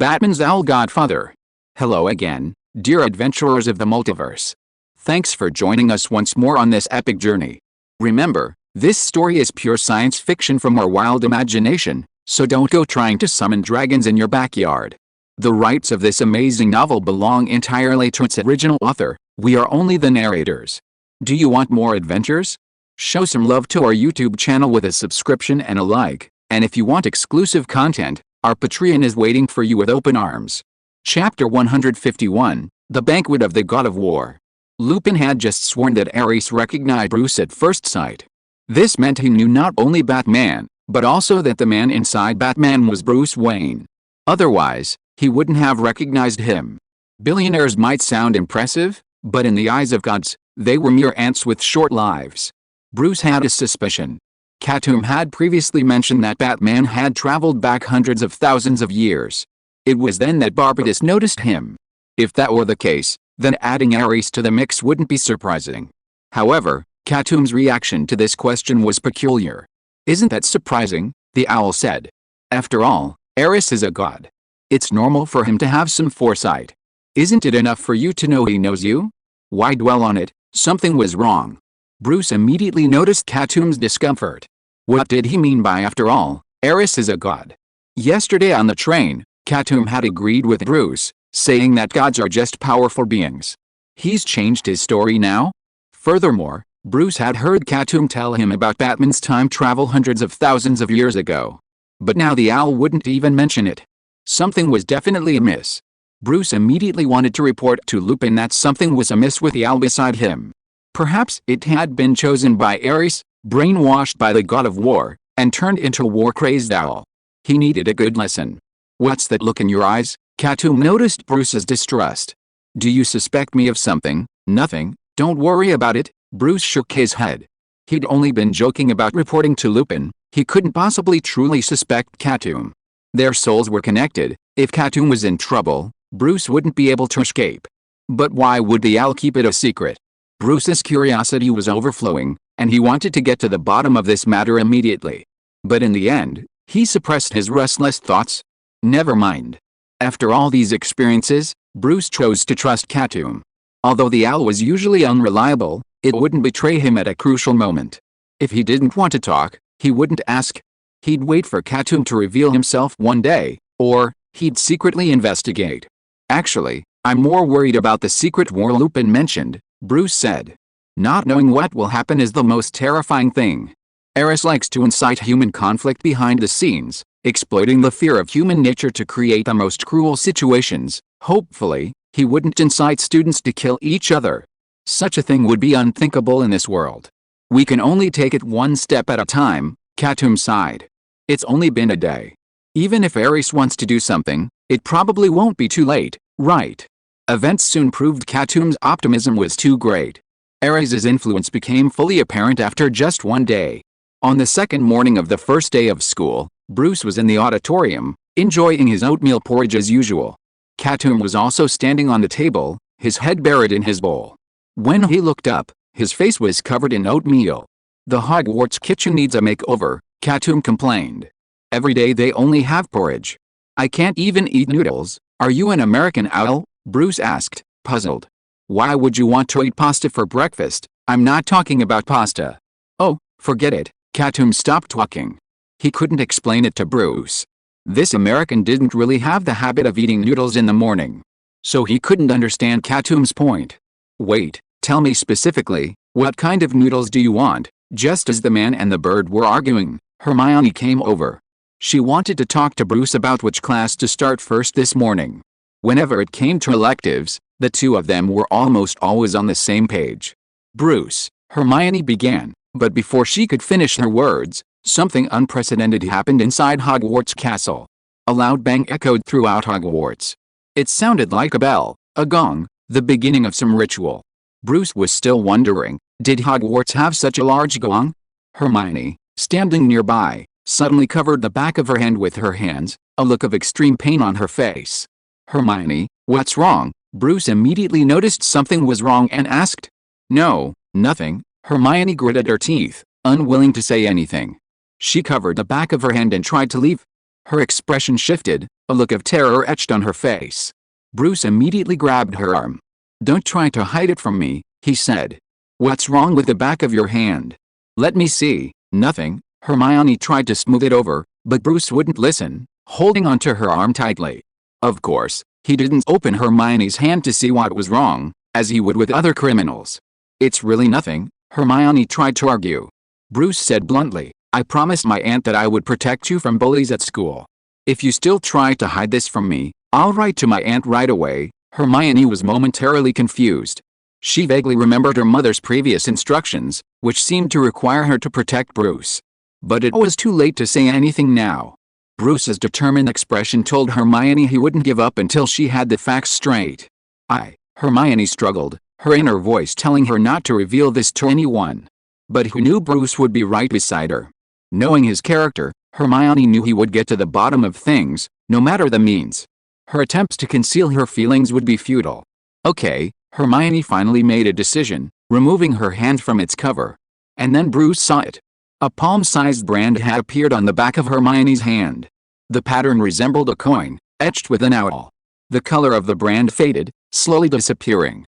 Batman's Owl Godfather. Hello again, dear adventurers of the multiverse. Thanks for joining us once more on this epic journey. Remember, this story is pure science fiction from our wild imagination, so don't go trying to summon dragons in your backyard. The rights of this amazing novel belong entirely to its original author. We are only the narrators. Do you want more adventures? Show some love to our YouTube channel with a subscription and a like, and if you want exclusive content, our Patreon is waiting for you with open arms. Chapter 151, The Banquet of the God of War. Lupin had just sworn that Ares recognized Bruce at first sight. This meant he knew not only Batman, but also that the man inside Batman was Bruce Wayne. Otherwise, he wouldn't have recognized him. Billionaires might sound impressive, but in the eyes of gods, they were mere ants with short lives. Bruce had a suspicion. Katoom had previously mentioned that Batman had traveled back hundreds of thousands of years. It was then that Barbatos noticed him. If that were the case, then adding Ares to the mix wouldn't be surprising. However, Katoom's reaction to this question was peculiar. "Isn't that surprising?" the owl said. "After all, Ares is a god. It's normal for him to have some foresight. Isn't it enough for you to know he knows you? Why dwell on it? Something was wrong." Bruce immediately noticed Katoom's discomfort. What did he mean by "after all, Ares is a god"? Yesterday on the train, Katoom had agreed with Bruce, saying that gods are just powerful beings. He's changed his story now? Furthermore, Bruce had heard Katoom tell him about Batman's time travel hundreds of thousands of years ago. But now the owl wouldn't even mention it. Something was definitely amiss. Bruce immediately wanted to report to Lupin that something was amiss with the owl beside him. Perhaps it had been chosen by Ares, brainwashed by the god of war, and turned into a war-crazed owl. He needed a good lesson. "What's that look in your eyes?" Katoom noticed Bruce's distrust. "Do you suspect me of something?" "Nothing, don't worry about it," Bruce shook his head. He'd only been joking about reporting to Lupin. He couldn't possibly truly suspect Katoom. Their souls were connected. If Katoom was in trouble, Bruce wouldn't be able to escape. But why would the owl keep it a secret? Bruce's curiosity was overflowing, and he wanted to get to the bottom of this matter immediately. But in the end, he suppressed his restless thoughts. Never mind. After all these experiences, Bruce chose to trust Katoom. Although the owl was usually unreliable, it wouldn't betray him at a crucial moment. If he didn't want to talk, he wouldn't ask. He'd wait for Katoom to reveal himself one day, or he'd secretly investigate. "Actually, I'm more worried about the secret war Lupin mentioned," Bruce said. "Not knowing what will happen is the most terrifying thing. Ares likes to incite human conflict behind the scenes, exploiting the fear of human nature to create the most cruel situations. Hopefully, he wouldn't incite students to kill each other. Such a thing would be unthinkable in this world. We can only take it one step at a time," Katoom sighed. "It's only been a day. Even if Ares wants to do something, it probably won't be too late, right?" Events soon proved Katoom's optimism was too great. Ares's influence became fully apparent after just one day. On the second morning of the first day of school, Bruce was in the auditorium, enjoying his oatmeal porridge as usual. Katoom was also standing on the table, his head buried in his bowl. When he looked up, his face was covered in oatmeal. "The Hogwarts kitchen needs a makeover," Katoom complained. "Every day they only have porridge. I can't even eat noodles." "Are you an American owl?" Bruce asked, puzzled. "Why would you want to eat pasta for breakfast?" "I'm not talking about pasta." "Oh, forget it." Katoom stopped talking. He couldn't explain it to Bruce. This American didn't really have the habit of eating noodles in the morning. So he couldn't understand Katoom's point. "Wait, tell me specifically, what kind of noodles do you want?" Just as the man and the bird were arguing, Hermione came over. She wanted to talk to Bruce about which class to start first this morning. Whenever it came to electives, the two of them were almost always on the same page. "Bruce," Hermione began, but before she could finish her words, something unprecedented happened inside Hogwarts Castle. A loud bang echoed throughout Hogwarts. It sounded like a bell, a gong, the beginning of some ritual. Bruce was still wondering, did Hogwarts have such a large gong? Hermione, standing nearby, suddenly covered the back of her hand with her hands, a look of extreme pain on her face. "Hermione, what's wrong?" Bruce immediately noticed something was wrong and asked. "No, nothing." Hermione gritted her teeth, unwilling to say anything. She covered the back of her hand and tried to leave. Her expression shifted, a look of terror etched on her face. Bruce immediately grabbed her arm. "Don't try to hide it from me," he said. "What's wrong with the back of your hand?" "Let me see." "Nothing." Hermione tried to smooth it over, but Bruce wouldn't listen, holding onto her arm tightly. Of course, he didn't open Hermione's hand to see what was wrong, as he would with other criminals. "It's really nothing," Hermione tried to argue. Bruce said bluntly, "I promised my aunt that I would protect you from bullies at school. If you still try to hide this from me, I'll write to my aunt right away." Hermione was momentarily confused. She vaguely remembered her mother's previous instructions, which seemed to require her to protect Bruce. But it was too late to say anything now. Bruce's determined expression told Hermione he wouldn't give up until she had the facts straight. Hermione struggled, her inner voice telling her not to reveal this to anyone. But who knew Bruce would be right beside her? Knowing his character, Hermione knew he would get to the bottom of things, no matter the means. Her attempts to conceal her feelings would be futile. "Okay," Hermione finally made a decision, removing her hand from its cover. And then Bruce saw it. A palm-sized brand had appeared on the back of Hermione's hand. The pattern resembled a coin, etched with an owl. The color of the brand faded, slowly disappearing.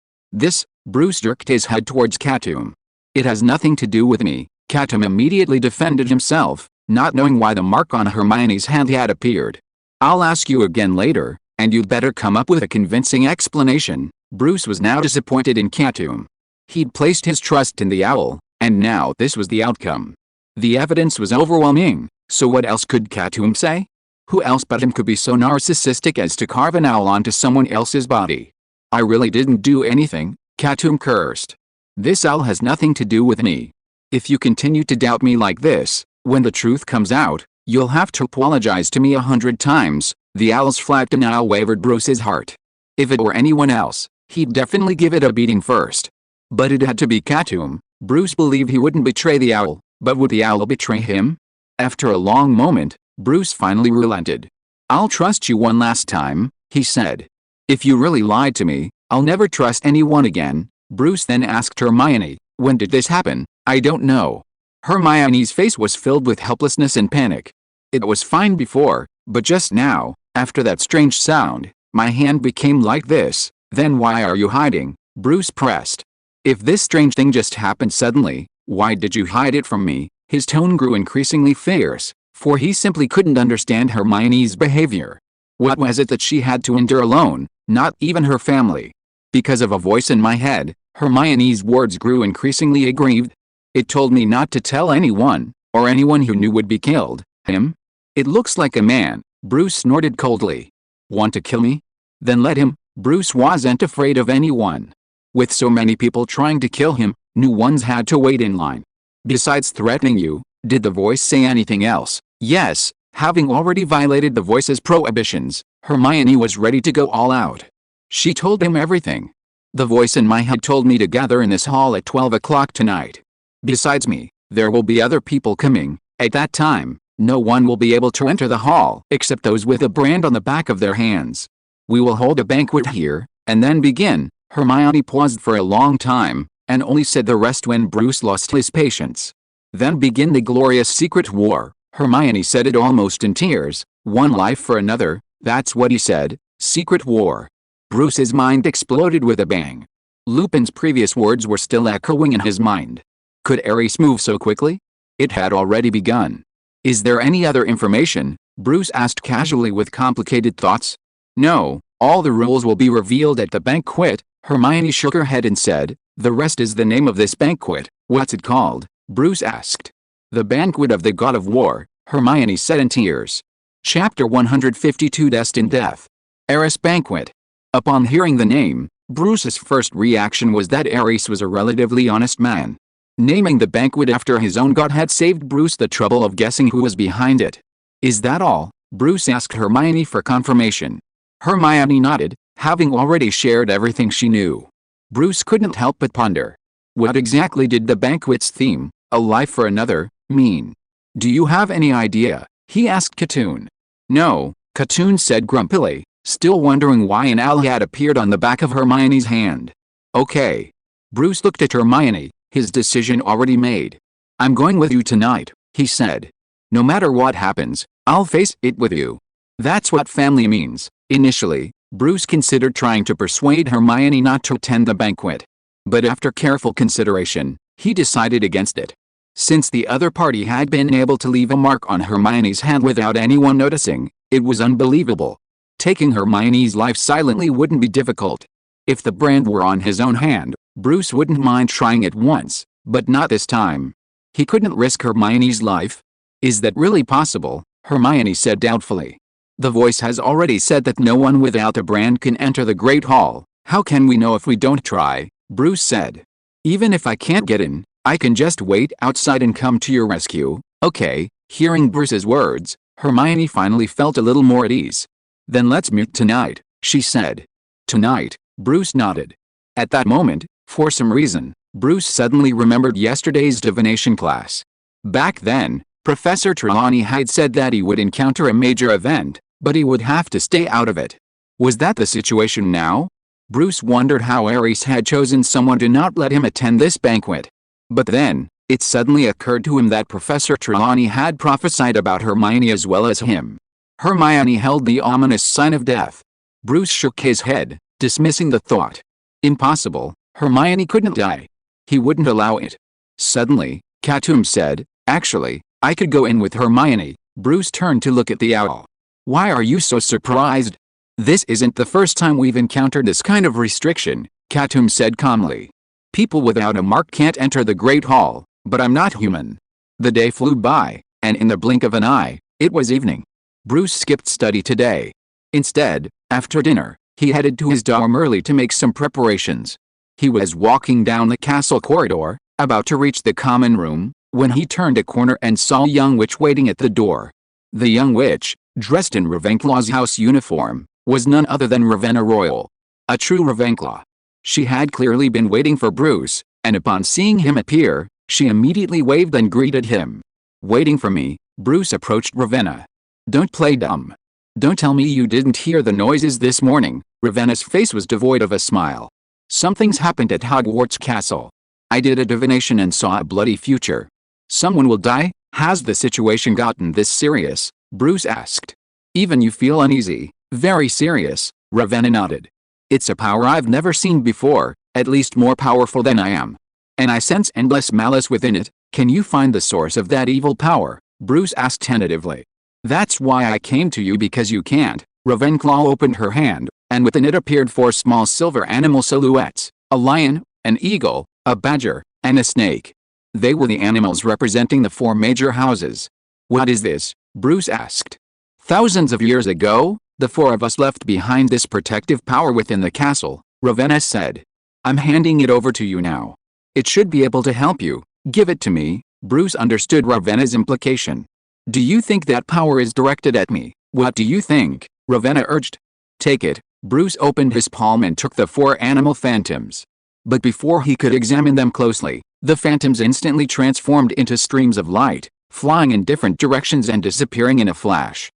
Bruce jerked his head towards Katoom. "It has nothing to do with me," Katoom immediately defended himself, not knowing why the mark on Hermione's hand had appeared. "I'll ask you again later, and you'd better come up with a convincing explanation." Bruce was now disappointed in Katoom. He'd placed his trust in the owl, and now this was the outcome. The evidence was overwhelming, so what else could Katoom say? Who else but him could be so narcissistic as to carve an owl onto someone else's body? "I really didn't do anything," Katoom cursed. "This owl has nothing to do with me. If you continue to doubt me like this, when the truth comes out, you'll have to apologize to me 100 times. The owl's flat denial wavered Bruce's heart. If it were anyone else, he'd definitely give it a beating first. But it had to be Katoom. Bruce believed he wouldn't betray the owl, but would the owl betray him? After a long moment, Bruce finally relented. "I'll trust you one last time," he said. "If you really lied to me, I'll never trust anyone again." Bruce then asked Hermione, "When did this happen?" "I don't know." Hermione's face was filled with helplessness and panic. "It was fine before, but just now, after that strange sound, my hand became like this." "Then why are you hiding?" Bruce pressed. "If this strange thing just happened suddenly, why did you hide it from me?" His tone grew increasingly fierce, for he simply couldn't understand Hermione's behavior. What was it that she had to endure alone, not even her family? "Because of a voice in my head," Hermione's words grew increasingly aggrieved. "It told me not to tell anyone, or anyone who knew would be killed." "Him? It looks like a man," Bruce snorted coldly. "Want to kill me? Then let him." Bruce wasn't afraid of anyone. With so many people trying to kill him, new ones had to wait in line. "Besides threatening you, did the voice say anything else?" Yes, having already violated the voice's prohibitions, Hermione was ready to go all out. She told him everything. "The voice in my head told me to gather in this hall at 12 o'clock tonight. Besides me, there will be other people coming. At that time, no one will be able to enter the hall except those with a brand on the back of their hands. We will hold a banquet here, and then begin." Hermione paused for a long time, and only said the rest when Bruce lost his patience. "Then begin the glorious secret war." Hermione said it almost in tears. "One life for another," that's what he said. "Secret war." Bruce's mind exploded with a bang. Lupin's previous words were still echoing in his mind. Could Ares move so quickly? It had already begun. "Is there any other information?" Bruce asked casually with complicated thoughts. "No, all the rules will be revealed at the banquet." Hermione shook her head and said, "The rest is the name of this banquet." "What's it called?" Bruce asked. "The Banquet of the God of War," Hermione said in tears. Chapter 152 Destined Death. Ares Banquet. Upon hearing the name, Bruce's first reaction was that Ares was a relatively honest man. Naming the banquet after his own god had saved Bruce the trouble of guessing who was behind it. "Is that all?" Bruce asked Hermione for confirmation. Hermione nodded, having already shared everything she knew. Bruce couldn't help but ponder. What exactly did the banquet's theme, "a life for another," mean? "Do you have any idea?" he asked Katoom. "No," Katoom said grumpily, still wondering why an owl had appeared on the back of Hermione's hand. "Okay." Bruce looked at Hermione, his decision already made. "I'm going with you tonight," he said. No matter what happens, I'll face it with you. That's what family means. Initially, Bruce considered trying to persuade Hermione not to attend the banquet. But after careful consideration, he decided against it. Since the other party had been able to leave a mark on Hermione's hand without anyone noticing, it was unbelievable. Taking Hermione's life silently wouldn't be difficult. If the brand were on his own hand, Bruce wouldn't mind trying it once, but not this time. He couldn't risk Hermione's life. Is that really possible? Hermione said doubtfully. The voice has already said that no one without a brand can enter the Great Hall. How can we know if we don't try? Bruce said. Even if I can't get in, I can just wait outside and come to your rescue. Okay. Hearing Bruce's words, Hermione finally felt a little more at ease. Then let's meet tonight, she said. Tonight, Bruce nodded. At that moment, for some reason, Bruce suddenly remembered yesterday's divination class. Back then, Professor Trelawney had said that he would encounter a major event, but he would have to stay out of it. Was that the situation now? Bruce wondered how Ares had chosen someone to not let him attend this banquet. But then, it suddenly occurred to him that Professor Trelawney had prophesied about Hermione as well as him. Hermione held the ominous sign of death. Bruce shook his head, dismissing the thought. Impossible, Hermione couldn't die. He wouldn't allow it. Suddenly, Katoom said, actually, I could go in with Hermione. Bruce turned to look at the owl. Why are you so surprised? This isn't the first time we've encountered this kind of restriction, Katoom said calmly. People without a mark can't enter the Great Hall, but I'm not human. The day flew by, and in the blink of an eye, it was evening. Bruce skipped study today. Instead, after dinner, he headed to his dorm early to make some preparations. He was walking down the castle corridor, about to reach the common room, when he turned a corner and saw a young witch waiting at the door. The young witch, dressed in Ravenclaw's house uniform, was none other than Ravenna Royal. A true Ravenclaw. She had clearly been waiting for Bruce, and upon seeing him appear, she immediately waved and greeted him. Waiting for me, Bruce approached Ravenna. Don't play dumb. Don't tell me you didn't hear the noises this morning. Ravenna's face was devoid of a smile. Something's happened at Hogwarts Castle. I did a divination and saw a bloody future. Someone will die? Has the situation gotten this serious? Bruce asked. Even you feel uneasy. Very serious, Ravenna nodded. It's a power I've never seen before, at least more powerful than I am. And I sense endless malice within it. Can you find the source of that evil power? Bruce asked tentatively. That's why I came to you, because you can't. Ravenclaw opened her hand, and within it appeared 4 small silver animal silhouettes, a lion, an eagle, a badger, and a snake. They were the animals representing the 4 major houses. What is this? Bruce asked. Thousands of years ago, the 4 of us left behind this protective power within the castle, Ravenna said. I'm handing it over to you now. It should be able to help you. Give it to me. Bruce understood Ravenna's implication. Do you think that power is directed at me? What do you think? Ravenna urged. Take it. Bruce opened his palm and took the 4 animal phantoms. But before he could examine them closely, the phantoms instantly transformed into streams of light, flying in different directions and disappearing in a flash.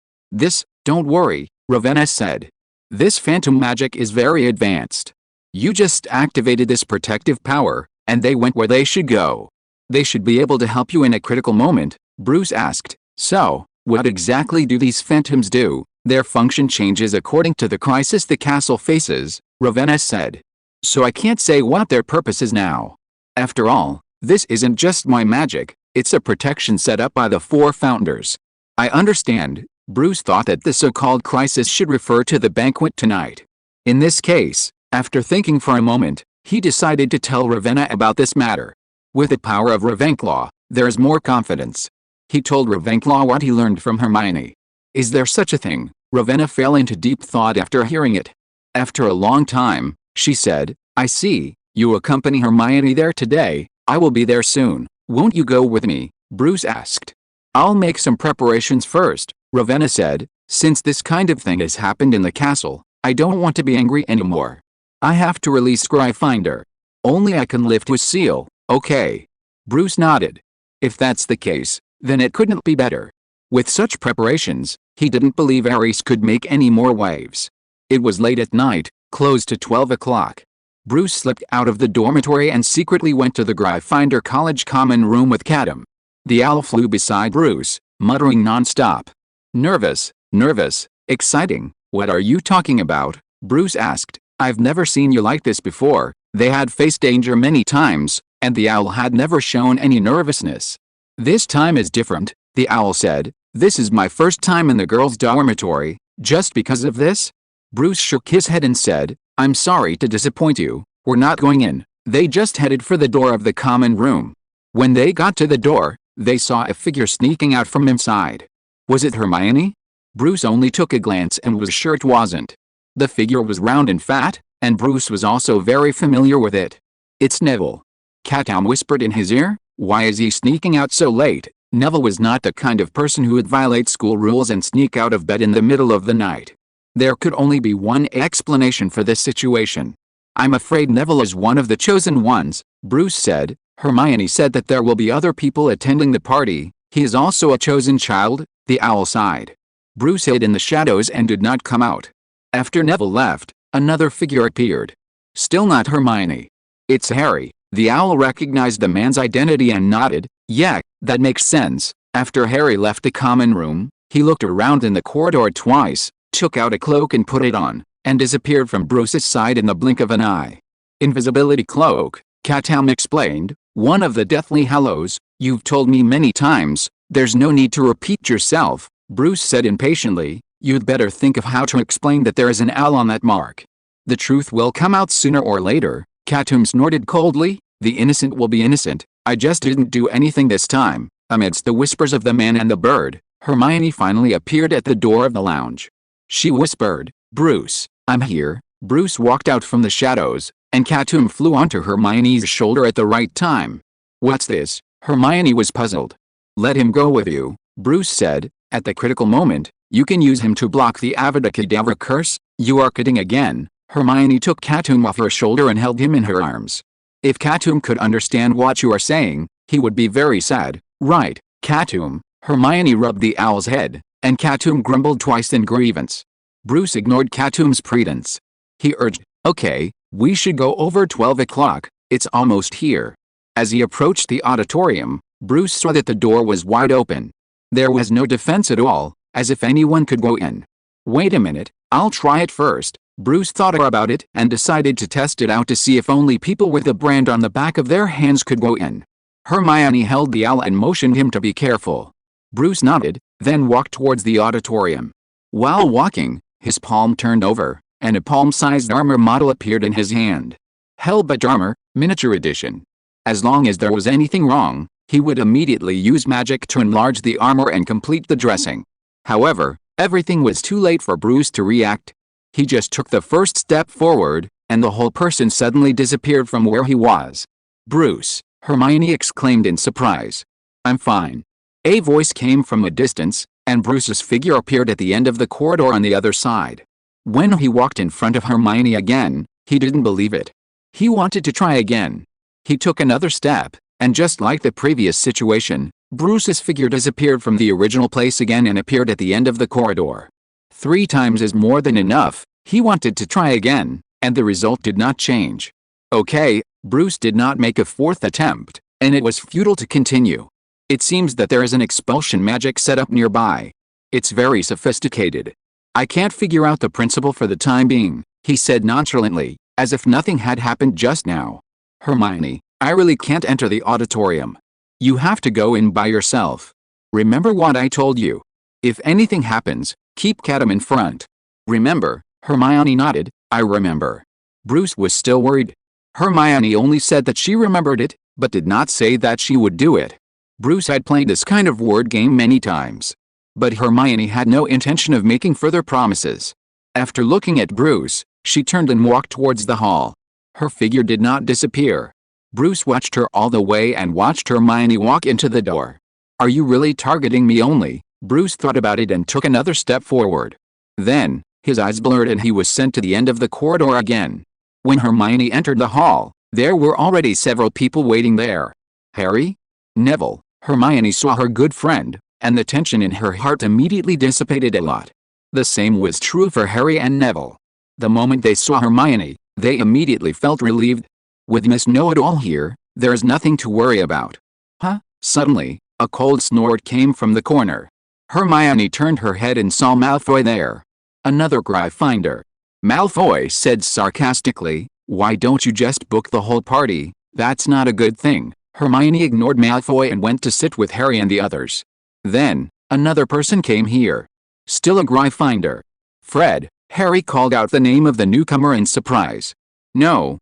Don't worry, Ravenna said. This phantom magic is very advanced. You just activated this protective power, and they went where they should go. They should be able to help you in a critical moment, Bruce asked. So, what exactly do these phantoms do? Their function changes according to the crisis the castle faces, Ravenna said. So I can't say what their purpose is now. After all, this isn't just my magic, it's a protection set up by the 4 founders. I understand. Bruce thought that the so-called crisis should refer to the banquet tonight. In this case, after thinking for a moment, he decided to tell Ravenna about this matter. With the power of Ravenclaw, there is more confidence. He told Ravenclaw what he learned from Hermione. Is there such a thing? Ravenna fell into deep thought after hearing it. After a long time, she said, I see, you accompany Hermione there today. I will be there soon. Won't you go with me? Bruce asked. I'll make some preparations first, Ravenna said. Since this kind of thing has happened in the castle, I don't want to be angry anymore. I have to release Gryffindor. Only I can lift his seal, okay? Bruce nodded. If that's the case, then it couldn't be better. With such preparations, he didn't believe Ares could make any more waves. It was late at night, close to 12 o'clock. Bruce slipped out of the dormitory and secretly went to the Gryffindor College common room with Katoom. The owl flew beside Bruce, muttering non-stop. Nervous, nervous, exciting, what are you talking about? Bruce asked. I've never seen you like this before. They had faced danger many times, and the owl had never shown any nervousness. This time is different, the owl said. This is my first time in the girls' dormitory. Just because of this? Bruce shook his head and said, I'm sorry to disappoint you. We're not going in. They just headed for the door of the common room. When they got to the door, they saw a figure sneaking out from inside. Was it Hermione? Bruce only took a glance and was sure it wasn't. The figure was round and fat, and Bruce was also very familiar with it. It's Neville. Katoom whispered in his ear. Why is he sneaking out so late? Neville was not the kind of person who would violate school rules and sneak out of bed in the middle of the night. There could only be one explanation for this situation. I'm afraid Neville is one of the chosen ones, Bruce said. Hermione said that there will be other people attending the party. He is also a chosen child, the owl sighed. Bruce hid in the shadows and did not come out. After Neville left, another figure appeared. Still not Hermione. It's Harry. The owl recognized the man's identity and nodded. Yeah, that makes sense. After Harry left the common room, he looked around in the corridor twice, took out a cloak and put it on, and disappeared from Bruce's side in the blink of an eye. Invisibility cloak, Katoom explained, one of the Deathly Hallows. You've told me many times, there's no need to repeat yourself, Bruce said impatiently. You'd better think of how to explain that there is an owl on that mark. The truth will come out sooner or later, Katoom snorted coldly. The innocent will be innocent. I just didn't do anything this time. Amidst the whispers of the man and the bird, Hermione finally appeared at the door of the lounge. She whispered, Bruce, I'm here. Bruce walked out from the shadows, and Katoom flew onto Hermione's shoulder at the right time. What's this? Hermione was puzzled. Let him go with you, Bruce said. At the critical moment, you can use him to block the Avada Kedavra curse. You are kidding again. Hermione took Katoom off her shoulder and held him in her arms. If Katoom could understand what you are saying, he would be very sad. Right, Katoom. Hermione rubbed the owl's head, and Katoom grumbled twice in grievance. Bruce ignored Katoom's pretense. He urged, okay, we should go over 12 o'clock, it's almost here. As he approached the auditorium, Bruce saw that the door was wide open. There was no defense at all, as if anyone could go in. Wait a minute, I'll try it first. Bruce thought about it and decided to test it out to see if only people with the brand on the back of their hands could go in. Hermione held the owl and motioned him to be careful. Bruce nodded, then walked towards the auditorium. While walking, his palm turned over, and a palm-sized armor model appeared in his hand. Hellbat armor, miniature edition. As long as there was anything wrong, he would immediately use magic to enlarge the armor and complete the dressing. However, everything was too late for Bruce to react. He just took the first step forward, and the whole person suddenly disappeared from where he was. Bruce, Hermione exclaimed in surprise. I'm fine. A voice came from a distance, and Bruce's figure appeared at the end of the corridor on the other side. When he walked in front of Hermione again, he didn't believe it. He wanted to try again. He took another step, and just like the previous situation, Bruce's figure disappeared from the original place again and appeared at the end of the corridor. 3 times is more than enough. He wanted to try again, and the result did not change. Okay, Bruce did not make a 4th attempt, and it was futile to continue. It seems that there is an expulsion magic set up nearby. It's very sophisticated. I can't figure out the principle for the time being, he said nonchalantly, as if nothing had happened just now. Hermione, I really can't enter the auditorium. You have to go in by yourself. Remember what I told you. If anything happens, keep Katoom in front. Remember? Hermione nodded. I remember. Bruce was still worried. Hermione only said that she remembered it, but did not say that she would do it. Bruce had played this kind of word game many times. But Hermione had no intention of making further promises. After looking at Bruce, she turned and walked towards the hall. Her figure did not disappear. Bruce watched her all the way and watched Hermione walk into the door. Are you really targeting me only? Bruce thought about it and took another step forward. Then, his eyes blurred and he was sent to the end of the corridor again. When Hermione entered the hall, there were already several people waiting there. Harry? Neville. Hermione saw her good friend, and the tension in her heart immediately dissipated a lot. The same was true for Harry and Neville. The moment they saw Hermione, they immediately felt relieved. With Miss Know-It-All here, there is nothing to worry about. Huh? Suddenly, A cold snort came from the corner. Hermione turned her head and saw Malfoy there. Another Gryffindor. Malfoy said sarcastically, "Why don't you just book the whole party? That's not a good thing." Hermione ignored Malfoy and went to sit with Harry and the others. Then, another person came here. Still a Gryffindor. "Fred," Harry called out the name of the newcomer in surprise. No.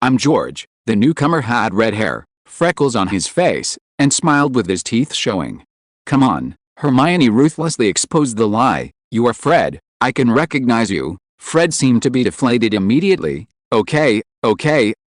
I'm George." The newcomer had red hair, freckles on his face, and smiled with his teeth showing. "Come on." Hermione ruthlessly exposed the lie. "You are Fred. I can recognize you." Fred seemed to be deflated immediately. Okay,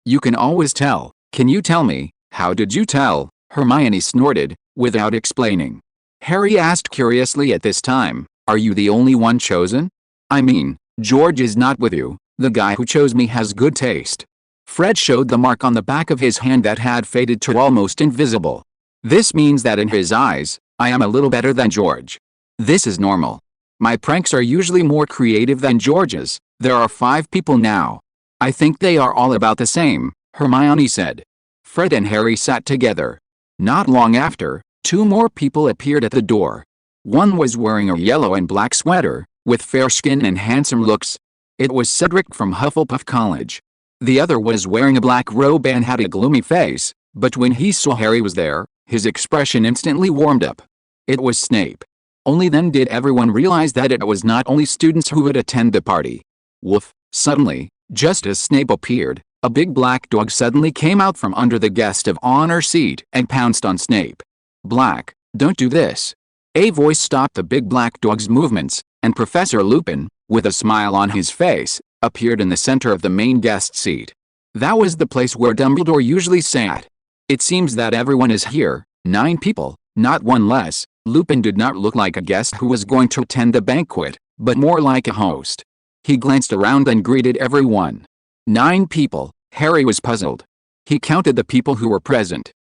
you can always tell. Can you tell me, how did you tell?" Hermione snorted, without explaining. Harry asked curiously at this time, "Are you the only one chosen? I mean, George is not with you. The guy who chose me has good taste." Fred showed the mark on the back of his hand that had faded to almost invisible. "This means that in his eyes, I am a little better than George. This is normal. My pranks are usually more creative than George's." "There are 5 people now. I think they are all about the same," Hermione said. Fred and Harry sat together. Not long after, 2 more people appeared at the door. One was wearing a yellow and black sweater, with fair skin and handsome looks. It was Cedric from Hufflepuff College. The other was wearing a black robe and had a gloomy face, but when he saw Harry was there, his expression instantly warmed up. It was Snape. Only then did everyone realize that it was not only students who would attend the party. Woof! Suddenly, just as Snape appeared, a big black dog suddenly came out from under the guest of honor seat and pounced on Snape. "Black, don't do this." A voice stopped the big black dog's movements, and Professor Lupin, with a smile on his face, appeared in the center of the main guest seat. That was the place where Dumbledore usually sat. "It seems that everyone is here, 9 people, not one less." Lupin did not look like a guest who was going to attend the banquet, but more like a host. He glanced around and greeted everyone. 9 people, Harry was puzzled. He counted the people who were present.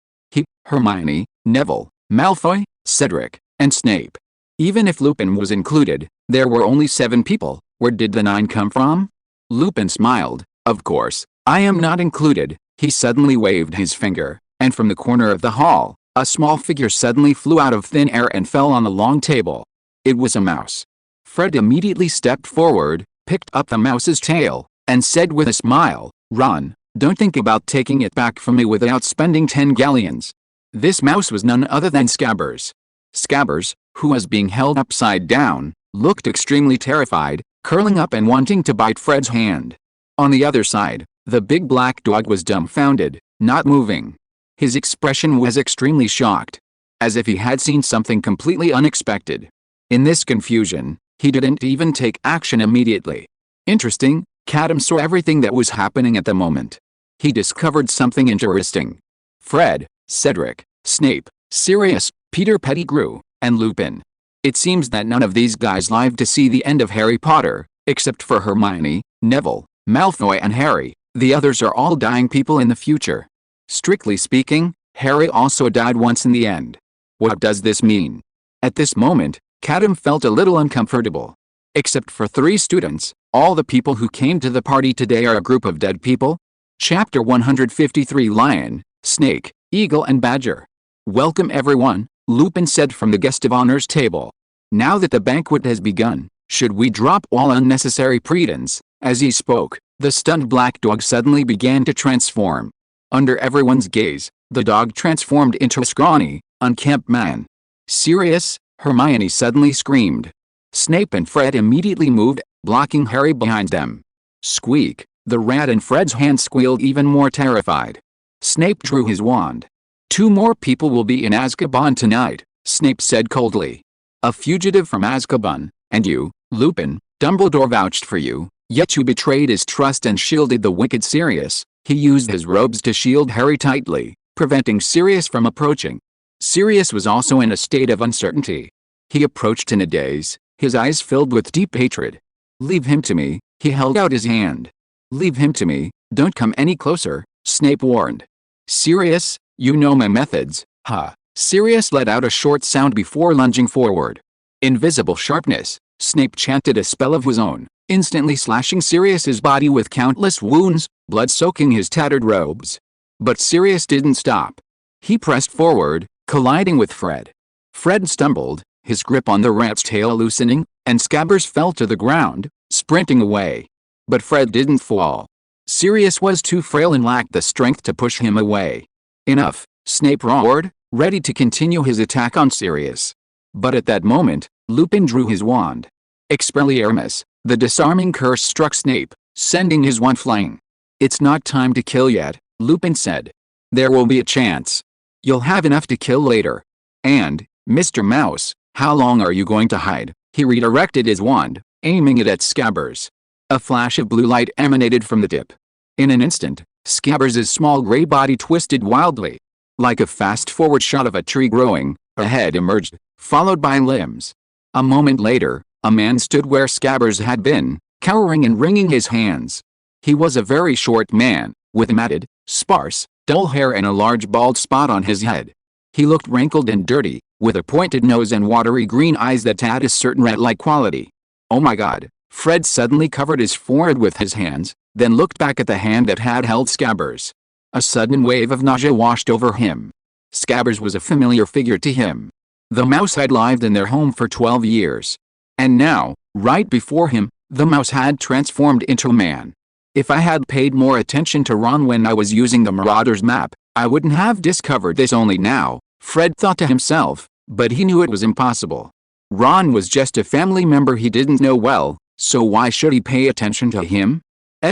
Hermione, Neville, Malfoy, Cedric, and Snape. Even if Lupin was included, there were only 7 people. Where did the 9 come from? Lupin smiled. "Of course, I am not included." He suddenly waved his finger, and from the corner of the hall, a small figure suddenly flew out of thin air and fell on the long table. It was a mouse. Fred immediately stepped forward, picked up the mouse's tail, and said with a smile, "Run, don't think about taking it back from me without spending 10 galleons." This mouse was none other than Scabbers. Scabbers, who was being held upside down, looked extremely terrified, curling up and wanting to bite Fred's hand. On the other side, the big black dog was dumbfounded, not moving. His expression was extremely shocked, as if he had seen something completely unexpected. In this confusion, he didn't even take action immediately. Interesting, Katoom saw everything that was happening at the moment. He discovered something interesting. Fred, Cedric, Snape, Sirius, Peter Pettigrew, and Lupin. It seems that none of these guys lived to see the end of Harry Potter, except for Hermione, Neville, Malfoy and Harry. The others are all dying people in the future. Strictly speaking, Harry also died once in the end. What does this mean? At this moment, Katoom felt a little uncomfortable. Except for 3 students, all the people who came to the party today are a group of dead people? Chapter 153 Lion, Snake, Eagle and Badger. "Welcome everyone," Lupin said from the guest of honor's table. "Now that the banquet has begun, should we drop all unnecessary pretense?" As he spoke, the stunned black dog suddenly began to transform. Under everyone's gaze, the dog transformed into a scrawny, unkempt man. "Sirius!" Hermione suddenly screamed. Snape and Fred immediately moved, blocking Harry behind them. Squeak! The rat in Fred's hand squealed even more terrified. Snape drew his wand. "2 more people will be in Azkaban tonight," Snape said coldly. "A fugitive from Azkaban, and you, Lupin, Dumbledore vouched for you, yet you betrayed his trust and shielded the wicked Sirius." He used his robes to shield Harry tightly, preventing Sirius from approaching. Sirius was also in a state of uncertainty. He approached in a daze, his eyes filled with deep hatred. "Leave him to me," he held out his hand. "Leave him to me, don't come any closer," Snape warned. "Sirius, you know my methods, huh?" Sirius let out a short sound before lunging forward. Invisible sharpness, Snape chanted a spell of his own, instantly slashing Sirius's body with countless wounds, blood soaking his tattered robes. But Sirius didn't stop. He pressed forward, colliding with Fred. Fred stumbled, his grip on the rat's tail loosening, and Scabbers fell to the ground, sprinting away. But Fred didn't fall. Sirius was too frail and lacked the strength to push him away. Enough, Snape roared, ready to continue his attack on Sirius. But at that moment, Lupin drew his wand. Expelliarmus, the disarming curse struck Snape, sending his wand flying. "It's not time to kill yet," Lupin said. "There will be a chance. You'll have enough to kill later. And, Mr. Mouse, how long are you going to hide?" He redirected his wand, aiming it at Scabbers. A flash of blue light emanated from the tip. In an instant, Scabbers' small gray body twisted wildly. Like a fast-forward shot of a tree growing, a head emerged, followed by limbs. A moment later, a man stood where Scabbers had been, cowering and wringing his hands. He was a very short man, with matted, sparse, dull hair and a large bald spot on his head. He looked wrinkled and dirty, with a pointed nose and watery green eyes that had a certain rat-like quality. "Oh my God!" Fred suddenly covered his forehead with his hands, then looked back at the hand that had held Scabbers. A sudden wave of nausea washed over him. Scabbers was a familiar figure to him. The mouse had lived in their home for 12 years. And now, right before him, the mouse had transformed into a man. If I had paid more attention to Ron when I was using the Marauder's map, I wouldn't have discovered this only now, Fred thought to himself, but he knew it was impossible. Ron was just a family member he didn't know well, so why should he pay attention to him?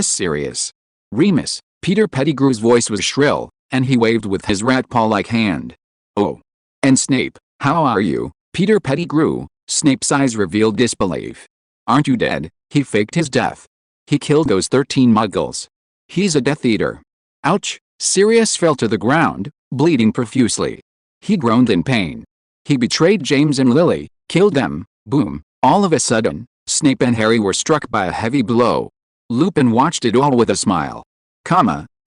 Sirius. Remus, Peter Pettigrew's voice was shrill, and he waved with his rat paw-like hand. "Oh. And Snape, how are you, Peter Pettigrew?" Snape's eyes revealed disbelief. "Aren't you dead?" He faked his death. "He killed those 13 muggles. He's a Death Eater." Ouch! Sirius fell to the ground, bleeding profusely. He groaned in pain. He betrayed James and Lily, killed them. Boom! All of a sudden, Snape and Harry were struck by a heavy blow. Lupin watched it all with a smile.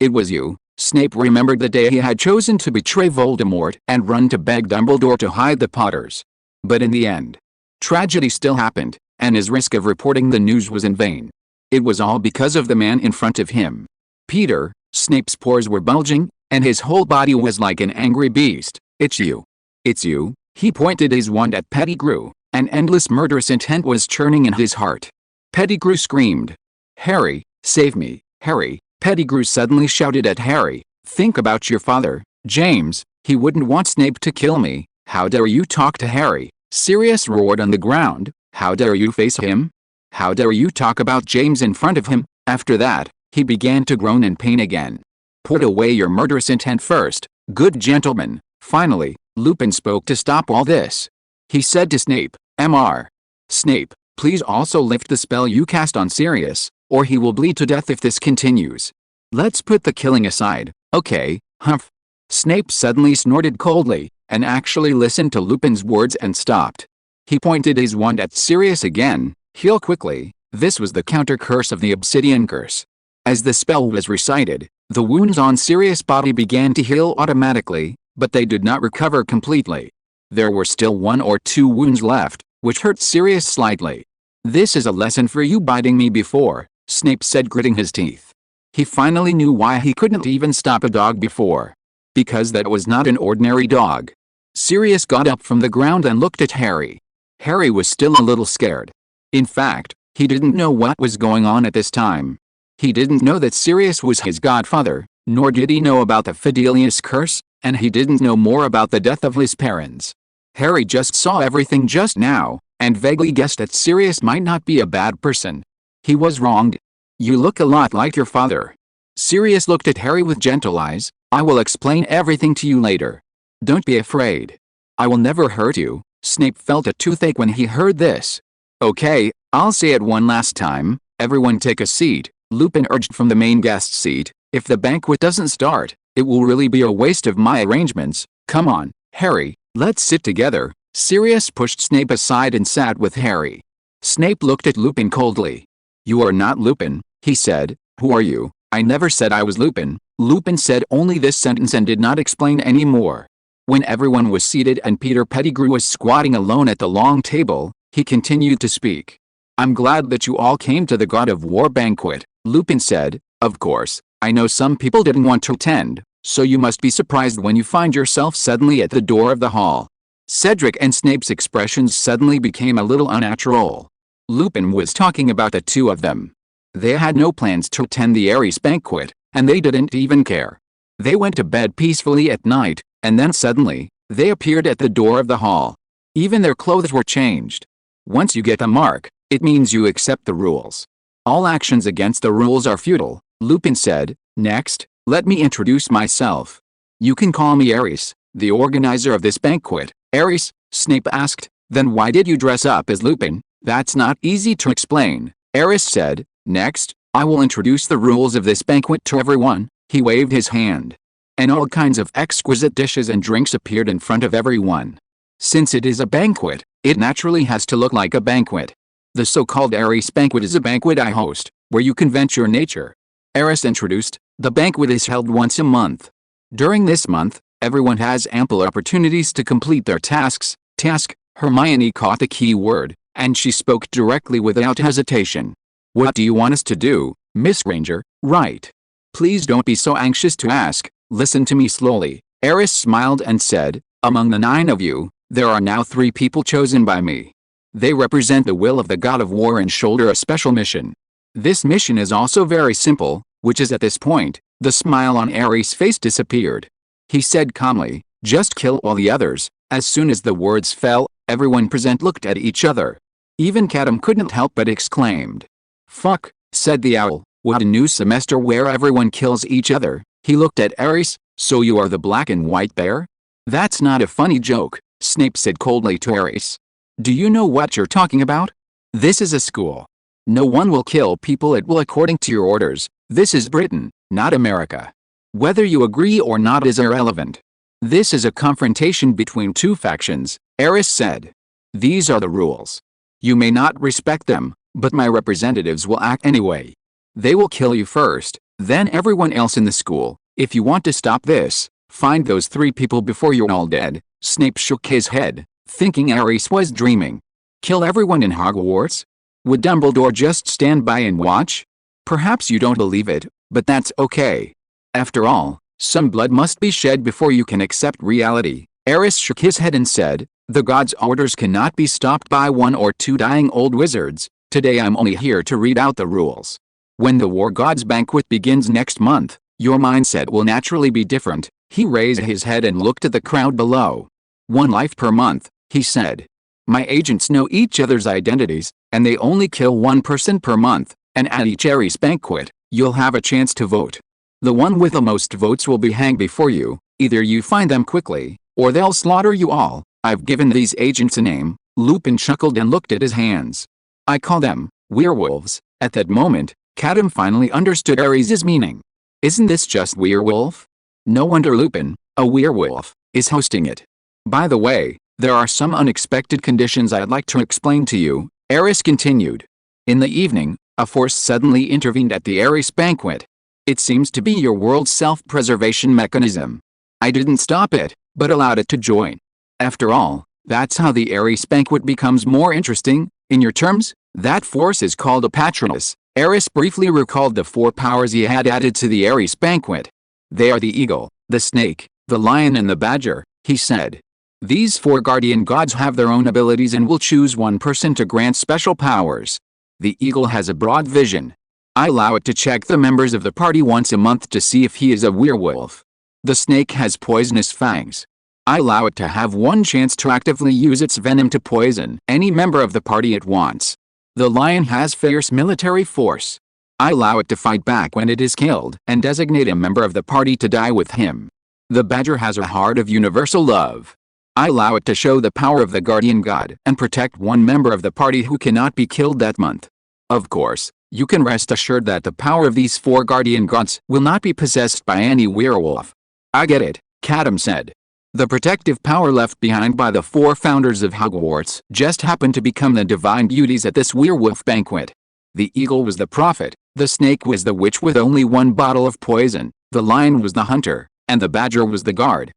It was you." Snape remembered the day he had chosen to betray Voldemort and run to beg Dumbledore to hide the Potters. But in the end, tragedy still happened, and his risk of reporting the news was in vain. It was all because of the man in front of him. "Peter," Snape's pores were bulging, and his whole body was like an angry beast. "It's you. It's you." He pointed his wand at Pettigrew. An endless murderous intent was churning in his heart. Pettigrew screamed. "Harry, save me, Harry!" Pettigrew suddenly shouted at Harry. "Think about your father, James. He wouldn't want Snape to kill me." "How dare you talk to Harry?" Sirius roared on the ground. "How dare you face him? How dare you talk about James in front of him?" After that, he began to groan in pain again. "Put away your murderous intent first, good gentleman." Finally, Lupin spoke to stop all this. He said to Snape, "Mr. Snape, please also lift the spell you cast on Sirius, or he will bleed to death if this continues. Let's put the killing aside, okay, humph." Snape suddenly snorted coldly, and actually listened to Lupin's words and stopped. He pointed his wand at Sirius again. "Heal quickly." This was the counter curse of the Obsidian Curse. As the spell was recited, the wounds on Sirius' body began to heal automatically, but they did not recover completely. There were still 1 or 2 wounds left, which hurt Sirius slightly. "This is a lesson for you biting me before," Snape said, gritting his teeth. He finally knew why he couldn't even stop a dog before. Because that was not an ordinary dog. Sirius got up from the ground and looked at Harry. Harry was still a little scared. In fact, he didn't know what was going on at this time. He didn't know that Sirius was his godfather, nor did he know about the Fidelius curse, and he didn't know more about the death of his parents. Harry just saw everything just now, and vaguely guessed that Sirius might not be a bad person. He was wronged. "You look a lot like your father." Sirius looked at Harry with gentle eyes. "I will explain everything to you later. Don't be afraid. I will never hurt you." Snape felt a toothache when he heard this. "Okay, I'll say it one last time. Everyone take a seat," Lupin urged from the main guest seat. "If the banquet doesn't start, it will really be a waste of my arrangements. Come on, Harry, let's sit together." Sirius pushed Snape aside and sat with Harry. Snape looked at Lupin coldly. "You are not Lupin," he said. "Who are you?" "I never said I was Lupin." Lupin said only this sentence and did not explain any more. When everyone was seated and Peter Pettigrew was squatting alone at the long table, he continued to speak. "I'm glad that you all came to the God of War banquet," Lupin said. "Of course, I know some people didn't want to attend, So you must be surprised when you find yourself suddenly at the door of the hall. Cedric and Snape's expressions suddenly became a little unnatural. Lupin was talking about the two of them. They had no plans to attend the Ares banquet, and they didn't even care. They went to bed peacefully at night, and then suddenly, they appeared at the door of the hall. Even their clothes were changed. Once you get the mark, it means you accept the rules. All actions against the rules are futile, Lupin said. Next, let me introduce myself. You can call me Ares, the organizer of this banquet. Ares, Snape asked, then why did you dress up as Lupin? That's not easy to explain, Ares said. Next, I will introduce the rules of this banquet to everyone. He waved his hand. And all kinds of exquisite dishes and drinks appeared in front of everyone. Since it is a banquet, it naturally has to look like a banquet. The so-called Ares banquet is a banquet I host, where you can vent your nature. Ares introduced, the banquet is held once a month. During this month, everyone has ample opportunities to complete their tasks. Task, Hermione caught the key word, and she spoke directly without hesitation. What do you want us to do, Miss Granger? Right. Please don't be so anxious to ask, listen to me slowly. Ares smiled and said, among the 9 of you, there are now 3 people chosen by me. They represent the will of the god of war and shoulder a special mission. This mission is also very simple, which is at this point, the smile on Ares' face disappeared. He said calmly, just kill all the others. As soon as the words fell, everyone present looked at each other. Even Katoom couldn't help but exclaimed. Fuck, said the owl, what a new semester where everyone kills each other. He looked at Ares, so you are the black and white bear? That's not a funny joke, Snape said coldly to Ares. Do you know what you're talking about? This is a school. No one will kill people at will according to your orders. This is Britain, not America. Whether you agree or not is irrelevant. This is a confrontation between 2 factions, Ares said. These are the rules. You may not respect them, but my representatives will act anyway. They will kill you first, then everyone else in the school. If you want to stop this, find those 3 people before you're all dead. Snape shook his head, thinking Ares was dreaming. Kill everyone in Hogwarts? Would Dumbledore just stand by and watch? Perhaps you don't believe it, but that's okay. After all, some blood must be shed before you can accept reality. Ares shook his head and said, the god's orders cannot be stopped by 1 or 2 dying old wizards. Today I'm only here to read out the rules. When the War God's banquet begins next month, your mindset will naturally be different. He raised his head and looked at the crowd below. 1 life per month, he said. My agents know each other's identities, and they only kill 1 person per month, and at each Ares banquet, you'll have a chance to vote. The one with the most votes will be hanged before you. Either you find them quickly, or they'll slaughter you all. I've given these agents a name. Lupin chuckled and looked at his hands. I call them werewolves. At that moment, Katoom finally understood Ares' meaning. Isn't this just werewolf? No wonder Lupin, a werewolf, is hosting it. By the way, there are some unexpected conditions I'd like to explain to you, Ares continued. In the evening, a force suddenly intervened at the Ares banquet. It seems to be your world's self-preservation mechanism. I didn't stop it, but allowed it to join. After all, that's how the Ares banquet becomes more interesting. In your terms, that force is called a patronus. Ares briefly recalled the 4 powers he had added to the Ares banquet. They are the eagle, the snake, the lion and the badger, he said. These 4 guardian gods have their own abilities and will choose 1 person to grant special powers. The eagle has a broad vision. I allow it to check the members of the party once a month to see if he is a werewolf. The snake has poisonous fangs. I allow it to have 1 chance to actively use its venom to poison any member of the party it wants. The lion has fierce military force. I allow it to fight back when it is killed and designate a member of the party to die with him. The badger has a heart of universal love. I allow it to show the power of the guardian god and protect 1 member of the party who cannot be killed that month. Of course, you can rest assured that the power of these 4 guardian gods will not be possessed by any werewolf. I get it, Katoom said. The protective power left behind by the 4 founders of Hogwarts just happened to become the divine beauties at this werewolf banquet. The eagle was the prophet, the snake was the witch with only 1 bottle of poison, the lion was the hunter, and the badger was the guard.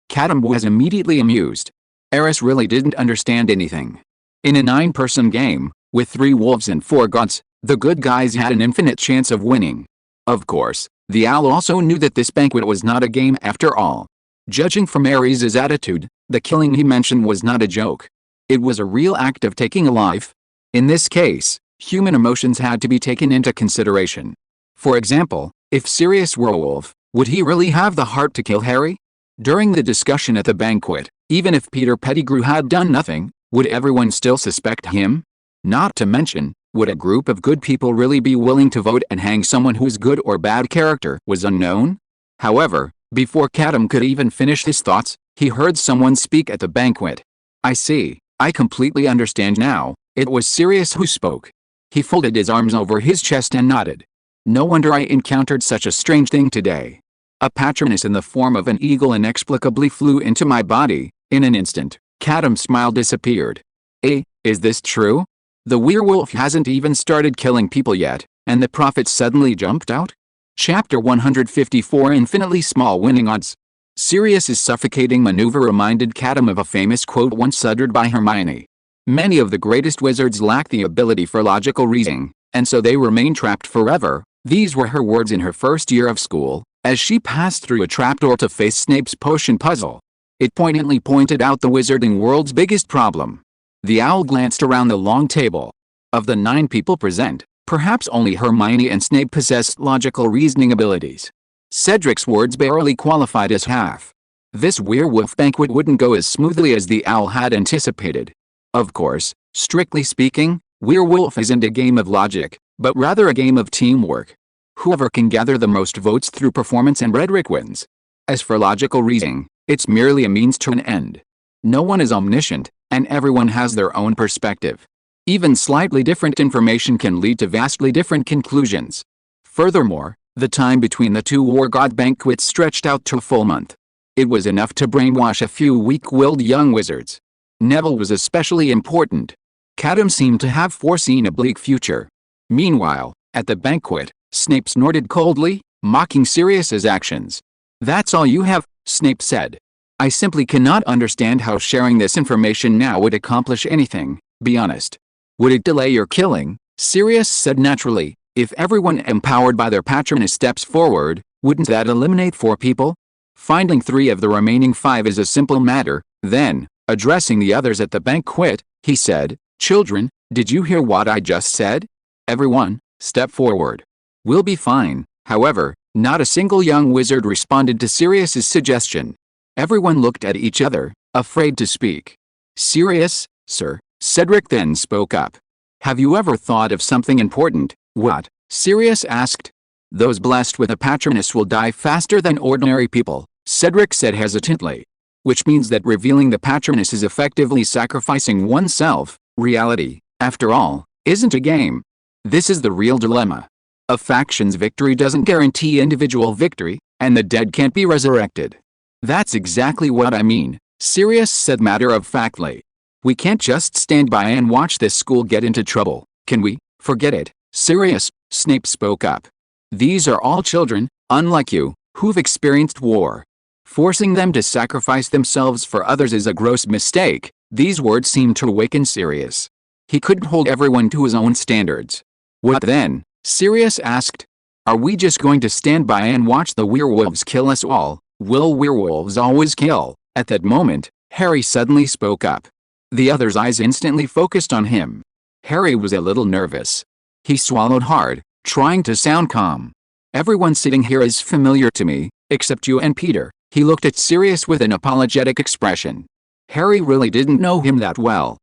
Katoom was immediately amused. Ares really didn't understand anything. In a 9-person game, with 3 wolves and 4 gods, the good guys had an infinite chance of winning. Of course, The owl also knew that this banquet was not a game after all. Judging from Ares's attitude, the killing he mentioned was not a joke. It was a real act of taking a life. In this case, human emotions had to be taken into consideration. For example, if Sirius were a wolf, would he really have the heart to kill Harry? During the discussion at the banquet, even if Peter Pettigrew had done nothing, would everyone still suspect him? Not to mention, would a group of good people really be willing to vote and hang someone whose good or bad character was unknown? However, before Katoom could even finish his thoughts, he heard someone speak at the banquet. I see, I completely understand now. It was Sirius who spoke. He folded his arms over his chest and nodded. No wonder I encountered such a strange thing today. A patronus in the form of an eagle inexplicably flew into my body. In an instant, Katoom's smile disappeared. Is this true? The werewolf hasn't even started killing people yet, and the prophet suddenly jumped out? Chapter 154 Infinitely Small Winning Odds. Sirius's suffocating maneuver reminded Katoom of a famous quote once uttered by Hermione. Many of the greatest wizards lack the ability for logical reasoning, and so they remain trapped forever. These were her words in her first year of school, as she passed through a trapdoor to face Snape's potion puzzle. It poignantly pointed out the wizarding world's biggest problem. The owl glanced around the long table. Of the 9 people present, perhaps only Hermione and Snape possessed logical reasoning abilities. Cedric's words barely qualified as half. This werewolf banquet wouldn't go as smoothly as the owl had anticipated. Of course, strictly speaking, werewolf isn't a game of logic, but rather a game of teamwork. Whoever can gather the most votes through performance and rhetoric wins. As for logical reasoning, it's merely a means to an end. No one is omniscient, and everyone has their own perspective. Even slightly different information can lead to vastly different conclusions. Furthermore, the time between the 2 war god banquets stretched out to a full month. It was enough to brainwash a few weak-willed young wizards. Neville was especially important. Katoom seemed to have foreseen a bleak future. Meanwhile, at the banquet, Snape snorted coldly, mocking Sirius's actions. That's all you have, Snape said. I simply cannot understand how sharing this information now would accomplish anything, be honest. Would it delay your killing? Sirius said naturally. If everyone empowered by their patronus steps forward, wouldn't that eliminate 4 people? Finding 3 of the remaining 5 is a simple matter. Then, addressing the others at the banquet, he said, Children, did you hear what I just said? Everyone, step forward. We'll be fine. However, not a single young wizard responded to Sirius's suggestion. Everyone looked at each other, afraid to speak. Sirius, sir, Cedric then spoke up. Have you ever thought of something important? What? Sirius asked. Those blessed with a patronus will die faster than ordinary people, Cedric said hesitantly. Which means that revealing the patronus is effectively sacrificing oneself. Reality, after all, isn't a game. This is the real dilemma. A faction's victory doesn't guarantee individual victory, and the dead can't be resurrected. That's exactly what I mean, Sirius said matter-of-factly. We can't just stand by and watch this school get into trouble, can we? Forget it, Sirius, Snape spoke up. These are all children, unlike you, who've experienced war. Forcing them to sacrifice themselves for others is a gross mistake. These words seemed to awaken Sirius. He couldn't hold everyone to his own standards. What then? Sirius asked. Are we just going to stand by and watch the werewolves kill us all? Will werewolves always kill? At that moment, Harry suddenly spoke up. The others' eyes instantly focused on him. Harry was a little nervous. He swallowed hard, trying to sound calm. Everyone sitting here is familiar to me, except you and Peter. He looked at Sirius with an apologetic expression. Harry really didn't know him that well.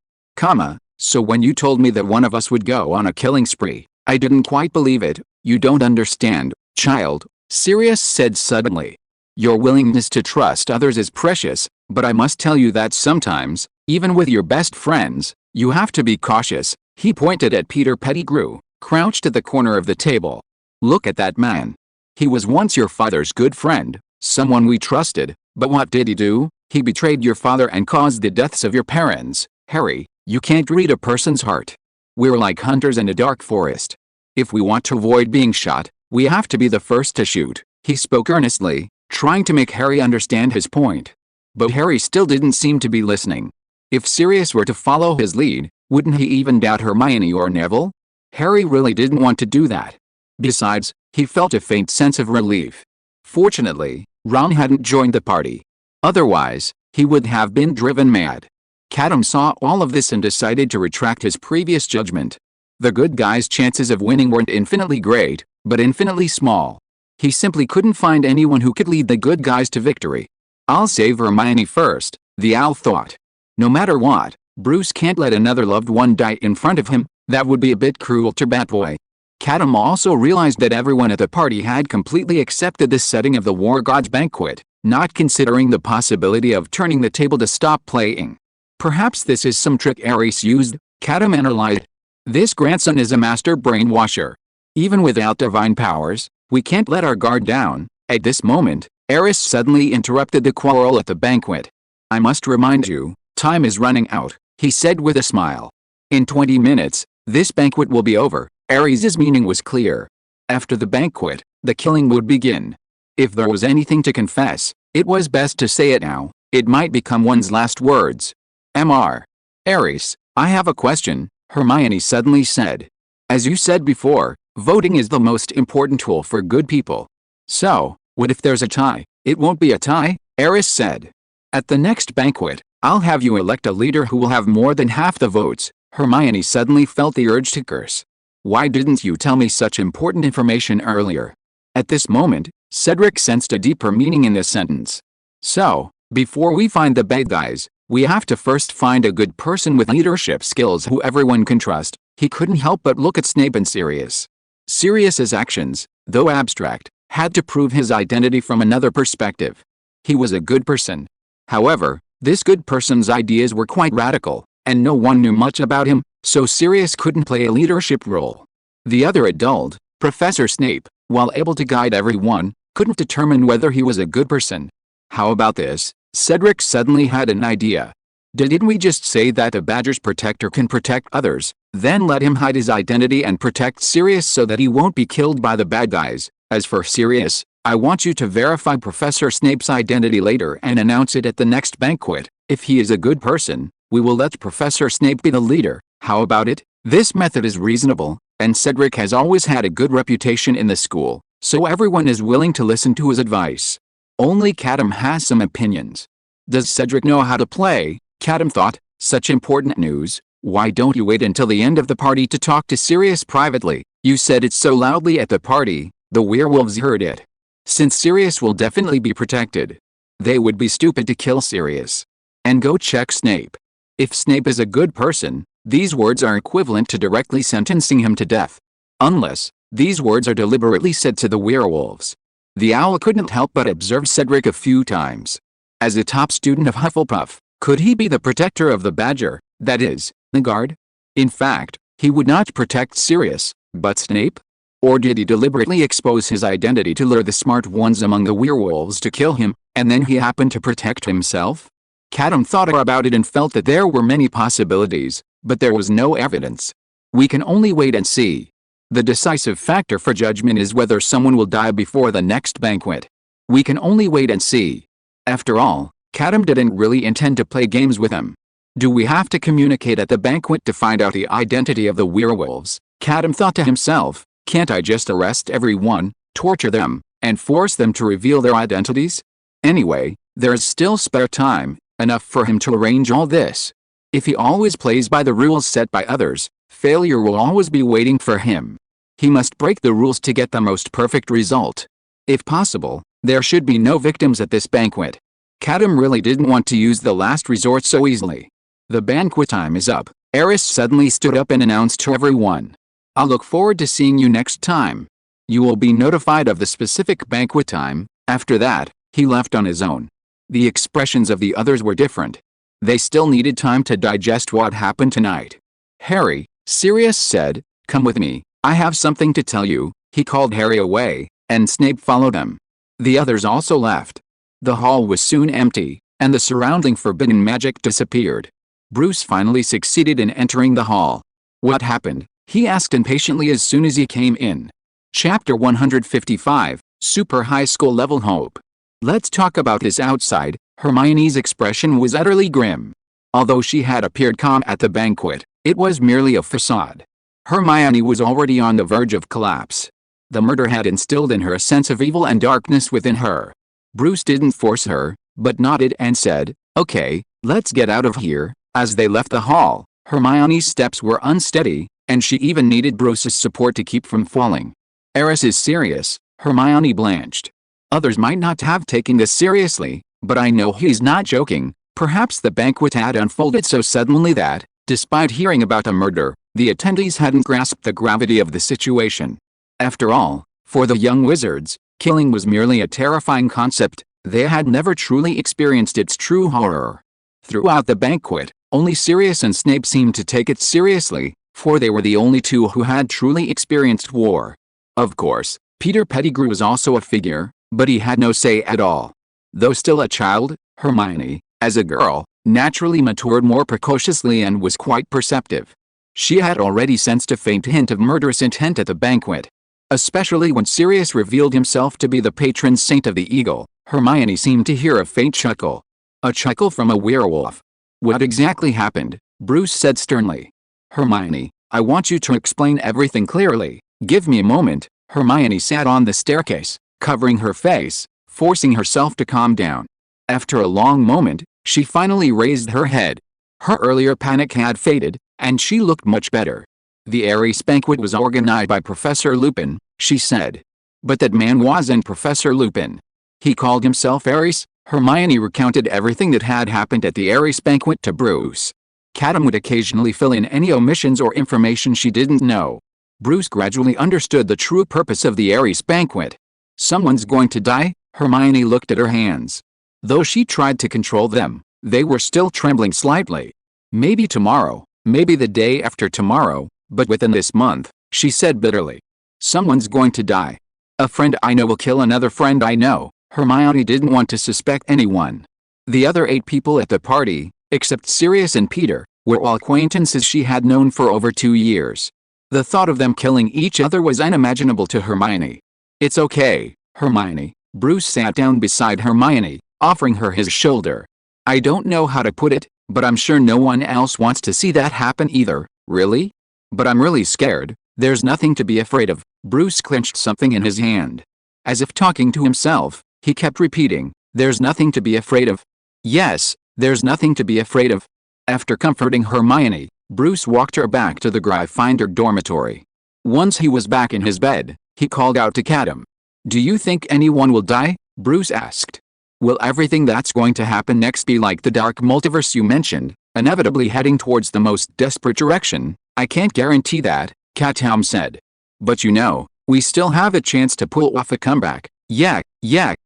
So when you told me that one of us would go on a killing spree, I didn't quite believe it. You don't understand, child, Sirius said suddenly. Your willingness to trust others is precious, but I must tell you that sometimes, even with your best friends, you have to be cautious. He pointed at Peter Pettigrew, crouched at the corner of the table. Look at that man. He was once your father's good friend, someone we trusted, but what did he do? He betrayed your father and caused the deaths of your parents. Harry, you can't read a person's heart. We're like hunters in a dark forest. If we want to avoid being shot, we have to be the first to shoot. He spoke earnestly, trying to make Harry understand his point. But Harry still didn't seem to be listening. If Sirius were to follow his lead, wouldn't he even doubt Hermione or Neville? Harry really didn't want to do that. Besides, he felt a faint sense of relief. Fortunately, Ron hadn't joined the party. Otherwise, he would have been driven mad. Katoom saw all of this and decided to retract his previous judgment. The good guy's chances of winning weren't infinitely great, but infinitely small. He simply couldn't find anyone who could lead the good guys to victory. I'll save Hermione first, the owl thought. No matter what, Bruce can't let another loved one die in front of him. That would be a bit cruel to Batboy. Katoom also realized that everyone at the party had completely accepted the setting of the War God's banquet, not considering the possibility of turning the table to stop playing. Perhaps this is some trick Ares used, Katoom analyzed. This grandson is a master brainwasher. Even without divine powers, we can't let our guard down. At this moment, Ares suddenly interrupted the quarrel at the banquet. I must remind you, time is running out, he said with a smile. In 20 minutes, this banquet will be over. Ares's meaning was clear. After the banquet, the killing would begin. If there was anything to confess, it was best to say it now. It might become one's last words. Ares, I have a question, Hermione suddenly said. As you said before, voting is the most important tool for good people. So, what if there's a tie? It won't be a tie, Ares said. At the next banquet, I'll have you elect a leader who will have more than half the votes. Hermione suddenly felt the urge to curse. Why didn't you tell me such important information earlier? At this moment, Cedric sensed a deeper meaning in this sentence. So, before we find the bad guys, we have to first find a good person with leadership skills who everyone can trust. He couldn't help but look at Snape and Sirius. Sirius's actions, though abstract, had to prove his identity from another perspective. He was a good person. However, this good person's ideas were quite radical, and no one knew much about him, so Sirius couldn't play a leadership role. The other adult, Professor Snape, while able to guide everyone, couldn't determine whether he was a good person. How about this? Cedric suddenly had an idea. Didn't we just say that a Badger's protector can protect others, then let him hide his identity and protect Sirius so that he won't be killed by the bad guys? As for Sirius, I want you to verify Professor Snape's identity later and announce it at the next banquet. If he is a good person, we will let Professor Snape be the leader. How about it? This method is reasonable, and Cedric has always had a good reputation in the school, so everyone is willing to listen to his advice. Only Katoom has some opinions. Does Cedric know how to play? Katoom thought, such important news. Why don't you wait until the end of the party to talk to Sirius privately? You said it so loudly at the party, the werewolves heard it. Since Sirius will definitely be protected, they would be stupid to kill Sirius. And go check Snape. If Snape is a good person, these words are equivalent to directly sentencing him to death. Unless, these words are deliberately said to the werewolves. The owl couldn't help but observe Cedric a few times. As a top student of Hufflepuff, could he be the protector of the Badger, that is, the guard? In fact, he would not protect Sirius, but Snape? Or did he deliberately expose his identity to lure the smart ones among the werewolves to kill him, and then he happened to protect himself? Katoom thought about it and felt that there were many possibilities, but there was no evidence. We can only wait and see. The decisive factor for judgment is whether someone will die before the next banquet. We can only wait and see. After all, Katoom didn't really intend to play games with him. Do we have to communicate at the banquet to find out the identity of the werewolves? Katoom thought to himself, can't I just arrest everyone, torture them, and force them to reveal their identities? Anyway, there's still spare time, enough for him to arrange all this. If he always plays by the rules set by others, failure will always be waiting for him. He must break the rules to get the most perfect result. If possible, there should be no victims at this banquet. Katoom really didn't want to use the last resort so easily. The banquet time is up. Ares suddenly stood up and announced to everyone. I'll look forward to seeing you next time. You will be notified of the specific banquet time. After that, he left on his own. The expressions of the others were different. They still needed time to digest what happened tonight. Harry, Sirius said, come with me, I have something to tell you. He called Harry away, and Snape followed him. The others also left. The hall was soon empty, and the surrounding forbidden magic disappeared. Bruce finally succeeded in entering the hall. What happened? He asked impatiently as soon as he came in. Chapter 155, Super High School Level Hope. Let's talk about this outside. Hermione's expression was utterly grim. Although she had appeared calm at the banquet, it was merely a facade. Hermione was already on the verge of collapse. The murder had instilled in her a sense of evil and darkness within her. Bruce didn't force her, but nodded and said, "Okay, let's get out of here." As they left the hall, Hermione's steps were unsteady, and she even needed Bruce's support to keep from falling. "Eris is serious," Hermione blanched. "Others might not have taken this seriously, but I know he's not joking." Perhaps the banquet had unfolded so suddenly that, despite hearing about a murder, the attendees hadn't grasped the gravity of the situation. After all, for the young wizards, killing was merely a terrifying concept. They had never truly experienced its true horror. Throughout the banquet, only Sirius and Snape seemed to take it seriously, for they were the only two who had truly experienced war. Of course, Peter Pettigrew was also a figure, but he had no say at all. Though still a child, Hermione, as a girl, naturally matured more precociously and was quite perceptive. She had already sensed a faint hint of murderous intent at the banquet. Especially when Sirius revealed himself to be the patron saint of the Eagle, Hermione seemed to hear a faint chuckle. A chuckle from a werewolf. "What exactly happened?" Bruce said sternly. "Hermione, I want you to explain everything clearly. Give me a moment." Hermione sat on the staircase, covering her face, forcing herself to calm down. After a long moment, she finally raised her head. Her earlier panic had faded, and she looked much better. "The Ares banquet was organized by Professor Lupin," she said. "But that man wasn't Professor Lupin. He called himself Ares." Hermione recounted everything that had happened at the Ares banquet to Bruce. Katoom would occasionally fill in any omissions or information she didn't know. Bruce gradually understood the true purpose of the Ares banquet. "Someone's going to die?" Hermione looked at her hands. Though she tried to control them, they were still trembling slightly. "Maybe tomorrow, maybe the day after tomorrow, but within this month," she said bitterly. "Someone's going to die. A friend I know will kill another friend I know." Hermione didn't want to suspect anyone. The other 8 people at the party, except Sirius and Peter, were all acquaintances she had known for over 2 years. The thought of them killing each other was unimaginable to Hermione. "It's okay, Hermione." Bruce sat down beside Hermione, offering her his shoulder. "I don't know how to put it, but I'm sure no one else wants to see that happen either." "Really? But I'm really scared." "There's nothing to be afraid of." Bruce clenched something in his hand. As if talking to himself, he kept repeating, "There's nothing to be afraid of." "Yes, there's nothing to be afraid of." After comforting Hermione, Bruce walked her back to the Gryffindor dormitory. Once he was back in his bed, he called out to Katoom. "Do you think anyone will die?" Bruce asked. "Will everything that's going to happen next be like the dark multiverse you mentioned, inevitably heading towards the most desperate direction?" "I can't guarantee that," Katoom said. "But you know, we still have a chance to pull off a comeback." Yeah,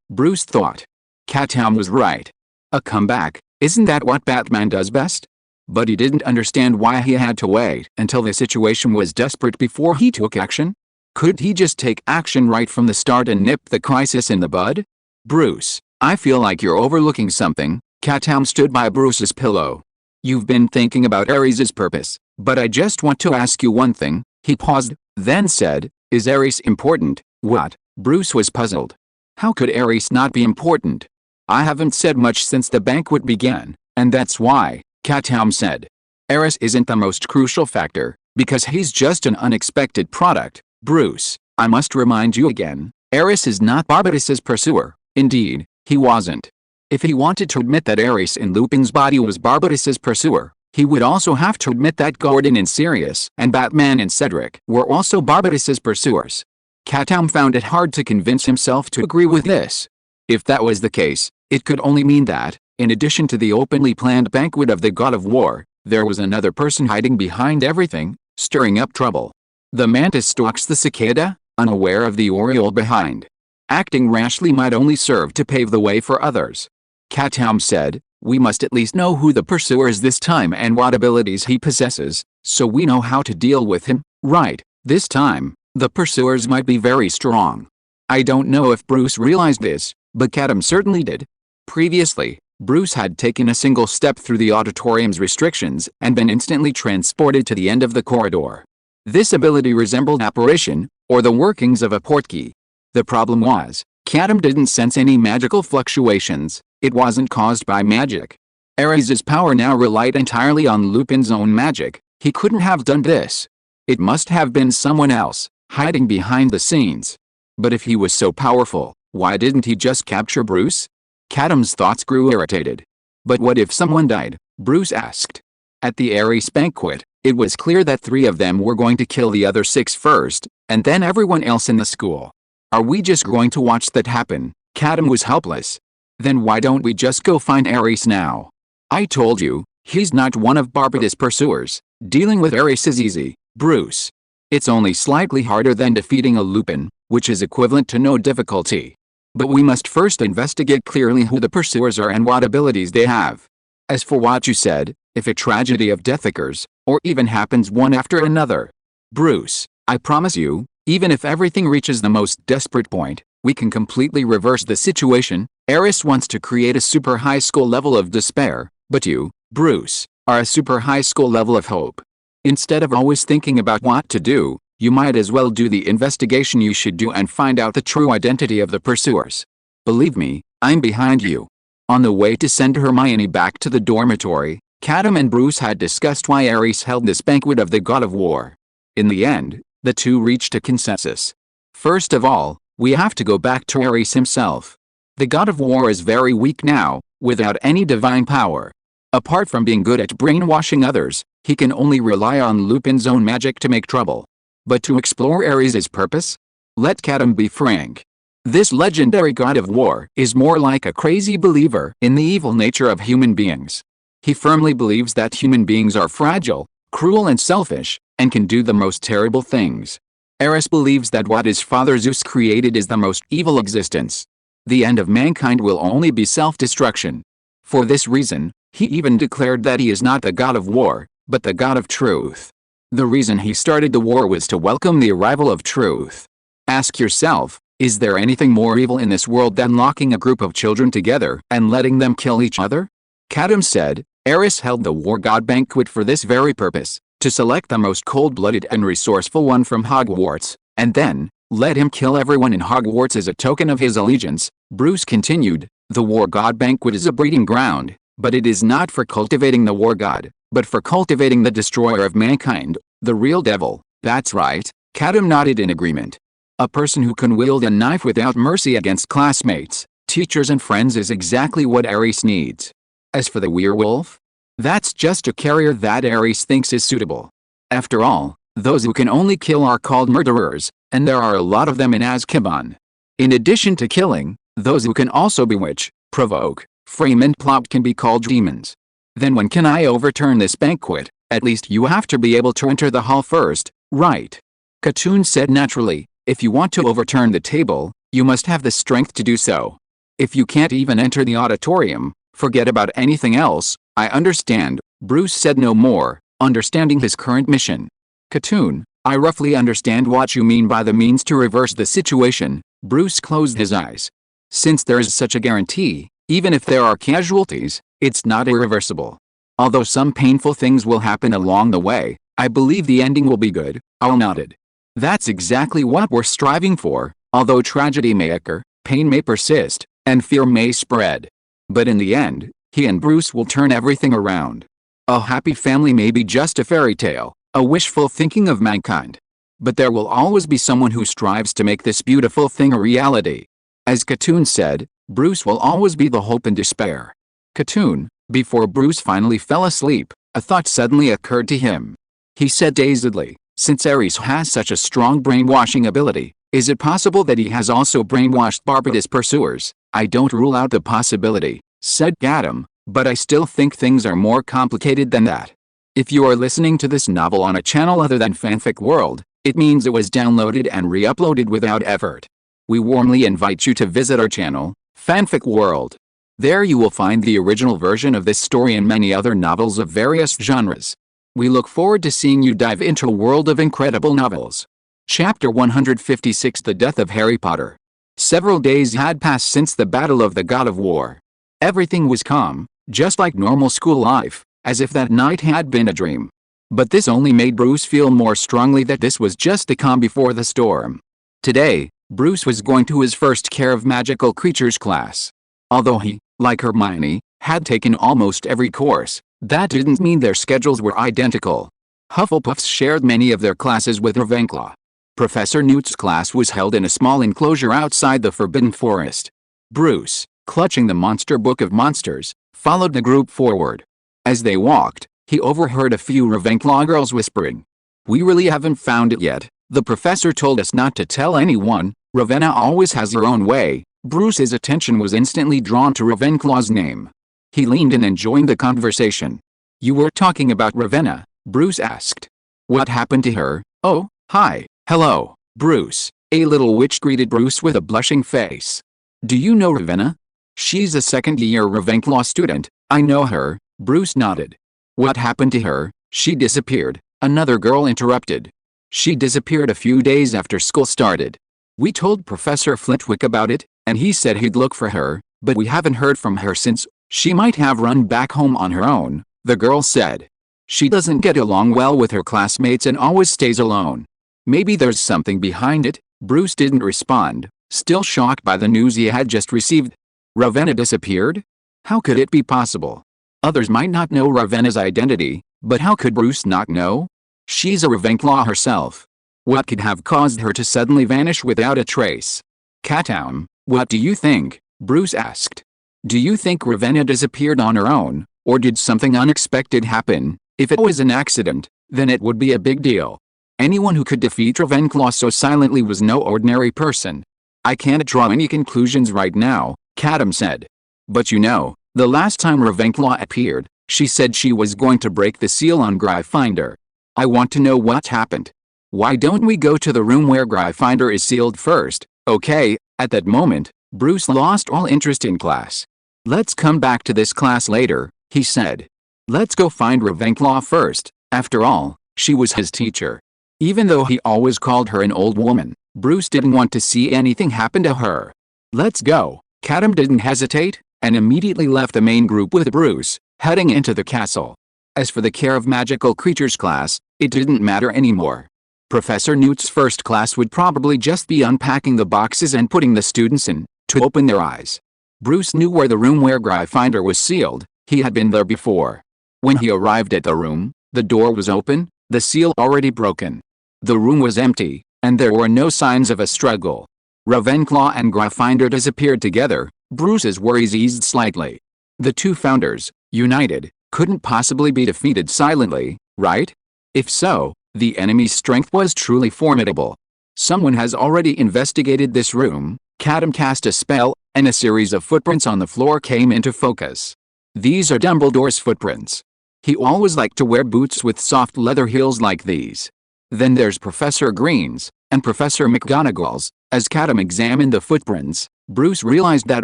Bruce thought. Katoom was right. A comeback, isn't that what Batman does best? But he didn't understand why he had to wait until the situation was desperate before he took action. Could he just take action right from the start and nip the crisis in the bud? "Bruce, I feel like you're overlooking something." Katoom stood by Bruce's pillow. "You've been thinking about Ares' purpose, but I just want to ask you one thing." He paused, then said, "Is Ares important?" "What?" Bruce was puzzled. "How could Ares not be important?" "I haven't said much since the banquet began, and that's why," Katoom said. "Ares isn't the most crucial factor, because he's just an unexpected product." "Bruce, I must remind you again, Ares is not Barbatos' pursuer." "Indeed, he wasn't." If he wanted to admit that Ares in Lupin's body was Barbatos' pursuer, he would also have to admit that Gordon and Sirius and Batman and Cedric were also Barbatos' pursuers. Katoom found it hard to convince himself to agree with this. If that was the case, it could only mean that, in addition to the openly planned banquet of the God of War, there was another person hiding behind everything, stirring up trouble. The mantis stalks the cicada, unaware of the oriole behind. Acting rashly might only serve to pave the way for others. Katoom said, "We must at least know who the pursuer is this time and what abilities he possesses, so we know how to deal with him." "Right, this time, the pursuers might be very strong." I don't know if Bruce realized this, but Katoom certainly did. Previously, Bruce had taken a single step through the auditorium's restrictions and been instantly transported to the end of the corridor. This ability resembled apparition, or the workings of a portkey. The problem was, Katoom didn't sense any magical fluctuations. It wasn't caused by magic. Ares' power now relied entirely on Lupin's own magic. He couldn't have done this. It must have been someone else. hiding behind the scenes. But if he was so powerful, why didn't he just capture Bruce? Katoom's thoughts grew irritated. But what if someone died? Bruce asked. At the Ares banquet, it was clear that 3 of them were going to kill the other 6 first, and then everyone else in the school. Are we just going to watch that happen? Katoom was helpless. Then why don't we just go find Ares now? I told you, he's not one of Barbatos' pursuers. Dealing with Ares is easy, Bruce. It's only slightly harder than defeating a Lupin, which is equivalent to no difficulty. But we must first investigate clearly who the pursuers are and what abilities they have. As for what you said, if a tragedy of death occurs, or even happens one after another, Bruce, I promise you, even if everything reaches the most desperate point, we can completely reverse the situation. Ares wants to create a super high school level of despair, but you, Bruce, are a super high school level of hope. Instead of always thinking about what to do, you might as well do the investigation you should do and find out the true identity of the pursuers. Believe me, I'm behind you. On the way to send Hermione back to the dormitory, Katoom and Bruce had discussed why Ares held this banquet of the God of War. In the end, the two reached a consensus. First of all, we have to go back to Ares himself. The God of War is very weak now, without any divine power. Apart from being good at brainwashing others, he can only rely on Lupin's own magic to make trouble. But to explore Ares' purpose? Let Katoom be frank. This legendary God of War is more like a crazy believer in the evil nature of human beings. He firmly believes that human beings are fragile, cruel and selfish, and can do the most terrible things. Ares believes that what his father Zeus created is the most evil existence. The end of mankind will only be self-destruction. For this reason, he even declared that he is not the God of War, but the God of Truth. The reason he started the war was to welcome the arrival of truth. Ask yourself, is there anything more evil in this world than locking a group of children together and letting them kill each other? Katoom said, Ares held the War God banquet for this very purpose, to select the most cold-blooded and resourceful one from Hogwarts, and then, let him kill everyone in Hogwarts as a token of his allegiance. Bruce continued, the War God banquet is a breeding ground, but it is not for cultivating the War God, but for cultivating the destroyer of mankind, the real devil. That's right, Katoom nodded in agreement. A person who can wield a knife without mercy against classmates, teachers and friends is exactly what Ares needs. As for the werewolf, that's just a carrier that Ares thinks is suitable. After all, those who can only kill are called murderers, and there are a lot of them in Azkaban. In addition to killing, those who can also bewitch, provoke, frame and plot can be called demons. Then when can I overturn this banquet? At least you have to be able to enter the hall first, right? Katoom said naturally, if you want to overturn the table, you must have the strength to do so. If you can't even enter the auditorium, forget about anything else. I understand. Bruce said no more, understanding his current mission. Katoom, I roughly understand what you mean by the means to reverse the situation. Bruce closed his eyes. Since there is such a guarantee, even if there are casualties, it's not irreversible. Although some painful things will happen along the way, I believe the ending will be good. Owl nodded. That's exactly what we're striving for. Although tragedy may occur, pain may persist, and fear may spread. But in the end, he and Bruce will turn everything around. A happy family may be just a fairy tale, a wishful thinking of mankind. But there will always be someone who strives to make this beautiful thing a reality. As Katoom said, Bruce will always be the hope and despair. Katoom, before Bruce finally fell asleep, a thought suddenly occurred to him. He said dazedly, since Ares has such a strong brainwashing ability, is it possible that he has also brainwashed Barbatos' pursuers? I don't rule out the possibility, said Katoom, but I still think things are more complicated than that. If you are listening to this novel on a channel other than Fanfic World, it means it was downloaded and re-uploaded without effort. We warmly invite you to visit our channel, Fanfic World. There you will find the original version of this story and many other novels of various genres. We look forward to seeing you dive into a world of incredible novels. Chapter 156 The Death of Harry Potter. Several days had passed since the Battle of the God of War. Everything was calm, just like normal school life, as if that night had been a dream. But this only made Bruce feel more strongly that this was just the calm before the storm. Today, Bruce was going to his first Care of Magical Creatures class. Although he, like Hermione, had taken almost every course, that didn't mean their schedules were identical. Hufflepuffs shared many of their classes with Ravenclaw. Professor Newt's class was held in a small enclosure outside the Forbidden Forest. Bruce, clutching the monster book of monsters, followed the group forward. As they walked, he overheard a few Ravenclaw girls whispering. "We really haven't found it yet. The professor told us not to tell anyone. Ravenna always has her own way." Bruce's attention was instantly drawn to Ravenclaw's name. He leaned in and joined the conversation. "You were talking about Ravenna?" Bruce asked. "What happened to her?" "Oh, hi, hello, Bruce." A little witch greeted Bruce with a blushing face. "Do you know Ravenna?" "She's a second-year Ravenclaw student. I know her." Bruce nodded. "What happened to her?" "She disappeared," another girl interrupted. "She disappeared a few days after school started. We told Professor Flitwick about it, and he said he'd look for her, but we haven't heard from her since." "She might have run back home on her own," the girl said. "She doesn't get along well with her classmates and always stays alone." "Maybe there's something behind it." Bruce didn't respond, still shocked by the news he had just received. Ravenna disappeared? How could it be possible? Others might not know Ravenna's identity, but how could Bruce not know? She's a Ravenclaw herself. What could have caused her to suddenly vanish without a trace? "Katoom, what do you think?" Bruce asked. "Do you think Ravenna disappeared on her own, or did something unexpected happen? If it was an accident, then it would be a big deal. Anyone who could defeat Ravenclaw so silently was no ordinary person." "I can't draw any conclusions right now," Katoom said. "But you know, the last time Ravenclaw appeared, she said she was going to break the seal on Gryffindor. I want to know what happened. Why don't we go to the room where Gryffindor is sealed first?" "Okay." At that moment, Bruce lost all interest in class. "Let's come back to this class later," he said. "Let's go find Ravenclaw first. After all, she was his teacher." Even though he always called her an old woman, Bruce didn't want to see anything happen to her. "Let's go." Katoom didn't hesitate, and immediately left the main group with Bruce, heading into the castle. As for the Care of Magical Creatures class, it didn't matter anymore. Professor Newt's first class would probably just be unpacking the boxes and putting the students in, to open their eyes. Bruce knew where the room where Gryffindor was sealed. He had been there before. When he arrived at the room, the door was open, the seal already broken. The room was empty, and there were no signs of a struggle. Ravenclaw and Gryffindor disappeared together. Bruce's worries eased slightly. The two founders, united, couldn't possibly be defeated silently, right? If so, the enemy's strength was truly formidable. Someone has already investigated this room. Katoom cast a spell, and a series of footprints on the floor came into focus. These are Dumbledore's footprints. He always liked to wear boots with soft leather heels like these. Then there's Professor Green's, and Professor McGonagall's. As Katoom examined the footprints, Bruce realized that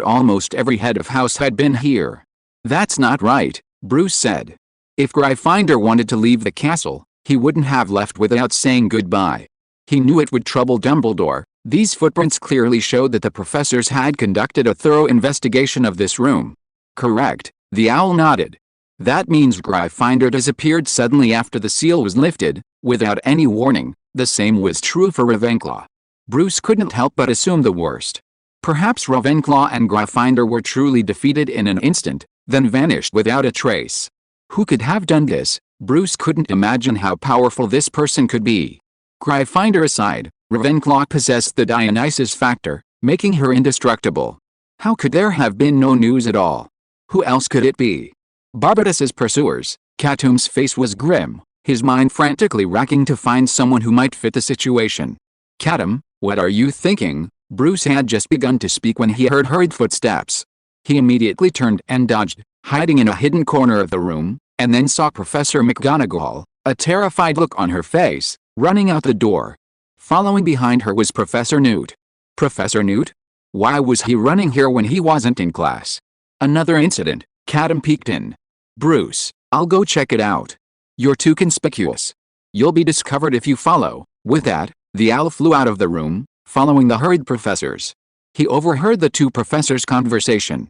almost every head of house had been here. "That's not right," Bruce said. "If Gryffindor wanted to leave the castle, he wouldn't have left without saying goodbye. He knew it would trouble Dumbledore." These footprints clearly showed that the professors had conducted a thorough investigation of this room. "Correct," the owl nodded. "That means Gryffindor disappeared suddenly after the seal was lifted, without any warning." The same was true for Ravenclaw. Bruce couldn't help but assume the worst. Perhaps Ravenclaw and Gryffindor were truly defeated in an instant, then vanished without a trace. Who could have done this? Bruce couldn't imagine how powerful this person could be. Gryffindor aside, Ravenclaw possessed the Dionysus factor, making her indestructible. How could there have been no news at all? Who else could it be? Barbatos's pursuers. Katoom's face was grim, his mind frantically racking to find someone who might fit the situation. "Katoom, what are you thinking?" Bruce had just begun to speak when he heard hurried footsteps. He immediately turned and dodged, hiding in a hidden corner of the room, and then saw Professor McGonagall, a terrified look on her face, running out the door. Following behind her was Professor Newt. Professor Newt? Why was he running here when he wasn't in class? Another incident. Katoom peeked in. "Bruce, I'll go check it out. You're too conspicuous. You'll be discovered if you follow." With that, the owl flew out of the room, following the hurried professors. He overheard the two professors' conversation.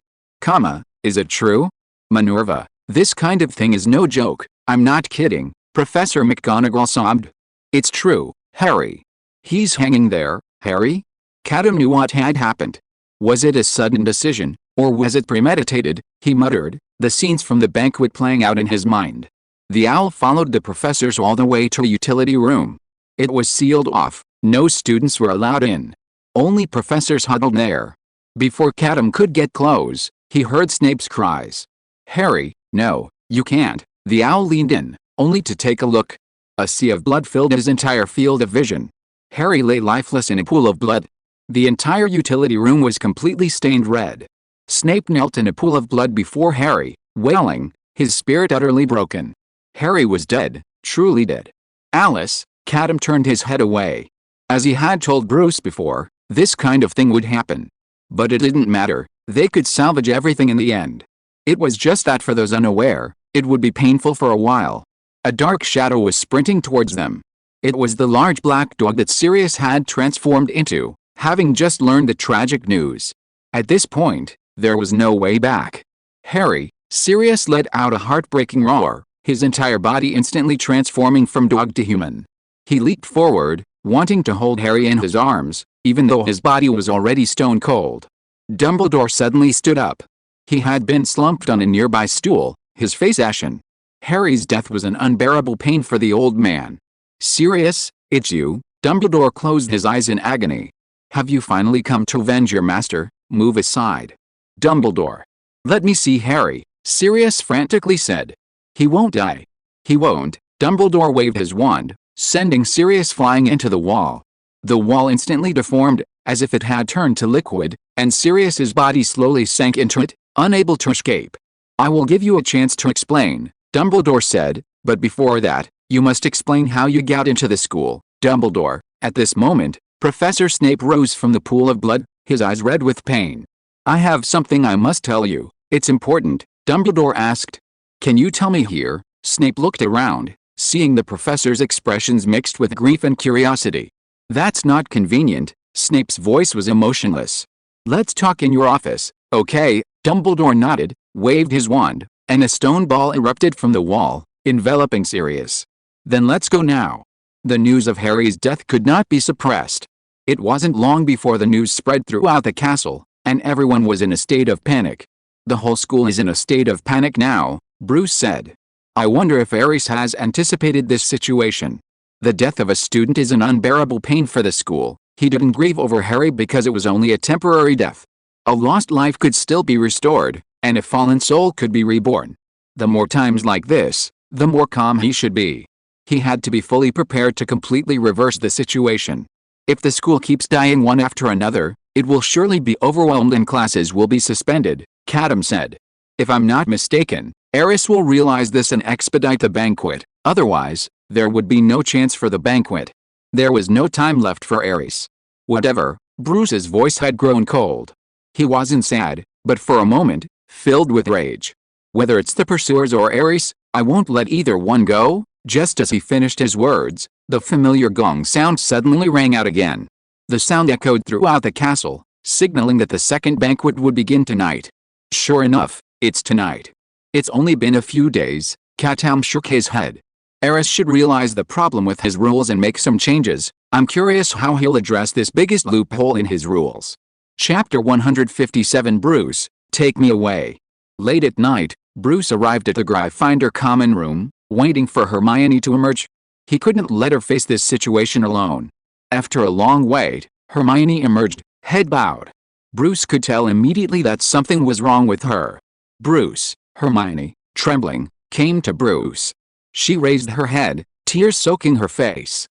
Is it true? Minerva, this kind of thing is no joke." "I'm not kidding," Professor McGonagall sobbed. "It's true, Harry. He's hanging there." "Harry?" Katoom knew what had happened. Was it a sudden decision, or was it premeditated? He muttered, the scenes from the banquet playing out in his mind. The owl followed the professors all the way to a utility room. It was sealed off, No students were allowed in. Only professors huddled there. Before Katoom could get close, he heard Snape's cries. "Harry, no, you can't." The owl leaned in, only to take a look. A sea of blood filled his entire field of vision. Harry lay lifeless in a pool of blood. The entire utility room was completely stained red. Snape knelt in a pool of blood before Harry, wailing, his spirit utterly broken. Harry was dead, truly dead. "Alice," Katoom turned his head away. As he had told Bruce before, this kind of thing would happen. But it didn't matter, they could salvage everything in the end. It was just that for those unaware, it would be painful for a while. A dark shadow was sprinting towards them. It was the large black dog that Sirius had transformed into, having just learned the tragic news. At this point, there was no way back. "Harry," Sirius let out a heartbreaking roar, his entire body instantly transforming from dog to human. He leaped forward, wanting to hold Harry in his arms, even though his body was already stone cold. Dumbledore suddenly stood up. He had been slumped on a nearby stool, his face ashen. Harry's death was an unbearable pain for the old man. "Sirius, it's you." Dumbledore closed his eyes in agony. "Have you finally come to avenge your master?" "Move aside, Dumbledore. Let me see Harry," Sirius frantically said. "He won't die." "He won't." Dumbledore waved his wand, sending Sirius flying into the wall. The wall instantly deformed, as if it had turned to liquid, and Sirius's body slowly sank into it, unable to escape. "I will give you a chance to explain," Dumbledore said, "but before that, you must explain how you got into the school." Dumbledore. At this moment, Professor Snape rose from the pool of blood, his eyes red with pain. "I have something I must tell you. It's important," Dumbledore asked. "Can you tell me here?" Snape looked around, seeing the professor's expressions mixed with grief and curiosity. "That's not convenient." Snape's voice was emotionless. "Let's talk in your office, okay?" Dumbledore nodded, waved his wand, and a stone ball erupted from the wall, enveloping Sirius. "Then let's go now." The news of Harry's death could not be suppressed. It wasn't long before the news spread throughout the castle, and everyone was in a state of panic. "The whole school is in a state of panic now," Bruce said. "I wonder if Ares has anticipated this situation. The death of a student is an unbearable pain for the school. He didn't grieve over Harry because it was only a temporary death. A lost life could still be restored, and a fallen soul could be reborn. The more times like this, the more calm he should be. He had to be fully prepared to completely reverse the situation. If the school keeps dying one after another, it will surely be overwhelmed and classes will be suspended," Katoom said. "If I'm not mistaken, Ares will realize this and expedite the banquet, otherwise, there would be no chance for the banquet." There was no time left for Ares. "Whatever," Bruce's voice had grown cold. He wasn't sad, but for a moment, filled with rage. "Whether it's the pursuers or Ares, I won't let either one go." Just as he finished his words, the familiar gong sound suddenly rang out again. The sound echoed throughout the castle, signaling that the second banquet would begin tonight. "Sure enough, it's tonight." "It's only been a few days," Katoom shook his head. "Ares should realize the problem with his rules and make some changes. I'm curious how he'll address this biggest loophole in his rules." Chapter 157 Bruce, take me away. Late at night, Bruce arrived at the Gryffindor common room, waiting for Hermione to emerge. He couldn't let her face this situation alone. After a long wait, Hermione emerged, head bowed. Bruce could tell immediately that something was wrong with her. "Bruce," Hermione, trembling, came to Bruce. She raised her head, tears soaking her face.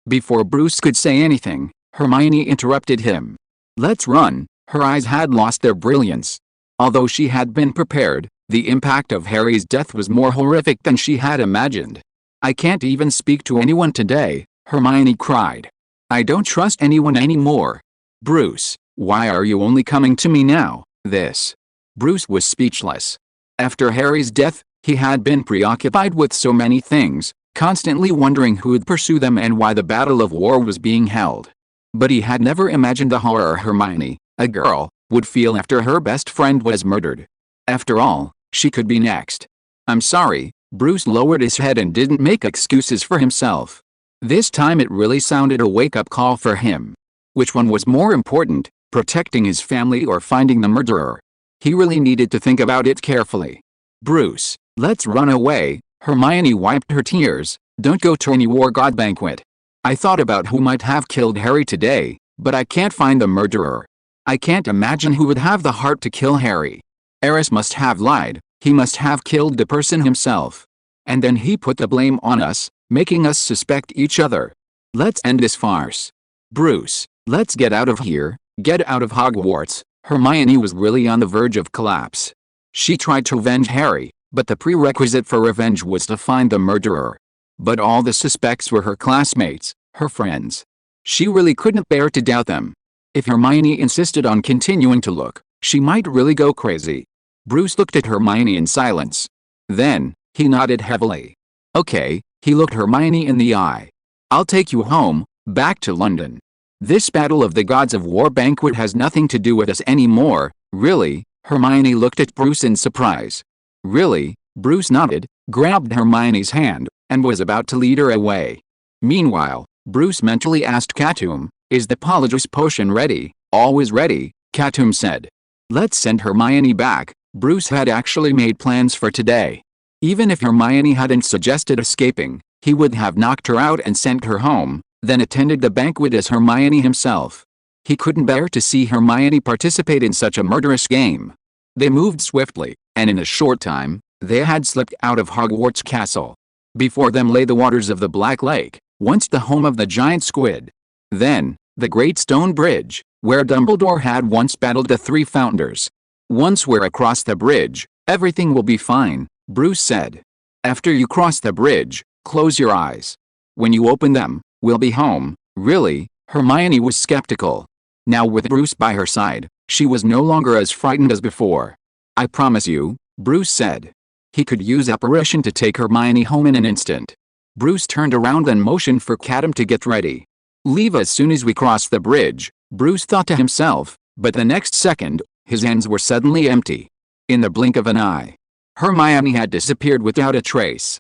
Before Bruce could say anything, Hermione interrupted him. "Let's run." Her eyes had lost their brilliance. Although she had been prepared, the impact of Harry's death was more horrific than she had imagined. "I can't even speak to anyone today," Hermione cried. "I don't trust anyone anymore." "Bruce, why are you only coming to me now?" Bruce was speechless. After Harry's death, he had been preoccupied with so many things, constantly wondering who'd pursue them and why the Battle of War was being held. But he had never imagined the horror Hermione, a girl, would feel after her best friend was murdered. After all, she could be next. "I'm sorry." Bruce lowered his head and didn't make excuses for himself. This time it really sounded a wake-up call for him. Which one was more important, protecting his family or finding the murderer? He really needed to think about it carefully. "Bruce, let's run away." Hermione wiped her tears. "Don't go to any war god banquet. I thought about who might have killed Harry today, but I can't find the murderer. I can't imagine who would have the heart to kill Harry. Eris must have lied, he must have killed the person himself. And then he put the blame on us, making us suspect each other. Let's end this farce. Bruce, let's get out of here, get out of Hogwarts. Hermione was really on the verge of collapse. She tried to avenge Harry, but the prerequisite for revenge was to find the murderer. But all the suspects were her classmates, her friends. She really couldn't bear to doubt them. If Hermione insisted on continuing to look, she might really go crazy. Bruce looked at Hermione in silence. Then, he nodded heavily. Okay, he looked Hermione in the eye. I'll take you home, back to London. This Battle of the Gods of War banquet has nothing to do with us anymore, really? Hermione looked at Bruce in surprise. Really? Bruce nodded, grabbed Hermione's hand, and was about to lead her away. Meanwhile, Bruce mentally asked Katoom, is the Polyjuice potion ready? Always ready, Katoom said. Let's send Hermione back. Bruce had actually made plans for today. Even if Hermione hadn't suggested escaping, he would have knocked her out and sent her home, then attended the banquet as Hermione himself. He couldn't bear to see Hermione participate in such a murderous game. They moved swiftly, and in a short time, they had slipped out of Hogwarts Castle. Before them lay the waters of the Black Lake, once the home of the giant squid. Then, the Great Stone Bridge, where Dumbledore had once battled the three founders. Once we're across the bridge, everything will be fine, Bruce said. After you cross the bridge, close your eyes. When you open them, we'll be home. Really? Hermione was skeptical. Now with Bruce by her side, she was no longer as frightened as before. I promise you, Bruce said. He could use apparition to take Hermione home in an instant. Bruce turned around and motioned for Katoom to get ready. Leave as soon as we cross the bridge, Bruce thought to himself, but the next second, his hands were suddenly empty. In the blink of an eye, Hermione had disappeared without a trace.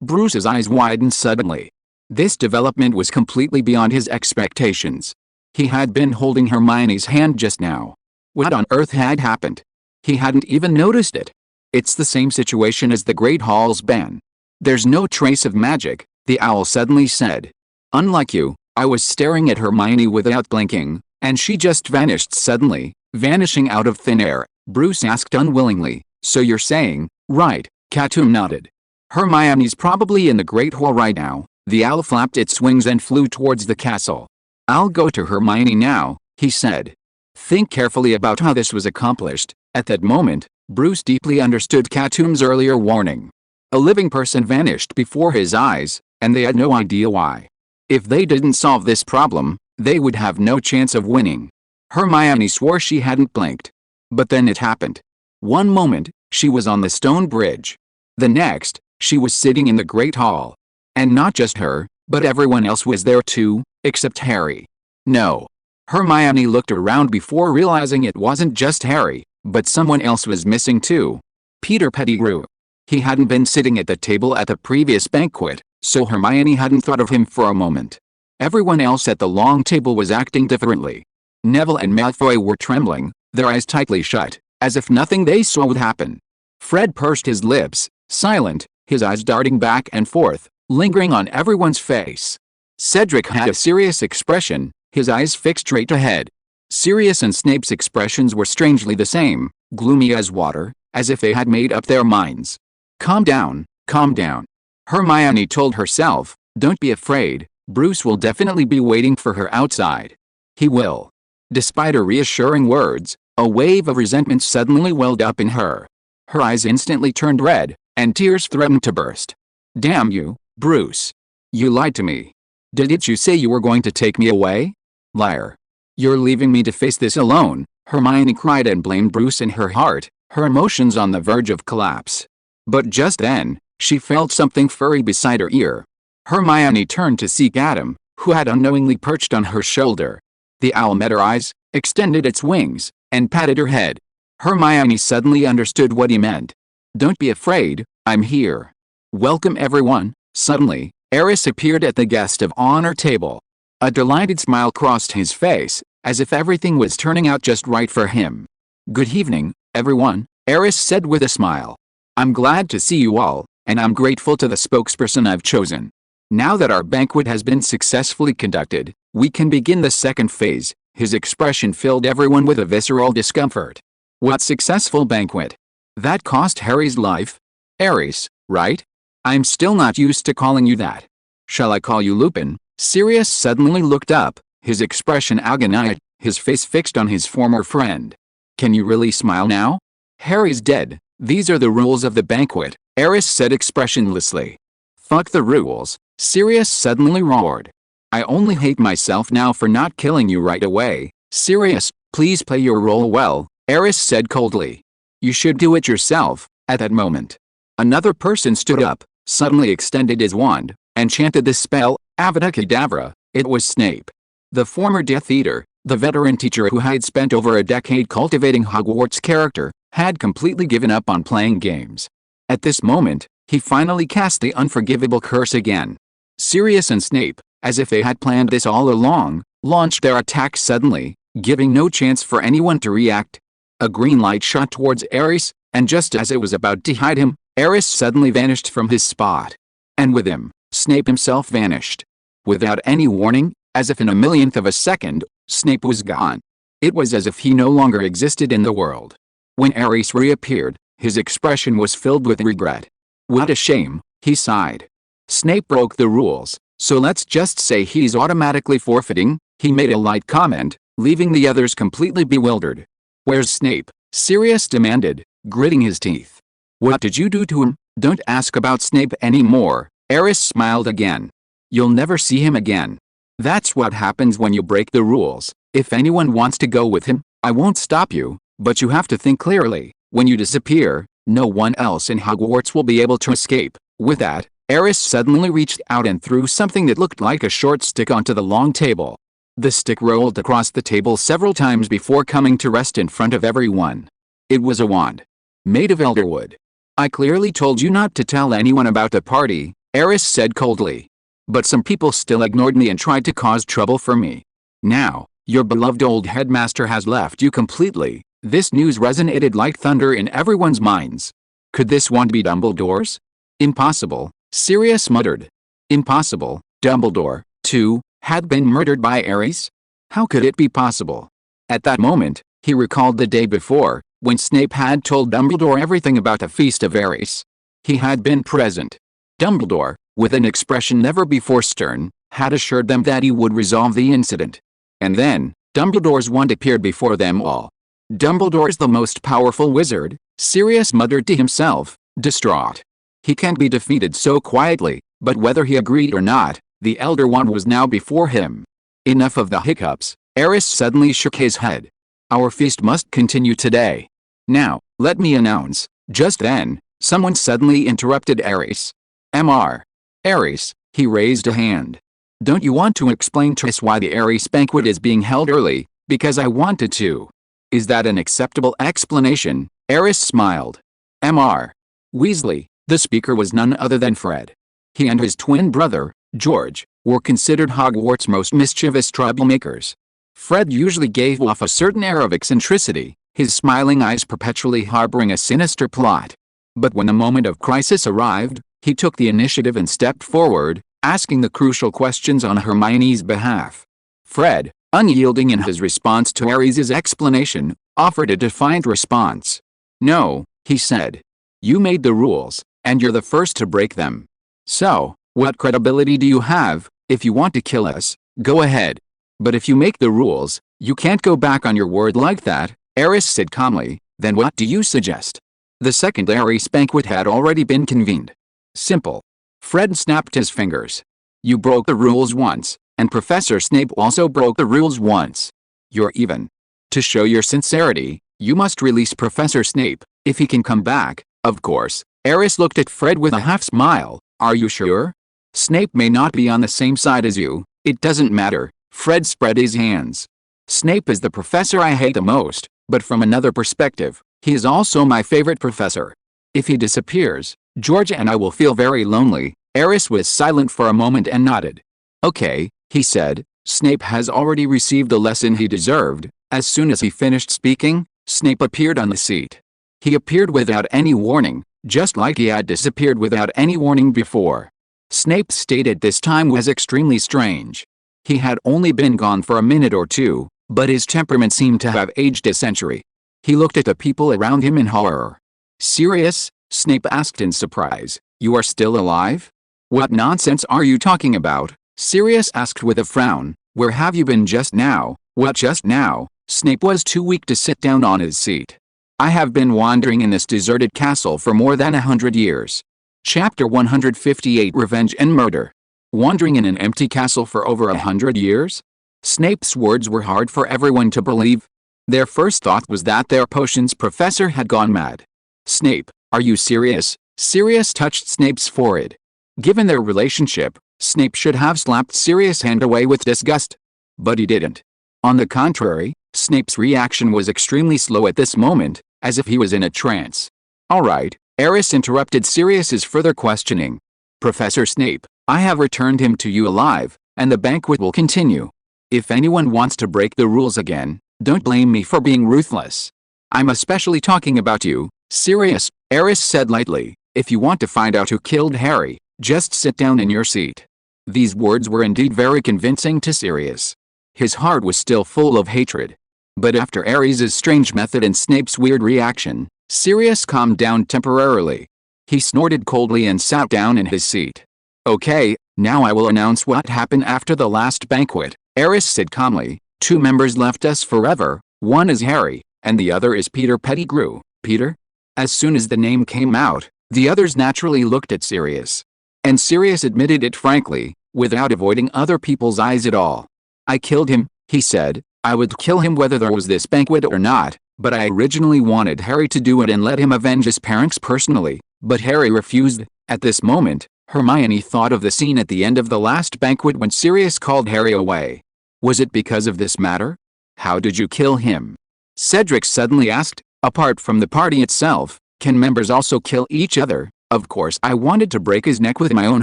Bruce's eyes widened suddenly. This development was completely beyond his expectations. He had been holding Hermione's hand just now. What on earth had happened? He hadn't even noticed it. It's the same situation as the Great Hall's ban. There's no trace of magic, the owl suddenly said. Unlike you, I was staring at Hermione without blinking, and she just vanished suddenly, vanishing out of thin air. Bruce asked unwillingly, so you're saying, right, Katoom nodded. Hermione's probably in the Great Hall right now. The owl flapped its wings and flew towards the castle. I'll go to Hermione now, he said. Think carefully about how this was accomplished. At that moment, Bruce deeply understood Katoom's earlier warning. A living person vanished before his eyes, and they had no idea why. If they didn't solve this problem, they would have no chance of winning. Hermione swore she hadn't blinked. But then it happened. One moment, she was on the stone bridge. The next, she was sitting in the Great Hall. And not just her, but everyone else was there too, except Harry. No. Hermione looked around before realizing it wasn't just Harry, but someone else was missing too. Peter Pettigrew. He hadn't been sitting at the table at the previous banquet, so Hermione hadn't thought of him for a moment. Everyone else at the long table was acting differently. Neville and Malfoy were trembling, their eyes tightly shut, as if nothing they saw would happen. Fred pursed his lips, silent, his eyes darting back and forth, lingering on everyone's face. Cedric had a serious expression, his eyes fixed straight ahead. Sirius and Snape's expressions were strangely the same, gloomy as water, as if they had made up their minds. Calm down, calm down. Hermione told herself, don't be afraid, Bruce will definitely be waiting for her outside. He will. Despite her reassuring words, a wave of resentment suddenly welled up in her. Her eyes instantly turned red, and tears threatened to burst. Damn you, Bruce. You lied to me. Didn't you say you were going to take me away? Liar. You're leaving me to face this alone, Hermione cried and blamed Bruce in her heart, her emotions on the verge of collapse. But just then, she felt something furry beside her ear. Hermione turned to see Katoom, who had unknowingly perched on her shoulder. The owl met her eyes, extended its wings, and patted her head. Hermione suddenly understood what he meant. Don't be afraid, I'm here. Welcome everyone. Suddenly, Eris appeared at the guest of honor table. A delighted smile crossed his face, as if everything was turning out just right for him. Good evening, everyone, Eris said with a smile. I'm glad to see you all, and I'm grateful to the spokesperson I've chosen. Now that our banquet has been successfully conducted, we can begin the second phase. His expression filled everyone with a visceral discomfort. What successful banquet? That cost Harry's life? Ares, right? I'm still not used to calling you that. Shall I call you Lupin? Sirius suddenly looked up, his expression agonized, his face fixed on his former friend. Can you really smile now? Harry's dead. These are the rules of the banquet, Ares said expressionlessly. Fuck the rules, Sirius suddenly roared. I only hate myself now for not killing you right away. Sirius, please play your role well, Ares said coldly. You should do it yourself. At that moment, another person stood up, suddenly extended his wand, and chanted the spell, Avada Kedavra. It was Snape. The former Death Eater, the veteran teacher who had spent over a decade cultivating Hogwarts character, had completely given up on playing games. At this moment, he finally cast the unforgivable curse again. Sirius and Snape, as if they had planned this all along, launched their attack suddenly, giving no chance for anyone to react. A green light shot towards Ares, and just as it was about to hide him, Ares suddenly vanished from his spot. And with him, Snape himself vanished. Without any warning, as if in a millionth of a second, Snape was gone. It was as if he no longer existed in the world. When Ares reappeared, his expression was filled with regret. What a shame, he sighed. Snape broke the rules, so let's just say he's automatically forfeiting, he made a light comment, leaving the others completely bewildered. Where's Snape? Sirius demanded, gritting his teeth. What did you do to him? Don't ask about Snape anymore, Ares smiled again. You'll never see him again. That's what happens when you break the rules. If anyone wants to go with him, I won't stop you, but you have to think clearly. When you disappear, no one else in Hogwarts will be able to escape. With that, Ares suddenly reached out and threw something that looked like a short stick onto the long table. The stick rolled across the table several times before coming to rest in front of everyone. It was a wand. Made of elderwood. I clearly told you not to tell anyone about the party, Ares said coldly. But some people still ignored me and tried to cause trouble for me. Now, your beloved old headmaster has left you completely. This news resonated like thunder in everyone's minds. Could this wand be Dumbledore's? Impossible, Sirius muttered. Impossible, Dumbledore, too, had been murdered by Ares? How could it be possible? At that moment, he recalled the day before, when Snape had told Dumbledore everything about the Feast of Ares. He had been present. Dumbledore, with an expression never before stern, had assured them that he would resolve the incident. And then, Dumbledore's wand appeared before them all. Dumbledore's the most powerful wizard, Sirius muttered to himself, distraught. He can't be defeated so quietly, but whether he agreed or not, the Elder Wand was now before him. Enough of the hiccups, Ares suddenly shook his head. Our feast must continue today. Now, let me announce. Just then, someone suddenly interrupted Ares. Mr. Ares, he raised a hand. Don't you want to explain to us why the Ares banquet is being held early? Because I wanted to. Is that an acceptable explanation? Ares smiled. Mr. Weasley, the speaker was none other than Fred. He and his twin brother, George, were considered Hogwarts' most mischievous troublemakers. Fred usually gave off a certain air of eccentricity, his smiling eyes perpetually harboring a sinister plot. But when the moment of crisis arrived, he took the initiative and stepped forward, asking the crucial questions on Hermione's behalf. Fred, unyielding in his response to Ares's explanation, offered a defiant response. No, he said. You made the rules, and you're the first to break them. So, what credibility do you have? If you want to kill us, go ahead. But if you make the rules, you can't go back on your word like that, Ares said calmly. Then what do you suggest? The second Ares banquet had already been convened. Simple. Fred snapped his fingers. You broke the rules once, and Professor Snape also broke the rules once. You're even. To show your sincerity, you must release Professor Snape, if he can come back, of course. Ares looked at Fred with a half smile. Are you sure? Snape may not be on the same side as you. It doesn't matter. Fred spread his hands. Snape is the professor I hate the most, but from another perspective, he is also my favorite professor. If he disappears, George and I will feel very lonely. Ares was silent for a moment and nodded. Okay, he said, Snape has already received the lesson he deserved. As soon as he finished speaking, Snape appeared on the seat. He appeared without any warning, just like he had disappeared without any warning before. Snape stated this time was extremely strange. He had only been gone for a minute or two, but his temperament seemed to have aged a century. He looked at the people around him in horror. "Sirius?" Snape asked in surprise. "You are still alive?" "What nonsense are you talking about?" Sirius asked with a frown. "Where have you been just now?" "What just now?" Snape was too weak to sit down on his seat. "I have been wandering in this deserted castle for more than 100 years. Chapter 158 Revenge and Murder. Wandering in an empty castle for over 100 years? Snape's words were hard for everyone to believe. Their first thought was that their potions professor had gone mad. "Snape, are you serious?" Sirius touched Snape's forehead. Given their relationship, Snape should have slapped Sirius' hand away with disgust. But he didn't. On the contrary, Snape's reaction was extremely slow at this moment, as if he was in a trance. "All right," Eris interrupted Sirius's further questioning. "Professor Snape, I have returned him to you alive, and the banquet will continue. If anyone wants to break the rules again, don't blame me for being ruthless. I'm especially talking about you, Sirius," Eris said lightly. "If you want to find out who killed Harry, just sit down in your seat." These words were indeed very convincing to Sirius. His heart was still full of hatred. But after Eris's strange method and Snape's weird reaction, Sirius calmed down temporarily. He snorted coldly and sat down in his seat. "Okay, now I will announce what happened after the last banquet," Eris said calmly. "Two members left us forever, one is Harry, and the other is Peter Pettigrew." "Peter?" As soon as the name came out, the others naturally looked at Sirius. And Sirius admitted it frankly, without avoiding other people's eyes at all. "I killed him," he said. "I would kill him whether there was this banquet or not, but I originally wanted Harry to do it and let him avenge his parents personally, but Harry refused." At this moment, Hermione thought of the scene at the end of the last banquet when Sirius called Harry away. Was it because of this matter? "How did you kill him?" Cedric suddenly asked. "Apart from the party itself, can members also kill each other?" "Of course I wanted to break his neck with my own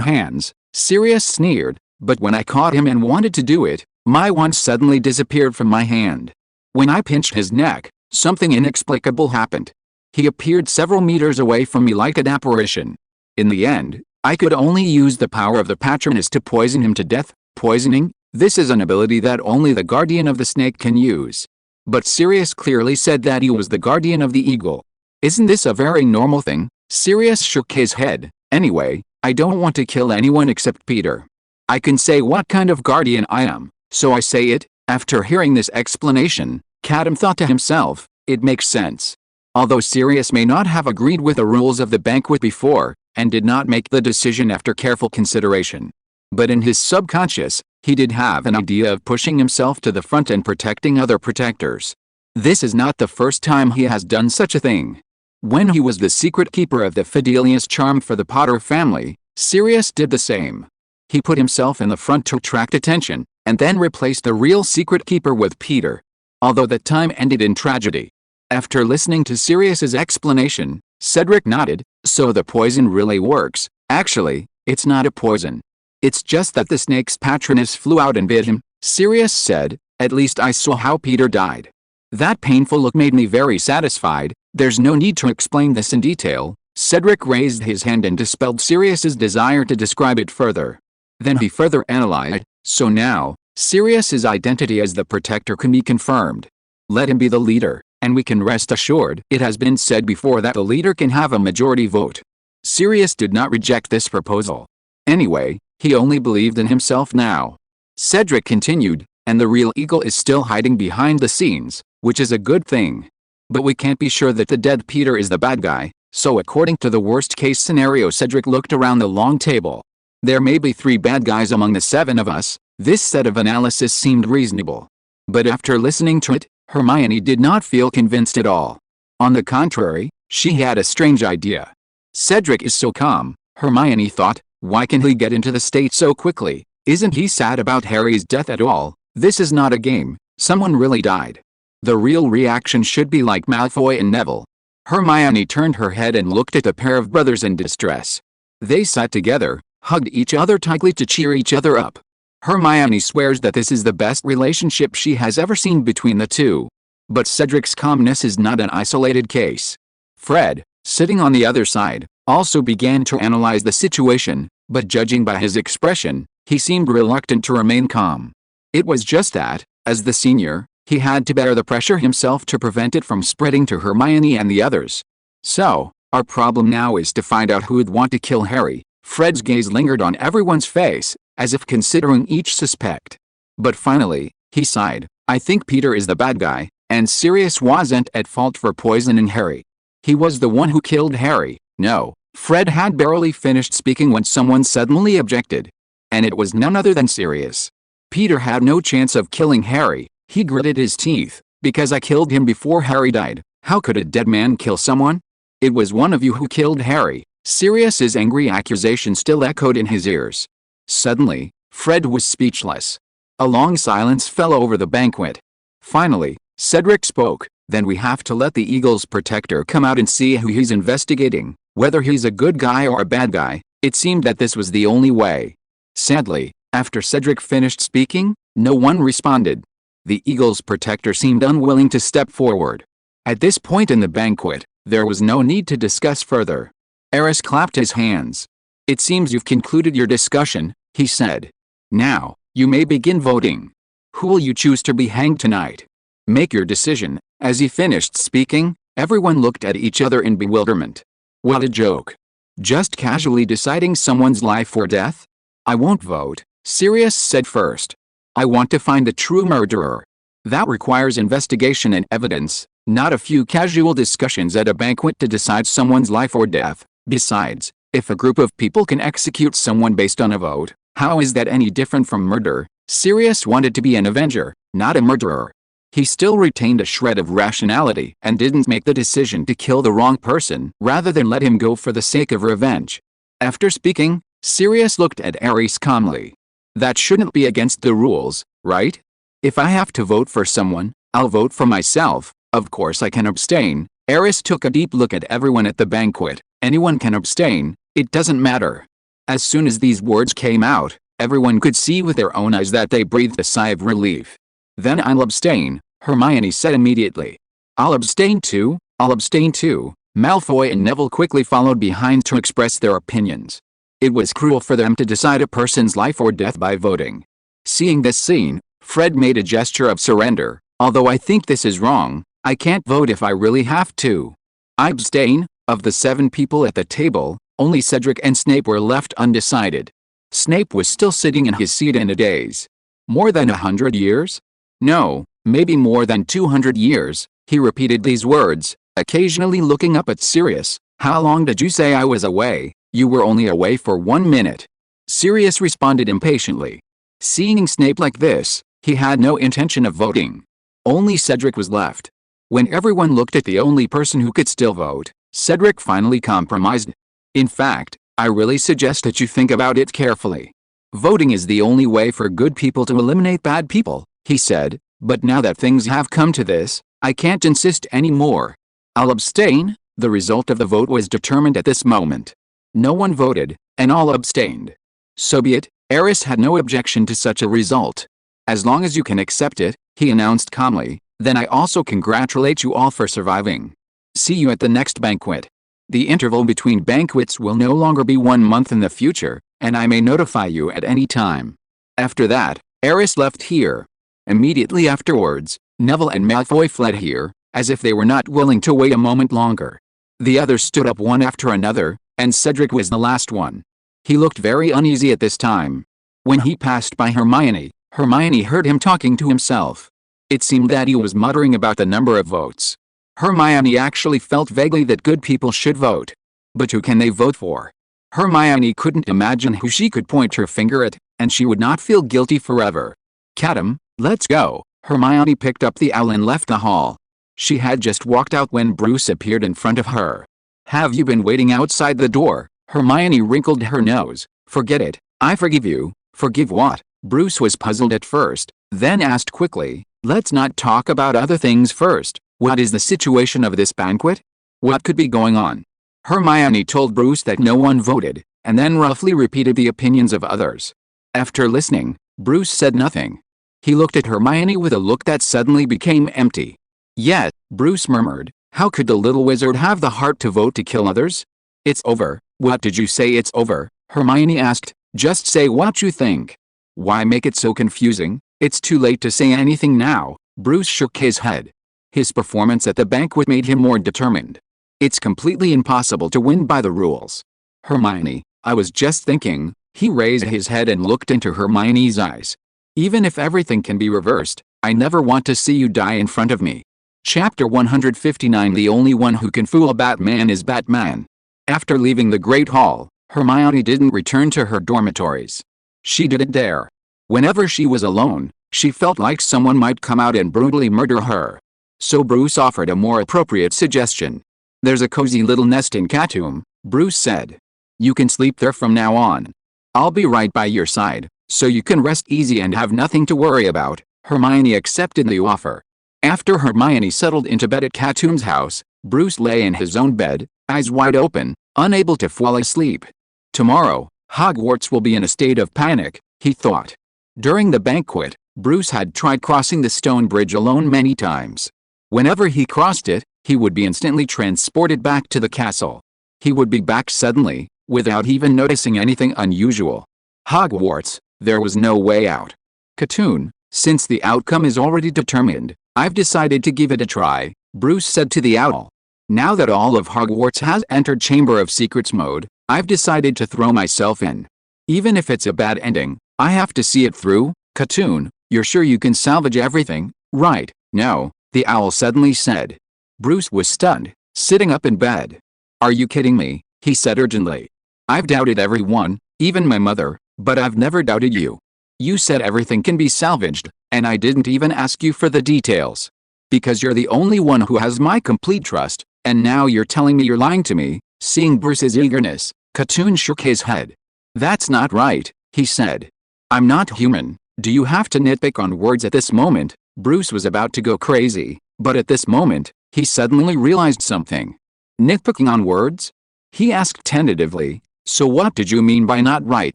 hands," Sirius sneered, "but when I caught him and wanted to do it, my wand suddenly disappeared from my hand. When I pinched his neck, something inexplicable happened. He appeared several meters away from me like an apparition. In the end, I could only use the power of the Patronus to poison him to death." "Poisoning? This is an ability that only the Guardian of the Snake can use." But Sirius clearly said that he was the Guardian of the Eagle. "Isn't this a very normal thing?" Sirius shook his head. "Anyway, I don't want to kill anyone except Peter. I can say what kind of guardian I am, so I say it." After hearing this explanation, Katoom thought to himself, "It makes sense." Although Sirius may not have agreed with the rules of the banquet before, and did not make the decision after careful consideration, but in his subconscious, he did have an idea of pushing himself to the front and protecting other protectors. This is not the first time he has done such a thing. When he was the secret keeper of the Fidelius charm for the Potter family, Sirius did the same. He put himself in the front to attract attention, and then replaced the real secret keeper with Peter. Although that time ended in tragedy. After listening to Sirius's explanation, Cedric nodded. "So the poison really works." "Actually, it's not a poison. It's just that the snake's Patronus flew out and bit him," Sirius said. "At least I saw how Peter died. That painful look made me very satisfied. There's no need to explain this in detail." Cedric raised his hand and dispelled Sirius's desire to describe it further. Then he further analyzed. "So now, Sirius's identity as the protector can be confirmed. Let him be the leader, and we can rest assured. It has been said before that the leader can have a majority vote." Sirius did not reject this proposal. Anyway, he only believed in himself now. Cedric continued, "And the real eagle is still hiding behind the scenes, which is a good thing. But we can't be sure that the dead Peter is the bad guy, so according to the worst-case scenario." Cedric looked around the long table. "There may be 3 bad guys among the 7 of us." This set of analysis seemed reasonable. But after listening to it, Hermione did not feel convinced at all. On the contrary, she had a strange idea. Cedric is so calm, Hermione thought. Why can he get into the state so quickly? Isn't he sad about Harry's death at all? This is not a game. Someone really died. The real reaction should be like Malfoy and Neville. Hermione turned her head and looked at the pair of brothers in distress. They sat together, hugged each other tightly to cheer each other up. Hermione swears that this is the best relationship she has ever seen between the two. But Cedric's calmness is not an isolated case. Fred, sitting on the other side, also began to analyze the situation, but judging by his expression, he seemed reluctant to remain calm. It was just that, as the senior, he had to bear the pressure himself to prevent it from spreading to Hermione and the others. So, our problem now is to find out who'd want to kill Harry. Fred's gaze lingered on everyone's face, as if considering each suspect. But finally, he sighed. I think Peter is the bad guy, and Sirius wasn't at fault for poisoning Harry. He was the one who killed Harry. No, Fred had barely finished speaking when someone suddenly objected. And it was none other than Sirius. Peter had no chance of killing Harry, he gritted his teeth, because I killed him before Harry died. How could a dead man kill someone? It was one of you who killed Harry. Sirius's angry accusation still echoed in his ears. Suddenly, Fred was speechless. A long silence fell over the banquet. Finally, Cedric spoke. Then we have to let the Eagle's protector come out and see who he's investigating, whether he's a good guy or a bad guy. It seemed that this was the only way. Sadly, after Cedric finished speaking, no one responded. The Eagle's protector seemed unwilling to step forward. At this point in the banquet, there was no need to discuss further. Eris clapped his hands. It seems you've concluded your discussion, he said. Now, you may begin voting. Who will you choose to be hanged tonight? Make your decision. As he finished speaking, everyone looked at each other in bewilderment. What a joke. Just casually deciding someone's life or death? I won't vote, Sirius said first. I want to find the true murderer. That requires investigation and evidence, not a few casual discussions at a banquet to decide someone's life or death. Besides, if a group of people can execute someone based on a vote, how is that any different from murder? Sirius wanted to be an avenger, not a murderer. He still retained a shred of rationality and didn't make the decision to kill the wrong person rather than let him go for the sake of revenge. After speaking, Sirius looked at Eris calmly. That shouldn't be against the rules, right? If I have to vote for someone, I'll vote for myself. Of course I can abstain. Eris took a deep look at everyone at the banquet. Anyone can abstain, it doesn't matter. As soon as these words came out, everyone could see with their own eyes that they breathed a sigh of relief. Then I'll abstain, Hermione said immediately. I'll abstain too, Malfoy and Neville quickly followed behind to express their opinions. It was cruel for them to decide a person's life or death by voting. Seeing this scene, Fred made a gesture of surrender. Although I think this is wrong, I can't vote if I really have to. I abstain. Of the 7 people at the table, only Cedric and Snape were left undecided. Snape was still sitting in his seat in a daze. More than 100 years? No, maybe more than 200 years, he repeated these words, occasionally looking up at Sirius. How long did you say I was away? You were only away for 1 minute. Sirius responded impatiently. Seeing Snape like this, he had no intention of voting. Only Cedric was left. When everyone looked at the only person who could still vote, Cedric finally compromised. In fact, I really suggest that you think about it carefully. Voting is the only way for good people to eliminate bad people, he said, but now that things have come to this, I can't insist anymore. I'll abstain. The result of the vote was determined at this moment. No one voted, and all abstained. So be it. Eris had no objection to such a result. As long as you can accept it, he announced calmly, then I also congratulate you all for surviving. See you at the next banquet. The interval between banquets will no longer be 1 month in the future, and I may notify you at any time. After that, Eris left here. Immediately afterwards, Neville and Malfoy fled here, as if they were not willing to wait a moment longer. The others stood up one after another, and Cedric was the last one. He looked very uneasy at this time. When he passed by Hermione, Hermione heard him talking to himself. It seemed that he was muttering about the number of votes. Hermione actually felt vaguely that good people should vote. But who can they vote for? Hermione couldn't imagine who she could point her finger at, and she would not feel guilty forever. Katoom, let's go. Hermione picked up the owl and left the hall. She had just walked out when Bruce appeared in front of her. Have you been waiting outside the door? Hermione wrinkled her nose. Forget it. I forgive you. Forgive what? Bruce was puzzled at first, then asked quickly, let's not talk about other things first. What is the situation of this banquet? What could be going on? Hermione told Bruce that no one voted, and then roughly repeated the opinions of others. After listening, Bruce said nothing. He looked at Hermione with a look that suddenly became empty. Yet, Bruce murmured, how could the little wizard have the heart to vote to kill others? It's over. What did you say it's over? Hermione asked. Just say what you think. Why make it so confusing? It's too late to say anything now. Bruce shook his head. His performance at the banquet made him more determined. It's completely impossible to win by the rules. Hermione, I was just thinking. He raised his head and looked into Hermione's eyes. Even if everything can be reversed, I never want to see you die in front of me. Chapter 159. The only one who can fool a Batman is Batman. After leaving the Great Hall, Hermione didn't return to her dormitories. She didn't dare. Whenever she was alone, she felt like someone might come out and brutally murder her. So Bruce offered a more appropriate suggestion. There's a cozy little nest in Katoom, Bruce said. You can sleep there from now on. I'll be right by your side, so you can rest easy and have nothing to worry about. Hermione accepted the offer. After Hermione settled into bed at Katoom's house, Bruce lay in his own bed, eyes wide open, unable to fall asleep. Tomorrow, Hogwarts will be in a state of panic, he thought. During the banquet, Bruce had tried crossing the stone bridge alone many times. Whenever he crossed it, he would be instantly transported back to the castle. He would be back suddenly, without even noticing anything unusual. Hogwarts, there was no way out. Katoom, since the outcome is already determined, I've decided to give it a try, Bruce said to the owl. Now that all of Hogwarts has entered Chamber of Secrets mode, I've decided to throw myself in. Even if it's a bad ending, I have to see it through. Katoom, you're sure you can salvage everything, right? No, the owl suddenly said. Bruce was stunned, sitting up in bed. Are you kidding me? He said urgently. I've doubted everyone, even my mother, but I've never doubted you. You said everything can be salvaged, and I didn't even ask you for the details. Because you're the only one who has my complete trust, and now you're telling me you're lying to me. Seeing Bruce's eagerness, Katoom shook his head. That's not right, he said. I'm not human. Do you have to nitpick on words at this moment? Bruce was about to go crazy, but at this moment, he suddenly realized something. Nitpicking on words? He asked tentatively. So what did you mean by not right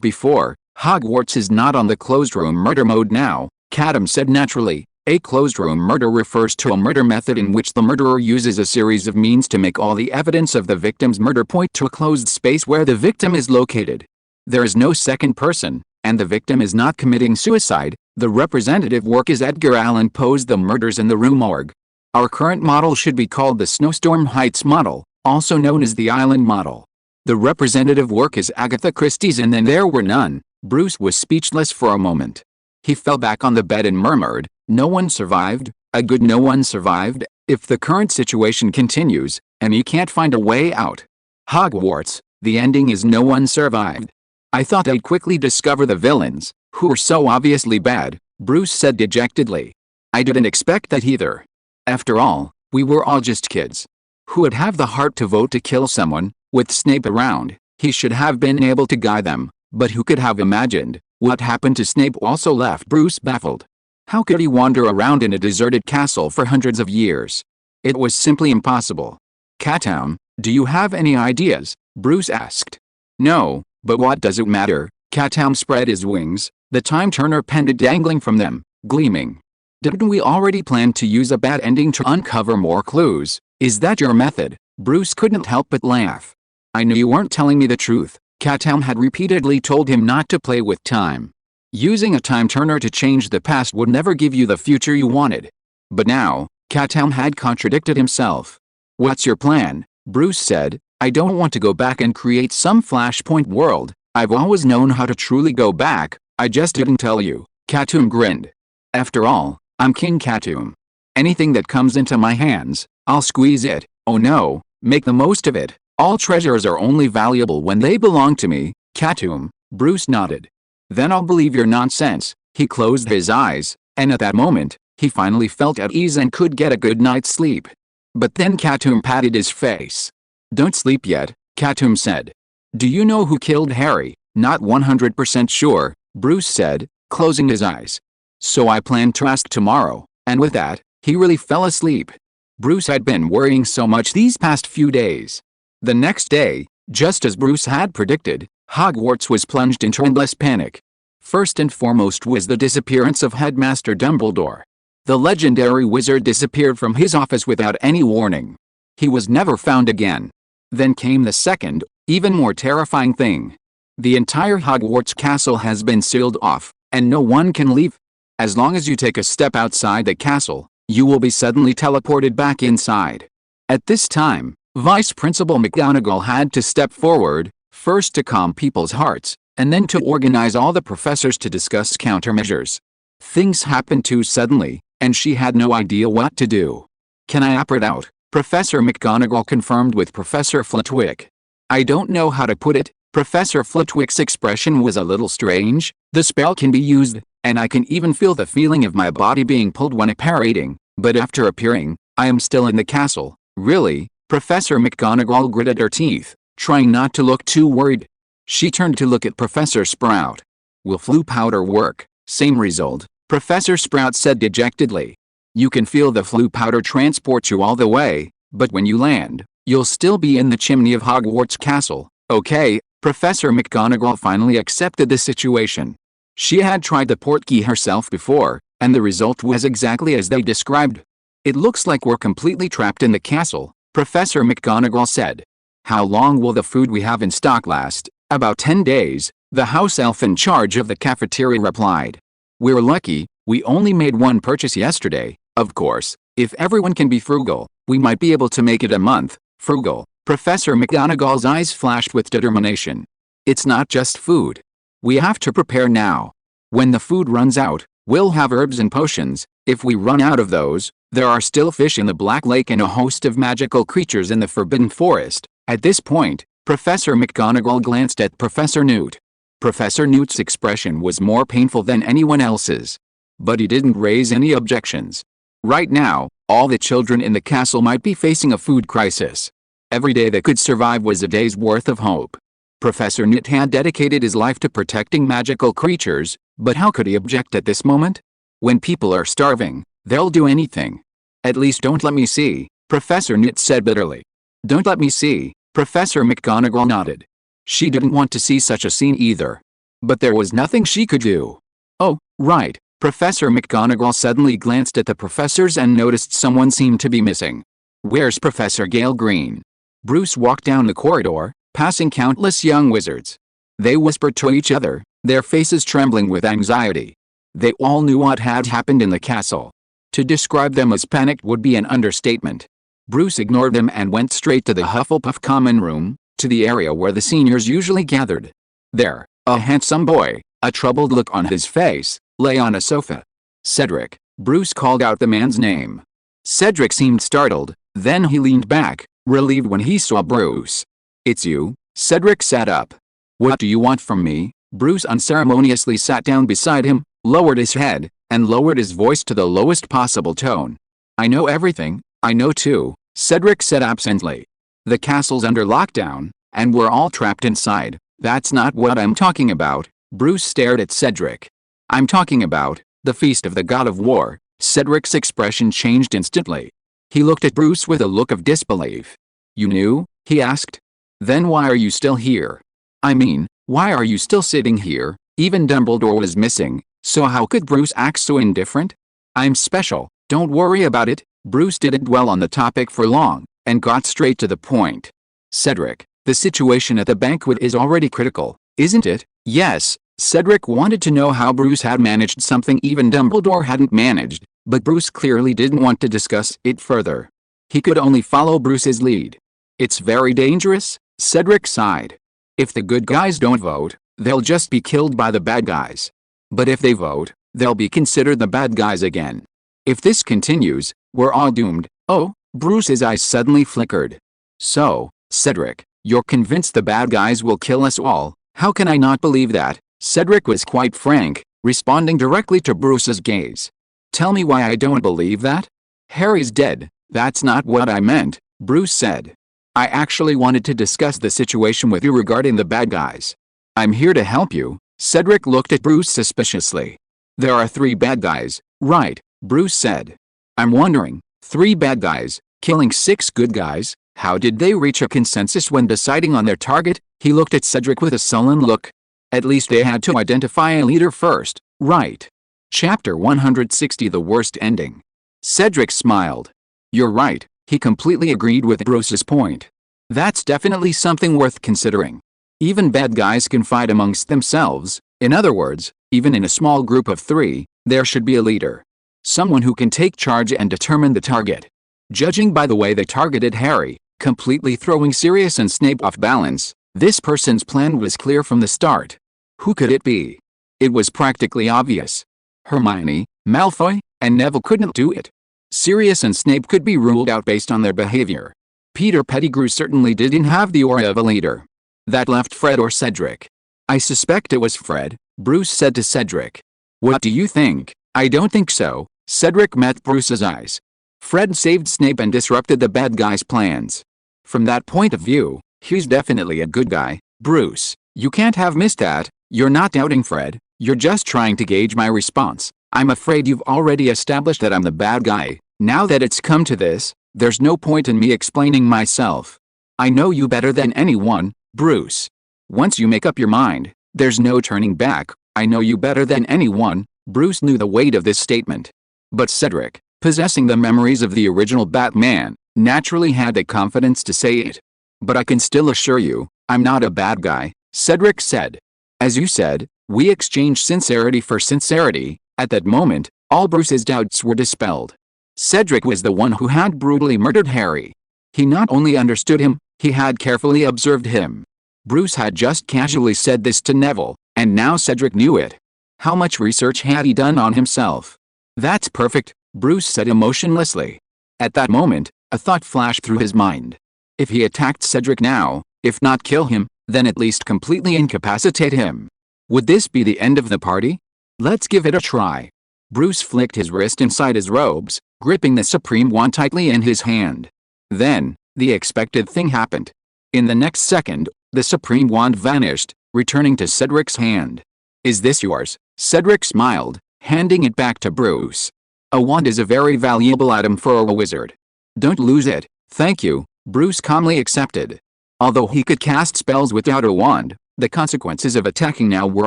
before? Hogwarts is not on the closed room murder mode now, Katoom said naturally. A closed room murder refers to a murder method in which the murderer uses a series of means to make all the evidence of the victim's murder point to a closed space where the victim is located. There is no second person, and the victim is not committing suicide. The representative work is Edgar Allan Poe's The Murders in the Rue Morgue. Our current model should be called the Snowstorm Heights model, also known as the Island model. The representative work is Agatha Christie's And Then There Were None. Bruce was speechless for a moment. He fell back on the bed and murmured, no one survived, a good no one survived. If the current situation continues, and you can't find a way out. Hogwarts, the ending is no one survived. I thought I'd quickly discover the villains, who are so obviously bad, Bruce said dejectedly. I didn't expect that either. After all, we were all just kids. Who would have the heart to vote to kill someone? With Snape around, he should have been able to guide them, but who could have imagined what happened to Snape also left Bruce baffled. How could he wander around in a deserted castle for hundreds of years? It was simply impossible. Katoom, do you have any ideas? Bruce asked. No, but what does it matter? Katoom spread his wings, the time turner pendant dangling from them, gleaming. Didn't we already plan to use a bad ending to uncover more clues? Is that your method? Bruce couldn't help but laugh. I knew you weren't telling me the truth. Katoom had repeatedly told him not to play with time. Using a time turner to change the past would never give you the future you wanted. But now, Katoom had contradicted himself. What's your plan? Bruce said. I don't want to go back and create some flashpoint world. I've always known how to truly go back, I just didn't tell you. Katoom grinned. After all, I'm King Katoom. Anything that comes into my hands, I'll squeeze it. Oh no, make the most of it. All treasures are only valuable when they belong to me. Katoom, Bruce nodded. Then I'll believe your nonsense. He closed his eyes, and at that moment, he finally felt at ease and could get a good night's sleep. But then Katoom patted his face. Don't sleep yet, Katoom said. Do you know who killed Harry? Not 100% sure, Bruce said, closing his eyes. So I plan to ask tomorrow, and with that, he really fell asleep. Bruce had been worrying so much these past few days. The next day, just as Bruce had predicted, Hogwarts was plunged into endless panic. First and foremost was the disappearance of Headmaster Dumbledore. The legendary wizard disappeared from his office without any warning. He was never found again. Then came the second, Even more terrifying thing. The entire Hogwarts castle has been sealed off, and no one can leave. As long as you take a step outside the castle, you will be suddenly teleported back inside. At this time, Vice Principal McGonagall had to step forward, first to calm people's hearts, and then to organize all the professors to discuss countermeasures. Things happened too suddenly, and she had no idea what to do. "Can I operate out?" Professor McGonagall confirmed with Professor Flitwick. "I don't know how to put it." Professor Flitwick's expression was a little strange. "The spell can be used, and I can even feel the feeling of my body being pulled when apparating, but after appearing, I am still in the castle." "Really?" Professor McGonagall gritted her teeth, trying not to look too worried. She turned to look at Professor Sprout. "Will flu powder work?" "Same result," Professor Sprout said dejectedly. "You can feel the flu powder transport you all the way, but when you land, you'll still be in the chimney of Hogwarts Castle." "Okay." Professor McGonagall finally accepted the situation. She had tried the portkey herself before, and the result was exactly as they described. "It looks like we're completely trapped in the castle," Professor McGonagall said. "How long will the food we have in stock last?" "About 10 days, the house elf in charge of the cafeteria replied. "We're lucky, we only made one purchase yesterday. Of course, if everyone can be frugal, we might be able to make it a month." "Frugal?" Professor McGonagall's eyes flashed with determination. "It's not just food. We have to prepare now. When the food runs out, we'll have herbs and potions. If we run out of those, there are still fish in the Black Lake and a host of magical creatures in the Forbidden Forest." At this point, Professor McGonagall glanced at Professor Newt. Professor Newt's expression was more painful than anyone else's. But he didn't raise any objections. Right now, all the children in the castle might be facing a food crisis. Every day they could survive was a day's worth of hope. Professor Newt had dedicated his life to protecting magical creatures, but how could he object at this moment? When people are starving, they'll do anything. "At least don't let me see," Professor Newt said bitterly. "Don't let me see," Professor McGonagall nodded. She didn't want to see such a scene either. But there was nothing she could do. "Oh, right." Professor McGonagall suddenly glanced at the professors and noticed someone seemed to be missing. "Where's Professor Gale Green?" Bruce walked down the corridor, passing countless young wizards. They whispered to each other, their faces trembling with anxiety. They all knew what had happened in the castle. To describe them as panicked would be an understatement. Bruce ignored them and went straight to the Hufflepuff common room, to the area where the seniors usually gathered. There, a handsome boy, a troubled look on his face, lay on a sofa. "Cedric," Bruce called out the man's name. Cedric seemed startled, then he leaned back, relieved when he saw Bruce. "It's you." Cedric sat up. "What do you want from me?" Bruce unceremoniously sat down beside him, lowered his head, and lowered his voice to the lowest possible tone. "I know everything." "I know too," Cedric said absently. "The castle's under lockdown, and we're all trapped inside." "That's not what I'm talking about." Bruce stared at Cedric. "I'm talking about the Feast of the God of War." Cedric's expression changed instantly. He looked at Bruce with a look of disbelief. "You knew?" he asked. "Then why are you still here? I mean, why are you still sitting here?" Even Dumbledore was missing, so how could Bruce act so indifferent? "I'm special, don't worry about it." Bruce didn't dwell on the topic for long, and got straight to the point. "Cedric, the situation at the banquet is already critical, isn't it?" "Yes." Cedric wanted to know how Bruce had managed something even Dumbledore hadn't managed, but Bruce clearly didn't want to discuss it further. He could only follow Bruce's lead. "It's very dangerous," Cedric sighed. "If the good guys don't vote, they'll just be killed by the bad guys. But if they vote, they'll be considered the bad guys again. If this continues, we're all doomed." "Oh," Bruce's eyes suddenly flickered. "So, Cedric, you're convinced the bad guys will kill us all?" "How can I not believe that?" Cedric was quite frank, responding directly to Bruce's gaze. "Tell me why I don't believe that?" "Harry's dead." "That's not what I meant," Bruce said. "I actually wanted to discuss the situation with you regarding the bad guys." "I'm here to help you." Cedric looked at Bruce suspiciously. "There are 3 bad guys, right?" Bruce said. "I'm wondering, 3 bad guys, killing 6 good guys, how did they reach a consensus when deciding on their target?" He looked at Cedric with a sullen look. "At least they had to identify a leader first, right?" Chapter 160 The Worst Ending. Cedric smiled. "You're right," he completely agreed with Bruce's point. That's definitely something worth considering. Even bad guys can fight amongst themselves. In other words, even in a small group of 3, there should be a leader. Someone who can take charge and determine the target. Judging by the way they targeted Harry, completely throwing Sirius and Snape off balance, this person's plan was clear from the start. Who could it be? It was practically obvious. Hermione, Malfoy, and Neville couldn't do it. Sirius and Snape could be ruled out based on their behavior. Peter Pettigrew certainly didn't have the aura of a leader. That left Fred or Cedric. I suspect it was Fred, Bruce said to Cedric. What do you think? I don't think so. Cedric met Bruce's eyes. Fred saved Snape and disrupted the bad guy's plans. From that point of view, he's definitely a good guy. Bruce, you can't have missed that. You're not doubting Fred, you're just trying to gauge my response. I'm afraid you've already established that I'm the bad guy. Now that it's come to this, there's no point in me explaining myself. I know you better than anyone, Bruce. Once you make up your mind, there's no turning back. I know you better than anyone. Bruce knew the weight of this statement. But Cedric, possessing the memories of the original Batman, naturally had the confidence to say it. But I can still assure you, I'm not a bad guy, Cedric said. As you said, we exchanged sincerity for sincerity. At that moment, all Bruce's doubts were dispelled. Cedric was the one who had brutally murdered Harry. He not only understood him, he had carefully observed him. Bruce had just casually said this to Neville, and now Cedric knew it. How much research had he done on himself? That's perfect, Bruce said emotionlessly. At that moment, a thought flashed through his mind. If he attacked Cedric now, if not kill him, then at least completely incapacitate him. Would this be the end of the party? Let's give it a try. Bruce flicked his wrist inside his robes, gripping the Supreme Wand tightly in his hand. Then, the expected thing happened. In the next second, the Supreme Wand vanished, returning to Cedric's hand. Is this yours? Cedric smiled, handing it back to Bruce. A wand is a very valuable item for a wizard. Don't lose it. Thank you, Bruce calmly accepted. Although he could cast spells without a wand, the consequences of attacking now were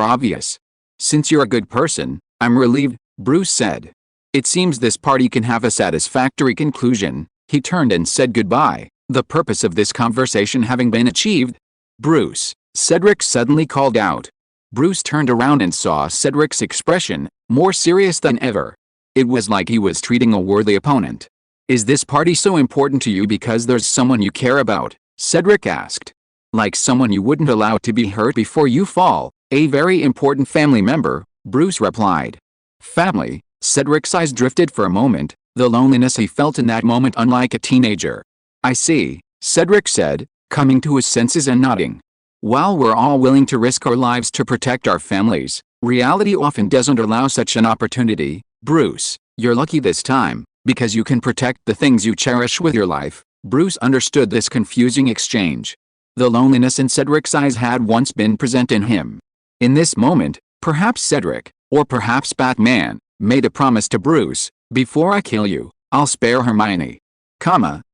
obvious. Since you're a good person, I'm relieved, Bruce said. It seems this party can have a satisfactory conclusion. He turned and said goodbye, the purpose of this conversation having been achieved. Bruce, Cedric suddenly called out. Bruce turned around and saw Cedric's expression, more serious than ever. It was like he was treating a worthy opponent. Is this party so important to you because there's someone you care about? Cedric asked. Like someone you wouldn't allow to be hurt before you fall, a very important family member, Bruce replied. Family? Cedric's eyes drifted for a moment, the loneliness he felt in that moment unlike a teenager. I see, Cedric said, coming to his senses and nodding. While we're all willing to risk our lives to protect our families, reality often doesn't allow such an opportunity. Bruce, you're lucky this time, because you can protect the things you cherish with your life. Bruce understood this confusing exchange. The loneliness in Cedric's eyes had once been present in him. In this moment, perhaps Cedric, or perhaps Batman, made a promise to Bruce, before I kill you, I'll spare Hermione.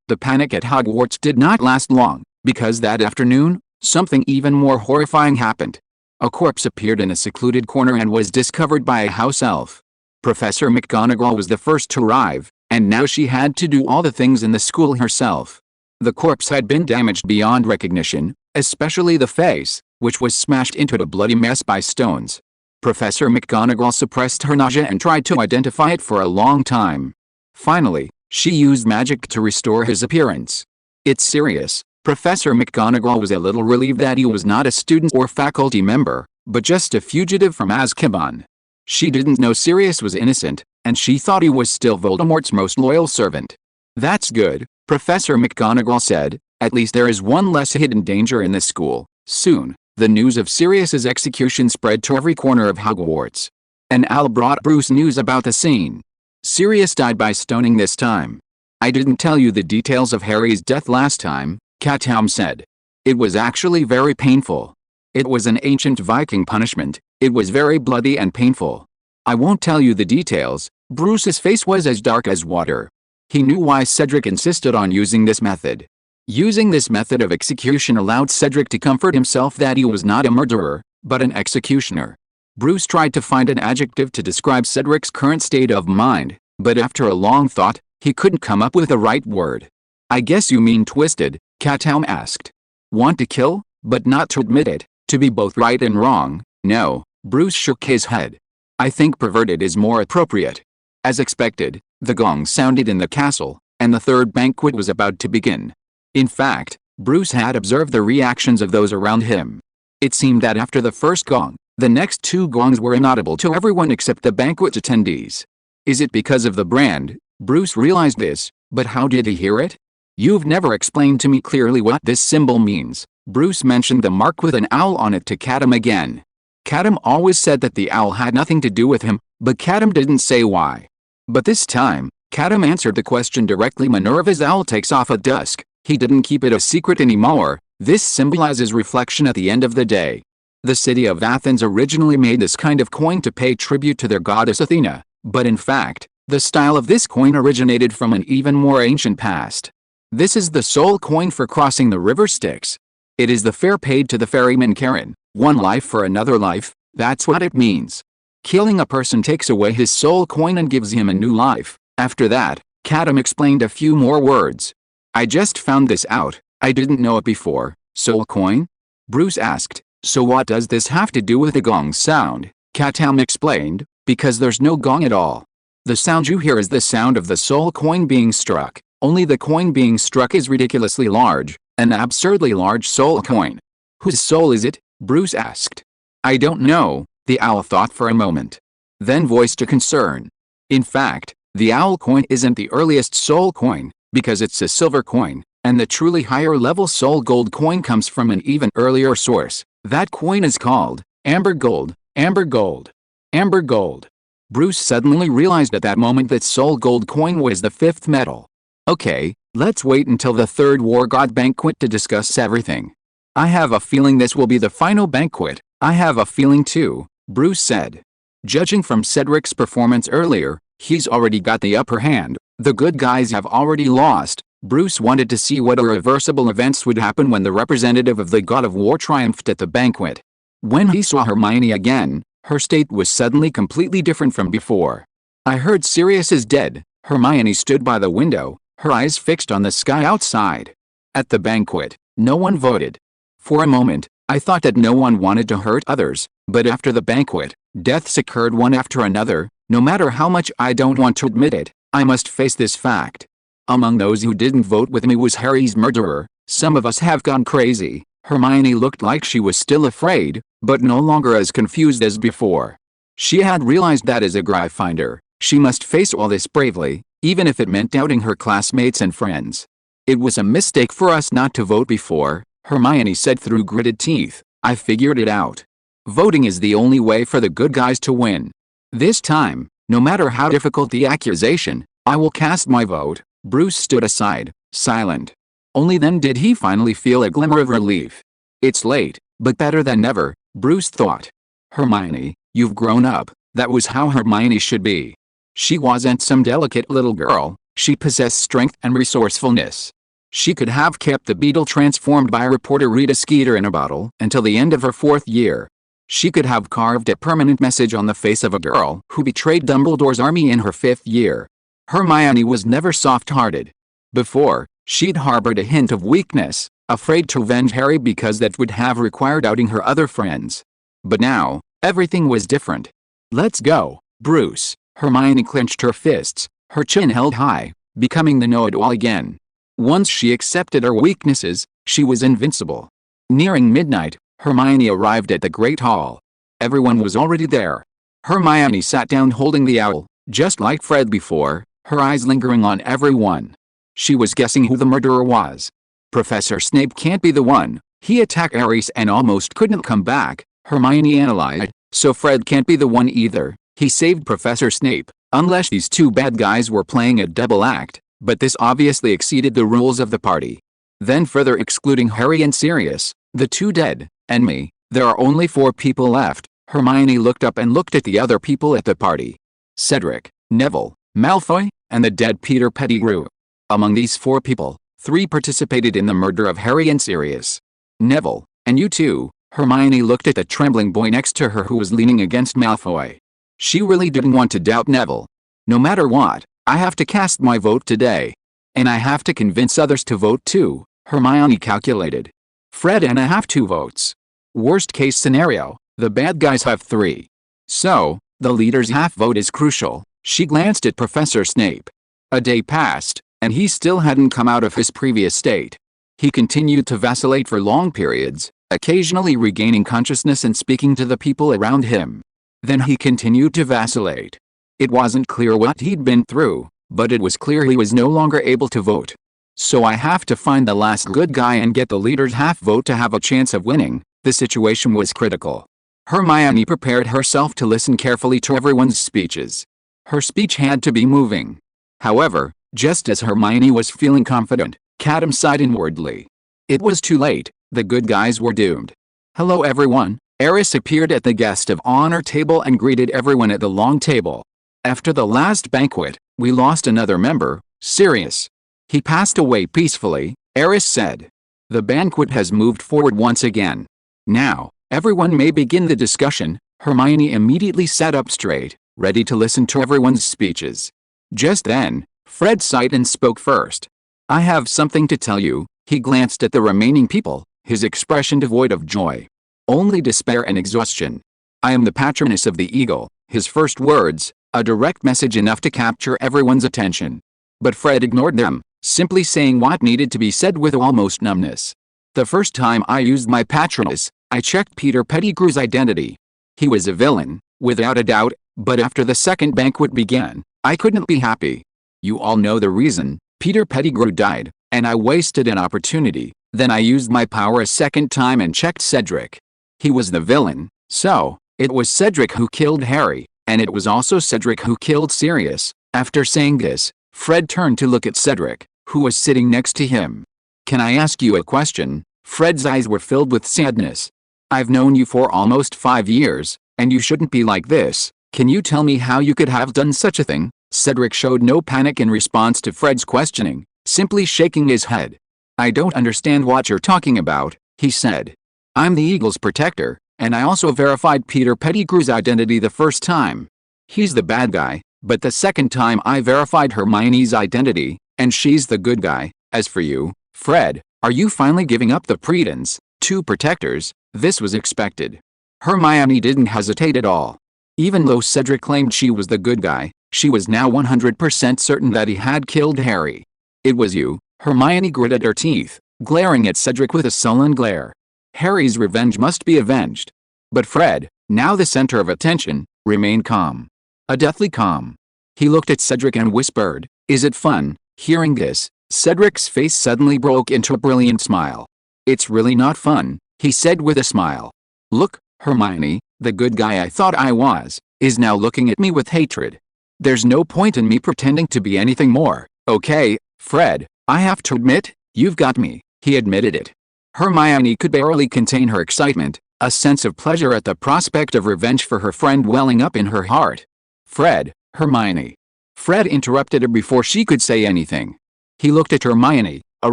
The panic at Hogwarts did not last long, because that afternoon, something even more horrifying happened. A corpse appeared in a secluded corner and was discovered by a house elf. Professor McGonagall was the first to arrive, and now she had to do all the things in the school herself. The corpse had been damaged beyond recognition, especially the face, which was smashed into a bloody mess by stones. Professor McGonagall suppressed her nausea and tried to identify it for a long time. Finally, she used magic to restore his appearance. It's serious. Professor McGonagall was a little relieved that he was not a student or faculty member, but just a fugitive from Azkaban. She didn't know Sirius was innocent, and she thought he was still Voldemort's most loyal servant. That's good, Professor McGonagall said, at least there is one less hidden danger in this school. Soon, the news of Sirius's execution spread to every corner of Hogwarts. An owl brought Bruce news about the scene. Sirius died by stoning this time. I didn't tell you the details of Harry's death last time, Katoom said. It was actually very painful. It was an ancient Viking punishment. It was very bloody and painful. I won't tell you the details. Bruce's face was as dark as water. He knew why Cedric insisted on using this method. Using this method of execution allowed Cedric to comfort himself that he was not a murderer, but an executioner. Bruce tried to find an adjective to describe Cedric's current state of mind, but after a long thought, he couldn't come up with the right word. I guess you mean twisted, Katoom asked. Want to kill, but not to admit it, to be both right and wrong? No, Bruce shook his head. I think perverted is more appropriate. As expected, the gong sounded in the castle, and the third banquet was about to begin. In fact, Bruce had observed the reactions of those around him. It seemed that after the first gong, the next two gongs were inaudible to everyone except the banquet attendees. Is it because of the brand? Bruce realized this, but how did he hear it? You've never explained to me clearly what this symbol means. Bruce mentioned the mark with an owl on it to Katoom again. Katoom always said that the owl had nothing to do with him, but Katoom didn't say why. But this time, Katoom answered the question directly. Minerva's owl takes off at dusk. He didn't keep it a secret anymore. This symbolizes reflection at the end of the day. The city of Athens originally made this kind of coin to pay tribute to their goddess Athena, but in fact, the style of this coin originated from an even more ancient past. This is the soul coin for crossing the river Styx. It is the fare paid to the ferryman Charon, one life for another life, that's what it means. Killing a person takes away his soul coin and gives him a new life. After that, Katoom explained a few more words. I just found this out, I didn't know it before. Soul coin? Bruce asked. So what does this have to do with the gong sound? Katoom explained, because there's no gong at all. The sound you hear is the sound of the soul coin being struck, only the coin being struck is ridiculously large, an absurdly large soul coin. Whose soul is it? Bruce asked. I don't know, the owl thought for a moment. Then voiced a concern. In fact, the owl coin isn't the earliest soul coin, because it's a silver coin, and the truly higher level soul gold coin comes from an even earlier source. That coin is called amber gold, amber gold, amber gold. Bruce suddenly realized at that moment that soul gold coin was the fifth metal. Okay, let's wait until the third war god banquet to discuss everything. I have a feeling this will be the final banquet. I have a feeling too, Bruce said. Judging from Cedric's performance earlier, he's already got the upper hand. The good guys have already lost. Bruce wanted to see what irreversible events would happen when the representative of the god of war triumphed at the banquet. When he saw Hermione again, her state was suddenly completely different from before. I heard Sirius is dead. Hermione stood by the window, her eyes fixed on the sky outside. At the banquet, no one voted. For a moment, I thought that no one wanted to hurt others, but after the banquet, deaths occurred one after another. No matter how much I don't want to admit it, I must face this fact. Among those who didn't vote with me was Harry's murderer. Some of us have gone crazy. Hermione looked like she was still afraid, but no longer as confused as before. She had realized that as a Gryffindor, she must face all this bravely, even if it meant doubting her classmates and friends. It was a mistake for us not to vote before, Hermione said through gritted teeth. I figured it out. Voting is the only way for the good guys to win. This time, no matter how difficult the accusation, I will cast my vote. Bruce stood aside, silent. Only then did he finally feel a glimmer of relief. It's late, but better than never, Bruce thought. Hermione, you've grown up. That was how Hermione should be. She wasn't some delicate little girl, she possessed strength and resourcefulness. She could have kept the beetle transformed by reporter Rita Skeeter in a bottle until the end of her 4th year. She could have carved a permanent message on the face of a girl who betrayed Dumbledore's army in her 5th year. Hermione was never soft-hearted. Before, she'd harbored a hint of weakness, afraid to avenge Harry because that would have required outing her other friends. But now, everything was different. Let's go, Bruce. Hermione clenched her fists, her chin held high, becoming the know-it-all again. Once she accepted her weaknesses, she was invincible. Nearing midnight, Hermione arrived at the Great Hall. Everyone was already there. Hermione sat down holding the owl, just like Fred before, her eyes lingering on everyone. She was guessing who the murderer was. Professor Snape can't be the one. He attacked Harry and almost couldn't come back, Hermione analyzed, so Fred can't be the one either. He saved Professor Snape, unless these two bad guys were playing a double act, but this obviously exceeded the rules of the party. Then further excluding Harry and Sirius, the two dead, and me, there are only 4 people left. Hermione looked up and looked at the other people at the party. Cedric, Neville, Malfoy, and the dead Peter Pettigrew. Among these 4 people, 3 participated in the murder of Harry and Sirius. Neville, and you too. Hermione looked at the trembling boy next to her who was leaning against Malfoy. She really didn't want to doubt Neville. No matter what, I have to cast my vote today. And I have to convince others to vote too. Hermione calculated. Fred and I have 2 votes. Worst case scenario, the bad guys have 3. So, the leader's half vote is crucial. She glanced at Professor Snape. A day passed, and he still hadn't come out of his previous state. He continued to vacillate for long periods, occasionally regaining consciousness and speaking to the people around him. Then he continued to vacillate. It wasn't clear what he'd been through, but it was clear he was no longer able to vote. So I have to find the last good guy and get the leader's half vote to have a chance of winning. The situation was critical. Hermione prepared herself to listen carefully to everyone's speeches. Her speech had to be moving. However, just as Hermione was feeling confident, Katoom sighed inwardly. It was too late, the good guys were doomed. Hello everyone, Eris appeared at the guest of honor table and greeted everyone at the long table. After the last banquet, we lost another member, Sirius. He passed away peacefully, Eris said. The banquet has moved forward once again. Now, everyone may begin the discussion. Hermione immediately sat up straight, ready to listen to everyone's speeches. Just then, Fred sighed and spoke first. I have something to tell you. He glanced at the remaining people, his expression devoid of joy. Only despair and exhaustion. I am the patroness of the eagle, his first words, a direct message enough to capture everyone's attention. But Fred ignored them, simply saying what needed to be said with almost numbness. The first time I used my patroness, I checked Peter Pettigrew's identity. He was a villain, without a doubt, but after the second banquet began, I couldn't be happy. You all know the reason. Peter Pettigrew died, and I wasted an opportunity. Then I used my power a second time and checked Cedric. He was the villain, so, it was Cedric who killed Harry, and it was also Cedric who killed Sirius. After saying this, Fred turned to look at Cedric, who was sitting next to him. Can I ask you a question? Fred's eyes were filled with sadness. I've known you for almost 5 years, and you shouldn't be like this. Can you tell me how you could have done such a thing? Cedric showed no panic in response to Fred's questioning, simply shaking his head. I don't understand what you're talking about, he said. I'm the Eagle's protector, and I also verified Peter Pettigrew's identity the first time. He's the bad guy, but the second time I verified Hermione's identity, and she's the good guy. As for you, Fred, are you finally giving up the pretends? 2 protectors, this was expected. Hermione didn't hesitate at all. Even though Cedric claimed she was the good guy, she was now 100% certain that he had killed Harry. It was you, Hermione gritted her teeth, glaring at Cedric with a sullen glare. Harry's revenge must be avenged. But Fred, now the center of attention, remained calm. A deathly calm. He looked at Cedric and whispered, "Is it fun?" Hearing this, Cedric's face suddenly broke into a brilliant smile. "It's really not fun," he said with a smile. "Look, Hermione, the good guy I thought I was, is now looking at me with hatred. There's no point in me pretending to be anything more, okay, Fred, I have to admit, you've got me." He admitted it. Hermione could barely contain her excitement, a sense of pleasure at the prospect of revenge for her friend welling up in her heart. "Fred, Hermione." Fred interrupted her before she could say anything. He looked at Hermione, a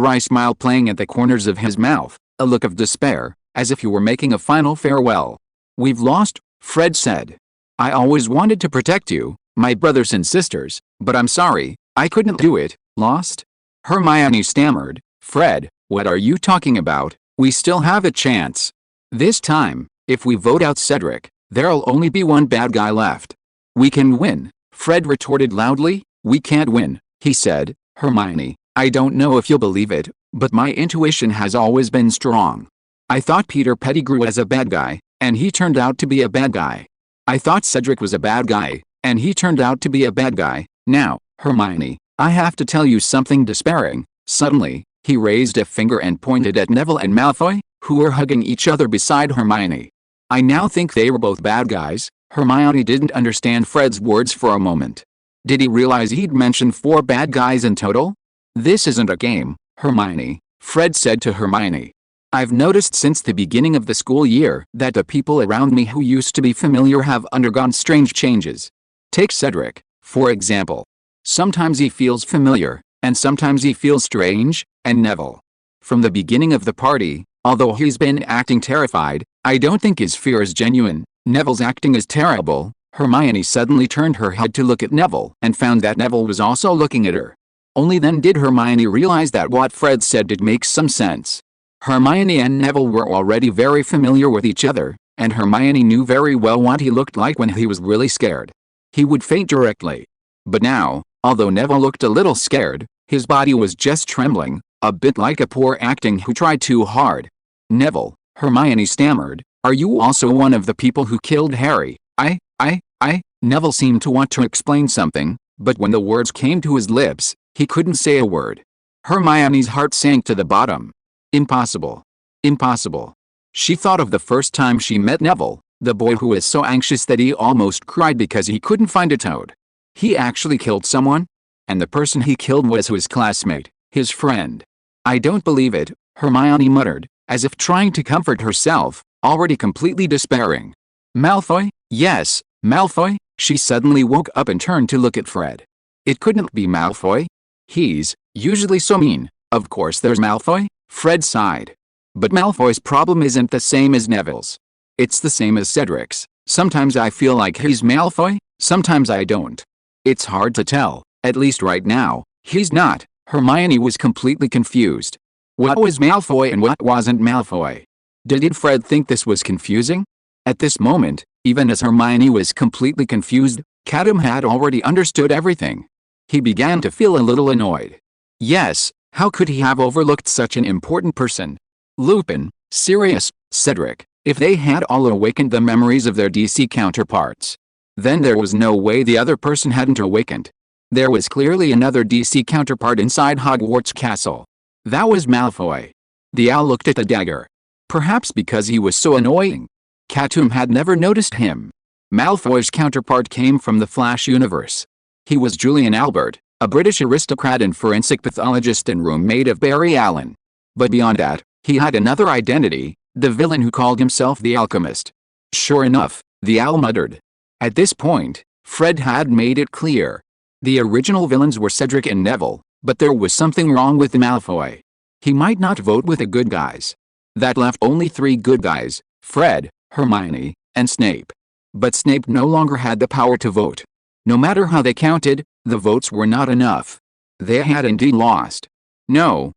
wry smile playing at the corners of his mouth, a look of despair, as if he were making a final farewell. "We've lost," Fred said. "I always wanted to protect you, my brothers and sisters, but I'm sorry, I couldn't do it." "Lost?" Hermione stammered. "Fred, what are you talking about? We still have a chance. This time, if we vote out Cedric, there'll only be one bad guy left." "We can win," Fred retorted loudly. "We can't win," he said. "Hermione, I don't know if you'll believe it, but my intuition has always been strong. I thought Peter Pettigrew was a bad guy, and he turned out to be a bad guy. I thought Cedric was a bad guy, and he turned out to be a bad guy. Now, Hermione, I have to tell you something despairing." Suddenly, he raised a finger and pointed at Neville and Malfoy, who were hugging each other beside Hermione. "I now think they were both bad guys." Hermione didn't understand Fred's words for a moment. Did he realize he'd mentioned 4 bad guys in total? "This isn't a game, Hermione," Fred said to Hermione. "I've noticed since the beginning of the school year that the people around me who used to be familiar have undergone strange changes. Take Cedric, for example. Sometimes he feels familiar, and sometimes he feels strange, and Neville. From the beginning of the party, although he's been acting terrified, I don't think his fear is genuine. Neville's acting is terrible." Hermione suddenly turned her head to look at Neville and found that Neville was also looking at her. Only then did Hermione realize that what Fred said did make some sense. Hermione and Neville were already very familiar with each other, and Hermione knew very well what he looked like when he was really scared. He would faint directly. But now, although Neville looked a little scared, his body was just trembling, a bit like a poor acting who tried too hard. "Neville," Hermione stammered, "are you also one of the people who killed Harry?" Neville seemed to want to explain something, but when the words came to his lips, he couldn't say a word. Hermione's heart sank to the bottom. Impossible. Impossible. She thought of the first time she met Neville, the boy who was so anxious that he almost cried because he couldn't find a toad. He actually killed someone? And the person he killed was his classmate, his friend. "I don't believe it," Hermione muttered, as if trying to comfort herself, already completely despairing. "Malfoy? Yes, Malfoy?" She suddenly woke up and turned to look at Fred. It couldn't be Malfoy. He's usually so mean. Of course there's Malfoy, Fred sighed. But Malfoy's problem isn't the same as Neville's. It's the same as Cedric's. Sometimes I feel like he's Malfoy, sometimes I don't. It's hard to tell, at least right now, he's not. Hermione was completely confused. What was Malfoy and what wasn't Malfoy? Did Fred think this was confusing? At this moment, even as Hermione was completely confused, Katoom had already understood everything. He began to feel a little annoyed. Yes, how could he have overlooked such an important person? Lupin, Sirius, Cedric, if they had all awakened the memories of their DC counterparts. Then there was no way the other person hadn't awakened. There was clearly another DC counterpart inside Hogwarts Castle. That was Malfoy. The owl looked at the dagger. Perhaps because he was so annoying. Katoom had never noticed him. Malfoy's counterpart came from the Flash universe. He was Julian Albert, a British aristocrat and forensic pathologist and roommate of Barry Allen. But beyond that, he had another identity, the villain who called himself the Alchemist. Sure enough, the owl muttered. At this point, Fred had made it clear. The original villains were Cedric and Neville, but there was something wrong with Malfoy. He might not vote with the good guys. That left only 3 good guys, Fred, Hermione, and Snape. But Snape no longer had the power to vote. No matter how they counted, the votes were not enough. They had indeed lost. No,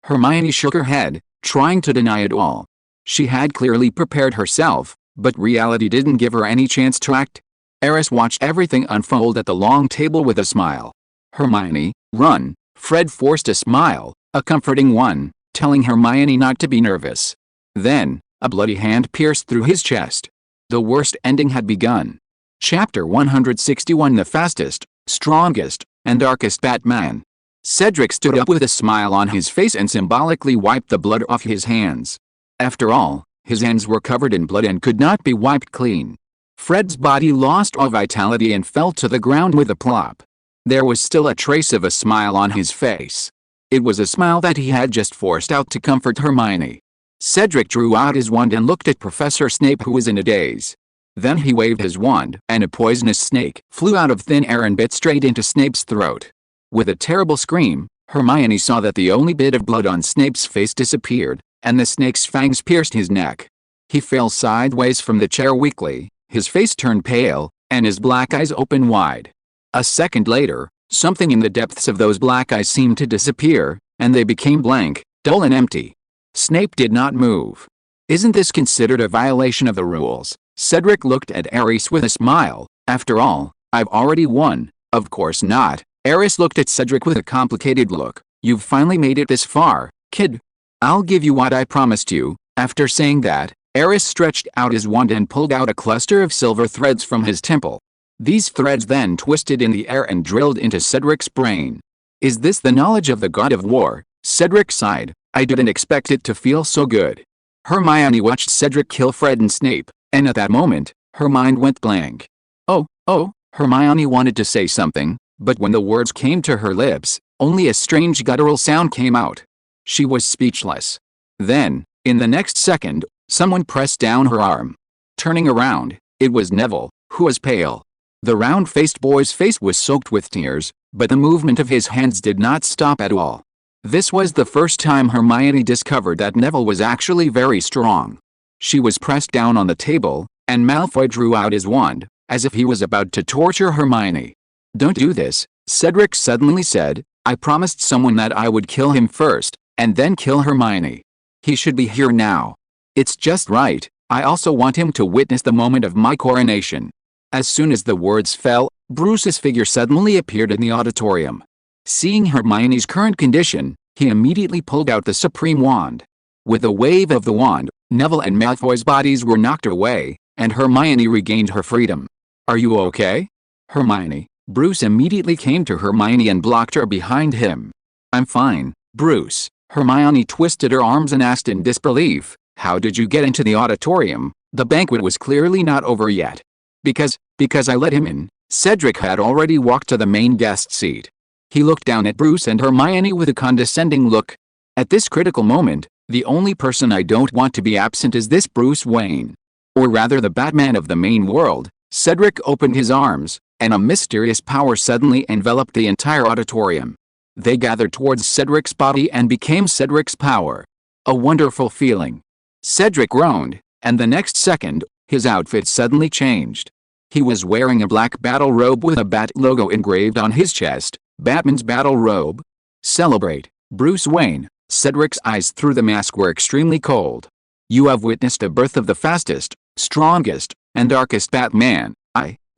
Hermione shook her head, trying to deny it all. She had clearly prepared herself, but reality didn't give her any chance to act. Eris watched everything unfold at the long table with a smile. "Hermione, run." Fred forced a smile, a comforting one, telling Hermione not to be nervous. Then, a bloody hand pierced through his chest. The worst ending had begun. Chapter 161 The fastest, strongest, and darkest Batman. Cedric stood up with a smile on his face and symbolically wiped the blood off his hands. After all, his hands were covered in blood and could not be wiped clean. Fred's body lost all vitality and fell to the ground with a plop. There was still a trace of a smile on his face. It was a smile that he had just forced out to comfort Hermione. Cedric drew out his wand and looked at Professor Snape, who was in a daze. Then he waved his wand, and a poisonous snake flew out of thin air and bit straight into Snape's throat. With a terrible scream, Hermione saw that the only bit of blood on Snape's face disappeared, and the snake's fangs pierced his neck. He fell sideways from the chair weakly, his face turned pale, and his black eyes opened wide. A second later, something in the depths of those black eyes seemed to disappear, and they became blank, dull and empty. Snape did not move. "Isn't this considered a violation of the rules?" Cedric looked at Eris with a smile. "After all, I've already won." "Of course not." Eris looked at Cedric with a complicated look. "You've finally made it this far, kid. I'll give you what I promised you." After saying that, Eris stretched out his wand and pulled out a cluster of silver threads from his temple. These threads then twisted in the air and drilled into Cedric's brain. "Is this the knowledge of the god of war?" Cedric sighed. "I didn't expect it to feel so good." Hermione watched Cedric kill Fred and Snape, and at that moment, her mind went blank. Oh, Hermione wanted to say something, but when the words came to her lips, only a strange guttural sound came out. She was speechless. Then, in the next second, someone pressed down her arm. Turning around, it was Neville, who was pale. The round-faced boy's face was soaked with tears, but the movement of his hands did not stop at all. This was the first time Hermione discovered that Neville was actually very strong. She was pressed down on the table, and Malfoy drew out his wand, as if he was about to torture Hermione. "Don't do this," Cedric suddenly said. I promised someone that I would kill him first, and then kill Hermione. He should be here now. It's just right. I also want him to witness the moment of my coronation." As soon as the words fell, Bruce's figure suddenly appeared in the auditorium. Seeing Hermione's current condition, he immediately pulled out the Supreme Wand. With a wave of the wand, Neville and Malfoy's bodies were knocked away, and Hermione regained her freedom. "Are you okay, Hermione?" Bruce immediately came to Hermione and blocked her behind him. "I'm fine, Bruce." Hermione twisted her arms and asked in disbelief, "How did you get into the auditorium? The banquet was clearly not over yet." Because I let him in." Cedric had already walked to the main guest seat. He looked down at Bruce and Hermione with a condescending look. "At this critical moment, the only person I don't want to be absent is this Bruce Wayne. Or rather the Batman of the main world." Cedric opened his arms, and a mysterious power suddenly enveloped the entire auditorium. They gathered towards Cedric's body and became Cedric's power. A wonderful feeling. Cedric groaned, and the next second, his outfit suddenly changed. He was wearing a black battle robe with a bat logo engraved on his chest. Batman's battle robe. "Celebrate, Bruce Wayne." Cedric's eyes through the mask were extremely cold. "You have witnessed the birth of the fastest, strongest, and darkest Batman."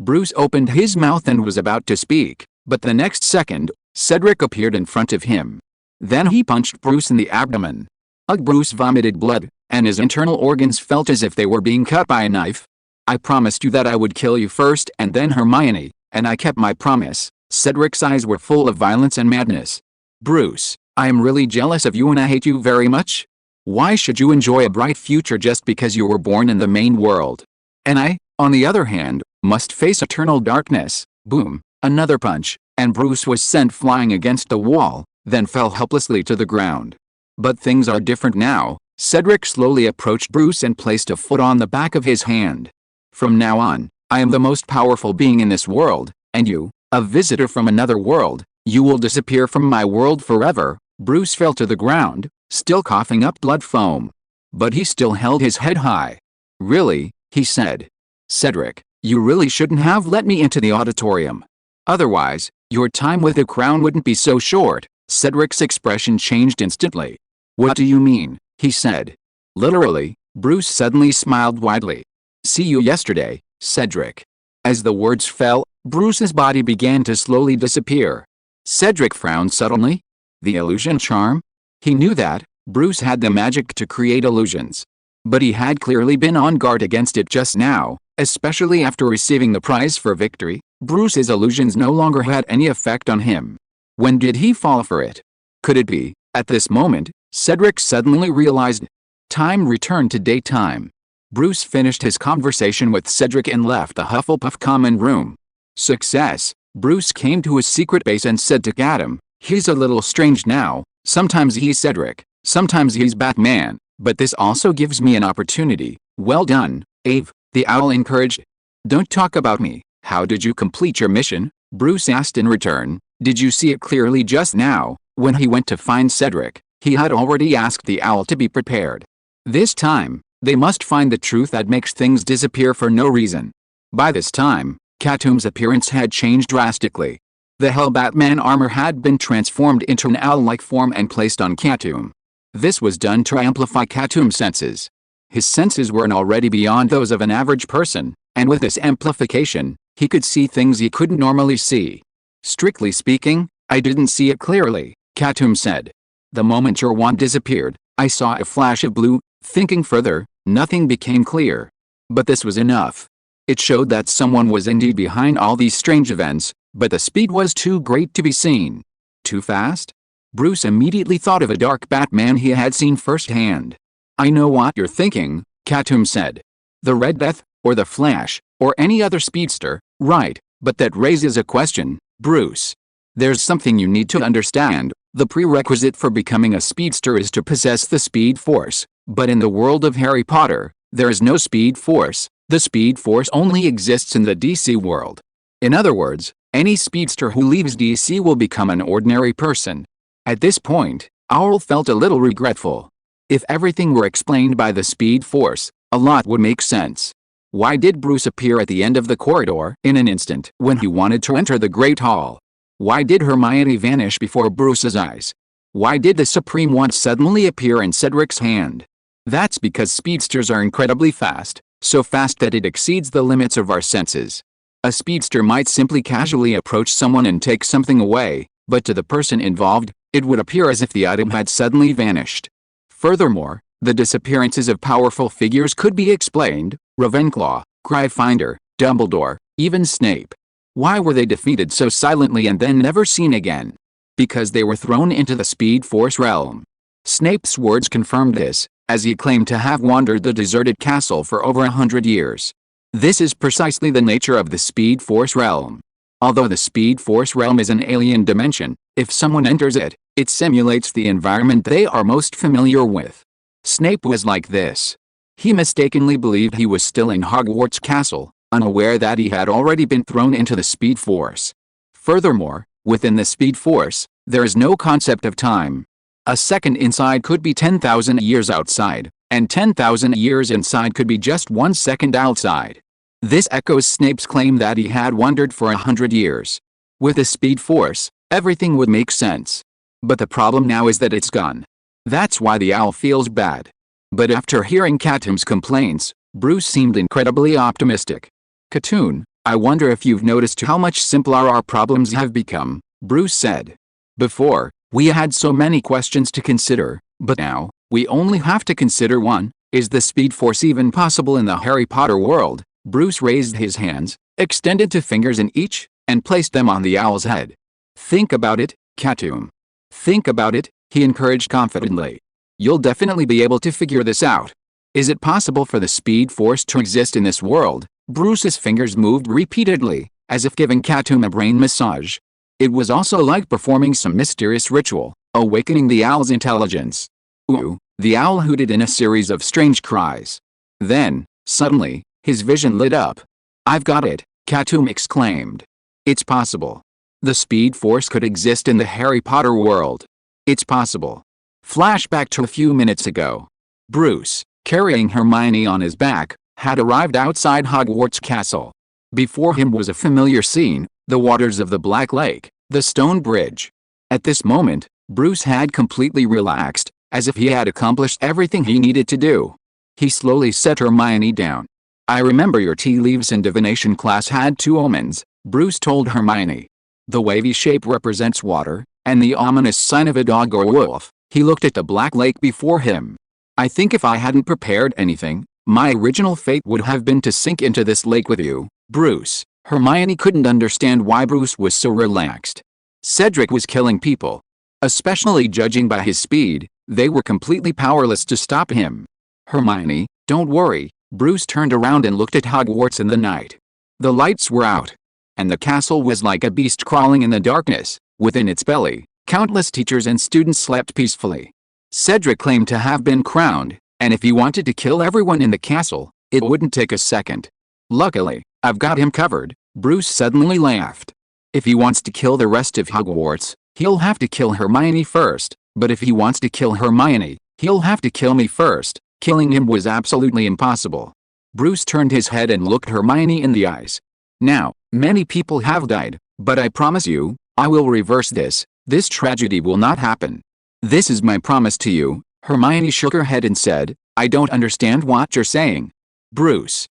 Bruce opened his mouth and was about to speak, but the next second, Cedric appeared in front of him. Then he punched Bruce in the abdomen. Bruce vomited blood, and his internal organs felt as if they were being cut by a knife. "I promised you that I would kill you first and then Hermione, and I kept my promise." Cedric's eyes were full of violence and madness. "Bruce, I am really jealous of you and I hate you very much. Why should you enjoy a bright future just because you were born in the main world? And I, on the other hand, must face eternal darkness." Boom, another punch, and Bruce was sent flying against the wall, then fell helplessly to the ground. But things are different now. Cedric slowly approached Bruce and placed a foot on the back of his hand. "From now on, I am the most powerful being in this world, and you, a visitor from another world, you will disappear from my world forever." Bruce fell to the ground, still coughing up blood foam. But he still held his head high. "Really?" he said. "Cedric, you really shouldn't have let me into the auditorium. Otherwise, your time with the crown wouldn't be so short." Cedric's expression changed instantly. "What do you mean?" he said. "Literally." Bruce suddenly smiled widely. "See you yesterday, Cedric." As the words fell, Bruce's body began to slowly disappear. Cedric frowned suddenly. The illusion charm? He knew that Bruce had the magic to create illusions. But he had clearly been on guard against it just now, especially after receiving the prize for victory. Bruce's illusions no longer had any effect on him. When did he fall for it? Could it be? At this moment, Cedric suddenly realized. Time returned to daytime. Bruce finished his conversation with Cedric and left the Hufflepuff common room. Success. Bruce came to his secret base and said to Katoom, "He's a little strange now. Sometimes he's Cedric, sometimes he's Batman, but this also gives me an opportunity." "Well done, Ave," the owl encouraged. "Don't talk about me. How did you complete your mission?" Bruce asked in return. "Did you see it clearly just now, when he went to find Cedric?" He had already asked the owl to be prepared. This time, they must find the truth that makes things disappear for no reason. By this time, Katoom's appearance had changed drastically. The Hell Batman armor had been transformed into an owl-like form and placed on Katoom. This was done to amplify Katoom's senses. His senses were already beyond those of an average person, and with this amplification, he could see things he couldn't normally see. "Strictly speaking, I didn't see it clearly," Katoom said. "The moment your wand disappeared, I saw a flash of blue." Thinking further, nothing became clear. But this was enough. It showed that someone was indeed behind all these strange events, but the speed was too great to be seen. Too fast? Bruce immediately thought of a dark Batman he had seen firsthand. "I know what you're thinking," Katoom said. "The Red Death, or the Flash, or any other speedster, right, but that raises a question, Bruce. There's something you need to understand. The prerequisite for becoming a speedster is to possess the Speed Force. But in the world of Harry Potter, there is no Speed Force. The Speed Force only exists in the DC world. In other words, any speedster who leaves DC will become an ordinary person." At this point, Owl felt a little regretful. If everything were explained by the Speed Force, a lot would make sense. Why did Bruce appear at the end of the corridor in an instant when he wanted to enter the Great Hall? Why did Hermione vanish before Bruce's eyes? Why did the Supreme Wand suddenly appear in Cedric's hand? That's because speedsters are incredibly fast, so fast that it exceeds the limits of our senses. A speedster might simply casually approach someone and take something away, but to the person involved, it would appear as if the item had suddenly vanished. Furthermore, the disappearances of powerful figures could be explained: Ravenclaw, Gryffindor, Dumbledore, even Snape. Why were they defeated so silently and then never seen again? Because they were thrown into the Speed Force realm. Snape's words confirmed this, as he claimed to have wandered the deserted castle for over 100 years. This is precisely the nature of the Speed Force realm. Although the Speed Force realm is an alien dimension, if someone enters it, it simulates the environment they are most familiar with. Snape was like this. He mistakenly believed he was still in Hogwarts Castle, unaware that he had already been thrown into the Speed Force. Furthermore, within the Speed Force, there is no concept of time. A second inside could be 10,000 years outside, and 10,000 years inside could be just 1 second outside. This echoes Snape's claim that he had wandered for 100 years. With the Speed Force, everything would make sense. But the problem now is that it's gone. That's why the owl feels bad. But after hearing Katoom's complaints, Bruce seemed incredibly optimistic. "Katoom, I wonder if you've noticed how much simpler our problems have become," Bruce said. "Before, we had so many questions to consider, but now, we only have to consider one: is the Speed Force even possible in the Harry Potter world?" Bruce raised his hands, extended 2 fingers in each, and placed them on the owl's head. "Think about it, Katoom. Think about it," he encouraged confidently. "You'll definitely be able to figure this out. Is it possible for the Speed Force to exist in this world?" Bruce's fingers moved repeatedly, as if giving Katoom a brain massage. It was also like performing some mysterious ritual, awakening the owl's intelligence. "Ooh," the owl hooted in a series of strange cries. Then, suddenly, his vision lit up. "I've got it," Katoom exclaimed. "It's possible. The Speed Force could exist in the Harry Potter world. It's possible." Flashback to a few minutes ago. Bruce, carrying Hermione on his back, had arrived outside Hogwarts Castle. Before him was a familiar scene: the waters of the Black Lake, the stone bridge. At this moment, Bruce had completely relaxed, as if he had accomplished everything he needed to do. He slowly set Hermione down. "I remember your tea leaves in divination class had 2 omens," Bruce told Hermione. "The wavy shape represents water, and the ominous sign of a dog or wolf." He looked at the Black Lake before him. "I think if I hadn't prepared anything, my original fate would have been to sink into this lake with you, Bruce." Hermione couldn't understand why Bruce was so relaxed. Cedric was killing people. Especially judging by his speed, they were completely powerless to stop him. "Hermione, don't worry." Bruce turned around and looked at Hogwarts in the night. The lights were out, and the castle was like a beast crawling in the darkness. Within its belly, countless teachers and students slept peacefully. Cedric claimed to have been crowned, and if he wanted to kill everyone in the castle, it wouldn't take a second. "Luckily, I've got him covered," Bruce suddenly laughed. "If he wants to kill the rest of Hogwarts, he'll have to kill Hermione first, but if he wants to kill Hermione, he'll have to kill me first." Killing him was absolutely impossible. Bruce turned his head and looked Hermione in the eyes. "Now, many people have died, but I promise you, I will reverse this. This tragedy will not happen. This is my promise to you." Hermione shook her head and said, "I don't understand what you're saying." "Bruce,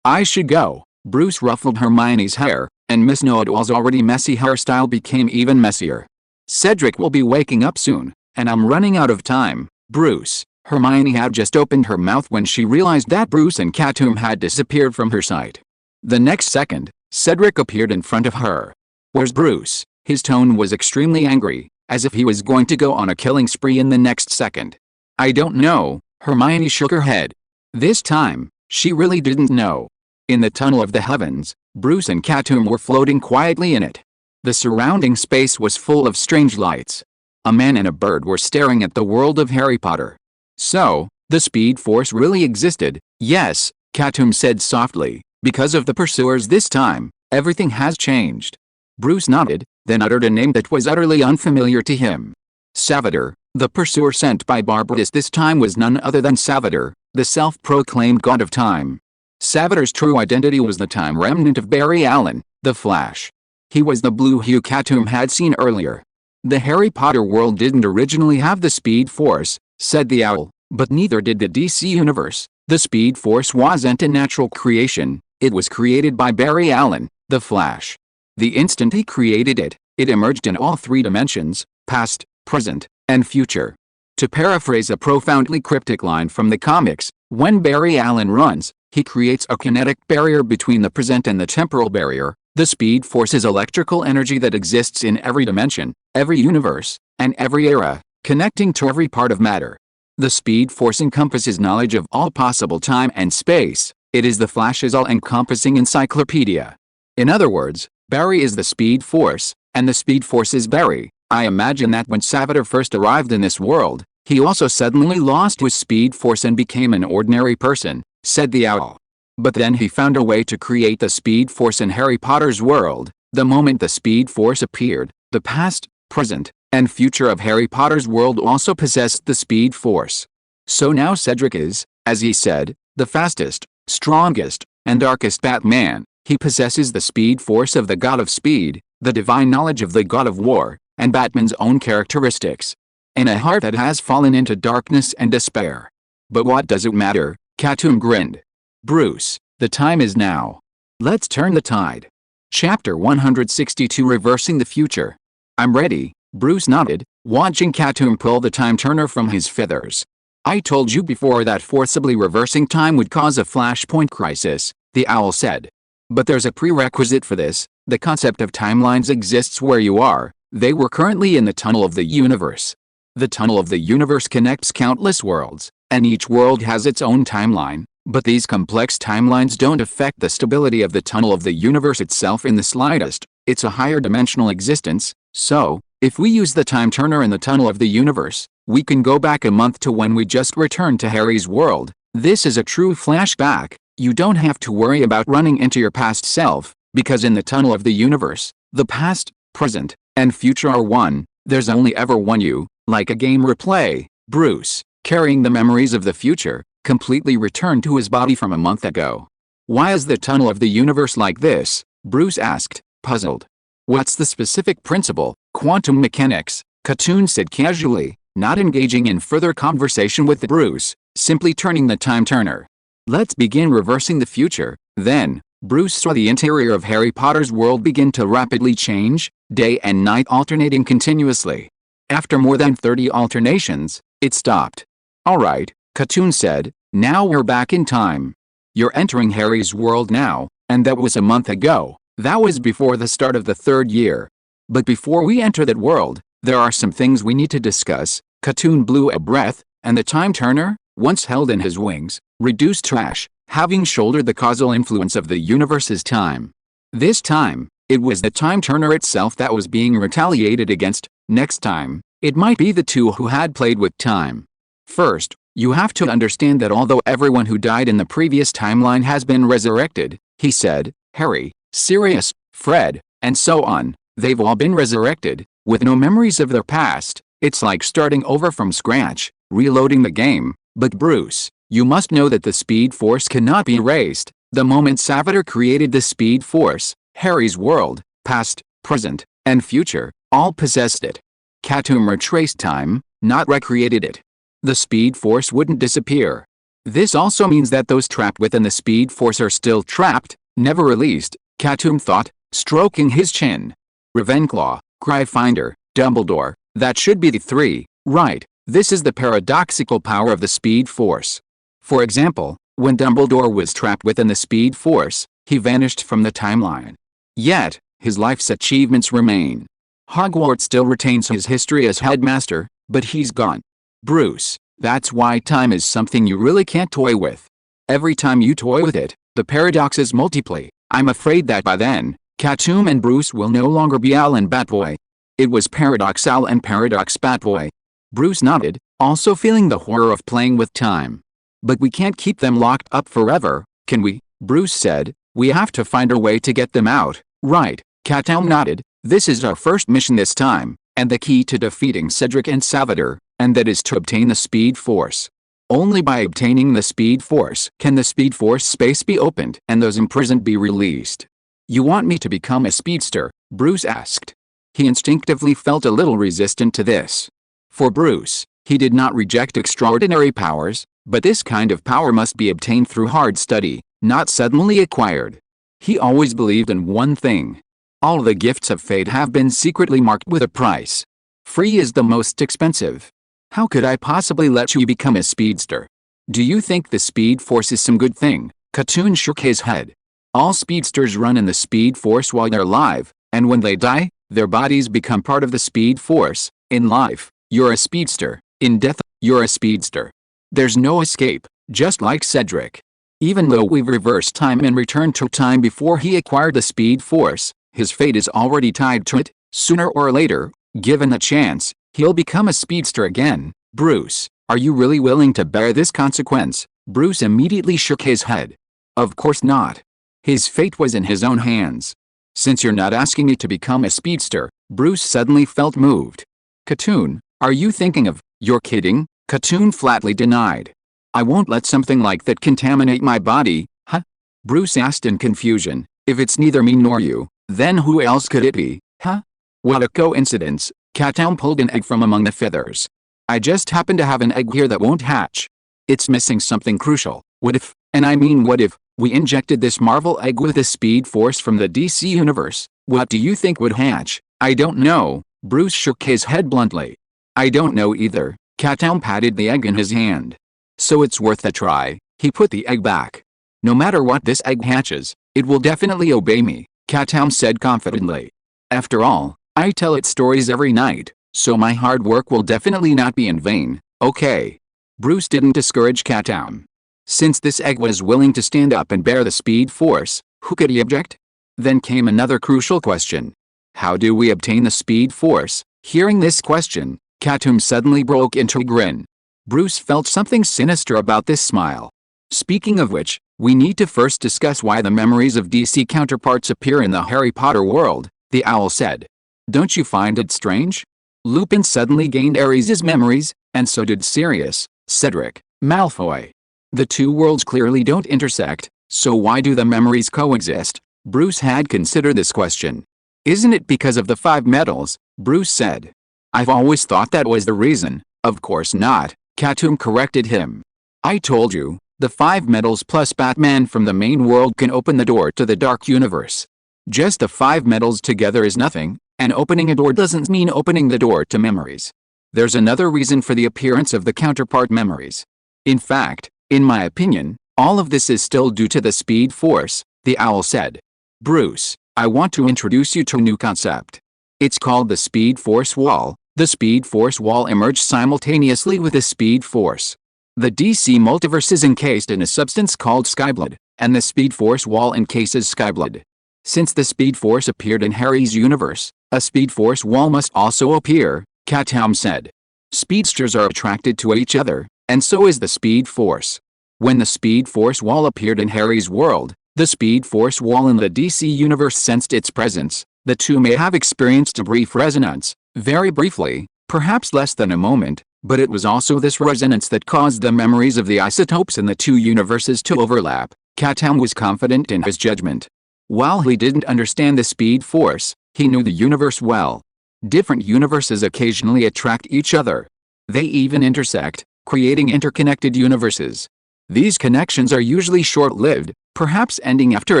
I should go." Bruce ruffled Hermione's hair, and Miss Noodle's already messy hairstyle became even messier. "Cedric will be waking up soon, and I'm running out of time, Bruce." Hermione had just opened her mouth when she realized that Bruce and Katoom had disappeared from her sight. The next second, Cedric appeared in front of her. "Where's Bruce?" His tone was extremely angry, as if he was going to go on a killing spree in the next second. "I don't know." Hermione shook her head. This time, she really didn't know. In the tunnel of the heavens, Bruce and Katoom were floating quietly in it. The surrounding space was full of strange lights. A man and a bird were staring at the world of Harry Potter. "So, the Speed Force really existed?" "Yes," Katoom said softly. "Because of the pursuers this time, everything has changed." Bruce nodded, then uttered a name that was utterly unfamiliar to him. Salvator. The pursuer sent by Barbatos this time was none other than Salvator, the self-proclaimed god of time. Salvator's true identity was the time remnant of Barry Allen, the Flash. He was the blue hue Katoom had seen earlier. The Harry Potter world didn't originally have the Speed Force, said the Owl, but neither did the DC universe. The Speed Force wasn't a natural creation, it was created by Barry Allen, the Flash. The instant he created it, it emerged in all three dimensions, past, present, and future. To paraphrase a profoundly cryptic line from the comics, when Barry Allen runs, he creates a kinetic barrier between the present and the temporal barrier. The Speed Force is electrical energy that exists in every dimension, every universe, and every era, connecting to every part of matter. The Speed Force encompasses knowledge of all possible time and space. It is the Flash's all-encompassing encyclopedia. In other words, Barry is the Speed Force, and the Speed Force is Barry. I imagine that when Salvador first arrived in this world, he also suddenly lost his Speed Force and became an ordinary person, said the Owl. But then he found a way to create the Speed Force in Harry Potter's world. The moment the Speed Force appeared, the past, present, and future of Harry Potter's world also possessed the Speed Force. So now Cedric is, as he said, the fastest, strongest, and darkest Batman. He possesses the Speed Force of the God of Speed, the divine knowledge of the God of War, and Batman's own characteristics. And a heart that has fallen into darkness and despair. But what does it matter? Katoom grinned. Bruce, the time is now. Let's turn the tide. Chapter 162 Reversing the Future. I'm ready, Bruce nodded, watching Katoom pull the time turner from his feathers. I told you before that forcibly reversing time would cause a flashpoint crisis, the Owl said. But there's a prerequisite for this. The concept of timelines exists where you are. They were currently in the tunnel of the universe. The tunnel of the universe connects countless worlds, and each world has its own timeline. But these complex timelines don't affect the stability of the tunnel of the universe itself in the slightest. It's a higher dimensional existence, so, if we use the time turner in the tunnel of the universe, we can go back a month to when we just returned to Harry's world. This is a true flashback. You don't have to worry about running into your past self, because in the tunnel of the universe, the past, present, and future are one. There's only ever one you, like a game replay. Bruce, carrying the memories of the future, completely returned to his body from a month ago. Why is the tunnel of the universe like this? Bruce asked, puzzled. What's the specific principle? Quantum mechanics, Katoom said casually, not engaging in further conversation with Bruce, simply turning the time turner. Let's begin reversing the future. Then, Bruce saw the interior of Harry Potter's world begin to rapidly change, day and night alternating continuously. After more than 30 alternations, it stopped. All right, Katoom said, now we're back in time. You're entering Harry's world now, and that was a month ago. That was before the start of the third year. But before we enter that world, there are some things we need to discuss. Katoom blew a breath, and the time turner, once held in his wings, reduced trash, having shouldered the causal influence of the universe's time. This time, it was the time turner itself that was being retaliated against. Next time, it might be the two who had played with time. First, you have to understand that although everyone who died in the previous timeline has been resurrected, he said, Harry, Sirius, Fred, and so on, they've all been resurrected, with no memories of their past. It's like starting over from scratch, reloading the game. But Bruce, you must know that the Speed Force cannot be erased. The moment Salvador created the Speed Force, Harry's world, past, present, and future, all possessed it. Katoom retraced time, not recreated it. The Speed Force wouldn't disappear. This also means that those trapped within the Speed Force are still trapped, never released, Katoom thought, stroking his chin. Ravenclaw, Gryffindor, Dumbledore, that should be the three, right? This is the paradoxical power of the Speed Force. For example, when Dumbledore was trapped within the Speed Force, he vanished from the timeline. Yet, his life's achievements remain. Hogwarts still retains his history as headmaster, but he's gone. Bruce, that's why time is something you really can't toy with. Every time you toy with it, the paradoxes multiply. I'm afraid that by then, Katoom and Bruce will no longer be Owl and Batboy. It was Paradox Owl and Paradox Batboy. Bruce nodded, also feeling the horror of playing with time. But we can't keep them locked up forever, can we? Bruce said, we have to find a way to get them out. Right, Katoom nodded, this is our first mission this time, and the key to defeating Cedric and Salvador, and that is to obtain the Speed Force. Only by obtaining the Speed Force can the Speed Force space be opened and those imprisoned be released. You want me to become a speedster? Bruce asked. He instinctively felt a little resistant to this. For Bruce, he did not reject extraordinary powers, but this kind of power must be obtained through hard study, not suddenly acquired. He always believed in one thing. All the gifts of fate have been secretly marked with a price. Free is the most expensive. How could I possibly let you become a speedster? Do you think the speed force is some good thing? Katoom shook his head. All speedsters run in the speed force while they're alive, and when they die, their bodies become part of the speed force. In life, you're a speedster. In death, you're a speedster. There's no escape, just like Cedric. Even though we've reversed time and returned to time before he acquired the speed force, his fate is already tied to it. Sooner or later, given a chance, he'll become a speedster again. Bruce, are you really willing to bear this consequence? Bruce immediately shook his head. Of course not. His fate was in his own hands. Since you're not asking me to become a speedster, Bruce suddenly felt moved. Katoom, are you thinking of, you're kidding? Katoom flatly denied. I won't let something like that contaminate my body, huh? Bruce asked in confusion. If it's neither me nor you, then who else could it be, huh? What a coincidence. Katoom pulled an egg from among the feathers. I just happen to have an egg here that won't hatch. It's missing something crucial. What if, and I mean what if, we injected this Marvel egg with the speed force from the DC universe? What do you think would hatch? I don't know. Bruce shook his head bluntly. I don't know either. Katoom patted the egg in his hand. So it's worth a try. He put the egg back. No matter what this egg hatches, it will definitely obey me, Katoom said confidently. After all, I tell it stories every night, so my hard work will definitely not be in vain, okay? Bruce didn't discourage Katoom. Since this egg was willing to stand up and bear the speed force, who could he object? Then came another crucial question. How do we obtain the speed force? Hearing this question, Katoom suddenly broke into a grin. Bruce felt something sinister about this smile. Speaking of which, we need to first discuss why the memories of DC counterparts appear in the Harry Potter world, the owl said. Don't you find it strange? Lupin suddenly gained Ares's memories, and so did Sirius, Cedric, Malfoy. The two worlds clearly don't intersect, so why do the memories coexist? Bruce had considered this question. Isn't it because of the 5 metals? Bruce said. I've always thought that was the reason. Of course not, Katoom corrected him. I told you, the 5 metals plus Batman from the main world can open the door to the dark universe. Just the 5 metals together is nothing, and opening a door doesn't mean opening the door to memories. There's another reason for the appearance of the counterpart memories. In fact, in my opinion, all of this is still due to the speed force, the owl said. Bruce, I want to introduce you to a new concept. It's called the speed force wall. The speed force wall emerged simultaneously with the speed force. The DC multiverse is encased in a substance called skyblood, and the speed force wall encases skyblood. Since the speed force appeared in Harry's universe, a speed force wall must also appear, Katoom said. Speedsters are attracted to each other, and so is the speed force. When the speed force wall appeared in Harry's world, the speed force wall in the DC universe sensed its presence. The two may have experienced a brief resonance, very briefly, perhaps less than a moment, but it was also this resonance that caused the memories of the isotopes in the two universes to overlap. Katoom was confident in his judgment. While he didn't understand the speed force, he knew the universe well. Different universes occasionally attract each other. They even intersect, creating interconnected universes. These connections are usually short-lived, perhaps ending after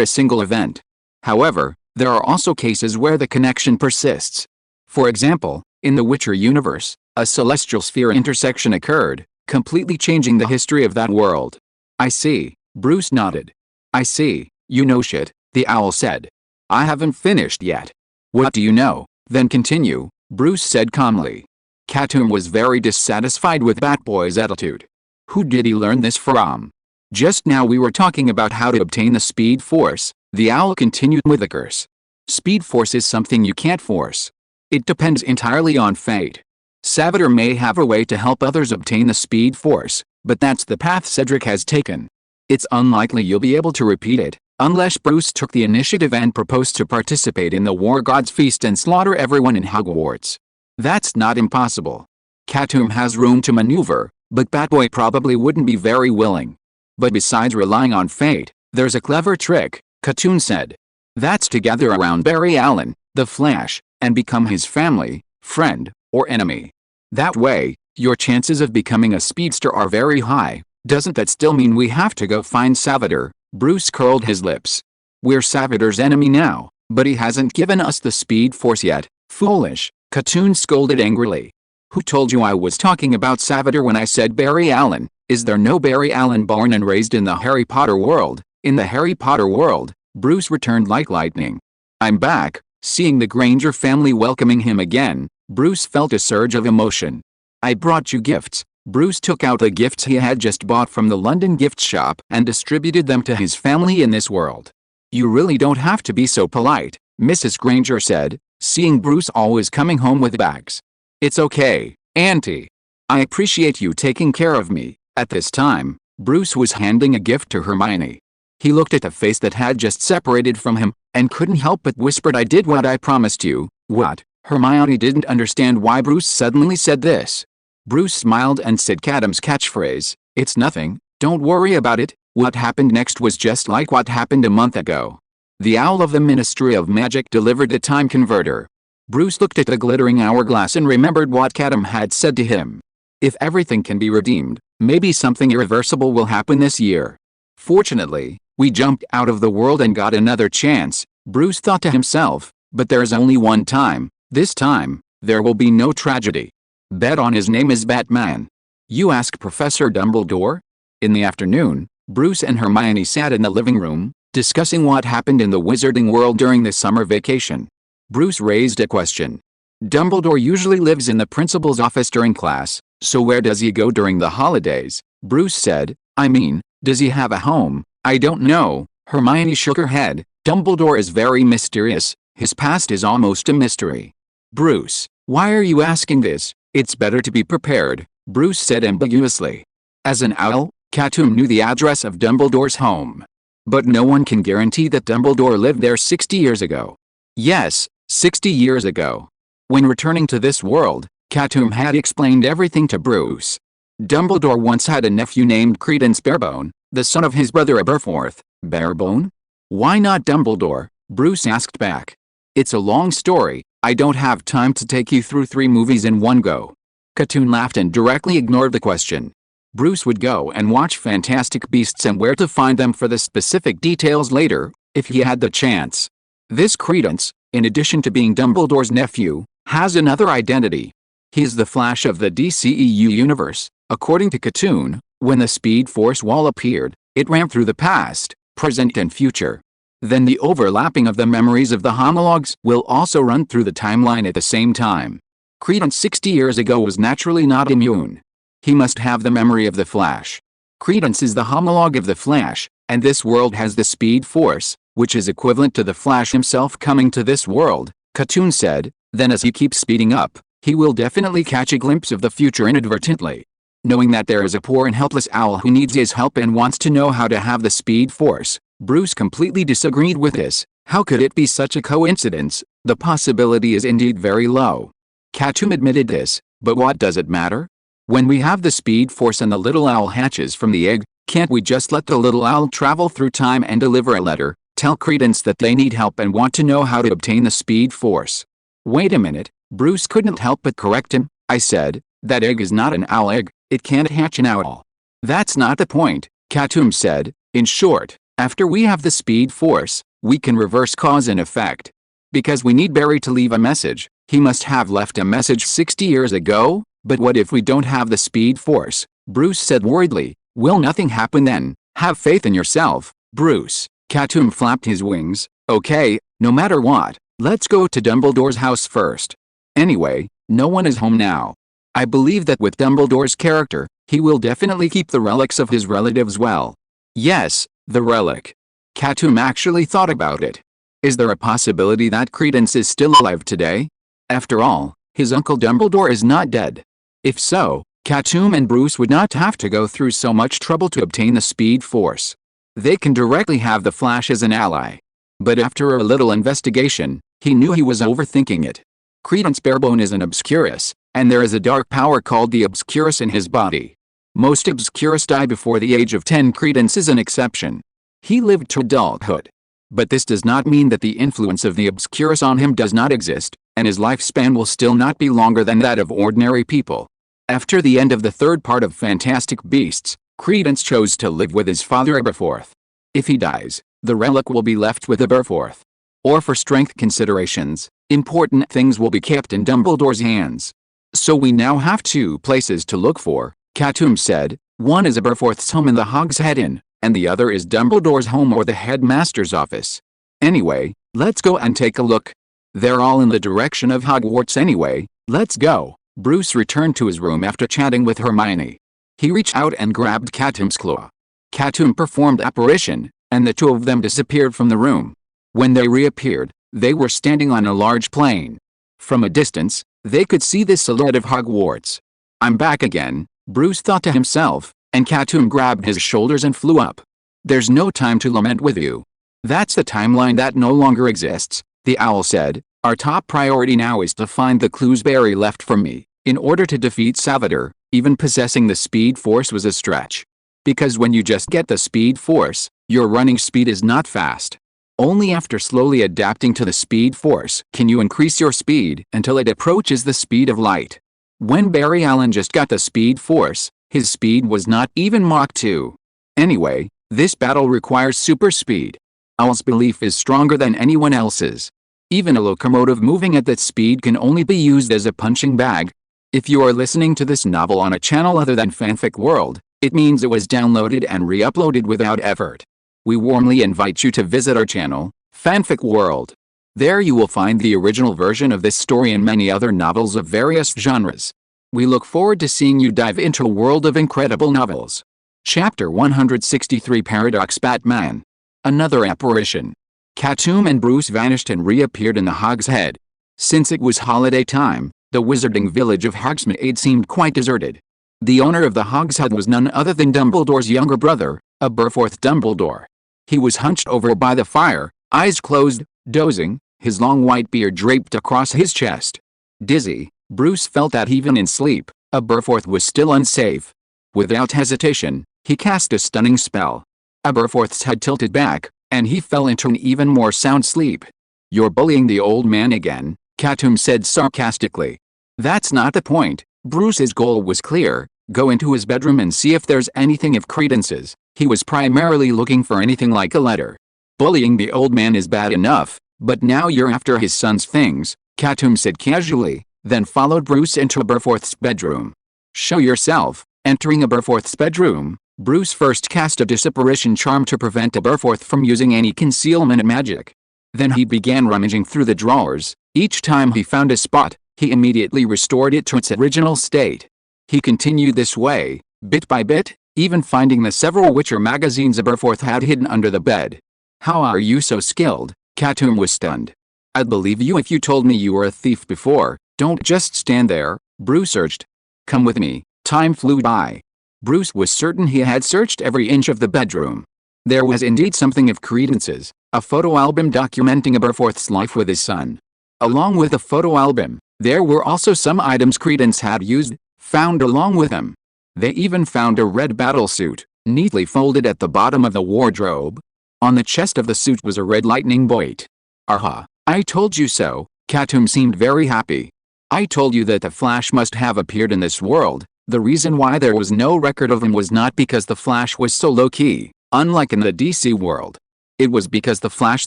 a single event. However, there are also cases where the connection persists. For example, in the Witcher universe, a celestial sphere intersection occurred, completely changing the history of that world. I see, Bruce nodded. I see, you know shit, the owl said. I haven't finished yet. What do you know? Then continue, Bruce said calmly. Katoom was very dissatisfied with Batboy's attitude. Who did he learn this from? Just now we were talking about how to obtain the speed force, the owl continued with a curse. Speed force is something you can't force. It depends entirely on fate. Savitar may have a way to help others obtain the speed force, but that's the path Cedric has taken. It's unlikely you'll be able to repeat it, unless Bruce took the initiative and proposed to participate in the War God's feast and slaughter everyone in Hogwarts. That's not impossible. Katoom has room to maneuver, but Batboy probably wouldn't be very willing. But besides relying on fate, there's a clever trick, Katoom said. That's to gather around Barry Allen, the Flash, and become his family, friend, or enemy. That way, your chances of becoming a speedster are very high. Doesn't that still mean we have to go find Salvador? Bruce curled his lips. We're Salvador's enemy now, but he hasn't given us the Speed Force yet. Foolish, Katoom scolded angrily. Who told you I was talking about Salvador when I said Barry Allen? Is there no Barry Allen born and raised in the Harry Potter world? In the Harry Potter world, Bruce returned like lightning. I'm back. Seeing the Granger family welcoming him again, Bruce felt a surge of emotion. I brought you gifts. Bruce took out the gifts he had just bought from the London gift shop and distributed them to his family in this world. You really don't have to be so polite, Mrs. Granger said, seeing Bruce always coming home with bags. It's okay, Auntie. I appreciate you taking care of me. At this time, Bruce was handing a gift to Hermione. He looked at the face that had just separated from him, and couldn't help but whispered, I did what I promised you. What? Hermione didn't understand why Bruce suddenly said this. Bruce smiled and said Katoom's catchphrase, it's nothing, don't worry about it. What happened next was just like what happened a month ago. The owl of the Ministry of Magic delivered the time converter. Bruce looked at the glittering hourglass and remembered what Katoom had said to him. If everything can be redeemed, maybe something irreversible will happen this year. Fortunately, we jumped out of the world and got another chance, Bruce thought to himself, but there's only one time. This time, there will be no tragedy. Bet on his name is Batman. You ask Professor Dumbledore? In the afternoon, Bruce and Hermione sat in the living room, discussing what happened in the wizarding world during the summer vacation. Bruce raised a question. Dumbledore usually lives in the principal's office during class, so where does he go during the holidays? Bruce said, I mean, does he have a home? I don't know. Hermione shook her head. Dumbledore is very mysterious. His past is almost a mystery. Bruce, why are you asking this? It's better to be prepared, Bruce said ambiguously. As an owl, Katoom knew the address of Dumbledore's home. But no one can guarantee that Dumbledore lived there 60 years ago. Yes, 60 years ago. When returning to this world, Katoom had explained everything to Bruce. Dumbledore once had a nephew named Credence Barebone, the son of his brother Aberforth. Barebone? Why not Dumbledore? Bruce asked back. It's a long story, I don't have time to take you through 3 movies in one go. Katoom laughed and directly ignored the question. Bruce would go and watch Fantastic Beasts and Where to Find Them for the specific details later, if he had the chance. This Credence, in addition to being Dumbledore's nephew, has another identity. He's the Flash of the DCEU universe. According to Katoom, when the Speed Force wall appeared, it ran through the past, present and future. Then the overlapping of the memories of the homologs will also run through the timeline at the same time. Credence 60 years ago was naturally not immune. He must have the memory of the Flash. Credence is the homologue of the Flash, and this world has the Speed Force, which is equivalent to the Flash himself coming to this world, Katoom said. Then as he keeps speeding up, he will definitely catch a glimpse of the future inadvertently. Knowing that there is a poor and helpless owl who needs his help and wants to know how to have the Speed Force, Bruce completely disagreed with this. How could it be such a coincidence? The possibility is indeed very low. Katoom admitted this, but what does it matter? When we have the Speed Force and the little owl hatches from the egg, can't we just let the little owl travel through time and deliver a letter, tell Credence that they need help and want to know how to obtain the Speed Force? Wait a minute, Bruce couldn't help but correct him. I said, that egg is not an owl egg, it can't hatch an owl. That's not the point, Katoom said. In short, after we have the Speed Force, we can reverse cause and effect. Because we need Barry to leave a message, he must have left a message 60 years ago? But what if we don't have the Speed Force? Bruce said worriedly. Will nothing happen then? Have faith in yourself, Bruce. Katoom flapped his wings. Okay, no matter what, let's go to Dumbledore's house first. Anyway, no one is home now. I believe that with Dumbledore's character, he will definitely keep the relics of his relatives well. Yes, the relic. Katoom actually thought about it. Is there a possibility that Credence is still alive today? After all, his uncle Dumbledore is not dead. If so, Katoom and Bruce would not have to go through so much trouble to obtain the Speed Force. They can directly have the Flash as an ally. But after a little investigation, he knew he was overthinking it. Credence Barebone is an Obscurus, and there is a dark power called the Obscurus in his body. Most Obscurus die before the age of 10. Credence is an exception. He lived to adulthood. But this does not mean that the influence of the Obscurus on him does not exist, and his lifespan will still not be longer than that of ordinary people. After the end of the third part of Fantastic Beasts, Credence chose to live with his father Aberforth. If he dies, the relic will be left with Aberforth. Or for strength considerations, important things will be kept in Dumbledore's hands. So we now have two places to look for, Katoom said. One is Aberforth's home in the Hogshead Inn, and the other is Dumbledore's home or the headmaster's office. Anyway, let's go and take a look. They're all in the direction of Hogwarts anyway, let's go. Bruce returned to his room after chatting with Hermione. He reached out and grabbed Katoom's claw. Katoom performed apparition, and the two of them disappeared from the room. When they reappeared, they were standing on a large plain. From a distance, they could see the silhouette of Hogwarts. I'm back again, Bruce thought to himself, and Katoom grabbed his shoulders and flew up. There's no time to lament with you. That's the timeline that no longer exists, the owl said. Our top priority now is to find the clues Barry left for me. In order to defeat Salvator, even possessing the Speed Force was a stretch. Because when you just get the Speed Force, your running speed is not fast. Only after slowly adapting to the Speed Force can you increase your speed until it approaches the speed of light. When Barry Allen just got the Speed Force, his speed was not even Mach 2. Anyway, this battle requires super speed. Owl's belief is stronger than anyone else's. Even a locomotive moving at that speed can only be used as a punching bag. If you are listening to this novel on a channel other than Fanfic World, it means it was downloaded and re-uploaded without effort. We warmly invite you to visit our channel, Fanfic World. There you will find the original version of this story and many other novels of various genres. We look forward to seeing you dive into a world of incredible novels. Chapter 163 Paradox Batman. Another apparition. Katoom and Bruce vanished and reappeared in the Hogshead. Since it was holiday time, the wizarding village of Hogsmeade seemed quite deserted. The owner of the Hogshead was none other than Dumbledore's younger brother, Aberforth Dumbledore. He was hunched over by the fire, eyes closed, dozing, his long white beard draped across his chest. Dizzy, Bruce felt that even in sleep, Aberforth was still unsafe. Without hesitation, he cast a stunning spell. Aberforth's head tilted back, and he fell into an even more sound sleep. You're bullying the old man again, Katoom said sarcastically. That's not the point. Bruce's goal was clear, go into his bedroom and see if there's anything of Credence's. He was primarily looking for anything like a letter. Bullying the old man is bad enough, but now you're after his son's things, Katoom said casually, then followed Bruce into Aberforth's bedroom. Show yourself. Entering Aberforth's bedroom, Bruce first cast a disapparition charm to prevent Aberforth from using any concealment magic. Then he began rummaging through the drawers. Each time he found a spot, he immediately restored it to its original state. He continued this way, bit by bit, even finding the several Witcher magazines Aberforth had hidden under the bed. How are you so skilled? Katoom was stunned. I'd believe you if you told me you were a thief before. Don't just stand there, Bruce urged. Come with me. Time flew by. Bruce was certain he had searched every inch of the bedroom. There was indeed something of Credence's, a photo album documenting Aberforth's life with his son. Along with the photo album, there were also some items Credence had used, found along with him. They even found a red battlesuit, neatly folded at the bottom of the wardrobe. On the chest of the suit was a red lightning bolt. Aha, I told you so. Katoom seemed very happy. I told you that the Flash must have appeared in this world. The reason why there was no record of him was not because the Flash was so low-key, unlike in the DC world. It was because the Flash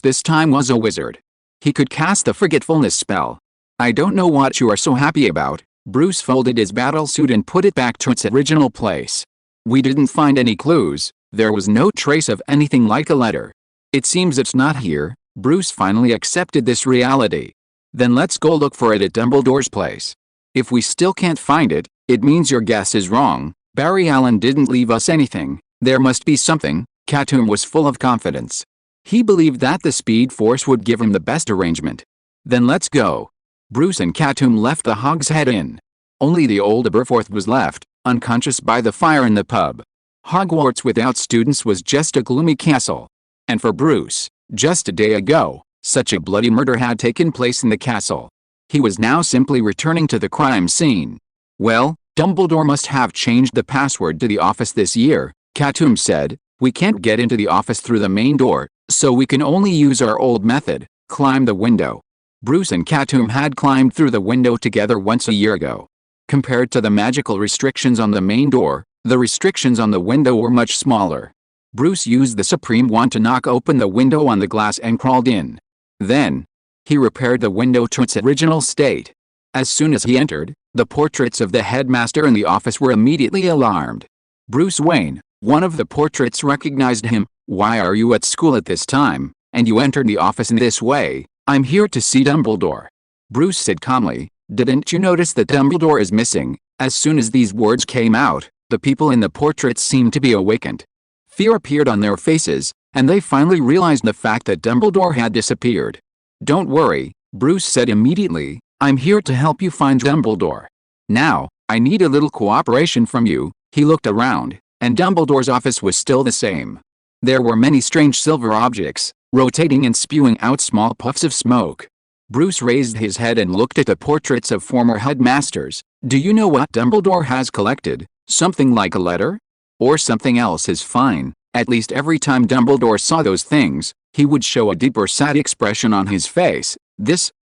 this time was a wizard. He could cast the forgetfulness spell. I don't know what you are so happy about. Bruce folded his battlesuit and put it back to its original place. We didn't find any clues. There was no trace of anything like a letter. It seems it's not here. Bruce finally accepted this reality. Then let's go look for it at Dumbledore's place. If we still can't find it, it means your guess is wrong. Barry Allen didn't leave us anything. There must be something. Katoom was full of confidence. He believed that the Speed Force would give him the best arrangement. Then let's go. Bruce and Katoom left the Hogshead Inn. Only the old Aberforth was left, unconscious by the fire in the pub. Hogwarts without students was just a gloomy castle. And for Bruce, just a day ago, such a bloody murder had taken place in the castle. He was now simply returning to the crime scene. Well, Dumbledore must have changed the password to the office this year, Katoom said. We can't get into the office through the main door. So we can only use our old method, climb the window. Bruce and Katoom had climbed through the window together once a year ago. Compared to the magical restrictions on the main door, the restrictions on the window were much smaller. Bruce used the supreme wand to knock open the window on the glass and crawled in. Then, he repaired the window to its original state. As soon as he entered, the portraits of the headmaster and the office were immediately alarmed. Bruce Wayne, one of the portraits, recognized him. "Why are you at school at this time, and you entered the office in this way?" "I'm here to see Dumbledore," Bruce said calmly. "Didn't you notice that Dumbledore is missing?" As soon as these words came out, the people in the portraits seemed to be awakened. Fear appeared on their faces, and they finally realized the fact that Dumbledore had disappeared. "Don't worry," Bruce said immediately. "I'm here to help you find Dumbledore. Now, I need a little cooperation from you." He looked around, and Dumbledore's office was still the same. There were many strange silver objects, rotating and spewing out small puffs of smoke. Bruce raised his head and looked at the portraits of former headmasters. "Do you know what Dumbledore has collected? Something like a letter? Or something else is fine." At least every time Dumbledore saw those things, he would show a deeper sad expression on his face.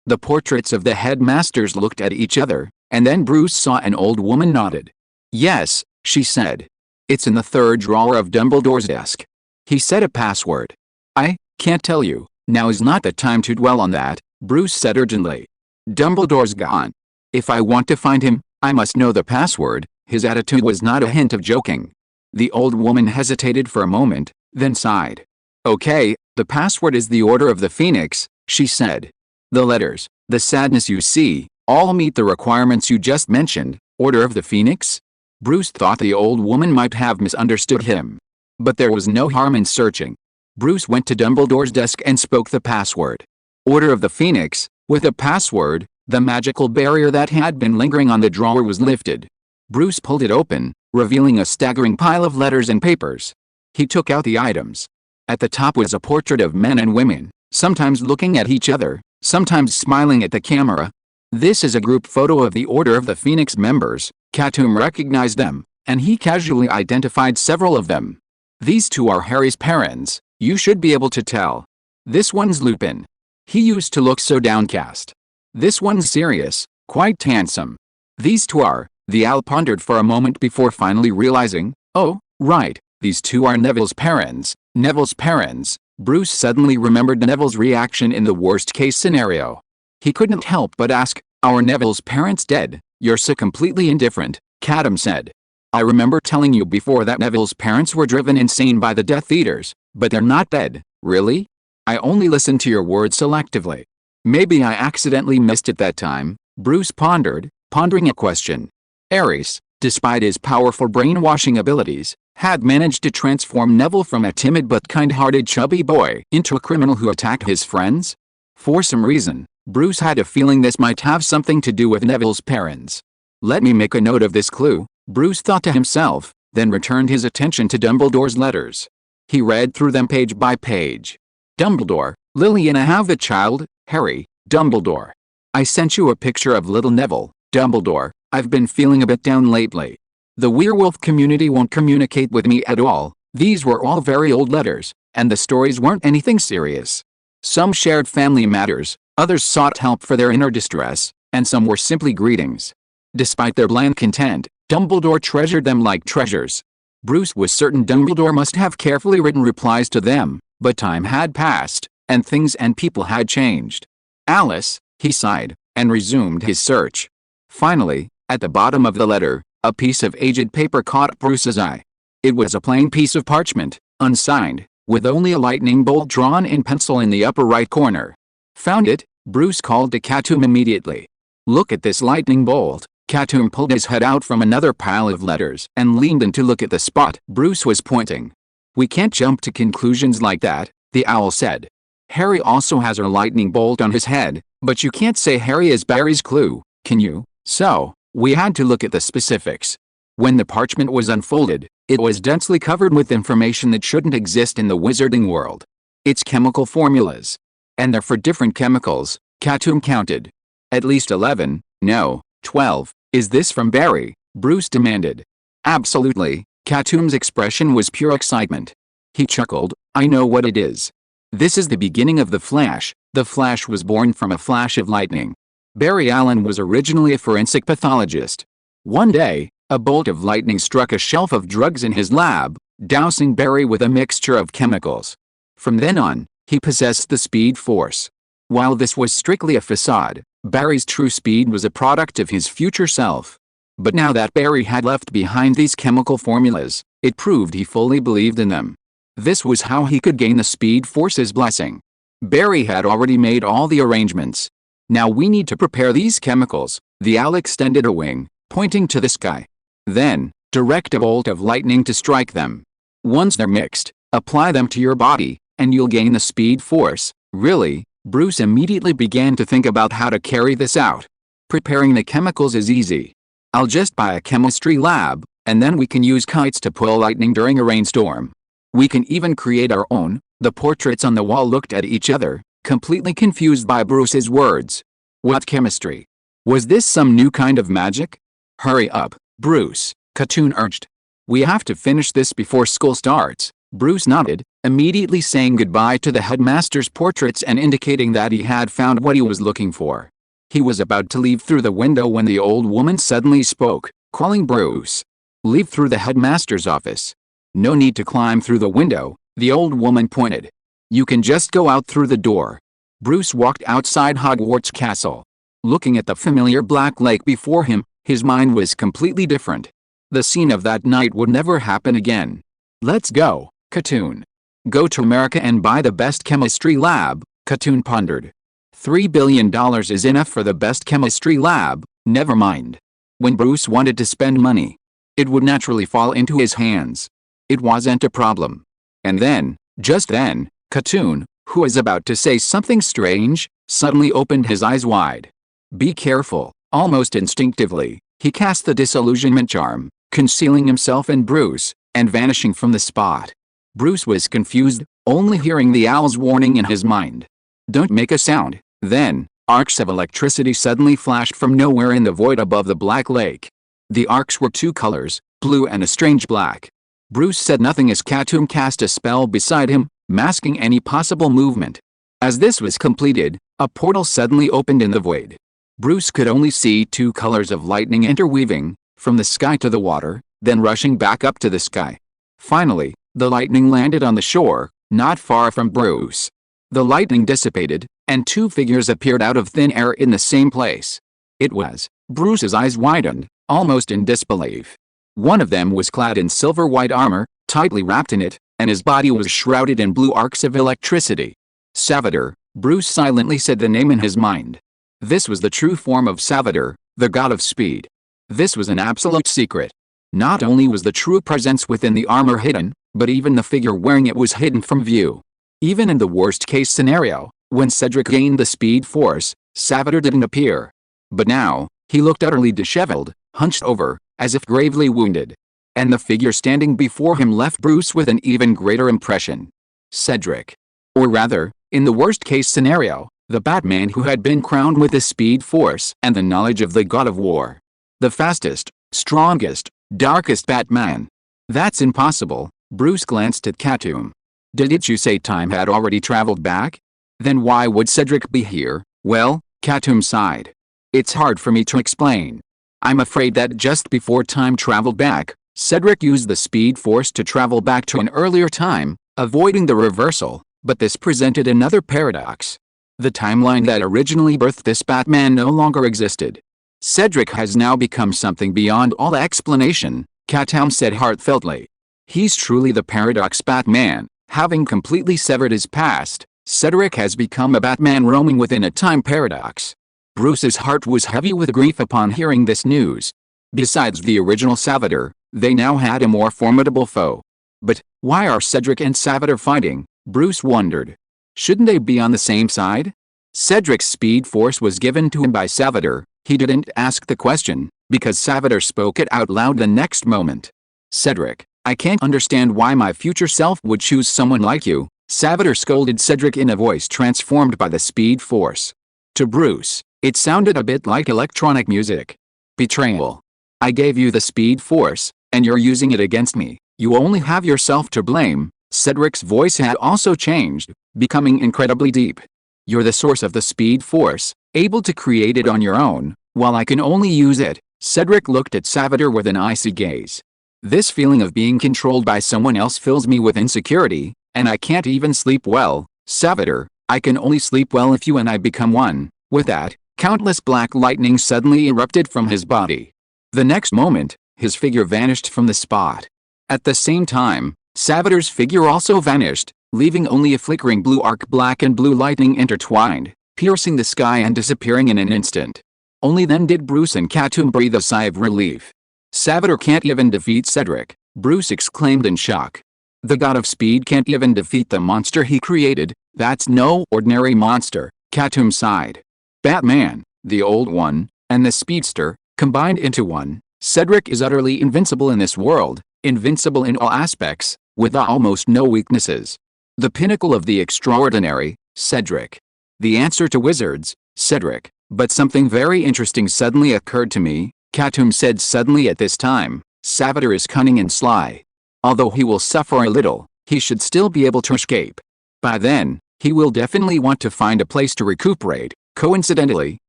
The portraits of the headmasters looked at each other, and then Bruce saw an old woman nodded. "Yes," she said. "It's in the third drawer of Dumbledore's desk." He said a password. "I can't tell you. Now is not the time to dwell on that," Bruce said urgently. "Dumbledore's gone. If I want to find him, I must know the password." His attitude was not a hint of joking. The old woman hesitated for a moment, then sighed. "Okay, the password is the Order of the Phoenix," she said. "The letters, the sadness you see, all meet the requirements you just mentioned." Order of the Phoenix? Bruce thought the old woman might have misunderstood him. But there was no harm in searching. Bruce went to Dumbledore's desk and spoke the password. Order of the Phoenix. With a password, the magical barrier that had been lingering on the drawer was lifted. Bruce pulled it open, revealing a staggering pile of letters and papers. He took out the items. At the top was a portrait of men and women, sometimes looking at each other, sometimes smiling at the camera. "This is a group photo of the Order of the Phoenix members." Katoom recognized them, and he casually identified several of them. "These two are Harry's parents, you should be able to tell. This one's Lupin. He used to look so downcast. This one's Sirius, quite handsome. These two are..." The owl pondered for a moment before finally realizing, "Oh, right, these two are Neville's parents." Neville's parents. Bruce suddenly remembered Neville's reaction in the worst-case scenario. He couldn't help but ask, "Are Neville's parents dead?" "You're so completely indifferent," Katoom said. "I remember telling you before that Neville's parents were driven insane by the Death Eaters, but they're not dead." "Really? I only listened to your words selectively." "Maybe I accidentally missed it that time," Bruce pondered, pondering a question. Ares, despite his powerful brainwashing abilities, had managed to transform Neville from a timid but kind-hearted chubby boy into a criminal who attacked his friends. For some reason, Bruce had a feeling this might have something to do with Neville's parents. "Let me make a note of this clue," Bruce thought to himself, then returned his attention to Dumbledore's letters. He read through them page by page. "Dumbledore, Lily, I have a child, Harry, Dumbledore. I sent you a picture of little Neville, Dumbledore. I've been feeling a bit down lately. The werewolf community won't communicate with me at all." These were all very old letters, and the stories weren't anything serious. Some shared family matters, others sought help for their inner distress, and some were simply greetings. Despite their bland content, Dumbledore treasured them like treasures. Bruce was certain Dumbledore must have carefully written replies to them, but time had passed, and things and people had changed. "Alice," he sighed, and resumed his search. Finally, at the bottom of the letter, a piece of aged paper caught Bruce's eye. It was a plain piece of parchment, unsigned, with only a lightning bolt drawn in pencil in the upper right corner. "Found it," Bruce called to Katoom immediately. "Look at this lightning bolt." Katoom pulled his head out from another pile of letters and leaned in to look at the spot Bruce was pointing. "We can't jump to conclusions like that," the owl said. "Harry also has a lightning bolt on his head, but you can't say Harry is Barry's clue, can you?" So, we had to look at the specifics. When the parchment was unfolded, it was densely covered with information that shouldn't exist in the wizarding world. Its chemical formulas. And they're for different chemicals, Katoom counted. At least 11, no, 12. "Is this from Barry?" Bruce demanded. "Absolutely." Katoom's expression was pure excitement. He chuckled. "I know what it is. This is the beginning of the Flash. The Flash was born from a flash of lightning. Barry Allen was originally a forensic pathologist. One day, a bolt of lightning struck a shelf of drugs in his lab, dousing Barry with a mixture of chemicals. From then on, he possessed the Speed Force. While this was strictly a facade, Barry's true speed was a product of his future self. But now that Barry had left behind these chemical formulas, it proved he fully believed in them. This was how he could gain the Speed Force's blessing. Barry had already made all the arrangements. Now we need to prepare these chemicals. The owl extended a wing, pointing to the sky. Then, direct a bolt of lightning to strike them. Once they're mixed, apply them to your body, and you'll gain the Speed Force. Really? Bruce immediately began to think about how to carry this out. Preparing the chemicals is easy. I'll just buy a chemistry lab, and then we can use kites to pull lightning during a rainstorm. We can even create our own. The portraits on the wall looked at each other, completely confused by Bruce's words. What chemistry? Was this some new kind of magic? Hurry up, Bruce, Katoom urged. We have to finish this before school starts. Bruce nodded, immediately saying goodbye to the headmaster's portraits and indicating that he had found what he was looking for. He was about to leave through the window when the old woman suddenly spoke, calling Bruce. Leave through the headmaster's office. No need to climb through the window, the old woman pointed. You can just go out through the door. Bruce walked outside Hogwarts Castle. Looking at the familiar black lake before him, his mind was completely different. The scene of that night would never happen again. Let's go, Katoom. Go to America and buy the best chemistry lab, Katoom pondered. $3 billion is enough for the best chemistry lab, never mind. When Bruce wanted to spend money, it would naturally fall into his hands. It wasn't a problem. And then, just then, Katoom, who was about to say something strange, suddenly opened his eyes wide. Be careful, almost instinctively, he cast the disillusionment charm, concealing himself in Bruce, and vanishing from the spot. Bruce was confused, only hearing the owl's warning in his mind. Don't make a sound. Then, arcs of electricity suddenly flashed from nowhere in the void above the black lake. The arcs were two colors, blue and a strange black. Bruce said nothing as Katoom cast a spell beside him, masking any possible movement. As this was completed, a portal suddenly opened in the void. Bruce could only see two colors of lightning interweaving, from the sky to the water, then rushing back up to the sky. Finally, the lightning landed on the shore, not far from Bruce. The lightning dissipated, and two figures appeared out of thin air in the same place. It was. Bruce's eyes widened, almost in disbelief. One of them was clad in silver-white armor, tightly wrapped in it, and his body was shrouded in blue arcs of electricity. Savitar, Bruce silently said the name in his mind. This was the true form of Savitar, the god of speed. This was an absolute secret. Not only was the true presence within the armor hidden, but even the figure wearing it was hidden from view. Even in the worst-case scenario, when Cedric gained the Speed Force, Savitar didn't appear. But now, he looked utterly disheveled, hunched over, as if gravely wounded. And the figure standing before him left Bruce with an even greater impression. Cedric. Or rather, in the worst-case scenario, the Batman who had been crowned with the Speed Force and the knowledge of the God of War. The fastest, strongest, darkest Batman. That's impossible. Bruce glanced at Katoom. Didn't you say time had already traveled back? Then why would Cedric be here? Well, Katoom sighed. It's hard for me to explain. I'm afraid that just before time traveled back, Cedric used the Speed Force to travel back to an earlier time, avoiding the reversal, but this presented another paradox. The timeline that originally birthed this Batman no longer existed. Cedric has now become something beyond all explanation, Katoom said heartfeltly. He's truly the paradox Batman. Having completely severed his past, Cedric has become a Batman roaming within a time paradox. Bruce's heart was heavy with grief upon hearing this news. Besides the original Savitar, they now had a more formidable foe. But, why are Cedric and Savitar fighting? Bruce wondered. Shouldn't they be on the same side? Cedric's Speed Force was given to him by Savitar. He didn't ask the question, because Savitar spoke it out loud the next moment. Cedric, I can't understand why my future self would choose someone like you, Savitar scolded Cedric in a voice transformed by the Speed Force. To Bruce, it sounded a bit like electronic music. Betrayal. I gave you the Speed Force, and you're using it against me. You only have yourself to blame, Cedric's voice had also changed, becoming incredibly deep. "You're the source of the speed force, able to create it on your own, while I can only use it." Cedric looked at Salvador with an icy gaze. "This feeling of being controlled by someone else fills me with insecurity, and I can't even sleep well. Salvador, I can only sleep well if you and I become one." With that, countless black lightning suddenly erupted from his body. The next moment, his figure vanished from the spot. At the same time, Salvador's figure also vanished, leaving only a flickering blue arc. Black and blue lightning intertwined, piercing the sky and disappearing in an instant. Only then did Bruce and Katoom breathe a sigh of relief. "Salvador can't even defeat Cedric," Bruce exclaimed in shock. "The god of speed can't even defeat the monster he created. That's no ordinary monster," Katoom sighed. "Batman, the old one, and the speedster, combined into one. Cedric is utterly invincible in this world, invincible in all aspects, with almost no weaknesses. The pinnacle of the extraordinary, Cedric. The answer to wizards, Cedric. But something very interesting suddenly occurred to me," Katoom said suddenly at this time. "Salvador is cunning and sly. Although he will suffer a little, he should still be able to escape. By then, he will definitely want to find a place to recuperate. Coincidentally,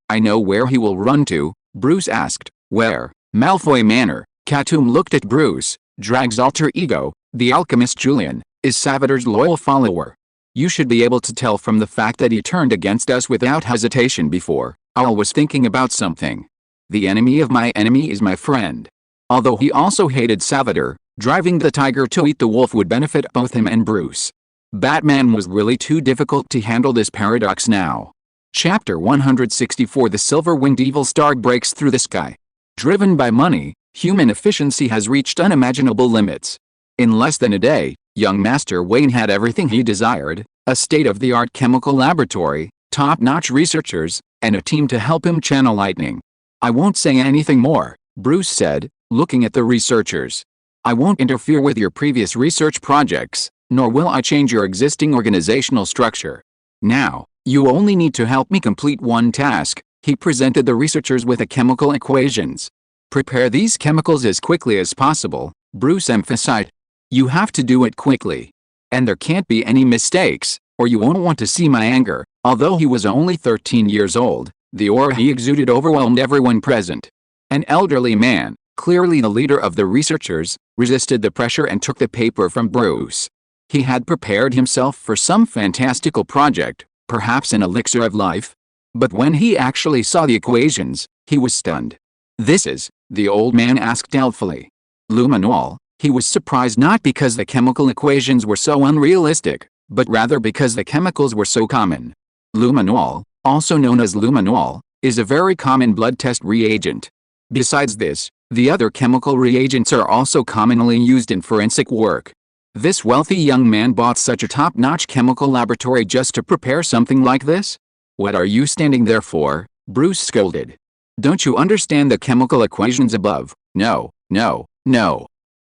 I know where he will run to," Bruce asked. "Where?" "Malfoy Manor." Katoom looked at Bruce. "Drag's alter ego, the alchemist Julian, is Salvador's loyal follower. You should be able to tell from the fact that he turned against us without hesitation before." Owl was thinking about something. "The enemy of my enemy is my friend." Although he also hated Salvador, driving the tiger to eat the wolf would benefit both him and Bruce. Batman was really too difficult to handle this paradox now. Chapter 164 The Silver-Winged Evil Star breaks through the sky. Driven by money, human efficiency has reached unimaginable limits. In less than a day, young Master Wayne had everything he desired: a state-of-the-art chemical laboratory, top-notch researchers, and a team to help him channel lightning. "I won't say anything more," Bruce said, looking at the researchers. "I won't interfere with your previous research projects, nor will I change your existing organizational structure. Now, you only need to help me complete one task." He presented the researchers with the chemical equations. "Prepare these chemicals as quickly as possible," Bruce emphasized. "You have to do it quickly. And there can't be any mistakes, or you won't want to see my anger." Although he was only 13 years old, the aura he exuded overwhelmed everyone present. An elderly man, clearly the leader of the researchers, resisted the pressure and took the paper from Bruce. He had prepared himself for some fantastical project, perhaps an elixir of life. But when he actually saw the equations, he was stunned. "This is," the old man asked doubtfully. "Luminol." He was surprised not because the chemical equations were so unrealistic, but rather because the chemicals were so common. Luminol, also known as luminol, is a very common blood test reagent. Besides this, the other chemical reagents are also commonly used in forensic work. This wealthy young man bought such a top-notch chemical laboratory just to prepare something like this? "What are you standing there for?" Bruce scolded. "Don't you understand the chemical equations above?" No, no.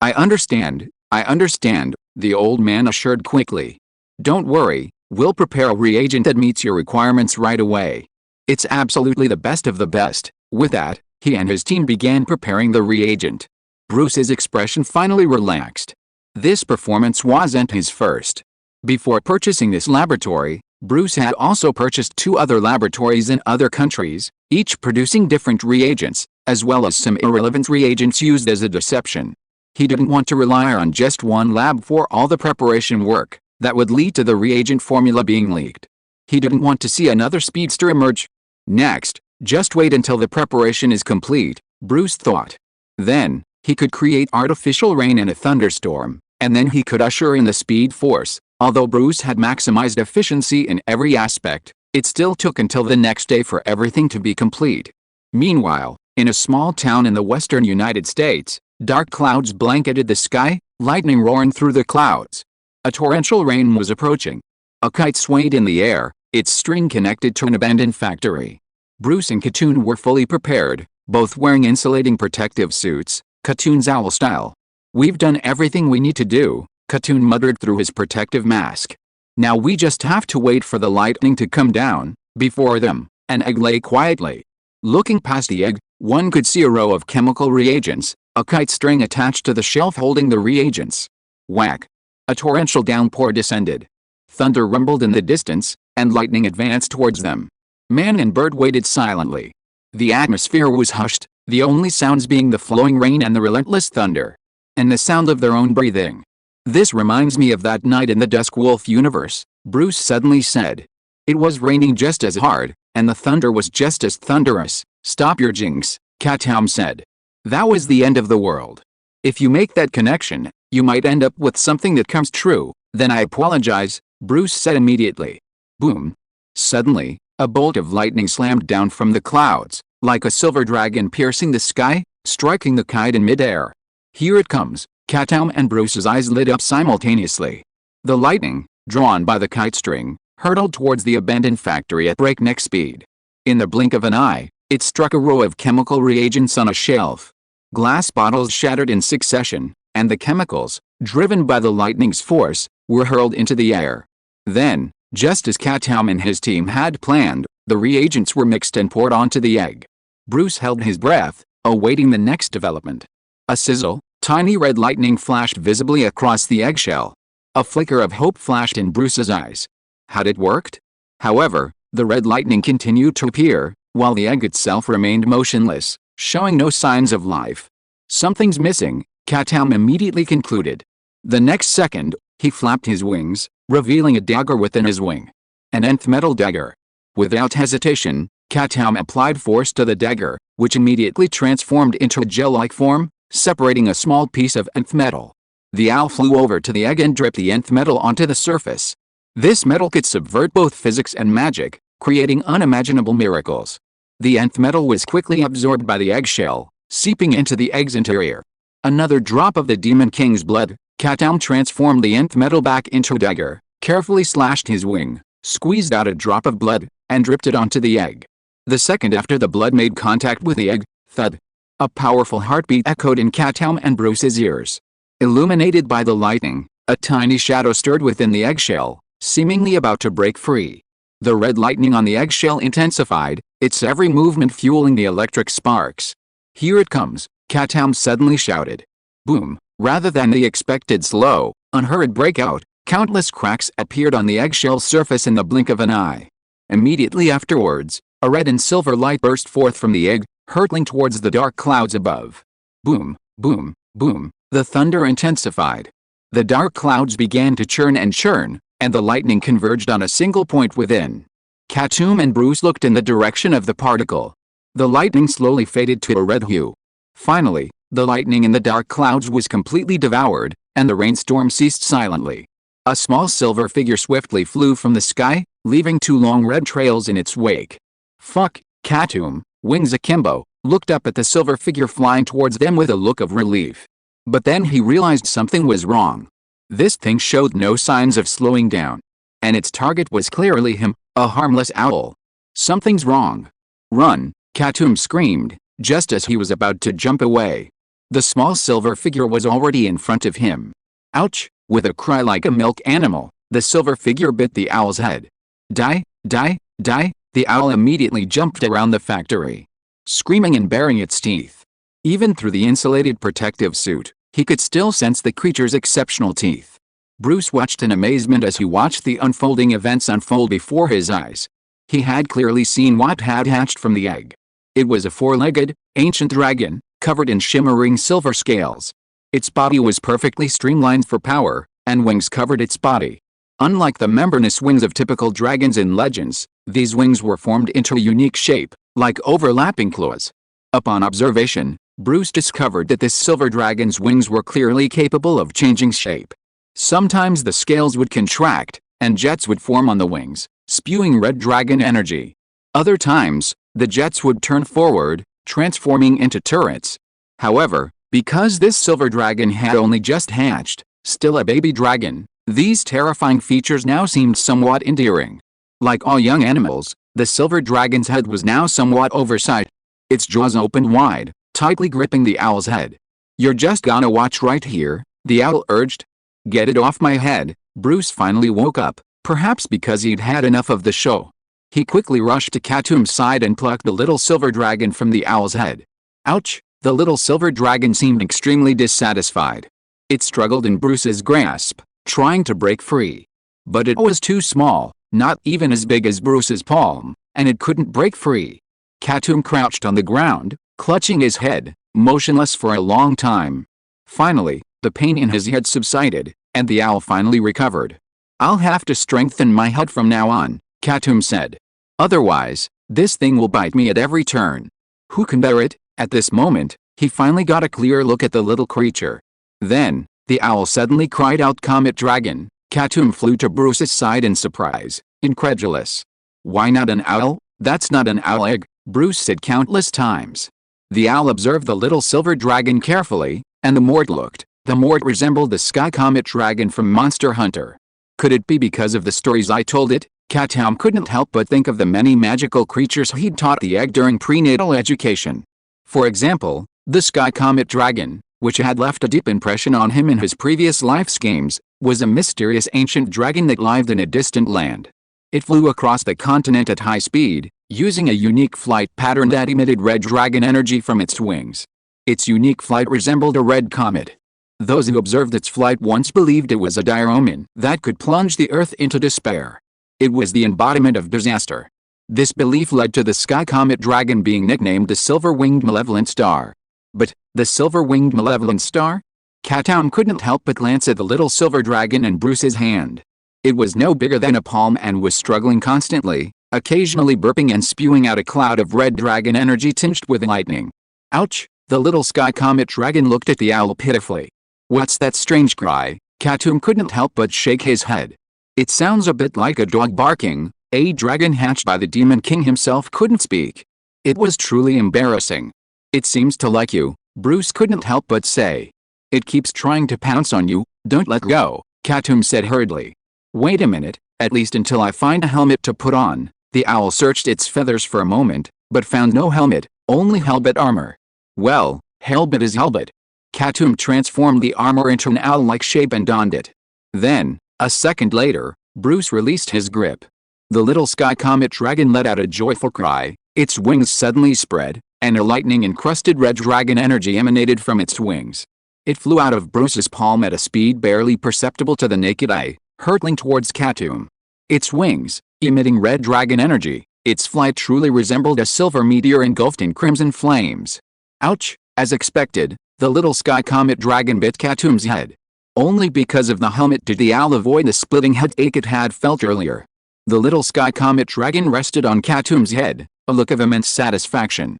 I understand, the old man assured quickly. "Don't worry, we'll prepare a reagent that meets your requirements right away. It's absolutely the best of the best." With that, he and his team began preparing the reagent. Bruce's expression finally relaxed. This performance wasn't his first. Before purchasing this laboratory, Bruce had also purchased 2 other laboratories in other countries, each producing different reagents, as well as some irrelevant reagents used as a deception. He didn't want to rely on just one lab for all the preparation work that would lead to the reagent formula being leaked. He didn't want to see another speedster emerge. Next, just wait until the preparation is complete, Bruce thought. Then, he could create artificial rain in a thunderstorm, and then he could usher in the speed force. Although Bruce had maximized efficiency in every aspect, it still took until the next day for everything to be complete. Meanwhile, in a small town in the western United States, dark clouds blanketed the sky, lightning roaring through the clouds. A torrential rain was approaching. A kite swayed in the air, its string connected to an abandoned factory. Bruce and Katoom were fully prepared, both wearing insulating protective suits, Katoom's owl style. "We've done everything we need to do," Katoom muttered through his protective mask. "Now we just have to wait for the lightning to come down." Before them, an egg lay quietly. Looking past the egg, one could see a row of chemical reagents, a kite string attached to the shelf holding the reagents. Whack! A torrential downpour descended. Thunder rumbled in the distance, and lightning advanced towards them. Man and bird waited silently. The atmosphere was hushed, the only sounds being the flowing rain and the relentless thunder. And the sound of their own breathing. "This reminds me of that night in the Dusk Wolf universe," Bruce suddenly said. "It was raining just as hard, and the thunder was just as thunderous." "Stop your jinx," Katoom said. "That was the end of the world. If you make that connection, you might end up with something that comes true." "Then I apologize," Bruce said immediately. Boom. Suddenly, a bolt of lightning slammed down from the clouds, like a silver dragon piercing the sky, striking the kite in midair. "Here it comes," Katoom and Bruce's eyes lit up simultaneously. The lightning, drawn by the kite string, hurtled towards the abandoned factory at breakneck speed. In the blink of an eye, it struck a row of chemical reagents on a shelf. Glass bottles shattered in succession, and the chemicals, driven by the lightning's force, were hurled into the air. Then, just as Katoom and his team had planned, the reagents were mixed and poured onto the egg. Bruce held his breath, awaiting the next development. A sizzle, tiny red lightning flashed visibly across the eggshell. A flicker of hope flashed in Bruce's eyes. Had it worked? However, the red lightning continued to appear, while the egg itself remained motionless, showing no signs of life. "Something's missing," Katoom immediately concluded. The next second, he flapped his wings, revealing a dagger within his wing. An nth metal dagger. Without hesitation, Katoom applied force to the dagger, which immediately transformed into a gel-like form, separating a small piece of nth metal. The owl flew over to the egg and dripped the nth metal onto the surface. This metal could subvert both physics and magic, creating unimaginable miracles. The nth metal was quickly absorbed by the eggshell, seeping into the egg's interior. Another drop of the Demon King's blood, Katoom transformed the nth metal back into a dagger, carefully slashed his wing, squeezed out a drop of blood, and dripped it onto the egg. The second after the blood made contact with the egg, thud. A powerful heartbeat echoed in Katoom and Bruce's ears. Illuminated by the lightning, a tiny shadow stirred within the eggshell, seemingly about to break free. The red lightning on the eggshell intensified, its every movement fueling the electric sparks. "Here it comes," Katoom suddenly shouted. Boom. Rather than the expected slow, unhurried breakout, countless cracks appeared on the eggshell surface in the blink of an eye. Immediately afterwards, a red and silver light burst forth from the egg, hurtling towards the dark clouds above. Boom, boom, boom. The thunder intensified. The dark clouds began to churn and churn, and the lightning converged on a single point within. Katoom and Bruce looked in the direction of the particle. The lightning slowly faded to a red hue. Finally, the lightning in the dark clouds was completely devoured, and the rainstorm ceased silently. A small silver figure swiftly flew from the sky, leaving two long red trails in its wake. "Fuck," Katoom, wings akimbo, looked up at the silver figure flying towards them with a look of relief. But then he realized something was wrong. This thing showed no signs of slowing down. And its target was clearly him, a harmless owl. "Something's wrong. Run," Katoom screamed, just as he was about to jump away. The small silver figure was already in front of him. Ouch! With a cry like a milk animal, the silver figure bit the owl's head. Die, die, die! The owl immediately jumped around the factory, screaming and baring its teeth. Even through the insulated protective suit, he could still sense the creature's exceptional teeth. Bruce watched in amazement as he watched the unfolding events unfold before his eyes. He had clearly seen what had hatched from the egg. It was a four-legged, ancient dragon, covered in shimmering silver scales. Its body was perfectly streamlined for power, and wings covered its body. Unlike the membranous wings of typical dragons in legends, these wings were formed into a unique shape, like overlapping claws. Upon observation, Bruce discovered that this silver dragon's wings were clearly capable of changing shape. Sometimes the scales would contract, and jets would form on the wings, spewing red dragon energy. Other times, the jets would turn forward, transforming into turrets. However, because this silver dragon had only just hatched, still a baby dragon, these terrifying features now seemed somewhat endearing. Like all young animals, the silver dragon's head was now somewhat oversized. Its jaws opened wide, tightly gripping the owl's head. "You're just gonna watch right here," the owl urged. "Get it off my head." Bruce finally woke up, perhaps because he'd had enough of the show. He quickly rushed to Katoom's side and plucked the little silver dragon from the owl's head. Ouch! The little silver dragon seemed extremely dissatisfied. It struggled in Bruce's grasp, trying to break free. But it was too small, not even as big as Bruce's palm, and it couldn't break free. Katoom crouched on the ground, clutching his head, motionless for a long time. Finally, the pain in his head subsided, and the owl finally recovered. "I'll have to strengthen my head from now on," Katoom said. "Otherwise, this thing will bite me at every turn." Who can bear it? At this moment, he finally got a clear look at the little creature. Then, the owl suddenly cried out, "Comet Dragon!" Katoom flew to Bruce's side in surprise, incredulous. "Why not an owl? That's not an owl egg," Bruce said countless times. The owl observed the little silver dragon carefully, and the more it looked, the more it resembled the sky comet dragon from Monster Hunter. Could it be because of the stories I told it? Katoom couldn't help but think of the many magical creatures he'd taught the egg during prenatal education. For example, the sky comet dragon, which had left a deep impression on him in his previous life's games, was a mysterious ancient dragon that lived in a distant land. It flew across the continent at high speed, using a unique flight pattern that emitted red dragon energy from its wings. Its unique flight resembled a red comet. Those who observed its flight once believed it was a dire omen that could plunge the earth into despair. It was the embodiment of disaster. This belief led to the sky comet dragon being nicknamed the silver-winged malevolent star. But, the silver-winged malevolent star? Katoom couldn't help but glance at the little silver dragon in Bruce's hand. It was no bigger than a palm and was struggling constantly, occasionally burping and spewing out a cloud of red dragon energy tinged with lightning. Ouch! The little sky comet dragon looked at the owl pitifully. "What's that strange cry?" Katoom couldn't help but shake his head. "It sounds a bit like a dog barking." A dragon hatched by the Demon King himself couldn't speak. It was truly embarrassing. "It seems to like you," Bruce couldn't help but say. "It keeps trying to pounce on you, don't let go," Katoom said hurriedly. "Wait a minute, at least until I find a helmet to put on." The owl searched its feathers for a moment, but found no helmet, only helmet armor. "Well, helmet is helmet." Katoom transformed the armor into an owl-like shape and donned it. Then, a second later, Bruce released his grip. The little sky comet dragon let out a joyful cry, its wings suddenly spread, and a lightning-encrusted red dragon energy emanated from its wings. It flew out of Bruce's palm at a speed barely perceptible to the naked eye, hurtling towards Katoom. Its wings, emitting red dragon energy, its flight truly resembled a silver meteor engulfed in crimson flames. Ouch! As expected, the little sky comet dragon bit Katoom's head. Only because of the helmet did the owl avoid the splitting headache it had felt earlier. The little sky comet dragon rested on Katoom's head, a look of immense satisfaction.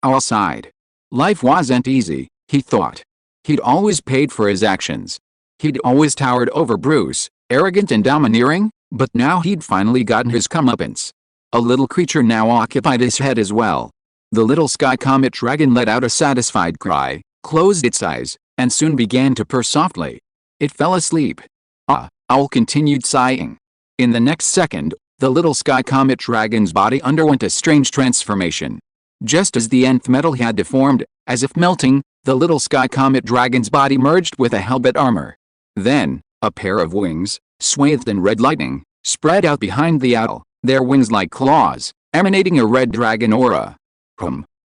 Owl sighed. Life wasn't easy, he thought. He'd always paid for his actions. He'd always towered over Bruce, arrogant and domineering, but now he'd finally gotten his comeuppance. A little creature now occupied his head as well. The little sky comet dragon let out a satisfied cry, closed its eyes, and soon began to purr softly. It fell asleep. Owl continued sighing. In the next second, the little sky comet dragon's body underwent a strange transformation. Just as the nth metal had deformed, as if melting, the little sky comet dragon's body merged with a helmet armor. Then, a pair of wings, swathed in red lightning, spread out behind the owl, their wings like claws, emanating a red dragon aura.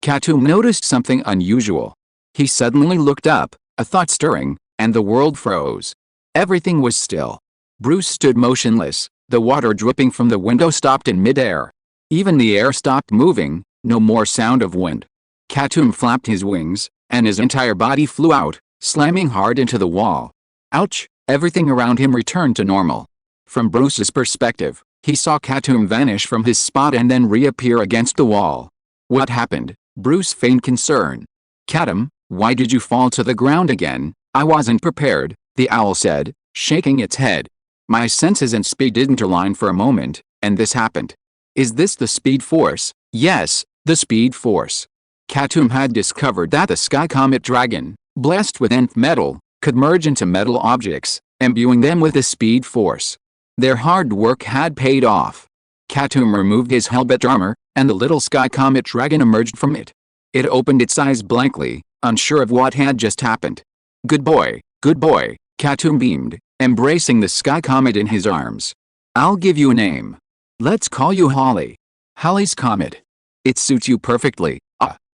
Katoom noticed something unusual. He suddenly looked up, a thought stirring, and the world froze. Everything was still. Bruce stood motionless, the water dripping from the window stopped in midair. Even the air stopped moving, no more sound of wind. Katoom flapped his wings, and his entire body flew out, slamming hard into the wall. Ouch! Everything around him returned to normal. From Bruce's perspective, he saw Katoom vanish from his spot and then reappear against the wall. "What happened?" Bruce feigned concern. "Katoom, why did you fall to the ground again?" "I wasn't prepared," the owl said, shaking its head. "My senses and speed didn't align for a moment, and this happened." "Is this the speed force?" "Yes, the speed force." Katoom had discovered that the sky comet dragon, blessed with nth metal, could merge into metal objects, imbuing them with the speed force. Their hard work had paid off. Katoom removed his helmet armor, and the little sky comet dragon emerged from it. It opened its eyes blankly, unsure of what had just happened. Good boy, Katoom beamed, embracing the sky comet in his arms. "I'll give you a name. Let's call you Holly. Holly's Comet. It suits you perfectly."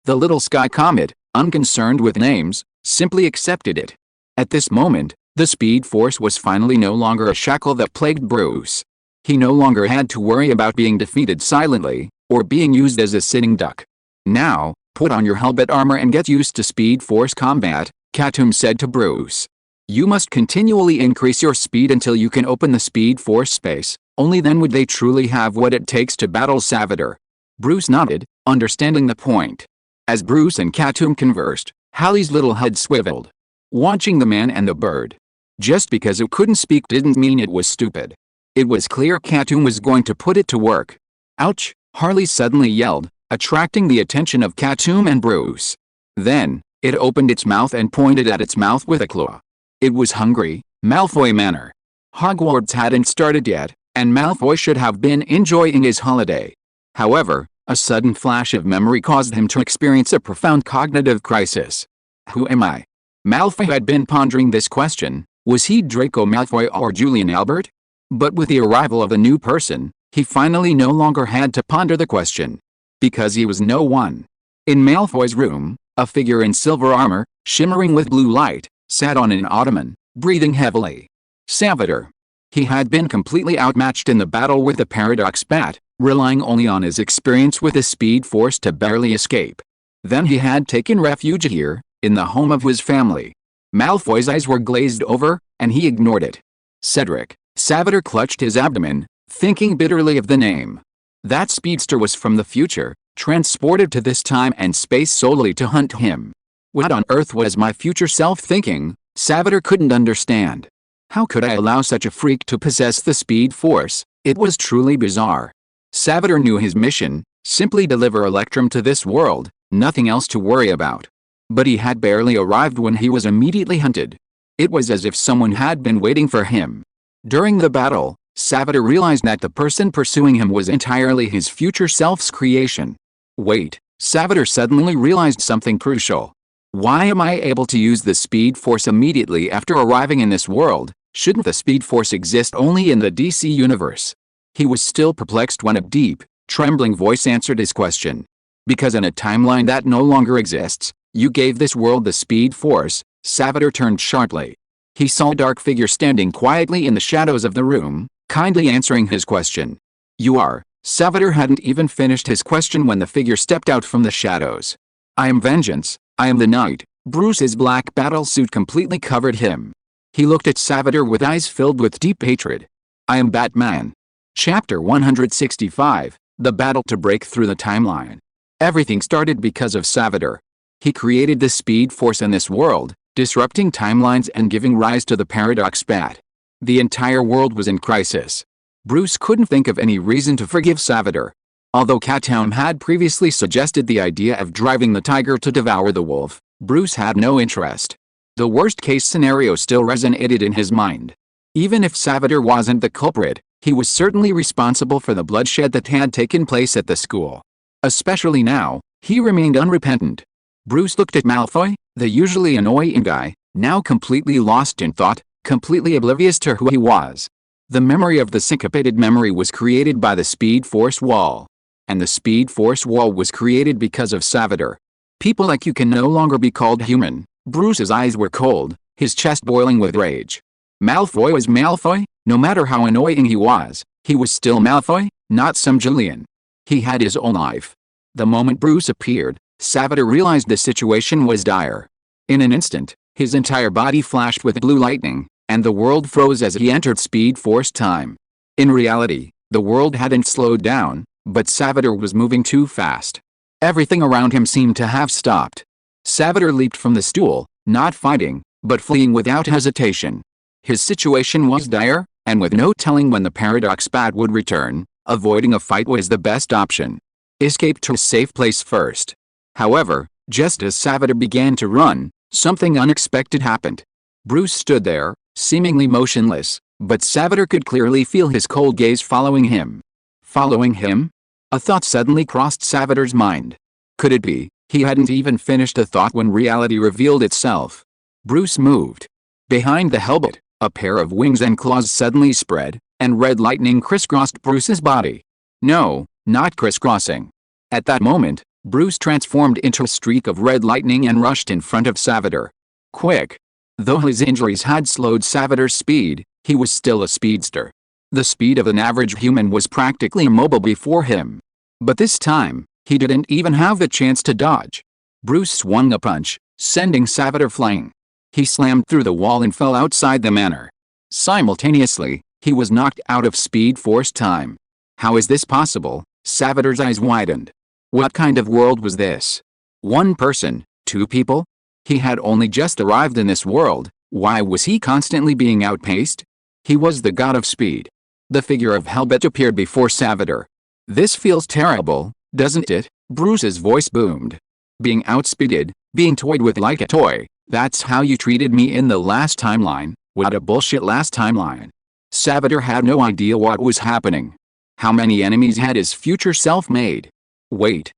The little sky comet, unconcerned with names, simply accepted it. At this moment, The speed force was finally no longer a shackle that plagued Bruce. He no longer had to worry about being defeated silently, or being used as a sitting duck. Now, put on your helmet armor and get used to speed force combat, Katoom said to Bruce. You must continually increase your speed until you can open the speed force space, only then would they truly have what it takes to battle Salvador. Bruce nodded, understanding the point. As Bruce and Katoom conversed, Hallie's little head swiveled, watching the man and the bird. Just because it couldn't speak didn't mean it was stupid. It was clear Katoom was going to put it to work. Ouch, Harley suddenly yelled, attracting the attention of Katoom and Bruce. Then, it opened its mouth and pointed at its mouth with a claw. It was hungry, Malfoy manner. Hogwarts hadn't started yet, and Malfoy should have been enjoying his holiday. However, a sudden flash of memory caused him to experience a profound cognitive crisis. Who am I? Malfoy had been pondering this question. Was he Draco Malfoy or Julian Albert? But with the arrival of the new person, he finally no longer had to ponder the question. Because he was no one. In Malfoy's room, a figure in silver armor, shimmering with blue light, sat on an ottoman, breathing heavily. Salvador. He had been completely outmatched in the battle with the Paradox Bat, relying only on his experience with the Speed Force to barely escape. Then he had taken refuge here, in the home of his family. Malfoy's eyes were glazed over, and he ignored it. Cedric. Salvador clutched his abdomen, thinking bitterly of the name. That speedster was from the future, transported to this time and space solely to hunt him. What on earth was my future self thinking? Salvador couldn't understand. How could I allow such a freak to possess the Speed Force? It was truly bizarre. Salvador knew his mission, simply deliver Electrum to this world, nothing else to worry about. But he had barely arrived when he was immediately hunted. It was as if someone had been waiting for him. During the battle, Salvador realized that the person pursuing him was entirely his future self's creation. Wait, Salvador suddenly realized something crucial. Why am I able to use the Speed Force immediately after arriving in this world? Shouldn't the Speed Force exist only in the DC universe? He was still perplexed when a deep, trembling voice answered his question. Because in a timeline that no longer exists, you gave this world the Speed Force. Salvador turned sharply. He saw a dark figure standing quietly in the shadows of the room, kindly answering his question. You are. Salvador hadn't even finished his question when the figure stepped out from the shadows. I am vengeance. I am the night. Bruce's black battle suit completely covered him. He looked at Salvador with eyes filled with deep hatred. I am Batman. Chapter 165, The Battle to Break Through the Timeline. Everything started because of Salvador. He created the Speed Force in this world, disrupting timelines and giving rise to the Paradox Bat. The entire world was in crisis. Bruce couldn't think of any reason to forgive Salvador. Although Katoom had previously suggested the idea of driving the tiger to devour the wolf, Bruce had no interest. The worst-case scenario still resonated in his mind. Even if Salvador wasn't the culprit, he was certainly responsible for the bloodshed that had taken place at the school. Especially now, he remained unrepentant. Bruce looked at Malfoy, the usually annoying guy, now completely lost in thought, completely oblivious to who he was. The memory of the syncopated memory was created by the Speed Force Wall. And the Speed Force Wall was created because of Salvador. People like you can no longer be called human. Bruce's eyes were cold, his chest boiling with rage. Malfoy was Malfoy, no matter how annoying he was still Malfoy, not some Julian. He had his own life. The moment Bruce appeared, Salvador realized the situation was dire. In an instant, his entire body flashed with blue lightning, and the world froze as he entered Speed Force time. In reality, the world hadn't slowed down, but Salvador was moving too fast. Everything around him seemed to have stopped. Salvador leaped from the stool, not fighting, but fleeing without hesitation. His situation was dire, and with no telling when the Paradox Bat would return, avoiding a fight was the best option. Escape to a safe place first. However, just as Salvador began to run, something unexpected happened. Bruce stood there, seemingly motionless, but Salvador could clearly feel his cold gaze following him. Following him? A thought suddenly crossed Salvador's mind. Could it be? He hadn't even finished the thought when reality revealed itself. Bruce moved. Behind the helmet, a pair of wings and claws suddenly spread, and red lightning crisscrossed Bruce's body. No, not crisscrossing. At that moment, Bruce transformed into a streak of red lightning and rushed in front of Salvador. Quick! Though his injuries had slowed Salvador's speed, he was still a speedster. The speed of an average human was practically immobile before him. But this time, he didn't even have the chance to dodge. Bruce swung a punch, sending Salvador flying. He slammed through the wall and fell outside the manor. Simultaneously, he was knocked out of Speed Force time. How is this possible? Salvador's eyes widened. What kind of world was this? One person, two people? He had only just arrived in this world. Why was he constantly being outpaced? He was the god of speed. The figure of Hellbent appeared before Salvador. This feels terrible, doesn't it? Bruce's voice boomed. Being outspeeded, being toyed with like a toy, that's how you treated me in the last timeline. What a bullshit last timeline. Salvador had no idea what was happening. How many enemies had his future self made? Wait,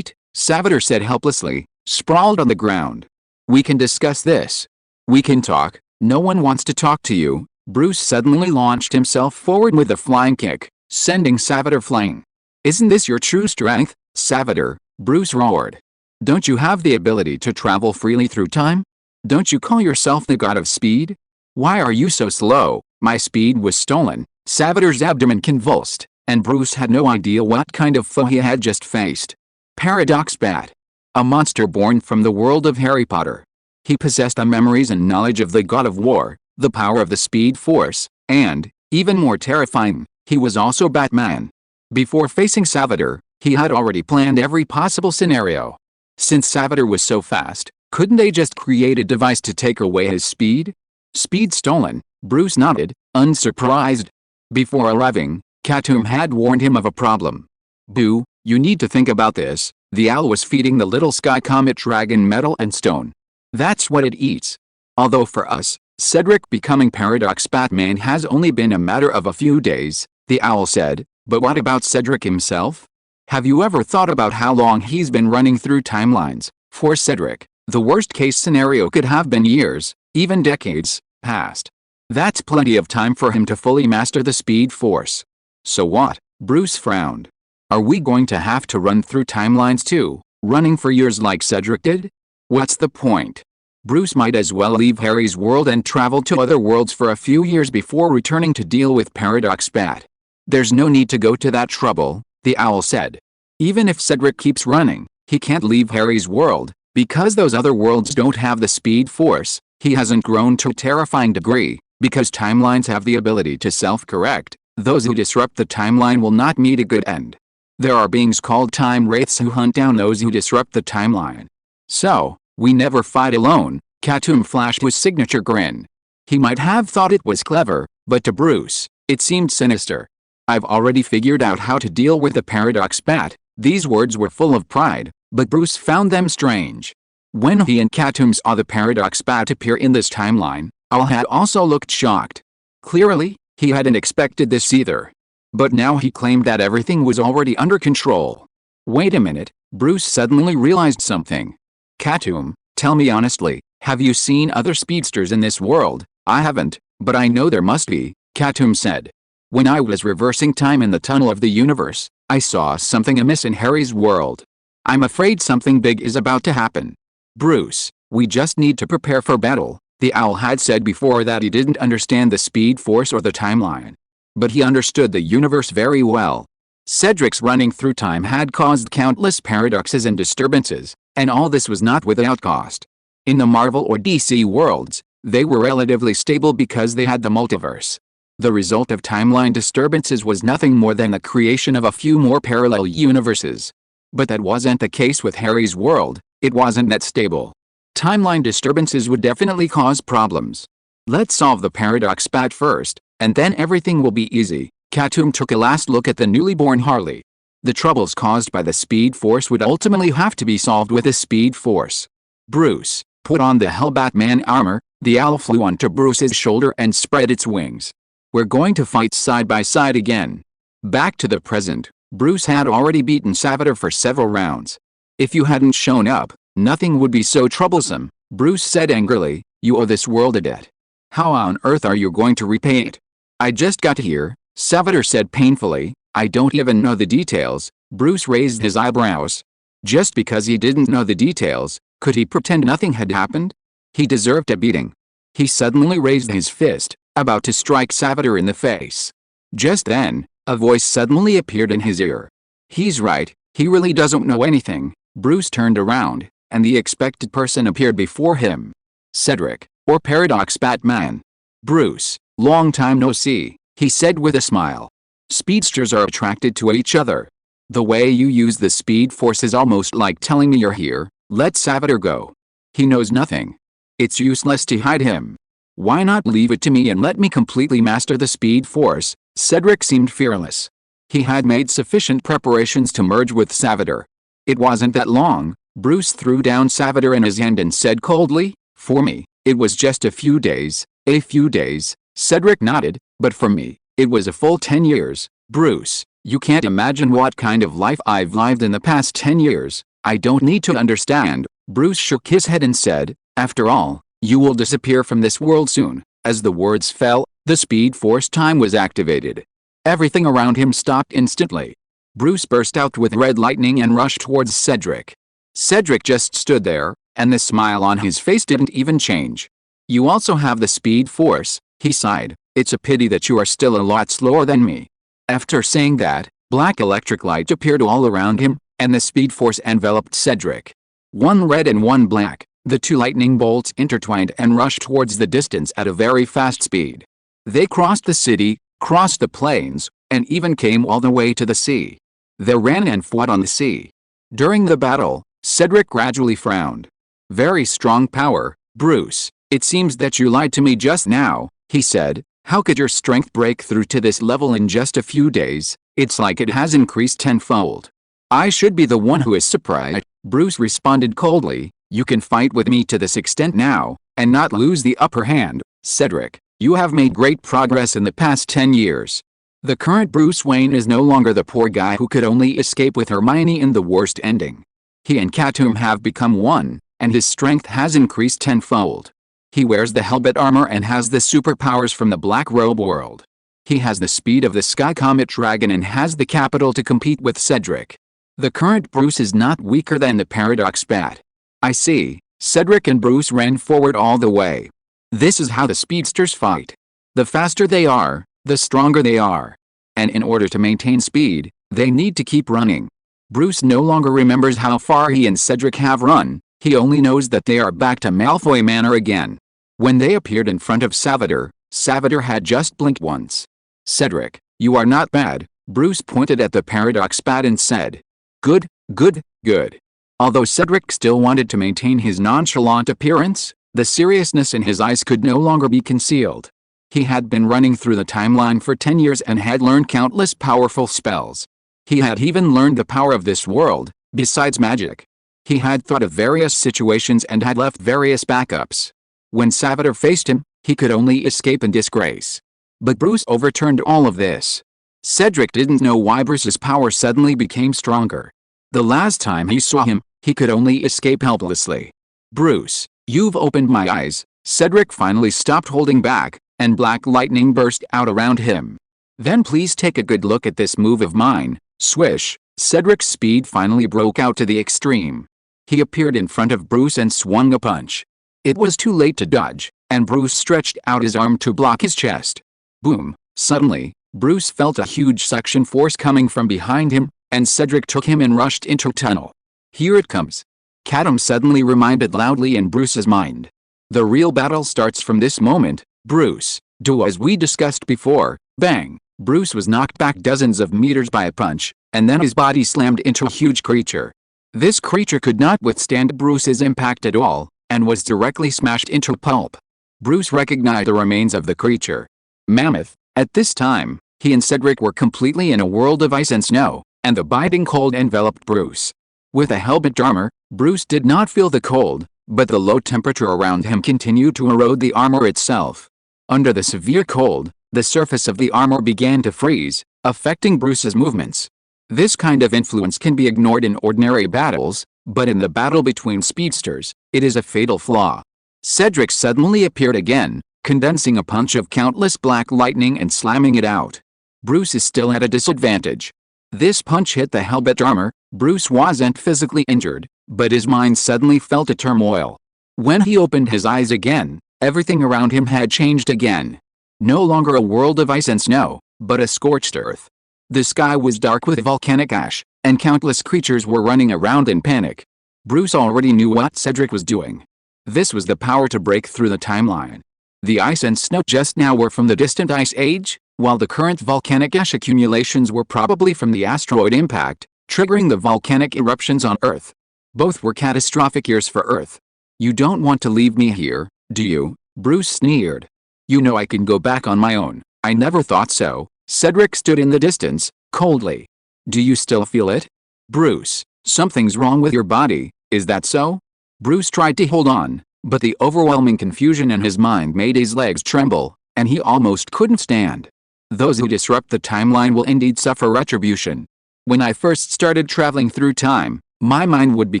Salvador said helplessly, sprawled on the ground. We can discuss this. We can talk. No one wants to talk to you. Bruce suddenly launched himself forward with a flying kick, sending Salvador flying. Isn't this your true strength, Salvador? Bruce roared. Don't you have the ability to travel freely through time? Don't you call yourself the god of speed? Why are you so slow? My speed was stolen. Salvador's abdomen convulsed, and Bruce had no idea what kind of foe he had just faced. Paradox Bat. A monster born from the world of Harry Potter. He possessed the memories and knowledge of the god of war, the power of the Speed Force, and, even more terrifying, he was also Batman. Before facing Salvador, he had already planned every possible scenario. Since Salvador was so fast, couldn't they just create a device to take away his speed? Speed stolen, Bruce nodded, unsurprised. Before arriving, Katoom had warned him of a problem. Boo, you need to think about this. The owl was feeding the little sky comet dragon metal and stone. That's what it eats. Although for us, Cedric becoming Paradox Batman has only been a matter of a few days, the owl said, but what about Cedric himself? Have you ever thought about how long he's been running through timelines? For Cedric, the worst-case scenario could have been years, even decades, past. That's plenty of time for him to fully master the Speed Force. So what? Bruce frowned. Are we going to have to run through timelines too, running for years like Cedric did? What's the point? Bruce might as well leave Harry's world and travel to other worlds for a few years before returning to deal with Paradox Bat. There's no need to go to that trouble, the owl said. Even if Cedric keeps running, he can't leave Harry's world, because those other worlds don't have the Speed Force. He hasn't grown to a terrifying degree, because timelines have the ability to self-correct. Those who disrupt the timeline will not meet a good end. There are beings called time wraiths who hunt down those who disrupt the timeline. So, we never fight alone. Katoom flashed his signature grin. He might have thought it was clever, but to Bruce, it seemed sinister. I've already figured out how to deal with the Paradox Bat. These words were full of pride, but Bruce found them strange. When he and Katoom saw the Paradox Bat appear in this timeline, Owl had also looked shocked. Clearly, he hadn't expected this either. But now he claimed that everything was already under control. Wait a minute, Bruce suddenly realized something. Katoom, tell me honestly, have you seen other speedsters in this world? I haven't, but I know there must be, Katoom said. When I was reversing time in the tunnel of the universe, I saw something amiss in Harry's world. I'm afraid something big is about to happen. Bruce, we just need to prepare for battle. The owl had said before that he didn't understand the Speed Force or the timeline. But he understood the universe very well. Cedric's running through time had caused countless paradoxes and disturbances, and all this was not without cost. In the Marvel or DC worlds, they were relatively stable because they had the multiverse. The result of timeline disturbances was nothing more than the creation of a few more parallel universes. But that wasn't the case with Harry's world. It wasn't that stable. Timeline disturbances would definitely cause problems. Let's solve the Paradox Bat first, and then everything will be easy. Katoom took a last look at the newly born Harley. The troubles caused by the Speed Force would ultimately have to be solved with the Speed Force. Bruce, put on the Hellbatman armor. The owl flew onto Bruce's shoulder and spread its wings. We're going to fight side by side again. Back to the present, Bruce had already beaten Salvador for several rounds. If you hadn't shown up, nothing would be so troublesome, Bruce said angrily. You owe this world a debt. How on earth are you going to repay it? I just got here, Salvador said painfully. I don't even know the details. Bruce raised his eyebrows. Just because he didn't know the details, could he pretend nothing had happened? He deserved a beating. He suddenly raised his fist, about to strike Salvador in the face. Just then, a voice suddenly appeared in his ear. He's right, he really doesn't know anything. Bruce turned around, and the expected person appeared before him. Cedric, or Paradox Batman. Bruce, long time no see, he said with a smile. Speedsters are attracted to each other. The way you use the speed force is almost like telling me you're here. Let Salvador go. He knows nothing. It's useless to hide him. Why not leave it to me and let me completely master the speed force? Cedric seemed fearless. He had made sufficient preparations to merge with Salvador. It wasn't that long. Bruce threw down Salvador in his hand and said coldly, "For me, it was just a few days." A few days, Cedric nodded, but for me, it was a full 10 years. Bruce, you can't imagine what kind of life I've lived in the past 10 years. I don't need to understand. Bruce shook his head and said, after all, you will disappear from this world soon. As the words fell, the speed force time was activated. Everything around him stopped instantly. Bruce burst out with red lightning and rushed towards Cedric. Cedric just stood there, and the smile on his face didn't even change. You also have the speed force, he sighed. It's a pity that you are still a lot slower than me. After saying that, black electric light appeared all around him, and the speed force enveloped Cedric. One red and one black, the two lightning bolts intertwined and rushed towards the distance at a very fast speed. They crossed the city, crossed the plains, and even came all the way to the sea. They ran and fought on the sea. During the battle, Cedric gradually frowned. Very strong power, Bruce. It seems that you lied to me just now, he said. How could your strength break through to this level in just a few days? It's like it has increased tenfold. I should be the one who is surprised, Bruce responded coldly. You can fight with me to this extent now, and not lose the upper hand. Cedric, you have made great progress in the past 10 years. The current Bruce Wayne is no longer the poor guy who could only escape with Hermione in the worst ending. He and Katoom have become one, and his strength has increased tenfold. He wears the helmet armor and has the superpowers from the Black Robe world. He has the speed of the Sky Comet Dragon and has the capital to compete with Cedric. The current Bruce is not weaker than the Paradox Bat. I see. Cedric and Bruce ran forward all the way. This is how the speedsters fight. The faster they are, the stronger they are. And in order to maintain speed, they need to keep running. Bruce no longer remembers how far he and Cedric have run. He only knows that they are back to Malfoy Manor again. When they appeared in front of Salvador, Salvador had just blinked once. Cedric, you are not bad, Bruce pointed at the Paradox Bat and said. Good, good, good. Although Cedric still wanted to maintain his nonchalant appearance, the seriousness in his eyes could no longer be concealed. He had been running through the timeline for 10 years and had learned countless powerful spells. He had even learned the power of this world, besides magic. He had thought of various situations and had left various backups. When Salvador faced him, he could only escape in disgrace. But Bruce overturned all of this. Cedric didn't know why Bruce's power suddenly became stronger. The last time he saw him, he could only escape helplessly. Bruce, you've opened my eyes. Cedric finally stopped holding back, and black lightning burst out around him. Then please take a good look at this move of mine. Swish, Cedric's speed finally broke out to the extreme. He appeared in front of Bruce and swung a punch. It was too late to dodge, and Bruce stretched out his arm to block his chest. Boom! Suddenly, Bruce felt a huge suction force coming from behind him, and Cedric took him and rushed into a tunnel. Here it comes. Katoom suddenly reminded loudly in Bruce's mind. The real battle starts from this moment, Bruce. Do as we discussed before. Bang! Bruce was knocked back dozens of meters by a punch, and then his body slammed into a huge creature. This creature could not withstand Bruce's impact at all, and was directly smashed into pulp. Bruce recognized the remains of the creature. Mammoth. At this time, he and Cedric were completely in a world of ice and snow, and the biting cold enveloped Bruce. With a helmet armor, Bruce did not feel the cold, but the low temperature around him continued to erode the armor itself. Under the severe cold, the surface of the armor began to freeze, affecting Bruce's movements. This kind of influence can be ignored in ordinary battles, but in the battle between speedsters, it is a fatal flaw. Cedric suddenly appeared again, condensing a punch of countless black lightning and slamming it out. Bruce is still at a disadvantage. This punch hit the helmet armor. Bruce wasn't physically injured, but his mind suddenly felt a turmoil. When he opened his eyes again, Everything around him had changed again. No longer a world of ice and snow, but a scorched earth. The sky was dark with volcanic ash, and countless creatures were running around in panic. Bruce already knew what Cedric was doing. This was the power to break through the timeline. The ice and snow just now were from the distant Ice Age, while the current volcanic ash accumulations were probably from the asteroid impact, triggering the volcanic eruptions on Earth. Both were catastrophic years for Earth. "You don't want to leave me here, do you?" Bruce sneered. "You know I can go back on my own." "I never thought so." Cedric stood in the distance, coldly. "Do you still feel it?" "Bruce, something's wrong with your body, is that so?" Bruce tried to hold on, but the overwhelming confusion in his mind made his legs tremble, and he almost couldn't stand. Those who disrupt the timeline will indeed suffer retribution. When I first started traveling through time, my mind would be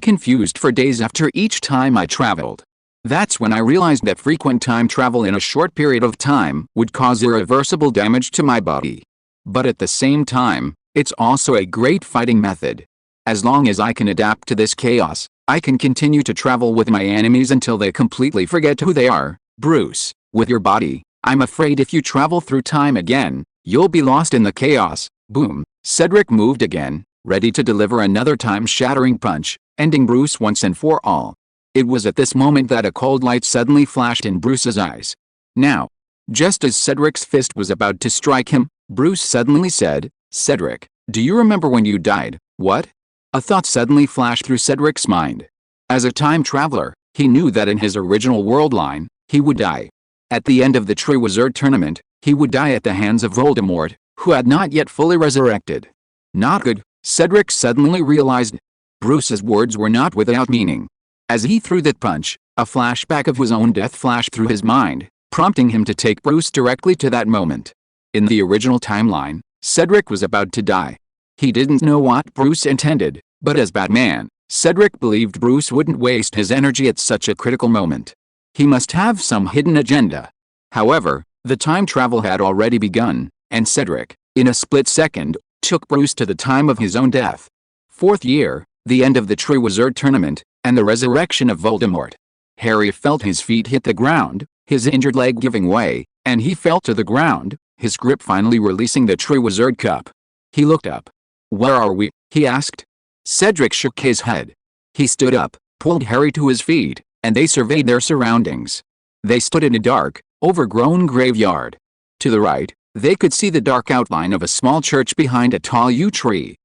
confused for days after each time I traveled. That's when I realized that frequent time travel in a short period of time would cause irreversible damage to my body. But at the same time, it's also a great fighting method. As long as I can adapt to this chaos, I can continue to travel with my enemies until they completely forget who they are. Bruce, with your body, I'm afraid if you travel through time again, you'll be lost in the chaos. Boom. Cedric moved again, ready to deliver another time-shattering punch, ending Bruce once and for all. It was at this moment that a cold light suddenly flashed in Bruce's eyes. Now, just as Cedric's fist was about to strike him, Bruce suddenly said, "Cedric, do you remember when you died?" "What?" A thought suddenly flashed through Cedric's mind. As a time traveler, he knew that in his original world line, he would die. At the end of the Triwizard Tournament, he would die at the hands of Voldemort, who had not yet fully resurrected. Not good, Cedric suddenly realized. Bruce's words were not without meaning. As he threw that punch, a flashback of his own death flashed through his mind, prompting him to take Bruce directly to that moment. In the original timeline, Cedric was about to die. He didn't know what Bruce intended, but as Batman, Cedric believed Bruce wouldn't waste his energy at such a critical moment. He must have some hidden agenda. However, the time travel had already begun, and Cedric, in a split second, took Bruce to the time of his own death. Fourth year, the end of the Triwizard Tournament, and the resurrection of Voldemort. Harry felt his feet hit the ground, his injured leg giving way, and he fell to the ground, his grip finally releasing the Triwizard Cup. He looked up. "Where are we?" he asked. Cedric shook his head. He stood up, pulled Harry to his feet, and they surveyed their surroundings. They stood in a dark, overgrown graveyard. To the right, they could see the dark outline of a small church behind a tall yew tree.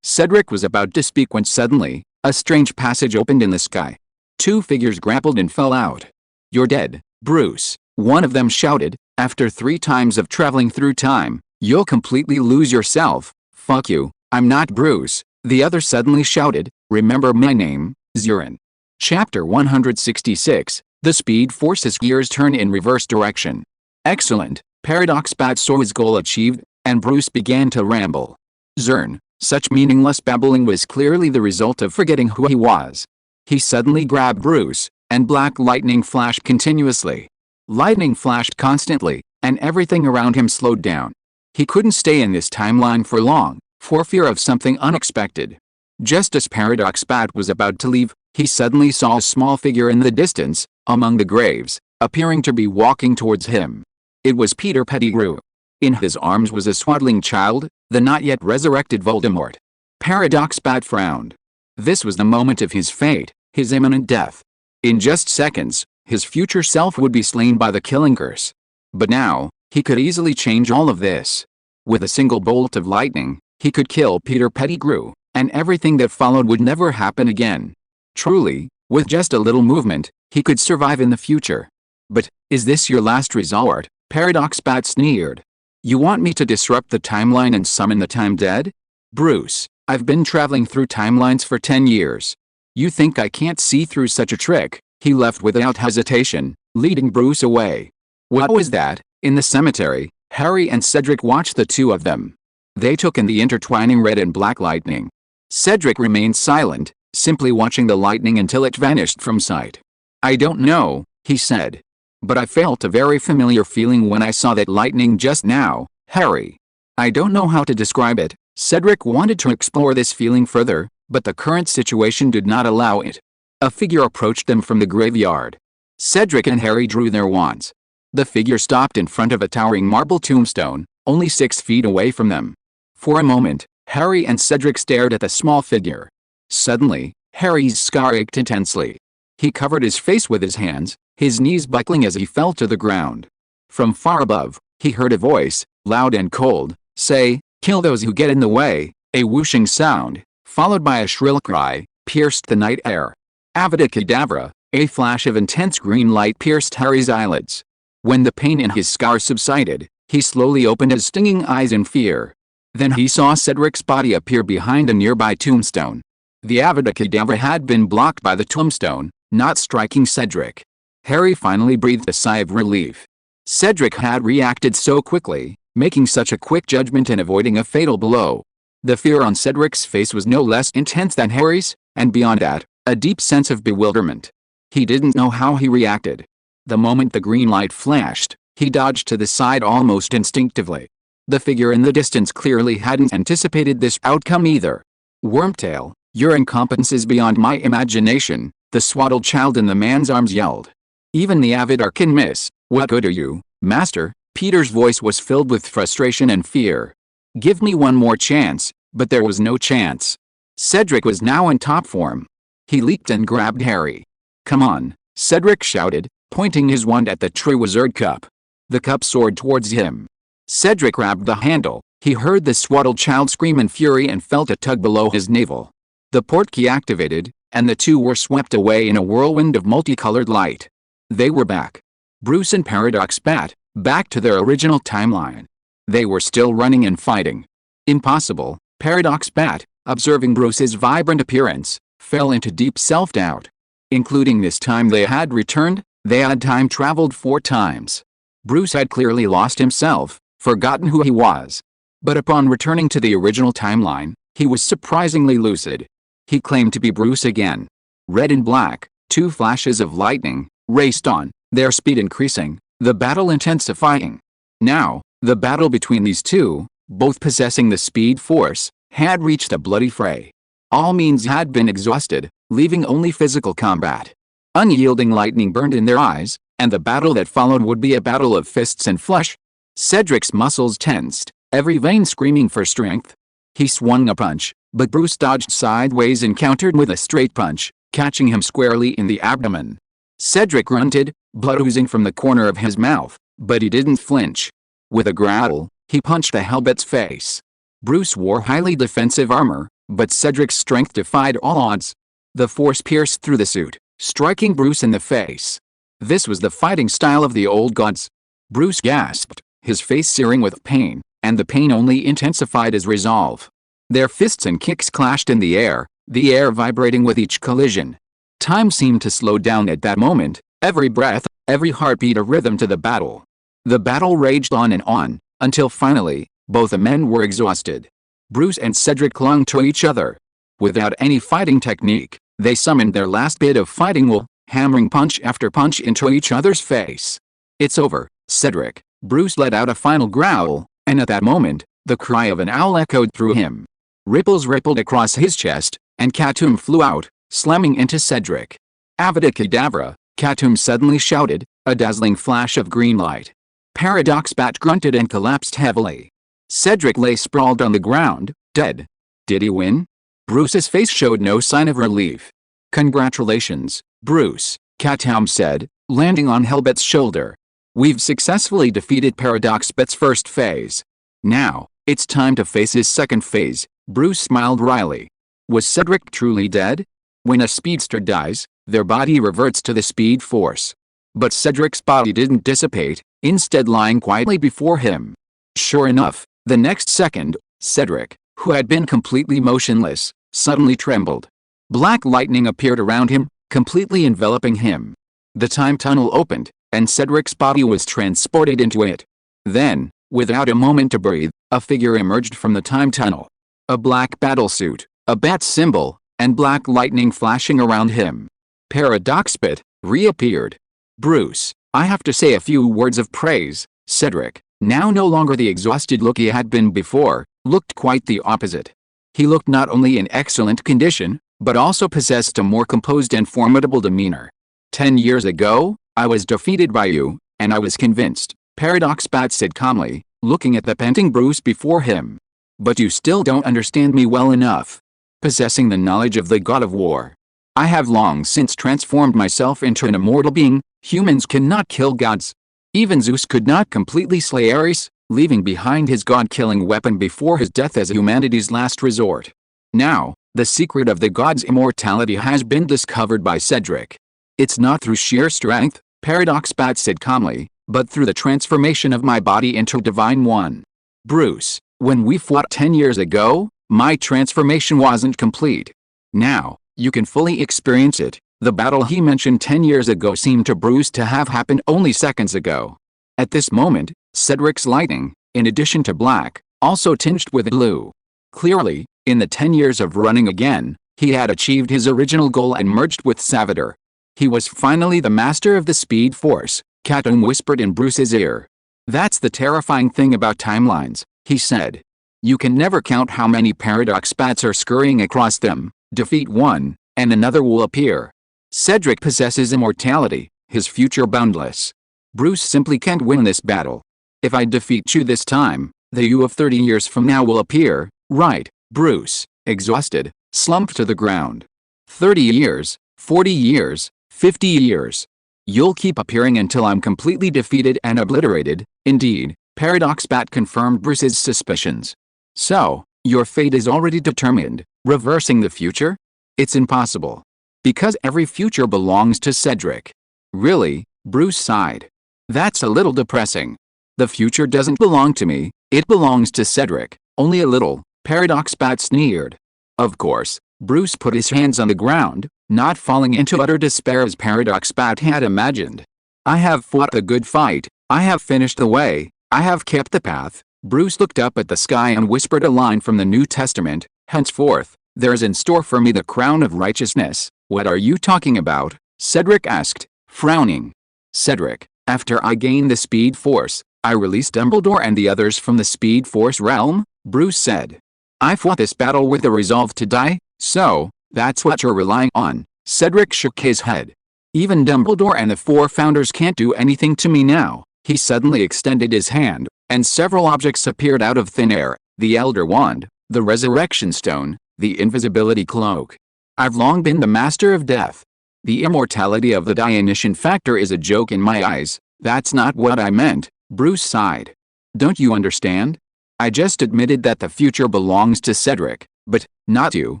Cedric was about to speak when suddenly, a strange passage opened in the sky. Two figures grappled and fell out. "You're dead, Bruce," one of them shouted. "After 3 times of traveling through time, you'll completely lose yourself. Fuck you, I'm not Bruce," the other suddenly shouted. "Remember my name, Zurin." Chapter 166, The Speed Force's gears turn in reverse direction. Excellent, Paradox Bat saw his goal achieved, and Bruce began to ramble. Zern, such meaningless babbling was clearly the result of forgetting who he was. He suddenly grabbed Bruce, and black lightning flashed continuously. Lightning flashed constantly, and everything around him slowed down. He couldn't stay in this timeline for long, for fear of something unexpected. Just as Paradox Bat was about to leave, he suddenly saw a small figure in the distance, among the graves, appearing to be walking towards him. It was Peter Pettigrew. In his arms was a swaddling child, the not yet resurrected Voldemort. Paradox Bat frowned. This was the moment of his fate, his imminent death. In just seconds, his future self would be slain by the killing curse. But now, he could easily change all of this. With a single bolt of lightning, he could kill Peter Pettigrew, and everything that followed would never happen again. Truly, with just a little movement, he could survive in the future. "But, is this your last resort?" Paradox Bat sneered. "You want me to disrupt the timeline and summon the time dead?" "Bruce, I've been traveling through timelines for 10 years. You think I can't see through such a trick?" He left without hesitation, leading Bruce away. What was that? In the cemetery, Harry and Cedric watched the two of them. They took in the intertwining red and black lightning. Cedric remained silent, simply watching the lightning until it vanished from sight. "I don't know," he said. "But I felt a very familiar feeling when I saw that lightning just now, Harry. I don't know how to describe it." Cedric wanted to explore this feeling further, but the current situation did not allow it. A figure approached them from the graveyard. Cedric and Harry drew their wands. The figure stopped in front of a towering marble tombstone, only 6 feet away from them. For a moment, Harry and Cedric stared at the small figure. Suddenly, Harry's scar ached intensely. He covered his face with his hands, his knees buckling as he fell to the ground. From far above, he heard a voice, loud and cold, say, "Kill those who get in the way." A whooshing sound, followed by a shrill cry, pierced the night air. Avada Kedavra, a flash of intense green light pierced Harry's eyelids. When the pain in his scar subsided, he slowly opened his stinging eyes in fear. Then he saw Cedric's body appear behind a nearby tombstone. The Avada Kedavra had been blocked by the tombstone, not striking Cedric. Harry finally breathed a sigh of relief. Cedric had reacted so quickly, making such a quick judgment and avoiding a fatal blow. The fear on Cedric's face was no less intense than Harry's, and beyond that, a deep sense of bewilderment. He didn't know how he reacted. The moment the green light flashed, he dodged to the side almost instinctively. The figure in the distance clearly hadn't anticipated this outcome either. "Wormtail, your incompetence is beyond my imagination," the swaddled child in the man's arms yelled. "Even the Avidar can miss. What good are you, Master?" Peter's voice was filled with frustration and fear. "Give me one more chance," but there was no chance. Cedric was now in top form. He leaped and grabbed Harry. "Come on," Cedric shouted, pointing his wand at the Triwizard Cup. The cup soared towards him. Cedric grabbed the handle. He heard the swaddled child scream in fury and felt a tug below his navel. The portkey activated, and the two were swept away in a whirlwind of multicolored light. They were back. Bruce and Paradox Bat, back to their original timeline. They were still running and fighting. Impossible, Paradox Bat, observing Bruce's vibrant appearance, fell into deep self-doubt. Including this time they had returned, they had time-traveled 4 times. Bruce had clearly lost himself, forgotten who he was. But upon returning to the original timeline, he was surprisingly lucid. He claimed to be Bruce again. Red and black, 2 flashes of lightning, raced on, their speed increasing, the battle intensifying. Now, the battle between these two, both possessing the speed force, had reached a bloody fray. All means had been exhausted, leaving only physical combat. Unyielding lightning burned in their eyes, and the battle that followed would be a battle of fists and flesh. Cedric's muscles tensed, every vein screaming for strength. He swung a punch, but Bruce dodged sideways and countered with a straight punch, catching him squarely in the abdomen. Cedric grunted, blood oozing from the corner of his mouth, but he didn't flinch. With a growl, he punched the Hellbat's face. Bruce wore highly defensive armor, but Cedric's strength defied all odds. The force pierced through the suit, striking Bruce in the face. This was the fighting style of the old gods. Bruce gasped, his face searing with pain, and the pain only intensified his resolve. Their fists and kicks clashed in the air vibrating with each collision. Time seemed to slow down at that moment, every breath, every heartbeat a rhythm to the battle. The battle raged on and on, until finally, both the men were exhausted. Bruce and Cedric clung to each other. Without any fighting technique, they summoned their last bit of fighting will, hammering punch after punch into each other's face. "It's over, Cedric." Bruce let out a final growl, and at that moment, the cry of an owl echoed through him. Ripples rippled across his chest, and Katoom flew out, slamming into Cedric. "Avada Kedavra," Katoom suddenly shouted, a dazzling flash of green light. Paradox Bat grunted and collapsed heavily. Cedric lay sprawled on the ground, dead. Did he win? Bruce's face showed no sign of relief. "Congratulations, Bruce," Katoom said, landing on Hellbat's shoulder. "We've successfully defeated Paradox Bat's first phase. Now, it's time to face his second phase." Bruce smiled wryly. Was Cedric truly dead? When a speedster dies, their body reverts to the speed force. But Cedric's body didn't dissipate, instead lying quietly before him. Sure enough, the next second, Cedric, who had been completely motionless, suddenly trembled. Black lightning appeared around him, completely enveloping him. The time tunnel opened, and Cedric's body was transported into it. Then, without a moment to breathe, a figure emerged from the time tunnel. A black battlesuit, a bat symbol, and black lightning flashing around him. Paradox Bat reappeared. "Bruce, I have to say a few words of praise." Cedric, now no longer the exhausted look he had been before, looked quite the opposite. He looked not only in excellent condition, but also possessed a more composed and formidable demeanor. 10 years ago, I was defeated by you, and I was convinced, Paradox Bat said calmly, looking at the panting Bruce before him. But you still don't understand me well enough. Possessing the knowledge of the god of war, I have long since transformed myself into an immortal being. Humans cannot kill gods. Even Zeus could not completely slay Ares, leaving behind his god-killing weapon before his death as humanity's last resort. Now, the secret of the god's immortality has been discovered by Cedric. It's not through sheer strength, Paradox Bat said calmly, but through the transformation of my body into a divine one. Bruce, when we fought 10 years ago, my transformation wasn't complete. Now, you can fully experience it. The battle he mentioned 10 years ago seemed to Bruce to have happened only seconds ago. At this moment, Cedric's lighting, in addition to black, also tinged with blue. Clearly, in the 10 years of running again, he had achieved his original goal and merged with Salvador. He was finally the master of the Speed Force, Katoom whispered in Bruce's ear. That's the terrifying thing about timelines, he said. You can never count how many Paradox Bats are scurrying across them. Defeat one, and another will appear. Cedric possesses immortality, his future boundless. Bruce simply can't win this battle. If I defeat you this time, the you of 30 years from now will appear, right? Bruce, exhausted, slumped to the ground. 30 years, 40 years, 50 years. You'll keep appearing until I'm completely defeated and obliterated. Indeed, Paradox Bat confirmed Bruce's suspicions. So, your fate is already determined. Reversing the future? It's impossible. Because every future belongs to Cedric. Really? Bruce sighed. That's a little depressing. The future doesn't belong to me, it belongs to Cedric, only a little, Paradox Bat sneered. Of course, Bruce put his hands on the ground, not falling into utter despair as Paradox Bat had imagined. I have fought a good fight, I have finished the way, I have kept the path. Bruce looked up at the sky and whispered a line from the New Testament, henceforth, there's in store for me the crown of righteousness. What are you talking about? Cedric asked, frowning. Cedric, after I gained the Speed Force, I released Dumbledore and the others from the Speed Force realm, Bruce said. I fought this battle with the resolve to die, so, that's what you're relying on. Cedric shook his head. Even Dumbledore and the four founders can't do anything to me now. He suddenly extended his hand, and several objects appeared out of thin air, the Elder Wand, the Resurrection Stone, the Invisibility Cloak. I've long been the master of death. The immortality of the Dionysian factor is a joke in my eyes. That's not what I meant, Bruce sighed. Don't you understand? I just admitted that the future belongs to Cedric, but, not you,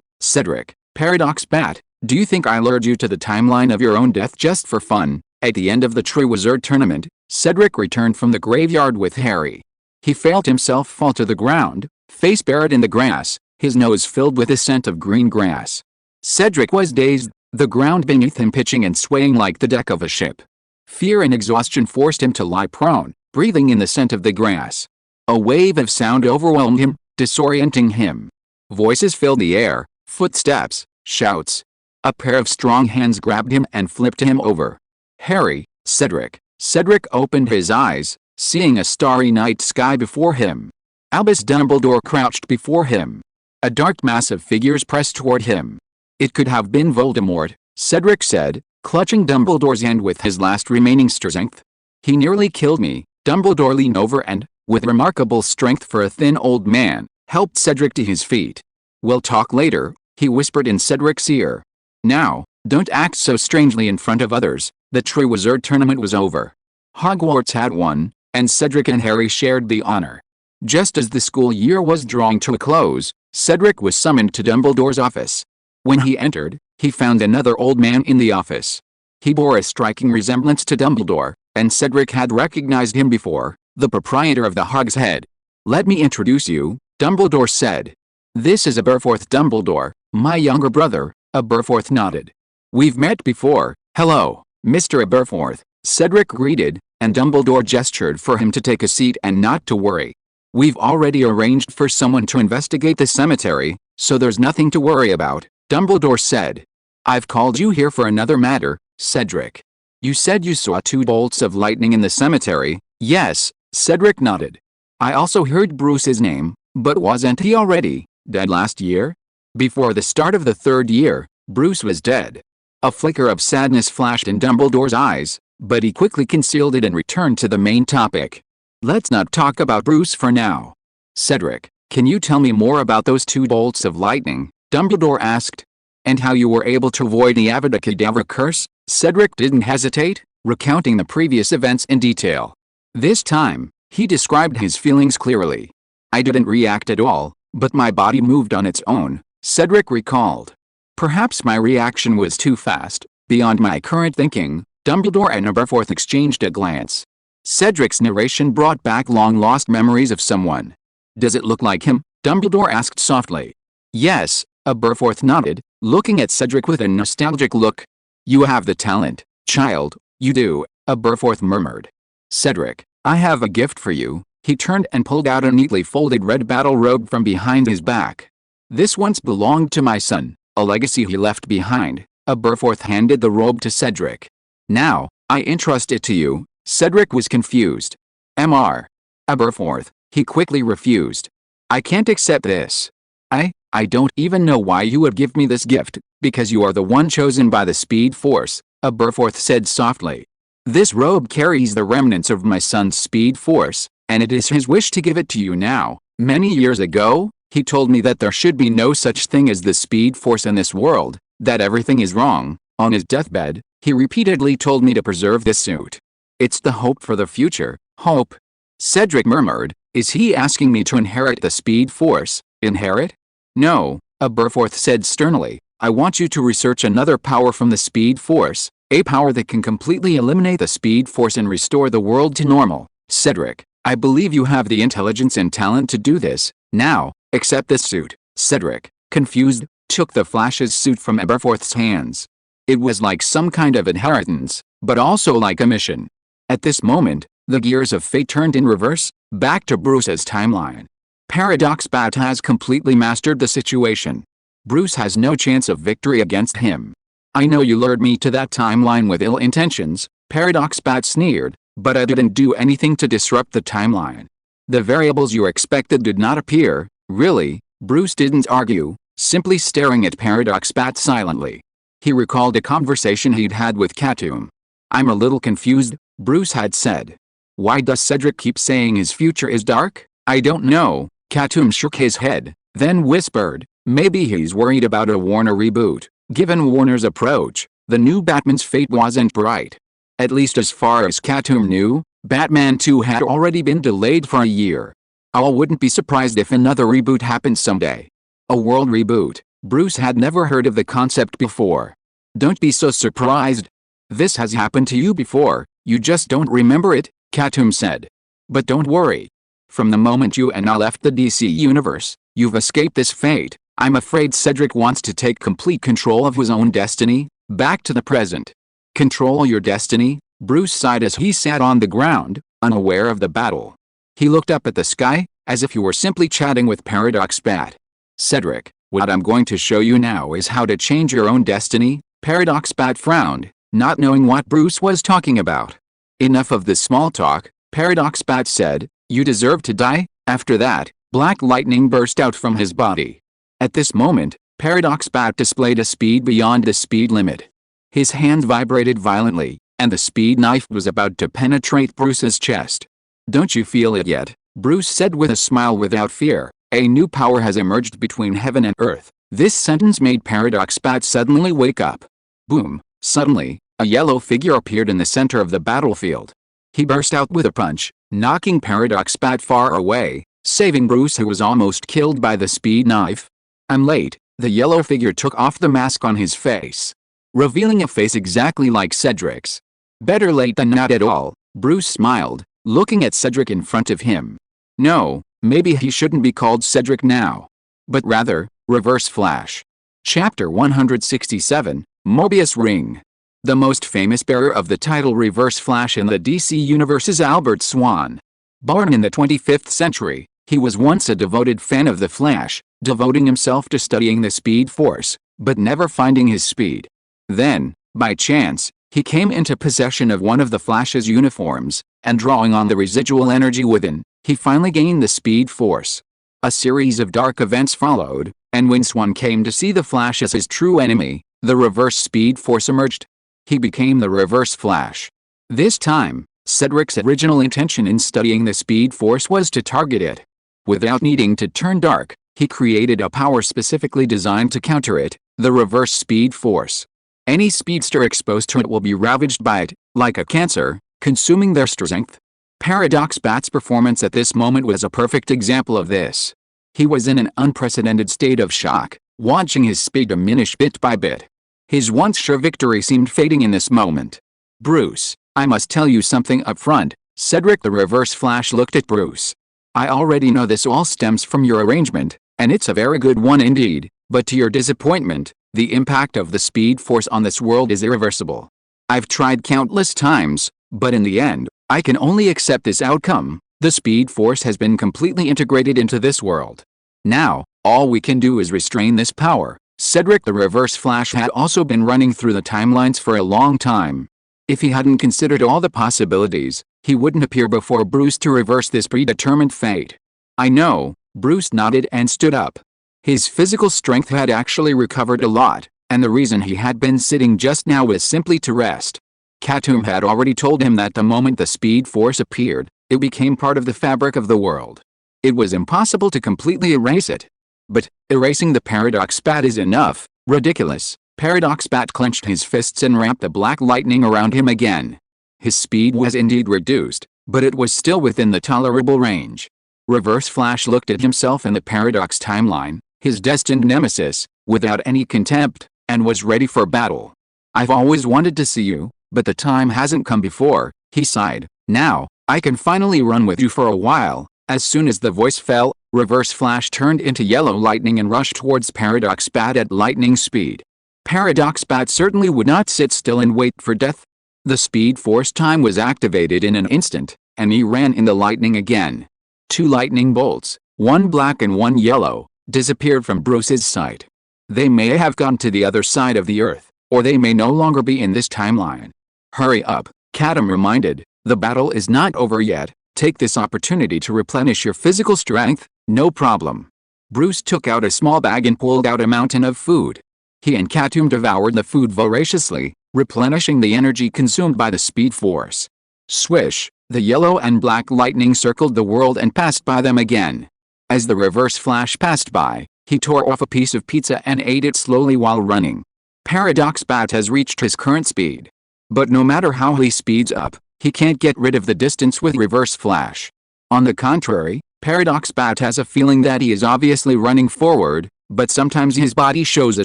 Cedric. Paradox Bat, do you think I lured you to the timeline of your own death just for fun? At the end of the Triwizard Tournament, Cedric returned from the graveyard with Harry. He felt himself fall to the ground, face buried in the grass, his nose filled with the scent of green grass. Cedric was dazed, the ground beneath him pitching and swaying like the deck of a ship. Fear and exhaustion forced him to lie prone, breathing in the scent of the grass. A wave of sound overwhelmed him, disorienting him. Voices filled the air, footsteps, shouts. A pair of strong hands grabbed him and flipped him over. Harry, Cedric. Cedric opened his eyes, seeing a starry night sky before him. Albus Dumbledore crouched before him. A dark mass of figures pressed toward him. It could have been Voldemort, Cedric said, clutching Dumbledore's hand with his last remaining strength. He nearly killed me. Dumbledore leaned over and, with remarkable strength for a thin old man, helped Cedric to his feet. We'll talk later, he whispered in Cedric's ear. Now, don't act so strangely in front of others. The Triwizard Tournament was over. Hogwarts had won, and Cedric and Harry shared the honor. Just as the school year was drawing to a close, Cedric was summoned to Dumbledore's office. When he entered, he found another old man in the office. He bore a striking resemblance to Dumbledore, and Cedric had recognized him before, the proprietor of the Hog's Head. Let me introduce you, Dumbledore said. This is Aberforth Dumbledore, my younger brother. Aberforth nodded. We've met before. Hello, Mr. Aberforth, Cedric greeted, and Dumbledore gestured for him to take a seat and not to worry. We've already arranged for someone to investigate the cemetery, so there's nothing to worry about, Dumbledore said. I've called you here for another matter, Cedric. You said you saw 2 bolts of lightning in the cemetery. Yes, Cedric nodded. I also heard Bruce's name, but wasn't he already dead last year? Before the start of the 3rd year, Bruce was dead. A flicker of sadness flashed in Dumbledore's eyes, but he quickly concealed it and returned to the main topic. Let's not talk about Bruce for now. Cedric, can you tell me more about those 2 bolts of lightning? Dumbledore asked. And how you were able to avoid the Avada Kedavra curse? Cedric didn't hesitate, recounting the previous events in detail. This time, he described his feelings clearly. I didn't react at all, but my body moved on its own, Cedric recalled. Perhaps my reaction was too fast, beyond my current thinking. Dumbledore and Aberforth exchanged a glance. Cedric's narration brought back long-lost memories of someone. Does it look like him? Dumbledore asked softly. Yes, Aberforth nodded, looking at Cedric with a nostalgic look. You have the talent, child, you do, Aberforth murmured. Cedric, I have a gift for you. He turned and pulled out a neatly folded red battle robe from behind his back. This once belonged to my son, a legacy he left behind. Aberforth handed the robe to Cedric. Now, I entrust it to you. Cedric was confused. Mr. Aberforth, he quickly refused. I can't accept this. I don't even know why you would give me this gift, because you are the one chosen by the Speed Force, Aberforth said softly. This robe carries the remnants of my son's Speed Force, and it is his wish to give it to you now. Many years ago, he told me that there should be no such thing as the Speed Force in this world, that everything is wrong. On his deathbed, he repeatedly told me to preserve this suit. It's the hope for the future. Hope? Cedric murmured. Is he asking me to inherit the Speed Force? Inherit? No, Aberforth said sternly. I want you to research another power from the Speed Force, a power that can completely eliminate the Speed Force and restore the world to normal. Cedric, I believe you have the intelligence and talent to do this. Now, accept this suit. Cedric, confused, took the Flash's suit from Aberforth's hands. It was like some kind of inheritance, but also like a mission. At this moment, the gears of fate turned in reverse, back to Bruce's timeline. Paradox Bat has completely mastered the situation. Bruce has no chance of victory against him. I know you lured me to that timeline with ill intentions, Paradox Bat sneered, but I didn't do anything to disrupt the timeline. The variables you expected did not appear. Really? Bruce didn't argue, simply staring at Paradox Bat silently. He recalled a conversation he'd had with Katoom. I'm a little confused, Bruce had said. Why does Cedric keep saying his future is dark? I don't know. Katoom shook his head, then whispered, maybe he's worried about a Warner reboot. Given Warner's approach, the new Batman's fate wasn't bright. At least as far as Katoom knew, Batman 2 had already been delayed for a year. I wouldn't be surprised if another reboot happened someday. A world reboot. Bruce had never heard of the concept before. Don't be so surprised. This has happened to you before, you just don't remember it, Katoom said. But don't worry. From the moment you and I left the DC universe, you've escaped this fate. I'm afraid Cedric wants to take complete control of his own destiny, back to the present. Control your destiny? Bruce sighed as he sat on the ground, unaware of the battle. He looked up at the sky, as if he were simply chatting with Paradox Bat. Cedric, what I'm going to show you now is how to change your own destiny. Paradox Bat frowned, not knowing what Bruce was talking about. Enough of this small talk, Paradox Bat said. You deserve to die. After that, black lightning burst out from his body. At this moment, Paradox Bat displayed a speed beyond the speed limit. His hand vibrated violently, and the speed knife was about to penetrate Bruce's chest. Don't you feel it yet? Bruce said with a smile without fear. A new power has emerged between heaven and earth. This sentence made Paradox Bat suddenly wake up. Boom! Suddenly, a yellow figure appeared in the center of the battlefield. He burst out with a punch, knocking Paradox Bat far away, saving Bruce, who was almost killed by the speed knife. I'm late. The yellow figure took off the mask on his face, revealing a face exactly like Cedric's. Better late than not at all, Bruce smiled, looking at Cedric in front of him. No, maybe he shouldn't be called Cedric now, but rather, Reverse Flash. Chapter 167, Mobius Ring. The most famous bearer of the title Reverse Flash in the DC universe is Albert Swan. Born in the 25th century, he was once a devoted fan of the Flash, devoting himself to studying the Speed Force, but never finding his speed. Then, by chance, he came into possession of one of the Flash's uniforms, and drawing on the residual energy within, he finally gained the Speed Force. A series of dark events followed, and when Swan came to see the Flash as his true enemy, the Reverse Speed Force emerged. He became the Reverse Flash. This time, Cedric's original intention in studying the Speed Force was to target it. Without needing to turn dark, he created a power specifically designed to counter it, the reverse Speed Force. Any speedster exposed to it will be ravaged by it, like a cancer, consuming their strength. Paradox Bat's performance at this moment was a perfect example of this. He was in an unprecedented state of shock, watching his speed diminish bit by bit. His once sure victory seemed fading in this moment. "Bruce, I must tell you something up front," Cedric the Reverse Flash looked at Bruce. "I already know this all stems from your arrangement, and it's a very good one indeed, but to your disappointment, the impact of the Speed Force on this world is irreversible. I've tried countless times, but in the end, I can only accept this outcome. The Speed Force has been completely integrated into this world. Now, all we can do is restrain this power." Cedric the Reverse Flash had also been running through the timelines for a long time. If he hadn't considered all the possibilities, he wouldn't appear before Bruce to reverse this predetermined fate. "I know," Bruce nodded and stood up. His physical strength had actually recovered a lot, and the reason he had been sitting just now was simply to rest. Katoom had already told him that the moment the Speed Force appeared, it became part of the fabric of the world. It was impossible to completely erase it. But, erasing the Paradox Bat is enough. Ridiculous. Paradox Bat clenched his fists and ramped the black lightning around him again. His speed was indeed reduced, but it was still within the tolerable range. Reverse Flash looked at himself in the Paradox timeline, his destined nemesis, without any contempt, and was ready for battle. "I've always wanted to see you, but the time hasn't come before," he sighed. "Now, I can finally run with you for a while." As soon as the voice fell, Reverse Flash turned into yellow lightning and rushed towards Paradox Bat at lightning speed. Paradox Bat certainly would not sit still and wait for death. The Speed Force time was activated in an instant, and he ran in the lightning again. 2 lightning bolts, one black and one yellow, disappeared from Bruce's sight. They may have gone to the other side of the Earth, or they may no longer be in this timeline. "Hurry up," Katoom reminded. "The battle is not over yet. Take this opportunity to replenish your physical strength." "No problem." Bruce took out a small bag and pulled out a mountain of food. He and Katoom devoured the food voraciously, replenishing the energy consumed by the Speed Force. Swish, the yellow and black lightning circled the world and passed by them again. As the Reverse Flash passed by, he tore off a piece of pizza and ate it slowly while running. Paradox Bat has reached his current speed. But no matter how he speeds up, he can't get rid of the distance with Reverse Flash. On the contrary, Paradox Bat has a feeling that he is obviously running forward, but sometimes his body shows a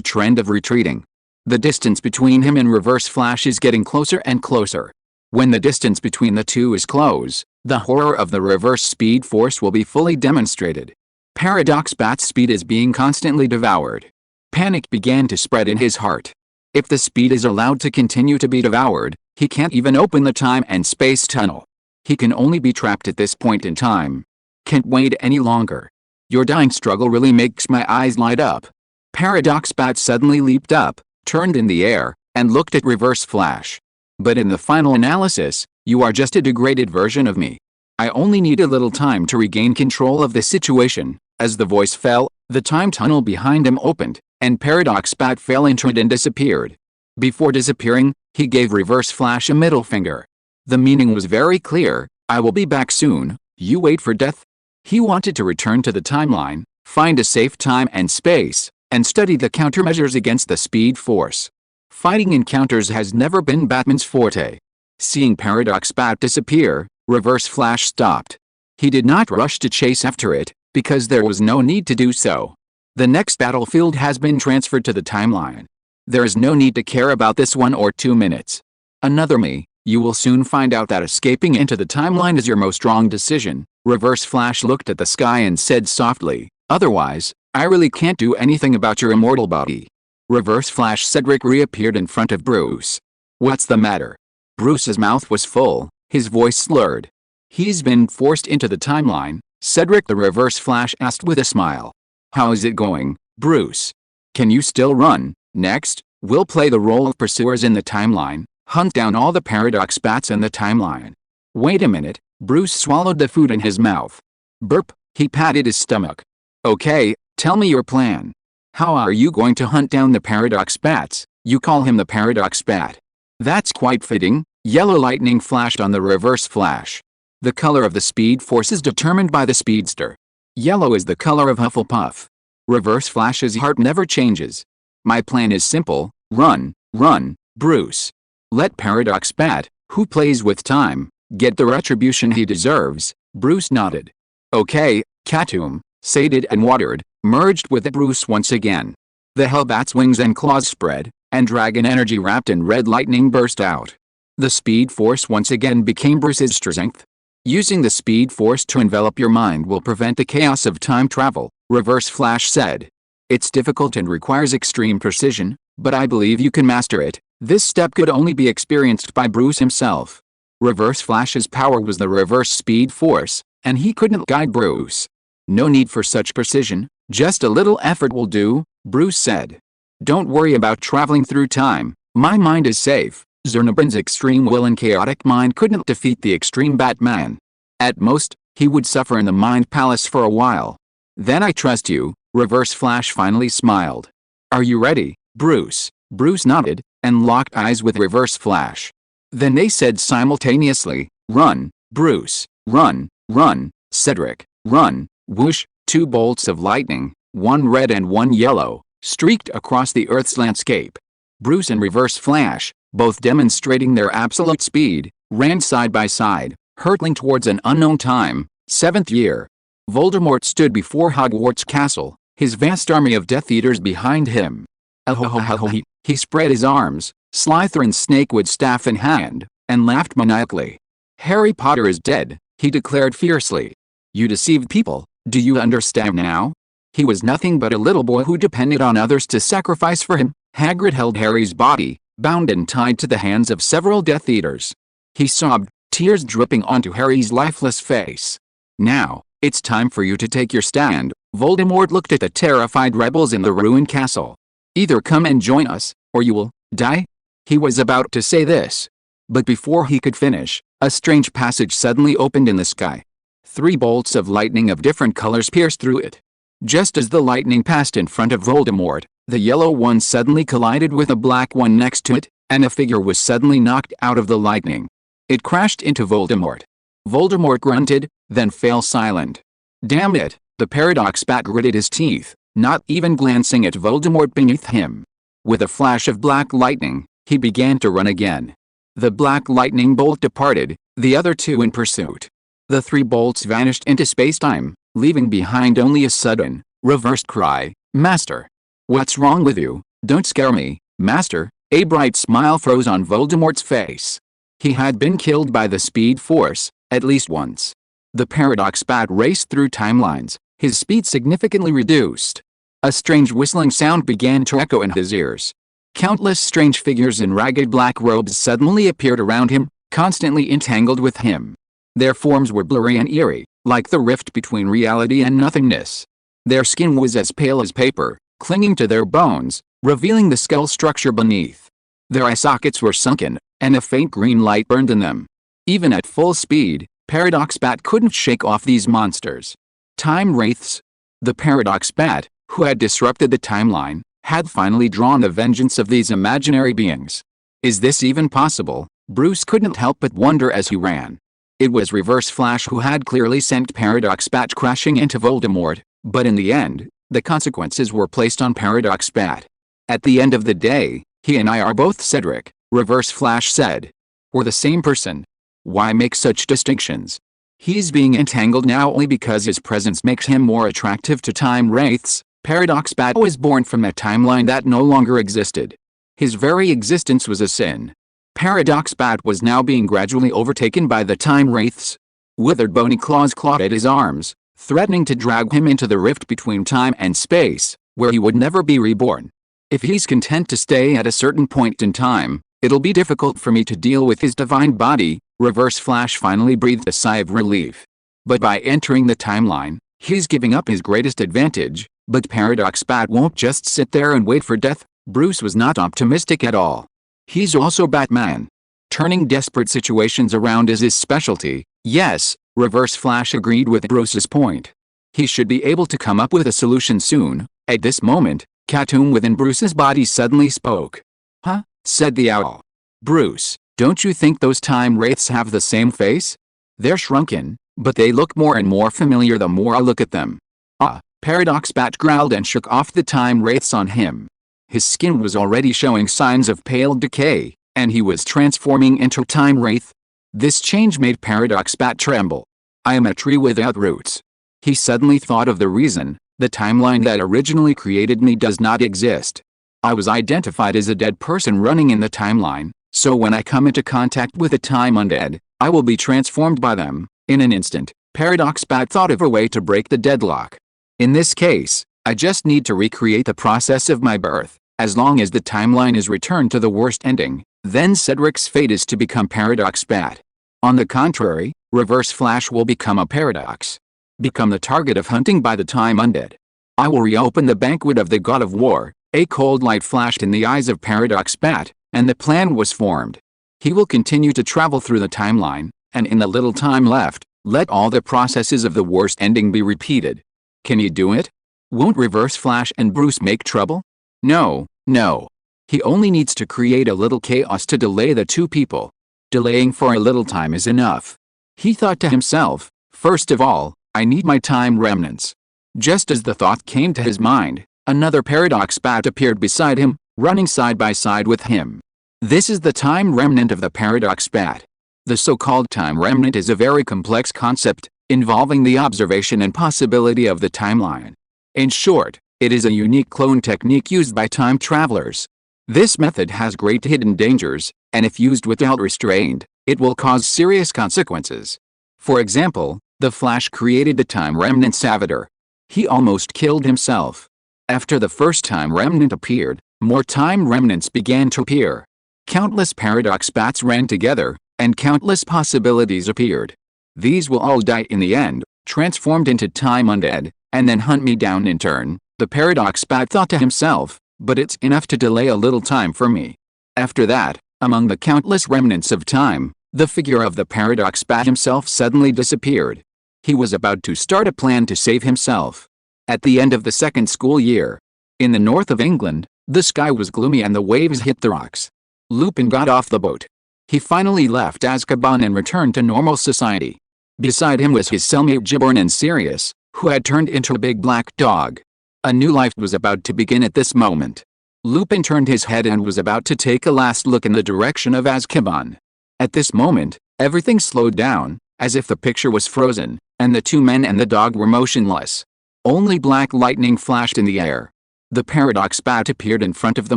trend of retreating. The distance between him and Reverse Flash is getting closer and closer. When the distance between the two is close, the horror of the reverse Speed Force will be fully demonstrated. Paradox Bat's speed is being constantly devoured. Panic began to spread in his heart. If the speed is allowed to continue to be devoured, he can't even open the time and space tunnel. He can only be trapped at this point in time. "Can't wait any longer. Your dying struggle really makes my eyes light up." Paradox Bat suddenly leaped up, turned in the air, and looked at Reverse Flash. "But in the final analysis, you are just a degraded version of me. I only need a little time to regain control of the situation." As the voice fell, the time tunnel behind him opened, and Paradox Bat fell into it and disappeared. Before disappearing, he gave Reverse Flash a middle finger. The meaning was very clear: "I will be back soon, you wait for death." He wanted to return to the timeline, find a safe time and space, and study the countermeasures against the Speed Force. Fighting encounters has never been Batman's forte. Seeing Paradox Bat disappear, Reverse Flash stopped. He did not rush to chase after it, because there was no need to do so. The next battlefield has been transferred to the timeline. There is no need to care about this 1 or 2 minutes. Another me, you will soon find out that escaping into the timeline is your most wrong decision. Reverse Flash looked at the sky and said softly, "Otherwise, I really can't do anything about your immortal body." Reverse Flash Cedric reappeared in front of Bruce. "What's the matter?" Bruce's mouth was full, his voice slurred. "He's been forced into the timeline," Cedric the Reverse Flash asked with a smile. "How is it going, Bruce? Can you still run?" "Next, we'll play the role of pursuers in the timeline, hunt down all the Paradox Bats in the timeline." "Wait a minute." Bruce swallowed the food in his mouth. Burp, he patted his stomach. "Okay, tell me your plan. How are you going to hunt down the Paradox Bats?" "You call him the Paradox Bat. That's quite fitting. Yellow lightning flashed on the reverse flash. The color of the speed force is determined by the speedster. Yellow is the color of Hufflepuff. Reverse Flash's heart never changes. My plan is simple: run, run, Bruce. Let Paradox Bat, who plays with time, get the retribution he deserves. Bruce nodded. Okay, Katoom, sated and watered, merged with Bruce once again. The Hellbat's wings and claws spread, and dragon energy wrapped in red lightning burst out. The speed force once again became Bruce's strength. Using the speed force to envelop your mind will prevent the chaos of time travel, Reverse Flash said. It's difficult and requires extreme precision, but I believe you can master it. This step could only be experienced by Bruce himself. Reverse Flash's power was the reverse speed force, and he couldn't guide Bruce. No need for such precision, just a little effort will do, Bruce said. Don't worry about traveling through time, my mind is safe. Zernobin's extreme will and chaotic mind couldn't defeat the extreme Batman. At most, he would suffer in the Mind Palace for a while. Then I trust you, Reverse Flash finally smiled. Are you ready, Bruce? Bruce nodded, and locked eyes with Reverse Flash. Then they said simultaneously, run, Bruce, run, run, Cedric, run. Whoosh, 2 bolts of lightning, one red and one yellow, streaked across the Earth's landscape. Bruce and Reverse Flash, both demonstrating their absolute speed, ran side by side, hurtling towards an unknown time. 7th year. Voldemort stood before Hogwarts Castle, his vast army of Death Eaters behind him. Ahohoho, he spread his arms, Slytherin's snakewood staff in hand, and laughed maniacally. Harry Potter is dead, he declared fiercely. You deceived people, do you understand now? He was nothing but a little boy who depended on others to sacrifice for him. Hagrid held Harry's body, bound and tied to the hands of several Death Eaters. He sobbed, tears dripping onto Harry's lifeless face. Now, it's time for you to take your stand. Voldemort looked at the terrified rebels in the ruined castle. Either come and join us, or you will die. He was about to say this. But before he could finish, a strange passage suddenly opened in the sky. 3 bolts of lightning of different colors pierced through it. Just as the lightning passed in front of Voldemort, the yellow one suddenly collided with a black one next to it, and a figure was suddenly knocked out of the lightning. It crashed into Voldemort. Voldemort grunted, then fell silent. Damn it, the Paradox Bat gritted his teeth, not even glancing at Voldemort beneath him. With a flash of black lightning, he began to run again. The black lightning bolt departed, the other 2 in pursuit. The 3 bolts vanished into space-time, leaving behind only a sudden, reversed cry, Master. What's wrong with you? Don't scare me, Master. A bright smile froze on Voldemort's face. He had been killed by the Speed Force, at least once. The Paradox Bat raced through timelines, his speed significantly reduced. A strange whistling sound began to echo in his ears. Countless strange figures in ragged black robes suddenly appeared around him, constantly entangled with him. Their forms were blurry and eerie, like the rift between reality and nothingness. Their skin was as pale as paper, clinging to their bones, revealing the skull structure beneath. Their eye sockets were sunken, and a faint green light burned in them. Even at full speed, Paradox Bat couldn't shake off these monsters. Time Wraiths. The Paradox Bat, who had disrupted the timeline, had finally drawn the vengeance of these imaginary beings. Is this even possible? Bruce couldn't help but wonder as he ran. It was Reverse Flash who had clearly sent Paradox Bat crashing into Voldemort, but in the end, the consequences were placed on Paradox Bat. At the end of the day, he and I are both Cedric, Reverse Flash said. We're the same person. Why make such distinctions? He's being entangled now only because his presence makes him more attractive to Time Wraiths. Paradox Bat was born from a timeline that no longer existed. His very existence was a sin. Paradox Bat was now being gradually overtaken by the Time Wraiths. Withered bony claws clawed at his arms, threatening to drag him into the rift between time and space, where he would never be reborn. If he's content to stay at a certain point in time, it'll be difficult for me to deal with his divine body. Reverse Flash finally breathed a sigh of relief. But by entering the timeline, he's giving up his greatest advantage. But Paradox Bat won't just sit there and wait for death. Bruce was not optimistic at all. He's also Batman. Turning desperate situations around is his specialty. Yes, Reverse Flash agreed with Bruce's point. He should be able to come up with a solution soon. At this moment, Katoom within Bruce's body suddenly spoke. Huh? Said the owl. Bruce, Don't you think those time wraiths have the same face? They're shrunken, but they look more and more familiar the more I look at them. Ah, Paradox Bat growled and shook off the time wraiths on him. His skin was already showing signs of pale decay, and he was transforming into time wraith. This change made Paradox Bat tremble. I am a tree without roots. He suddenly thought of the reason: the timeline that originally created me does not exist. I was identified as a dead person running in the timeline, so when I come into contact with a time undead, I will be transformed by them. In an instant, Paradox Bat thought of a way to break the deadlock. In this case, I just need to recreate the process of my birth. As long as the timeline is returned to the worst ending, then Cedric's fate is to become Paradox Bat. On the contrary, Reverse Flash will become a paradox. Become the target of hunting by the time undead. I will reopen the banquet of the God of War. A cold light flashed in the eyes of Paradox Bat, and the plan was formed. He will continue to travel through the timeline, and in the little time left, let all the processes of the worst ending be repeated. Can he do it? Won't Reverse Flash and Bruce make trouble? No, no. He only needs to create a little chaos to delay the two people. Delaying for a little time is enough. He thought to himself, first of all, I need my time remnants. Just as the thought came to his mind, another Paradox Bat appeared beside him, running side by side with him. This is the time remnant of the Paradox Bat. The so-called time remnant is a very complex concept, involving the observation and possibility of the timeline. In short, it is a unique clone technique used by time travelers. This method has great hidden dangers, and if used without restraint, it will cause serious consequences. For example, the Flash created the time remnant Savitar. He almost killed himself. After the first time remnant appeared, more time remnants began to appear. Countless Paradox Bats ran together, and countless possibilities appeared. These will all die in the end, transformed into time undead, and then hunt me down in turn, the Paradox Bat thought to himself, but it's enough to delay a little time for me. After that, among the countless remnants of time, the figure of the Paradox Bat himself suddenly disappeared. He was about to start a plan to save himself. At the end of the second school year, in the north of England, the sky was gloomy and the waves hit the rocks. Lupin got off the boat. He finally left Azkaban and returned to normal society. Beside him was his cellmate Gibborn and Sirius, who had turned into a big black dog. A new life was about to begin at this moment. Lupin turned his head and was about to take a last look in the direction of Azkaban. At this moment, everything slowed down, as if the picture was frozen, and the two men and the dog were motionless. Only black lightning flashed in the air. The Paradox Bat appeared in front of the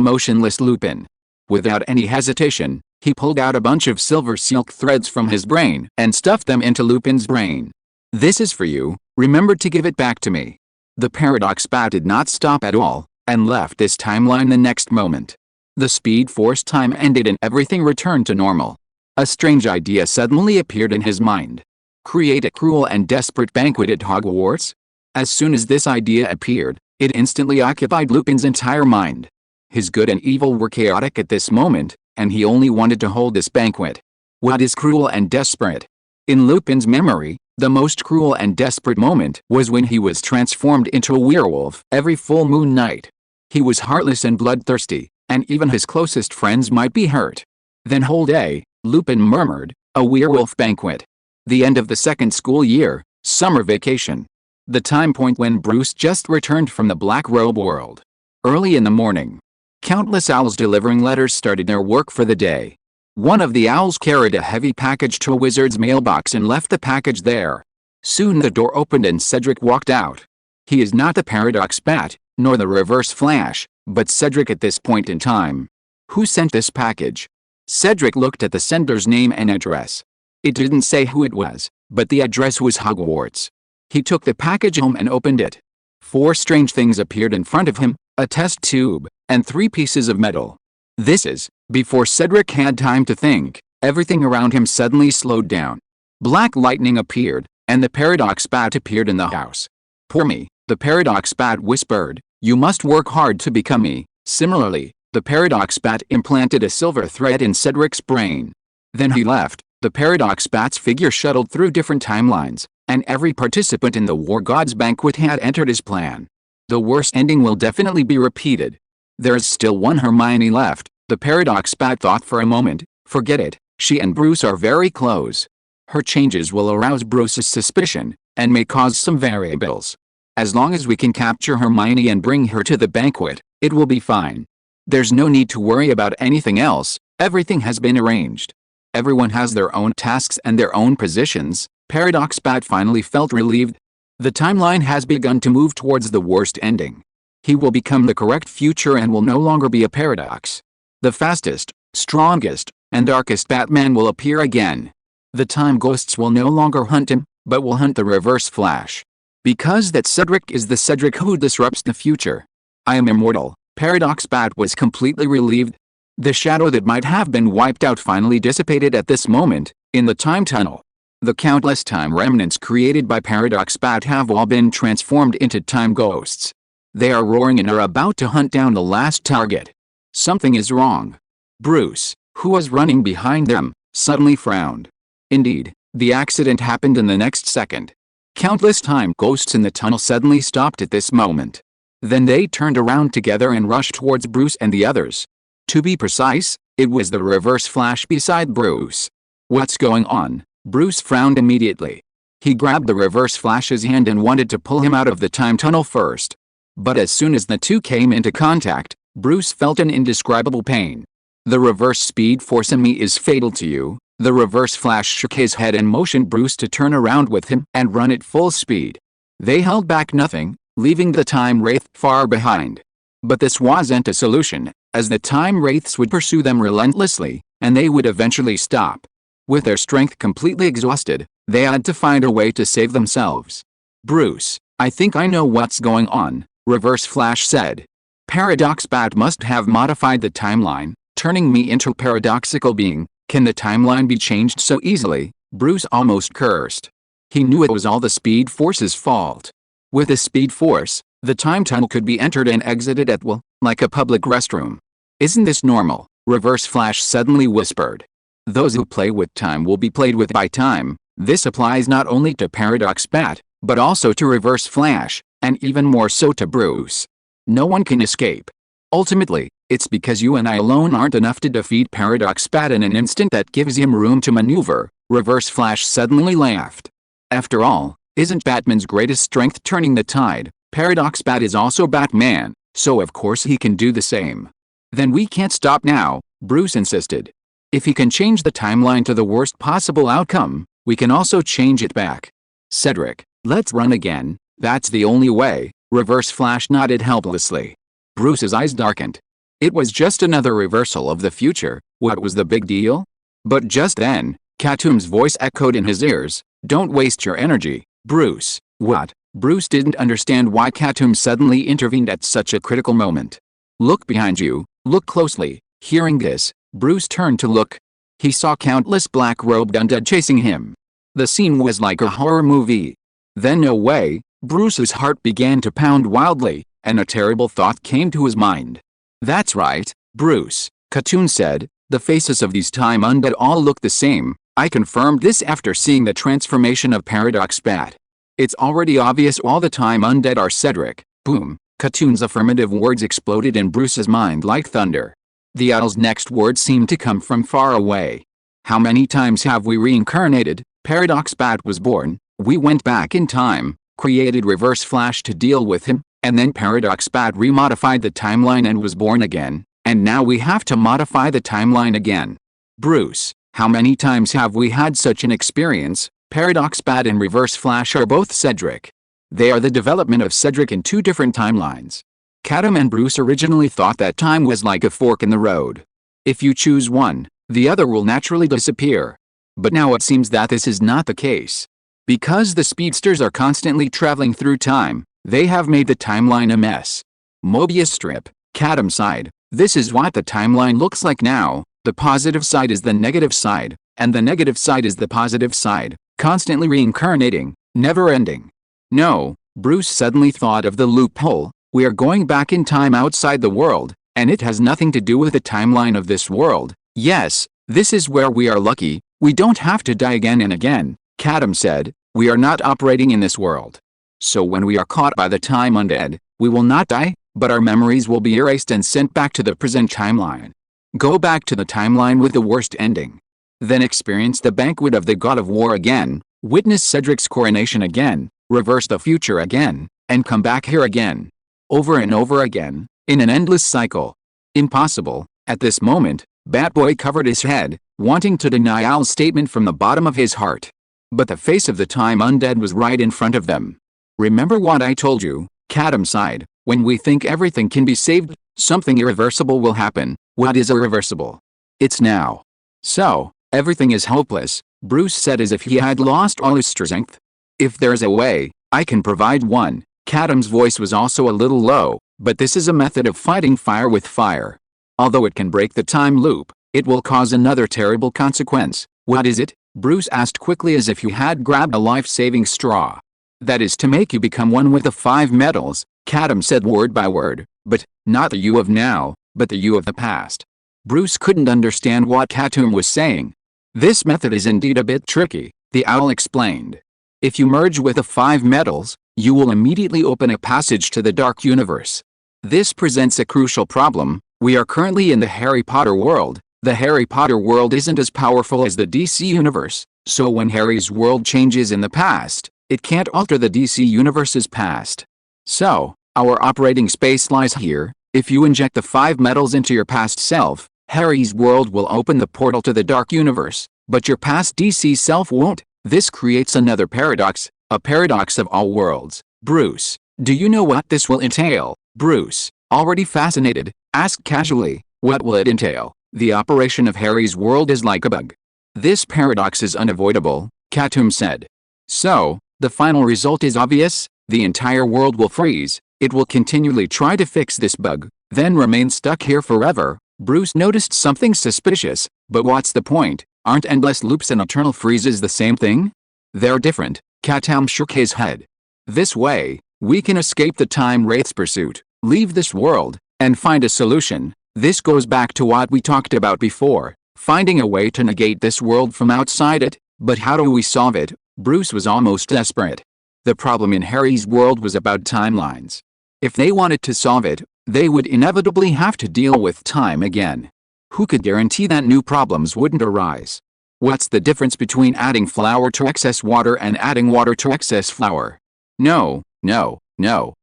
motionless Lupin. Without any hesitation, he pulled out a bunch of silver silk threads from his brain and stuffed them into Lupin's brain. This is for you, remember to give it back to me. The Paradox Bat did not stop at all, and left this timeline the next moment. The Speed Force time ended and everything returned to normal. A strange idea suddenly appeared in his mind. Create a cruel and desperate banquet at Hogwarts? As soon as this idea appeared, it instantly occupied Lupin's entire mind. His good and evil were chaotic at this moment, and he only wanted to hold this banquet. What is cruel and desperate? In Lupin's memory, the most cruel and desperate moment was when he was transformed into a werewolf every full moon night. He was heartless and bloodthirsty, and even his closest friends might be hurt. Then whole day, Lupin murmured, a werewolf banquet. The end of the second school year, summer vacation. The time point when Bruce just returned from the Black Robe world. Early in the morning, countless owls delivering letters started their work for the day. One of the owls carried a heavy package to a wizard's mailbox and left the package there. Soon the door opened and Cedric walked out. He is not the Paradox Bat, nor the Reverse Flash, but Cedric at this point in time. Who sent this package? Cedric looked at the sender's name and address. It didn't say who it was, but the address was Hogwarts. He took the package home and opened it. 4 strange things appeared in front of him, a test tube, and 3 pieces of metal. This is, before Cedric had time to think, everything around him suddenly slowed down. Black lightning appeared, and the Paradox Bat appeared in the house. Poor me, the Paradox Bat whispered, you must work hard to become me. Similarly, the Paradox Bat implanted a silver thread in Cedric's brain. Then he left. The Paradox Bat's figure shuttled through different timelines, and every participant in the War God's banquet had entered his plan. The worst ending will definitely be repeated. There is still one Hermione left, the Paradox Bat thought for a moment. Forget it, She and Bruce are very close. Her changes will arouse Bruce's suspicion, and may cause some variables. As long as we can capture Hermione and bring her to the banquet, it will be fine. There's no need to worry about anything else, everything has been arranged. Everyone has their own tasks and their own positions. Paradox Bat finally felt relieved. The timeline has begun to move towards the worst ending. He will become the correct future and will no longer be a paradox. The fastest, strongest, and darkest Batman will appear again. The time ghosts will no longer hunt him, but will hunt the Reverse Flash. Because that Cedric is the Cedric who disrupts the future. I am immortal. Paradox Bat was completely relieved. The shadow that might have been wiped out finally dissipated at this moment, in the time tunnel. The countless time remnants created by Paradox Bat have all been transformed into time ghosts. They are roaring and are about to hunt down the last target. Something is wrong. Bruce, who was running behind them, suddenly frowned. Indeed, the accident happened in the next second. Countless time ghosts in the tunnel suddenly stopped at this moment. Then they turned around together and rushed towards Bruce and the others. To be precise, it was the Reverse Flash beside Bruce. What's going on? Bruce frowned immediately. He grabbed the Reverse Flash's hand and wanted to pull him out of the time tunnel first. But as soon as the two came into contact, Bruce felt an indescribable pain. The reverse speed force in me is fatal to you. The Reverse Flash shook his head and motioned Bruce to turn around with him and run at full speed. They held back nothing, leaving the time wraith far behind. But this wasn't a solution, as the time wraiths would pursue them relentlessly, and they would eventually stop. With their strength completely exhausted, they had to find a way to save themselves. Bruce, I think I know what's going on, Reverse Flash said. Paradox Bat must have modified the timeline, turning me into a paradoxical being. Can the timeline be changed so easily? Bruce almost cursed. He knew it was all the Speed Force's fault. With the Speed Force, the time tunnel could be entered and exited at will, like a public restroom. Isn't this normal? Reverse Flash suddenly whispered. Those who play with time will be played with by time. This applies not only to Paradox Bat, but also to Reverse Flash, and even more so to Bruce. No one can escape. Ultimately, it's because you and I alone aren't enough to defeat Paradox Bat in an instant that gives him room to maneuver. Reverse Flash suddenly laughed. After all, isn't Batman's greatest strength turning the tide? Paradox Bat is also Batman, so of course he can do the same. Then we can't stop now, Bruce insisted. If he can change the timeline to the worst possible outcome, we can also change it back. Cedric, let's run again. That's the only way. Reverse Flash nodded helplessly. Bruce's eyes darkened. It was just another reversal of the future. What was the big deal? But just then, Katoom's voice echoed in his ears. Don't waste your energy, Bruce. What? Bruce didn't understand why Katoom suddenly intervened at such a critical moment. Look behind you. Look closely. Hearing this, Bruce turned to look. He saw countless black-robed undead chasing him. The scene was like a horror movie. Then no way, Bruce's heart began to pound wildly, and a terrible thought came to his mind. That's right, Bruce, Katoom said, the faces of these time undead all look the same. I confirmed this after seeing the transformation of Paradox Bat. It's already obvious all the time undead are Cedric. Boom, Katoom's affirmative words exploded in Bruce's mind like thunder. The owl's next words seemed to come from far away. How many times have we reincarnated? Paradox Bat was born, we went back in time, created Reverse Flash to deal with him, and then Paradox Bat remodified the timeline and was born again, and now we have to modify the timeline again. Bruce, how many times have we had such an experience? Paradox Bat and Reverse Flash are both Cedric. They are the development of Cedric in two different timelines. Katoom and Bruce originally thought that time was like a fork in the road. If you choose one, the other will naturally disappear. But now it seems that this is not the case. Because the speedsters are constantly traveling through time, they have made the timeline a mess. Mobius strip, Katoom sighed. This is what the timeline looks like now. The positive side is the negative side, and the negative side is the positive side, constantly reincarnating, never ending. No, Bruce suddenly thought of the loophole. We are going back in time outside the world, and it has nothing to do with the timeline of this world. Yes, this is where we are lucky. We don't have to die again and again, Katoom said. We are not operating in this world. So when we are caught by the time undead, we will not die, but our memories will be erased and sent back to the present timeline. Go back to the timeline with the worst ending. then experience the banquet of the god of war again, witness Cedric's coronation again, reverse the future again, and come back here again. Over and over again, in an endless cycle. Impossible. At this moment, Batboy covered his head, wanting to deny Owl's statement from the bottom of his heart. But the face of the time undead was right in front of them. Remember what I told you, Katoom sighed. When we think everything can be saved, something irreversible will happen. What is irreversible? It's now. So, everything is hopeless, Bruce said as if he had lost all his strength. If there's a way, I can provide one. Katoom's voice was also a little low, but this is a method of fighting fire with fire. Although it can break the time loop, it will cause another terrible consequence. What is it? Bruce asked quickly as if he had grabbed a life-saving straw. That is to make you become one with the 5 metals, Katoom said word by word, but not the you of now, but the you of the past. Bruce couldn't understand what Katoom was saying. This method is indeed a bit tricky, the owl explained. If you merge with the 5 metals, you will immediately open a passage to the dark universe. This presents a crucial problem. We are currently in the Harry Potter world. The Harry Potter world isn't as powerful as the DC universe, so when Harry's world changes in the past, it can't alter the DC universe's past. So, our operating space lies here. If you inject the 5 metals into your past self, Harry's world will open the portal to the dark universe, but your past DC self won't. This creates another paradox, a paradox of all worlds. Bruce, do you know what this will entail? Bruce, already fascinated, asked casually, what will it entail? The operation of Harry's world is like a bug. This paradox is unavoidable, Katoom said. So, the final result is obvious, the entire world will freeze. It will continually try to fix this bug, then remain stuck here forever. Bruce noticed something suspicious, but what's the point? Aren't endless loops and eternal freezes the same thing? They're different, Katoom shook his head. This way, we can escape the time wraith's pursuit, leave this world, and find a solution. This goes back to what we talked about before, finding a way to negate this world from outside it. But how do we solve it? Bruce was almost desperate. The problem in Harry's world was about timelines. If they wanted to solve it, they would inevitably have to deal with time again. Who could guarantee that new problems wouldn't arise? What's the difference between adding flour to excess water and adding water to excess flour? No,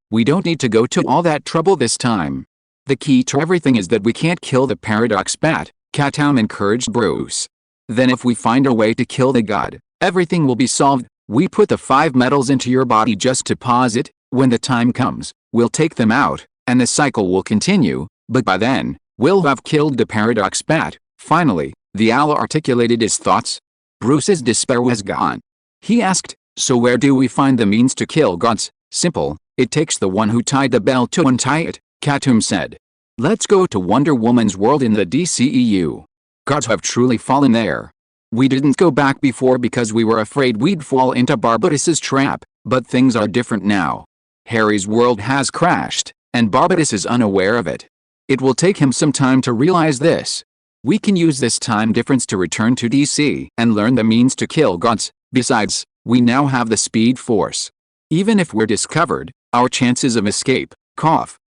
we don't need to go to all that trouble this time. The key to everything is that we can't kill the paradox bat, Katoom encouraged Bruce. Then if we find a way to kill the god, everything will be solved. We put the 5 metals into your body just to pause it. When the time comes, we'll take them out, and the cycle will continue, but by then, we'll have killed the paradox bat. Finally, the owl articulated his thoughts. Bruce's despair was gone. He asked, so where do we find the means to kill gods? Simple, it takes the one who tied the bell to untie it, Katoom said. Let's go to Wonder Woman's world in the DCEU. Gods have truly fallen there. We didn't go back before because we were afraid we'd fall into Barbatos's trap, but things are different now. Harry's world has crashed, and Barbatos is unaware of it. It will take him some time to realize this. We can use this time difference to return to DC and learn the means to kill gods. Besides, we now have the speed force. Even if we're discovered, our chances of escape,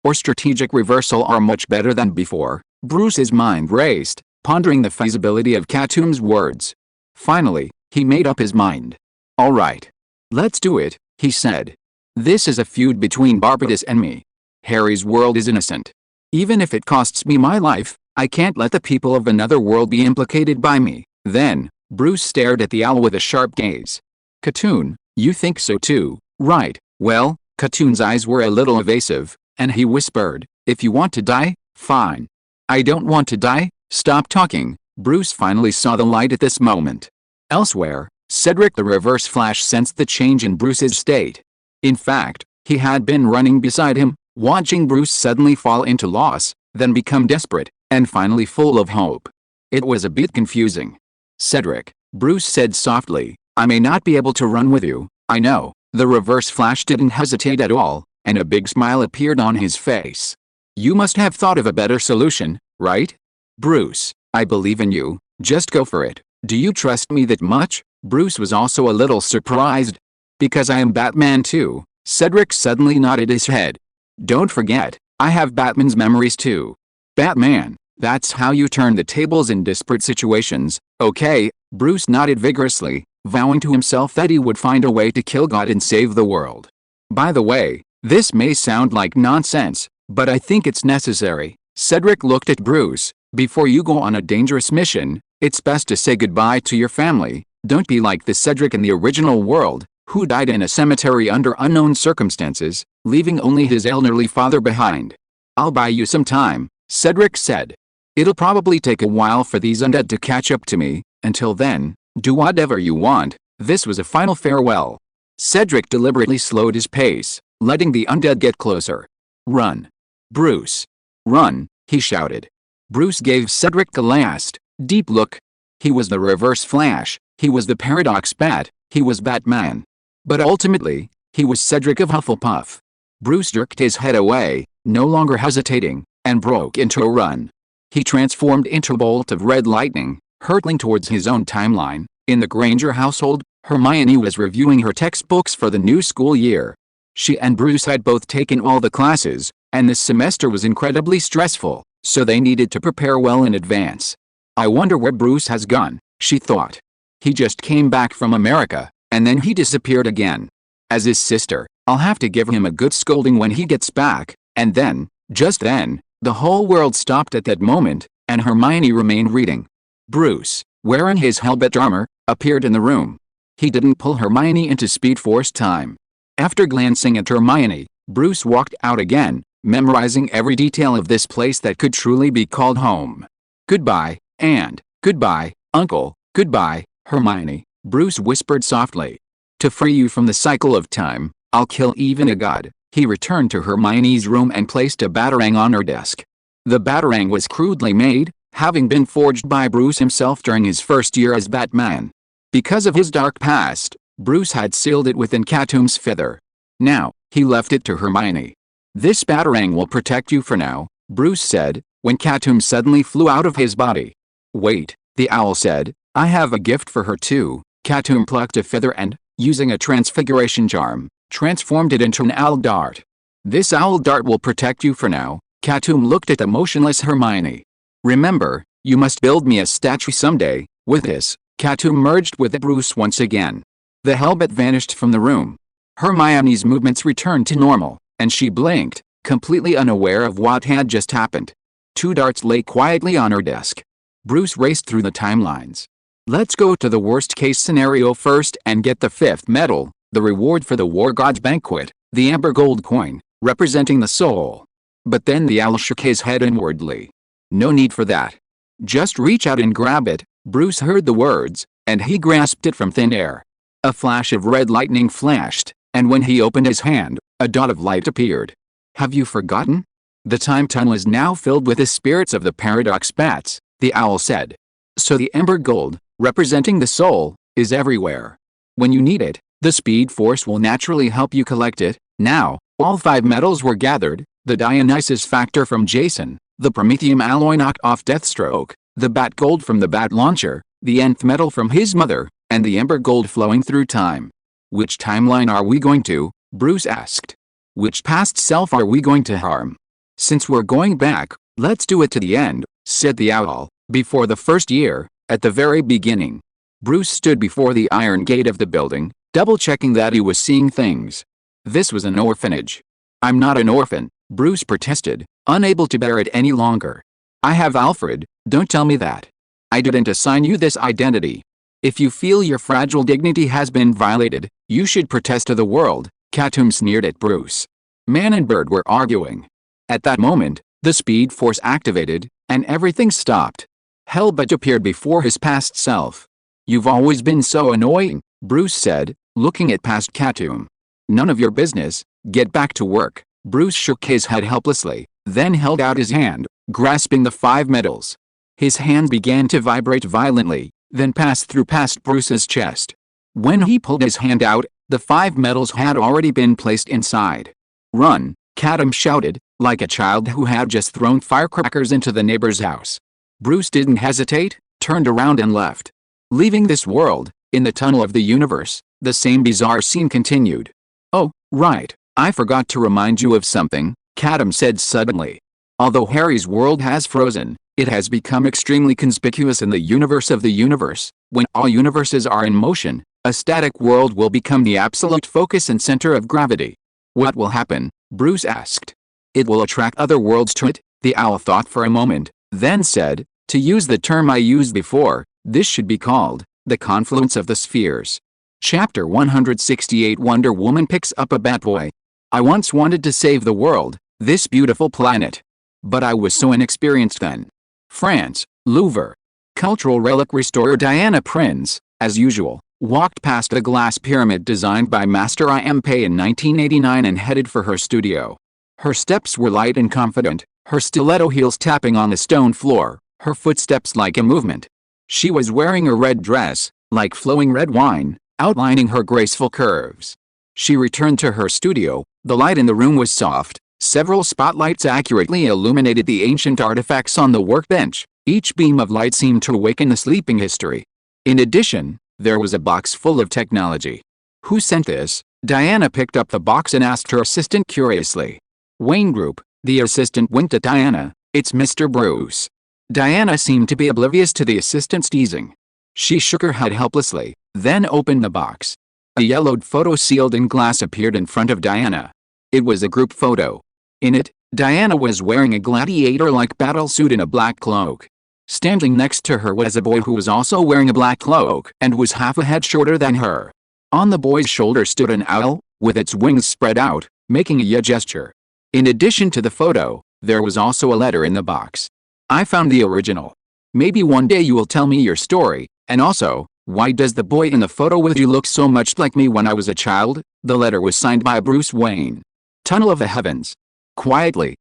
or strategic reversal are much better than before. Bruce's mind raced, pondering the feasibility of Katoom's words. Finally, he made up his mind. All right. Let's do it, he said. This is a feud between Barbatos and me. Harry's world is innocent. Even if it costs me my life, I can't let the people of another world be implicated by me. Then, Bruce stared at the owl with a sharp gaze. Katoom, you think so too, right? Well, Katoom's eyes were a little evasive, and he whispered, if you want to die, fine. I don't want to die, stop talking. Bruce finally saw the light at this moment. Elsewhere, Cedric the Reverse Flash sensed the change in Bruce's state. In fact, he had been running beside him, watching Bruce suddenly fall into loss, then become desperate, and finally full of hope. It was a bit confusing. Cedric, Bruce said softly, I may not be able to run with you, I know. The Reverse Flash didn't hesitate at all, and a big smile appeared on his face. You must have thought of a better solution, right? Bruce, I believe in you, just go for it. Do you trust me that much? Bruce was also a little surprised. Because I am Batman too. Cedric suddenly nodded his head. Don't forget, I have Batman's memories too. Batman, That's how you turn the tables in disparate situations, okay? Bruce nodded vigorously, vowing to himself that he would find a way to kill God and save the world. By the way, this may sound like nonsense, but I think it's necessary. Cedric looked at Bruce. Before you go on a dangerous mission, it's best to say goodbye to your family. Don't be like the Cedric in the original world, who died in a cemetery under unknown circumstances, leaving only his elderly father behind. I'll buy you some time, Cedric said. It'll probably take a while for these undead to catch up to me. Until then, do whatever you want. This was a final farewell. Cedric deliberately slowed his pace, letting the undead get closer. Run. Bruce. Run, he shouted. Bruce gave Cedric a last, deep look. He was the Reverse Flash, he was the Paradox Bat, he was Batman. But ultimately, he was Cedric of Hufflepuff. Bruce jerked his head away, no longer hesitating, and broke into a run. He transformed into a bolt of red lightning, hurtling towards his own timeline. In the Granger household, Hermione was reviewing her textbooks for the new school year. She and Bruce had both taken all the classes, and this semester was incredibly stressful, so they needed to prepare well in advance. I wonder where Bruce has gone, she thought. He just came back from America, and then he disappeared again. As his sister, I'll have to give him a good scolding when he gets back. And then, just then, the whole world stopped at that moment, and Hermione remained reading. Bruce, wearing his helmet armor, appeared in the room. He didn't pull Hermione into Speed Force time. After glancing at Hermione, Bruce walked out again, memorizing every detail of this place that could truly be called home. Goodbye, and goodbye, Uncle, goodbye, Hermione, Bruce whispered softly. To free you from the cycle of time, I'll kill even a god. He returned to Hermione's room and placed a batarang on her desk. The batarang was crudely made, having been forged by Bruce himself during his first year as Batman. Because of his dark past, Bruce had sealed it within Katoom's feather. Now, he left it to Hermione. This batarang will protect you for now, Bruce said, when Katoom suddenly flew out of his body. Wait, the owl said, I have a gift for her too. Katoom plucked a feather and, using a transfiguration charm, transformed it into an owl dart. This owl dart will protect you for now. Katoom looked at the motionless Hermione. Remember, you must build me a statue someday. With this, Katoom merged with Bruce once again. The helmet vanished from the room. Hermione's movements returned to normal, and she blinked, completely unaware of what had just happened. Two darts lay quietly on her desk. Bruce raced through the timelines. Let's go to the worst-case scenario first and get the fifth medal, the reward for the War God's Banquet, the amber gold coin, representing the soul. But then the owl shook his head inwardly. No need for that. Just reach out and grab it. Bruce heard the words, and he grasped it from thin air. A flash of red lightning flashed, and when he opened his hand, a dot of light appeared. Have you forgotten? The time tunnel is now filled with the spirits of the Paradox Bats, the owl said. So the ember gold, representing the soul, is everywhere. When you need it, the Speed Force will naturally help you collect it. Now, all 5 medals were gathered, the Dionysus Factor from Jason, the Promethium Alloy knock-off Deathstroke, the Bat Gold from the Bat Launcher, the Nth medal from his mother, and the Ember Gold flowing through time. Which timeline are we going to? Bruce asked. Which past self are we going to harm? Since we're going back, let's do it to the end, said the owl, before the first year, at the very beginning. Bruce stood before the iron gate of the building, double-checking that he was seeing things. This was an orphanage. I'm not an orphan, Bruce protested, unable to bear it any longer. I have Alfred, don't tell me that. I didn't assign you this identity. If you feel your fragile dignity has been violated, you should protest to the world, Katoom sneered at Bruce. Man and bird were arguing. At that moment, the Speed Force activated, and everything stopped. Hellbat appeared before his past self. You've always been so annoying, Bruce said, looking at past Katoom. None of your business, get back to work. Bruce shook his head helplessly, then held out his hand, grasping the 5 medals. His hand began to vibrate violently, then passed through past Bruce's chest. When he pulled his hand out, the 5 medals had already been placed inside. Run, Katoom shouted, like a child who had just thrown firecrackers into the neighbor's house. Bruce didn't hesitate, turned around and left. Leaving this world, in the tunnel of the universe, the same bizarre scene continued. Oh, right, I forgot to remind you of something, Katoom said suddenly. Although Harry's world has frozen, It has become extremely conspicuous in the universe of the universe. When all universes are in motion, a static world will become the absolute focus and center of gravity. What will happen? Bruce asked. It will attract other worlds to it, the owl thought for a moment, then said, to use the term I used before, this should be called the confluence of the spheres. Chapter 168 Wonder Woman picks up a Batboy. I once wanted to save the world, this beautiful planet. But I was so inexperienced then. France, Louvre. Cultural relic restorer Diana Prince, as usual, walked past a glass pyramid designed by Master Imp in 1989 and headed for her studio. Her steps were light and confident, her stiletto heels tapping on the stone floor, her footsteps like a movement. She was wearing a red dress, like flowing red wine, outlining her graceful curves. She returned to her studio. The light in the room was soft. Several spotlights accurately illuminated the ancient artifacts on the workbench. Each beam of light seemed to awaken the sleeping history. In addition, there was a box full of technology. Who sent this? Diana picked up the box and asked her assistant curiously. Wayne Group. The assistant winked at Diana. It's Mr. Bruce. Diana seemed to be oblivious to the assistant's teasing. She shook her head helplessly, then opened the box. A yellowed photo sealed in glass appeared in front of Diana. It was a group photo. In it, Diana was wearing a gladiator-like battle suit and a black cloak. Standing next to her was a boy who was also wearing a black cloak and was half a head shorter than her. On the boy's shoulder stood an owl, with its wings spread out, making a yeah gesture. In addition to the photo, there was also a letter in the box. I found the original. Maybe one day you will tell me your story, and also, why does the boy in the photo with you look so much like me when I was a child? The letter was signed by Bruce Wayne. Tunnel of the Heavens. Quietly,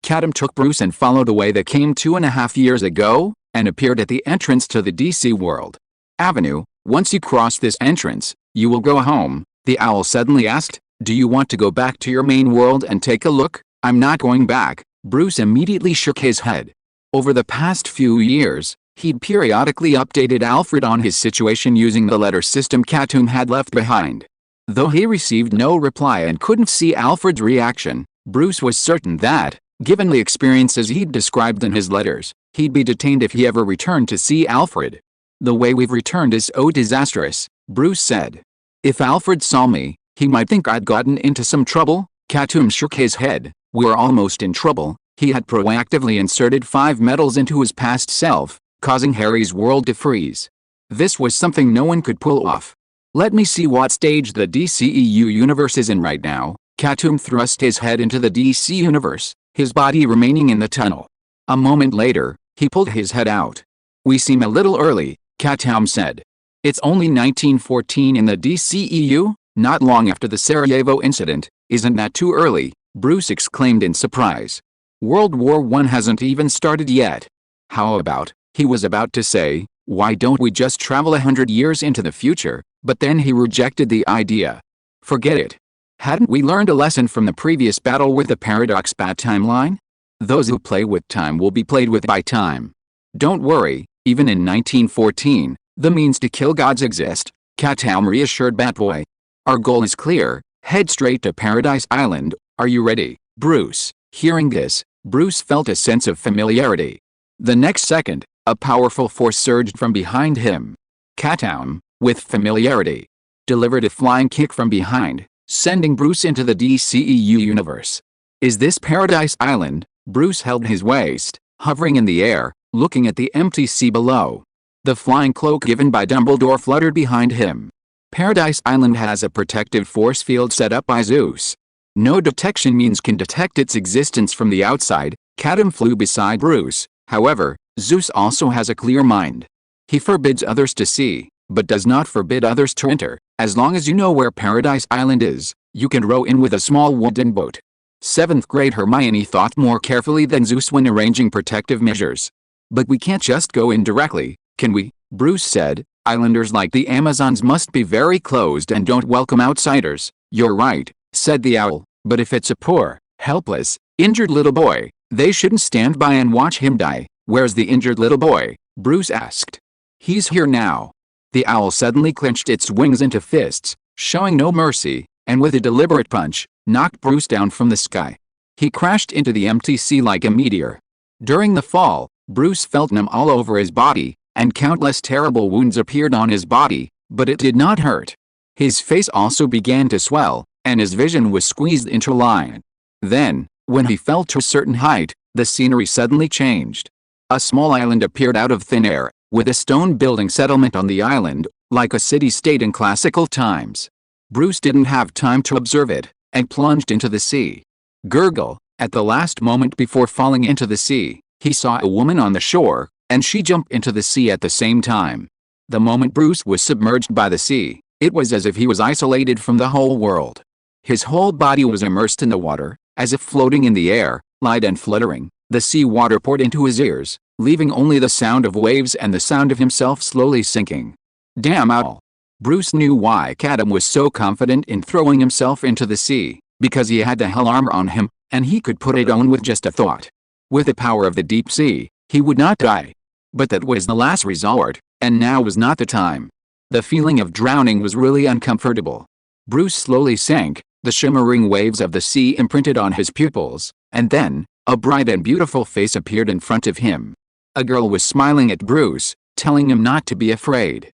Katoom took Bruce and followed away. They came 2.5 years ago, and appeared at the entrance to the DC World Avenue. Once you cross this entrance, you will go home, the owl suddenly asked. Do you want to go back to your main world and take a look? I'm not going back. Bruce immediately shook his head. Over the past few years, he'd periodically updated Alfred on his situation using the letter system Katoom had left behind. Though he received no reply and couldn't see Alfred's reaction, Bruce was certain that, given the experiences he'd described in his letters, he'd be detained if he ever returned to see Alfred. The way we've returned is so disastrous, Bruce said. If Alfred saw me, he might think I'd gotten into some trouble. Katoom shook his head. We're almost in trouble. He had proactively inserted 5 medals into his past self, causing Harry's world to freeze. This was something no one could pull off. Let me see what stage the DCEU universe is in right now. Katoom thrust his head into the DC universe, his body remaining in the tunnel. A moment later, he pulled his head out. We seem a little early, Katoom said. It's only 1914 in the DCEU, not long after the Sarajevo incident. Isn't that too early? Bruce exclaimed in surprise. World War I hasn't even started yet. How about, he was about to say, why don't we just travel 100 years into the future, but then he rejected the idea. Forget it. Hadn't we learned a lesson from the previous battle with the Paradox Bat timeline? Those who play with time will be played with by time. Don't worry, even in 1914, the means to kill gods exist, Katoom reassured Batboy. Our goal is clear, head straight to Paradise Island. Are you ready, Bruce? Hearing this, Bruce felt a sense of familiarity. The next second, a powerful force surged from behind him. Katoom, with familiarity, delivered a flying kick from behind, sending Bruce into the DCEU universe. Is this Paradise Island? Bruce held his waist, hovering in the air, looking at the empty sea below. The flying cloak given by Dumbledore fluttered behind him. Paradise Island has a protective force field set up by Zeus. No detection means can detect its existence from the outside. Katoom flew beside Bruce. However, Zeus also has a clear mind. He forbids others to see, but does not forbid others to enter. As long as you know where Paradise Island is, you can row in with a small wooden boat. 7th grade Hermione thought more carefully than Zeus when arranging protective measures. But we can't just go in directly, can we? Bruce said. Islanders like the Amazons must be very closed and don't welcome outsiders. You're right, said the owl, but if it's a poor, helpless, injured little boy, they shouldn't stand by and watch him die. Where's the injured little boy? Bruce asked. He's here now. The owl suddenly clenched its wings into fists, showing no mercy, and with a deliberate punch, knocked Bruce down from the sky. He crashed into the empty sea like a meteor. During the fall, Bruce felt numb all over his body, and countless terrible wounds appeared on his body, but it did not hurt. His face also began to swell, and his vision was squeezed into line. Then, when he fell to a certain height, the scenery suddenly changed. A small island appeared out of thin air, with a stone building settlement on the island, like a city-state in classical times. Bruce didn't have time to observe it, and plunged into the sea. Gurgle, at the last moment before falling into the sea, he saw a woman on the shore, and she jumped into the sea at the same time. The moment Bruce was submerged by the sea, it was as if he was isolated from the whole world. His whole body was immersed in the water, as if floating in the air, light and fluttering. The sea water poured into his ears, leaving only the sound of waves and the sound of himself slowly sinking. Damn Owl! Bruce knew why Katoom was so confident in throwing himself into the sea, because he had the hell armor on him, and he could put it on with just a thought. With the power of the deep sea, he would not die. But that was the last resort, and now was not the time. The feeling of drowning was really uncomfortable. Bruce slowly sank, the shimmering waves of the sea imprinted on his pupils, and then, a bright and beautiful face appeared in front of him. A girl was smiling at Bruce, telling him not to be afraid.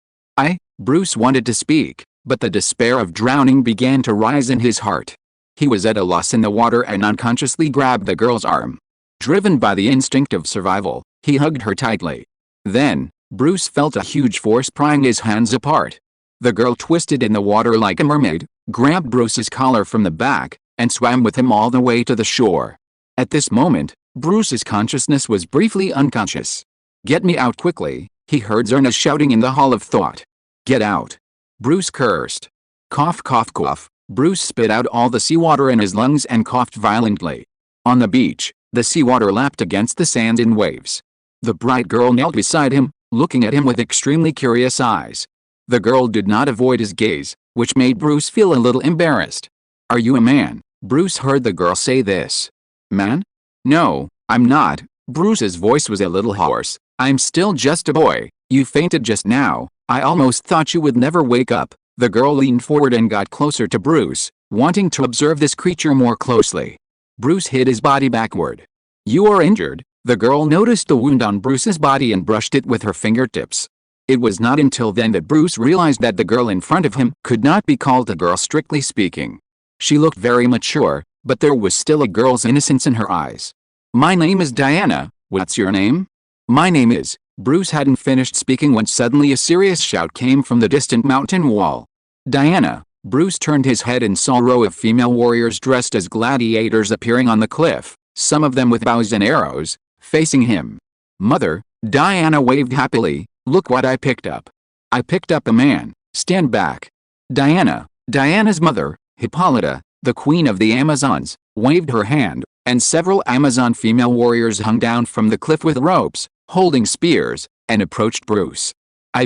Bruce wanted to speak, but the despair of drowning began to rise in his heart. He was at a loss in the water and unconsciously grabbed the girl's arm. Driven by the instinct of survival, he hugged her tightly. Then, Bruce felt a huge force prying his hands apart. The girl twisted in the water like a mermaid, grabbed Bruce's collar from the back, and swam with him all the way to the shore. At this moment, Bruce's consciousness was briefly unconscious. "Get me out quickly," he heard Zerna shouting in the Hall of Thought. "Get out!" Bruce cursed. Cough, cough, cough. Bruce spit out all the seawater in his lungs and coughed violently. On the beach, the seawater lapped against the sand in waves. The bright girl knelt beside him, looking at him with extremely curious eyes. The girl did not avoid his gaze, which made Bruce feel a little embarrassed. "Are you a man?" Bruce heard the girl say this. "Man? No, I'm not." Bruce's voice was a little hoarse. "I'm still just a boy. You fainted just now. I almost thought you would never wake up." The girl leaned forward and got closer to Bruce, wanting to observe this creature more closely. Bruce hid his body backward. "You are injured." The girl noticed the wound on Bruce's body and brushed it with her fingertips. It was not until then that Bruce realized that the girl in front of him could not be called a girl strictly speaking. She looked very mature, but there was still a girl's innocence in her eyes. "My name is Diana. What's your name?" "My name is..." Bruce hadn't finished speaking when suddenly a serious shout came from the distant mountain wall. "Diana!" Bruce turned his head and saw a row of female warriors dressed as gladiators appearing on the cliff, some of them with bows and arrows, facing him. "Mother!" Diana waved happily. "Look what I picked up. I picked up a man. Stand back." Diana's mother, Hippolyta, the queen of the Amazons, waved her hand, and several Amazon female warriors hung down from the cliff with ropes, holding spears, and approached Bruce.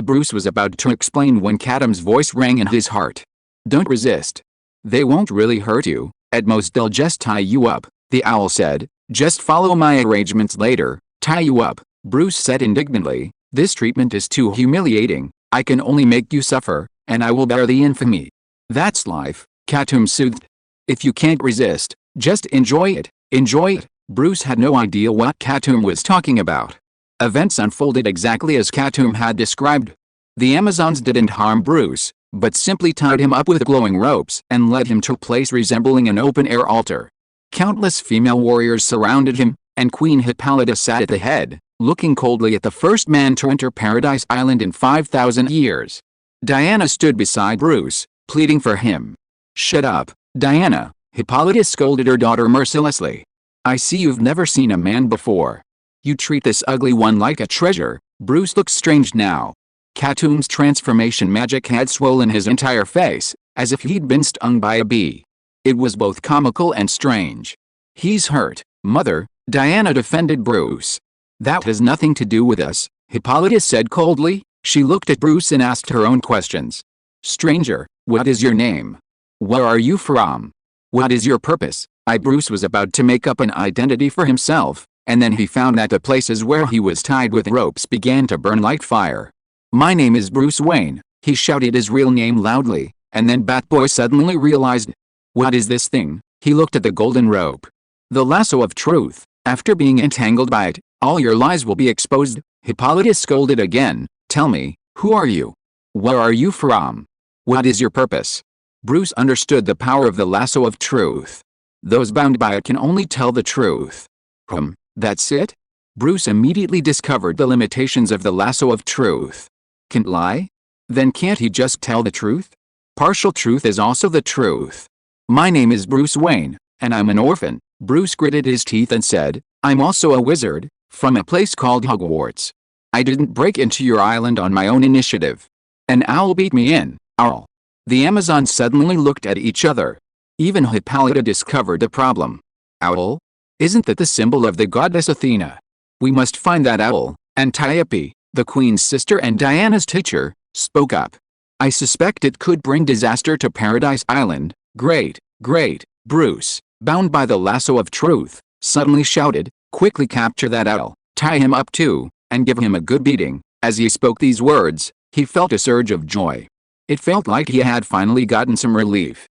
Bruce was about to explain when Katoom's voice rang in his heart. "Don't resist. They won't really hurt you, at most they'll just tie you up," the owl said. "Just follow my arrangements later." "Tie you up?" Bruce said indignantly. "This treatment is too humiliating. I can only make you suffer, and I will bear the infamy." "That's life," Katoom soothed. "If you can't resist, just enjoy it. Enjoy it." Bruce had no idea what Katoom was talking about. Events unfolded exactly as Katoom had described. The Amazons didn't harm Bruce, but simply tied him up with glowing ropes and led him to a place resembling an open-air altar. Countless female warriors surrounded him, and Queen Hippolyta sat at the head, looking coldly at the first man to enter Paradise Island in 5,000 years. Diana stood beside Bruce, pleading for him. "Shut up, Diana," Hippolyta scolded her daughter mercilessly. "I see you've never seen a man before. You treat this ugly one like a treasure." Bruce looked strange now. Katoom's transformation magic had swollen his entire face, as if he'd been stung by a bee. It was both comical and strange. "He's hurt, Mother," Diana defended Bruce. "That has nothing to do with us," Hippolyta said coldly. She looked at Bruce and asked her own questions. "Stranger, what is your name? Where are you from? What is your purpose?" Bruce was about to make up an identity for himself, and then he found that the places where he was tied with ropes began to burn like fire. "My name is Bruce Wayne," he shouted his real name loudly, and then Batboy suddenly realized. "What is this thing?" He looked at the golden rope. "The lasso of truth. After being entangled by it, All your lies will be exposed. Hippolytus scolded again. Tell me, who are you? Where are you from? What is your purpose? Bruce understood the power of the lasso of truth. Those bound by it can only tell the truth. That's it? Bruce immediately discovered the limitations of the lasso of truth. Can't lie? Then can't he just tell the truth? Partial truth is also the truth. My name is Bruce Wayne, and I'm an orphan. Bruce gritted his teeth and said, I'm also a wizard, from a place called Hogwarts. I didn't break into your island on my own initiative. An owl beat me in. Owl. The Amazons suddenly looked at each other. Even Hippolyta discovered the problem. Owl? Isn't that the symbol of the goddess Athena? We must find that owl. Antiope, the queen's sister and Diana's teacher, spoke up. I suspect it could bring disaster to Paradise Island. Great. Bruce, bound by the lasso of truth, suddenly shouted, quickly capture that owl, tie him up too, and give him a good beating. As he spoke these words, he felt a surge of joy. It felt like he had finally gotten some relief.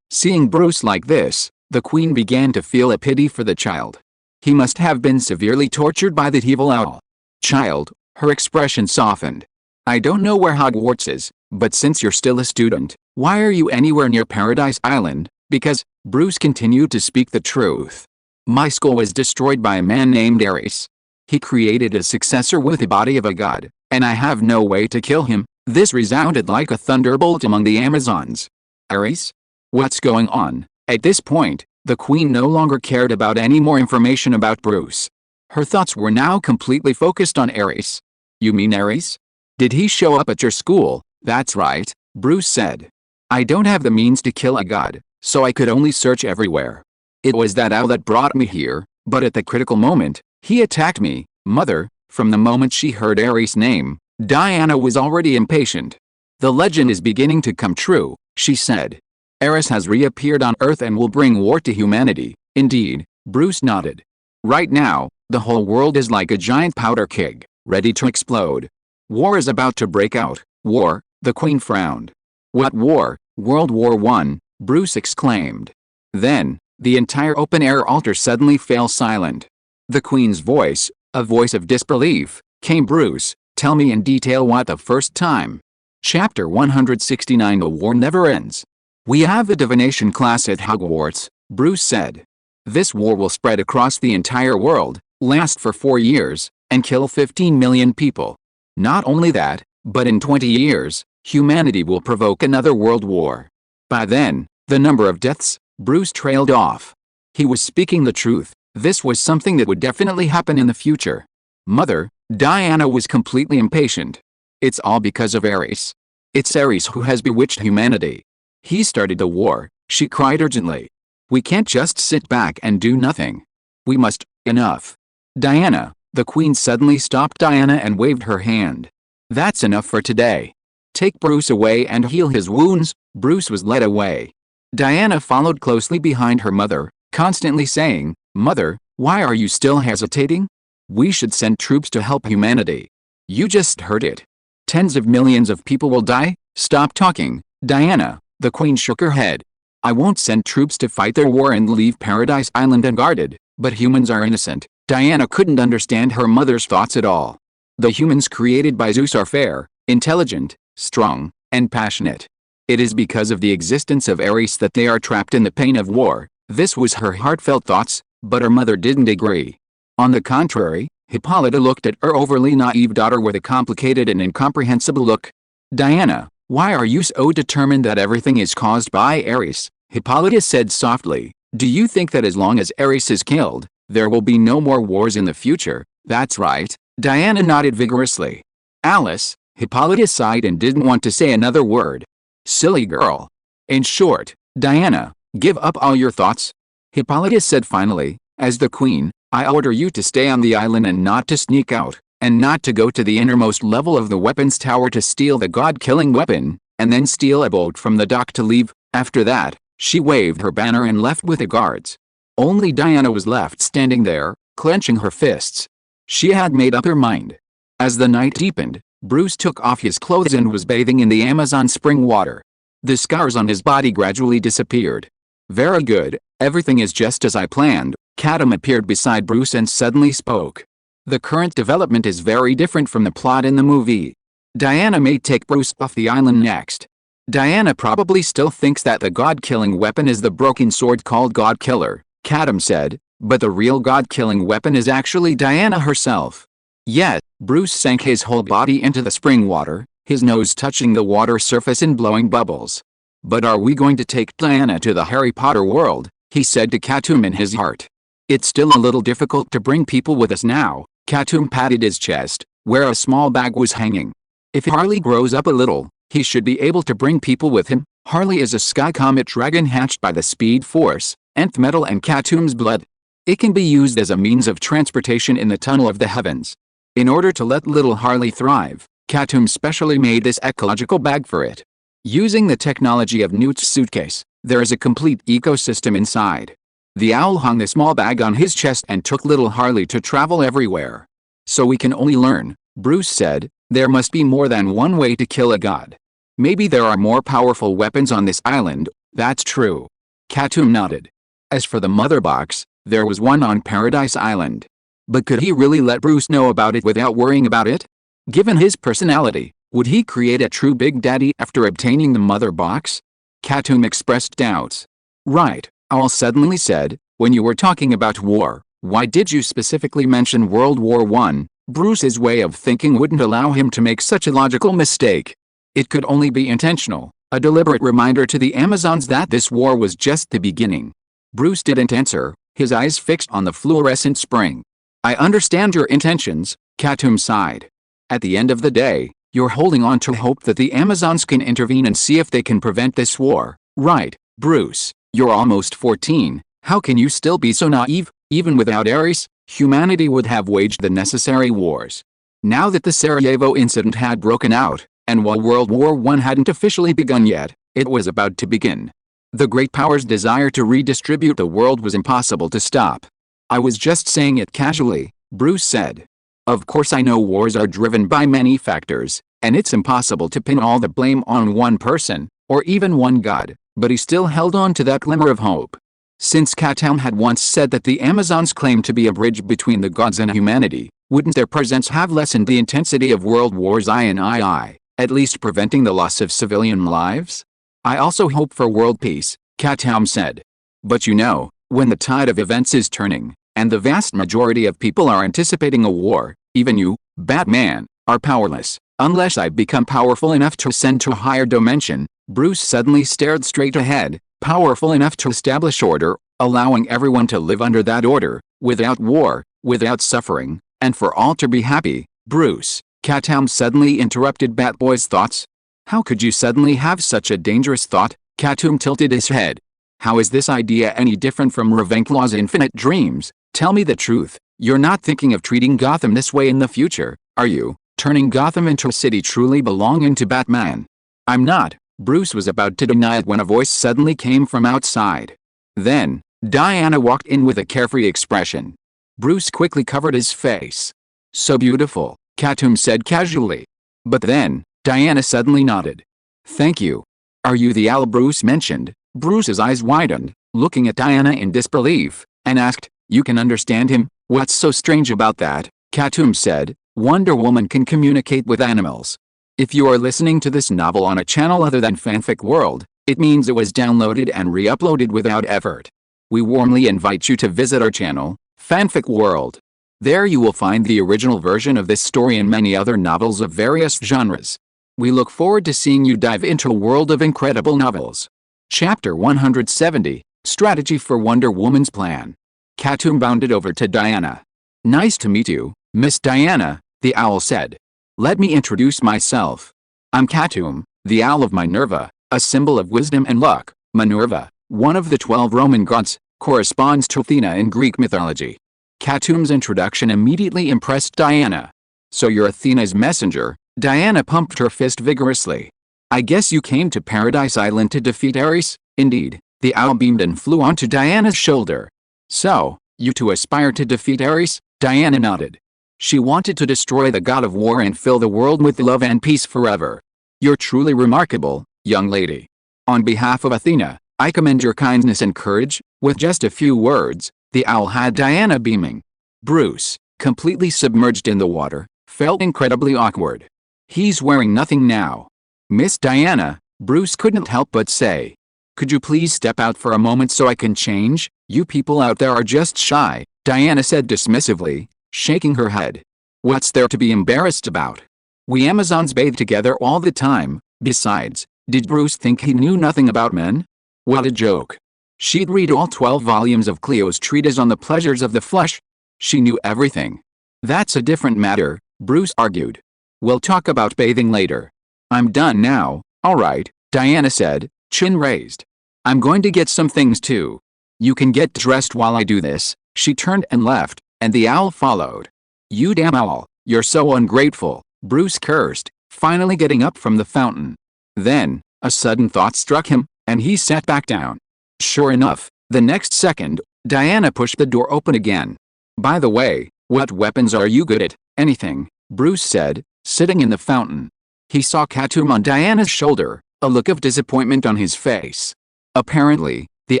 Seeing Bruce like this, the queen began to feel a pity for the child. He must have been severely tortured by that evil owl. Child, her expression softened. I don't know where Hogwarts is, but since you're still a student, why are you anywhere near Paradise Island? Because, Bruce continued to speak the truth. My school was destroyed by a man named Ares. He created a successor with the body of a god, and I have no way to kill him. This resounded like a thunderbolt among the Amazons. Ares? What's going on? At this point, the queen no longer cared about any more information about Bruce. Her thoughts were now completely focused on Ares. You mean Ares? Did he show up at your school? That's right, Bruce said. I don't have the means to kill a god, so I could only search everywhere. It was that owl that brought me here, but at the critical moment, he attacked me. Mother, from the moment she heard Ares' name, Diana was already impatient. The legend is beginning to come true, she said. Ares has reappeared on Earth and will bring war to humanity. Indeed, Bruce nodded. Right now, the whole world is like a giant powder keg, ready to explode. War is about to break out. War, the queen frowned. What war? World War I, Bruce exclaimed. Then, the entire open-air altar suddenly fell silent. The queen's voice, a voice of disbelief, came. Bruce, tell me in detail what the first time. Chapter 169. The war never ends. We have a divination class at Hogwarts, Bruce said. This war will spread across the entire world, last for 4 years, and kill 15 million people. Not only that, but in 20 years, humanity will provoke another world war. By then, the number of deaths, Bruce trailed off. He was speaking the truth. This was something that would definitely happen in the future. Mother, Diana was completely impatient. It's all because of Ares. It's Ares who has bewitched humanity. He started the war, she cried urgently. We can't just sit back and do nothing. We must. Enough. Diana, the queen suddenly stopped Diana and waved her hand. That's enough for today. Take Bruce away and heal his wounds. Bruce was led away. Diana followed closely behind her mother, constantly saying, Mother, why are you still hesitating? We should send troops to help humanity. You just heard it. Tens of millions of people will die. Stop talking, Diana. The queen shook her head. I won't send troops to fight their war and leave Paradise Island unguarded, but humans are innocent. Diana couldn't understand her mother's thoughts at all. The humans created by Zeus are fair, intelligent, strong, and passionate. It is because of the existence of Ares that they are trapped in the pain of war. This was her heartfelt thoughts, but her mother didn't agree. On the contrary, Hippolyta looked at her overly naive daughter with a complicated and incomprehensible look. Diana, why are you so determined that everything is caused by Ares? Hippolyta said softly. Do you think that as long as Ares is killed, there will be no more wars in the future? That's right. Diana nodded vigorously. Alice, Hippolyta sighed and didn't want to say another word. Silly girl. In short, Diana, give up all your thoughts. Hippolyta said finally, as the queen, I order you to stay on the island and not to sneak out, and not to go to the innermost level of the weapons tower to steal the god-killing weapon, and then steal a boat from the dock to leave. After that, she waved her banner and left with the guards. Only Diana was left standing there, clenching her fists. She had made up her mind. As the night deepened, Bruce took off his clothes and was bathing in the Amazon spring water. The scars on his body gradually disappeared. Very good, everything is just as I planned. Katoom appeared beside Bruce and suddenly spoke. The current development is very different from the plot in the movie. Diana may take Bruce off the island next. Diana probably still thinks that the god-killing weapon is the broken sword called God Killer, Katoom said, but the real god-killing weapon is actually Diana herself. Yet, Bruce sank his whole body into the spring water, his nose touching the water surface and blowing bubbles. But are we going to take Diana to the Harry Potter world? He said to Katoom in his heart. It's still a little difficult to bring people with us now. Katoom patted his chest, where a small bag was hanging. If Harley grows up a little, he should be able to bring people with him. Harley is a sky comet dragon hatched by the Speed Force, nth metal and Katoom's blood. It can be used as a means of transportation in the tunnel of the heavens. In order to let little Harley thrive, Katoom specially made this ecological bag for it. Using the technology of Newt's suitcase, there is a complete ecosystem inside. The owl hung the small bag on his chest and took little Harley to travel everywhere. So we can only learn, Bruce said, there must be more than one way to kill a god. Maybe there are more powerful weapons on this island. That's true. Katoom nodded. As for the mother box, there was one on Paradise Island. But could he really let Bruce know about it without worrying about it? Given his personality, would he create a true Big Daddy after obtaining the mother box? Katoom expressed doubts. Right, Owl suddenly said, when you were talking about war, why did you specifically mention World War I? Bruce's way of thinking wouldn't allow him to make such a logical mistake. It could only be intentional, a deliberate reminder to the Amazons that this war was just the beginning. Bruce didn't answer, his eyes fixed on the fluorescent spring. I understand your intentions, Katoom sighed. At the end of the day, you're holding on to hope that the Amazons can intervene and see if they can prevent this war, right, Bruce? You're almost 14, how can you still be so naive? Even without Ares, humanity would have waged the necessary wars. Now that the Sarajevo incident had broken out, and while World War I hadn't officially begun yet, it was about to begin. The great powers' desire to redistribute the world was impossible to stop. I was just saying it casually, Bruce said. Of course I know wars are driven by many factors, and it's impossible to pin all the blame on one person, or even one god, but he still held on to that glimmer of hope. Since Katoom had once said that the Amazons claimed to be a bridge between the gods and humanity, wouldn't their presence have lessened the intensity of World Wars I and II, at least preventing the loss of civilian lives? I also hope for world peace, Katoom said. But you know, when the tide of events is turning, and the vast majority of people are anticipating a war, even you, Batman, are powerless, unless I become powerful enough to ascend to a higher dimension. Bruce suddenly stared straight ahead, powerful enough to establish order, allowing everyone to live under that order, without war, without suffering, and for all to be happy. Bruce, Katoom suddenly interrupted Batboy's thoughts. How could you suddenly have such a dangerous thought? Katoom tilted his head. How is this idea any different from Ravenclaw's infinite dreams? Tell me the truth, you're not thinking of treating Gotham this way in the future, are you? Turning Gotham into a city truly belonging to Batman? I'm not. Bruce was about to deny it when a voice suddenly came from outside. Then, Diana walked in with a carefree expression. Bruce quickly covered his face. So beautiful, Katoom said casually. But then, Diana suddenly nodded. Thank you. Are you the owl Bruce mentioned? Bruce's eyes widened, looking at Diana in disbelief, and asked, you can understand him? What's so strange about that? Katoom said, Wonder Woman can communicate with animals. If you are listening to this novel on a channel other than Fanfic World, it means it was downloaded and re-uploaded without effort. We warmly invite you to visit our channel, Fanfic World. There you will find the original version of this story and many other novels of various genres. We look forward to seeing you dive into a world of incredible novels. Chapter 170, Strategy for Wonder Woman's Plan. Katoom bounded over to Diana. Nice to meet you, Miss Diana, the owl said. Let me introduce myself. I'm Katoom, the owl of Minerva, a symbol of wisdom and luck. Minerva, one of the 12 Roman gods, corresponds to Athena in Greek mythology. Katoom's introduction immediately impressed Diana. So you're Athena's messenger? Diana pumped her fist vigorously. I guess you came to Paradise Island to defeat Ares? Indeed, the owl beamed and flew onto Diana's shoulder. So, you two aspire to defeat Ares? Diana nodded. She wanted to destroy the god of war and fill the world with love and peace forever. You're truly remarkable, young lady. On behalf of Athena, I commend your kindness and courage. With just a few words, the owl had Diana beaming. Bruce, completely submerged in the water, felt incredibly awkward. He's wearing nothing now. Miss Diana, Bruce couldn't help but say. Could you please step out for a moment so I can change? You people out there are just shy, Diana said dismissively, shaking her head. What's there to be embarrassed about? We Amazons bathe together all the time. Besides, did Bruce think he knew nothing about men? What a joke. She'd read all 12 volumes of Cleo's treatise on the pleasures of the flesh. She knew everything. That's a different matter, Bruce argued. We'll talk about bathing later. I'm done now, alright, Diana said, chin raised. I'm going to get some things too. You can get dressed while I do this. She turned and left, and the owl followed. You damn owl, you're so ungrateful, Bruce cursed, finally getting up from the fountain. Then, a sudden thought struck him, and he sat back down. Sure enough, the next second, Diana pushed the door open again. By the way, what weapons are you good at? Anything, Bruce said, sitting in the fountain. He saw Katoom on Diana's shoulder, a look of disappointment on his face. Apparently, the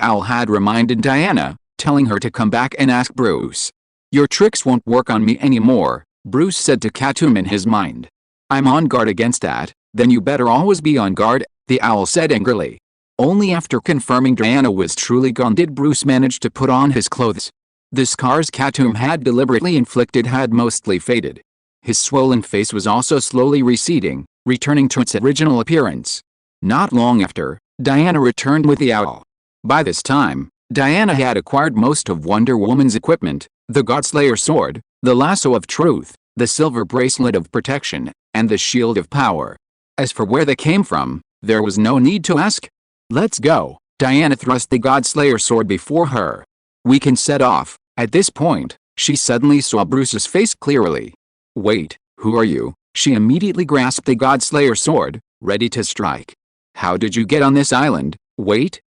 owl had reminded Diana, telling her to come back and ask Bruce. Your tricks won't work on me anymore, Bruce said to Katoom in his mind. I'm on guard against that. Then you better always be on guard, the owl said angrily. Only after confirming Diana was truly gone did Bruce manage to put on his clothes. The scars Katoom had deliberately inflicted had mostly faded. His swollen face was also slowly receding, returning to its original appearance. Not long after, Diana returned with the owl. By this time, Diana had acquired most of Wonder Woman's equipment, the Godslayer sword, the lasso of truth, the silver bracelet of protection, and the shield of power. As for where they came from, there was no need to ask. Let's go. Diana thrust the Godslayer sword before her. We can set off. At this point, she suddenly saw Bruce's face clearly. Wait, who are you? She immediately grasped the Godslayer sword, ready to strike. How did you get on this island? Wait.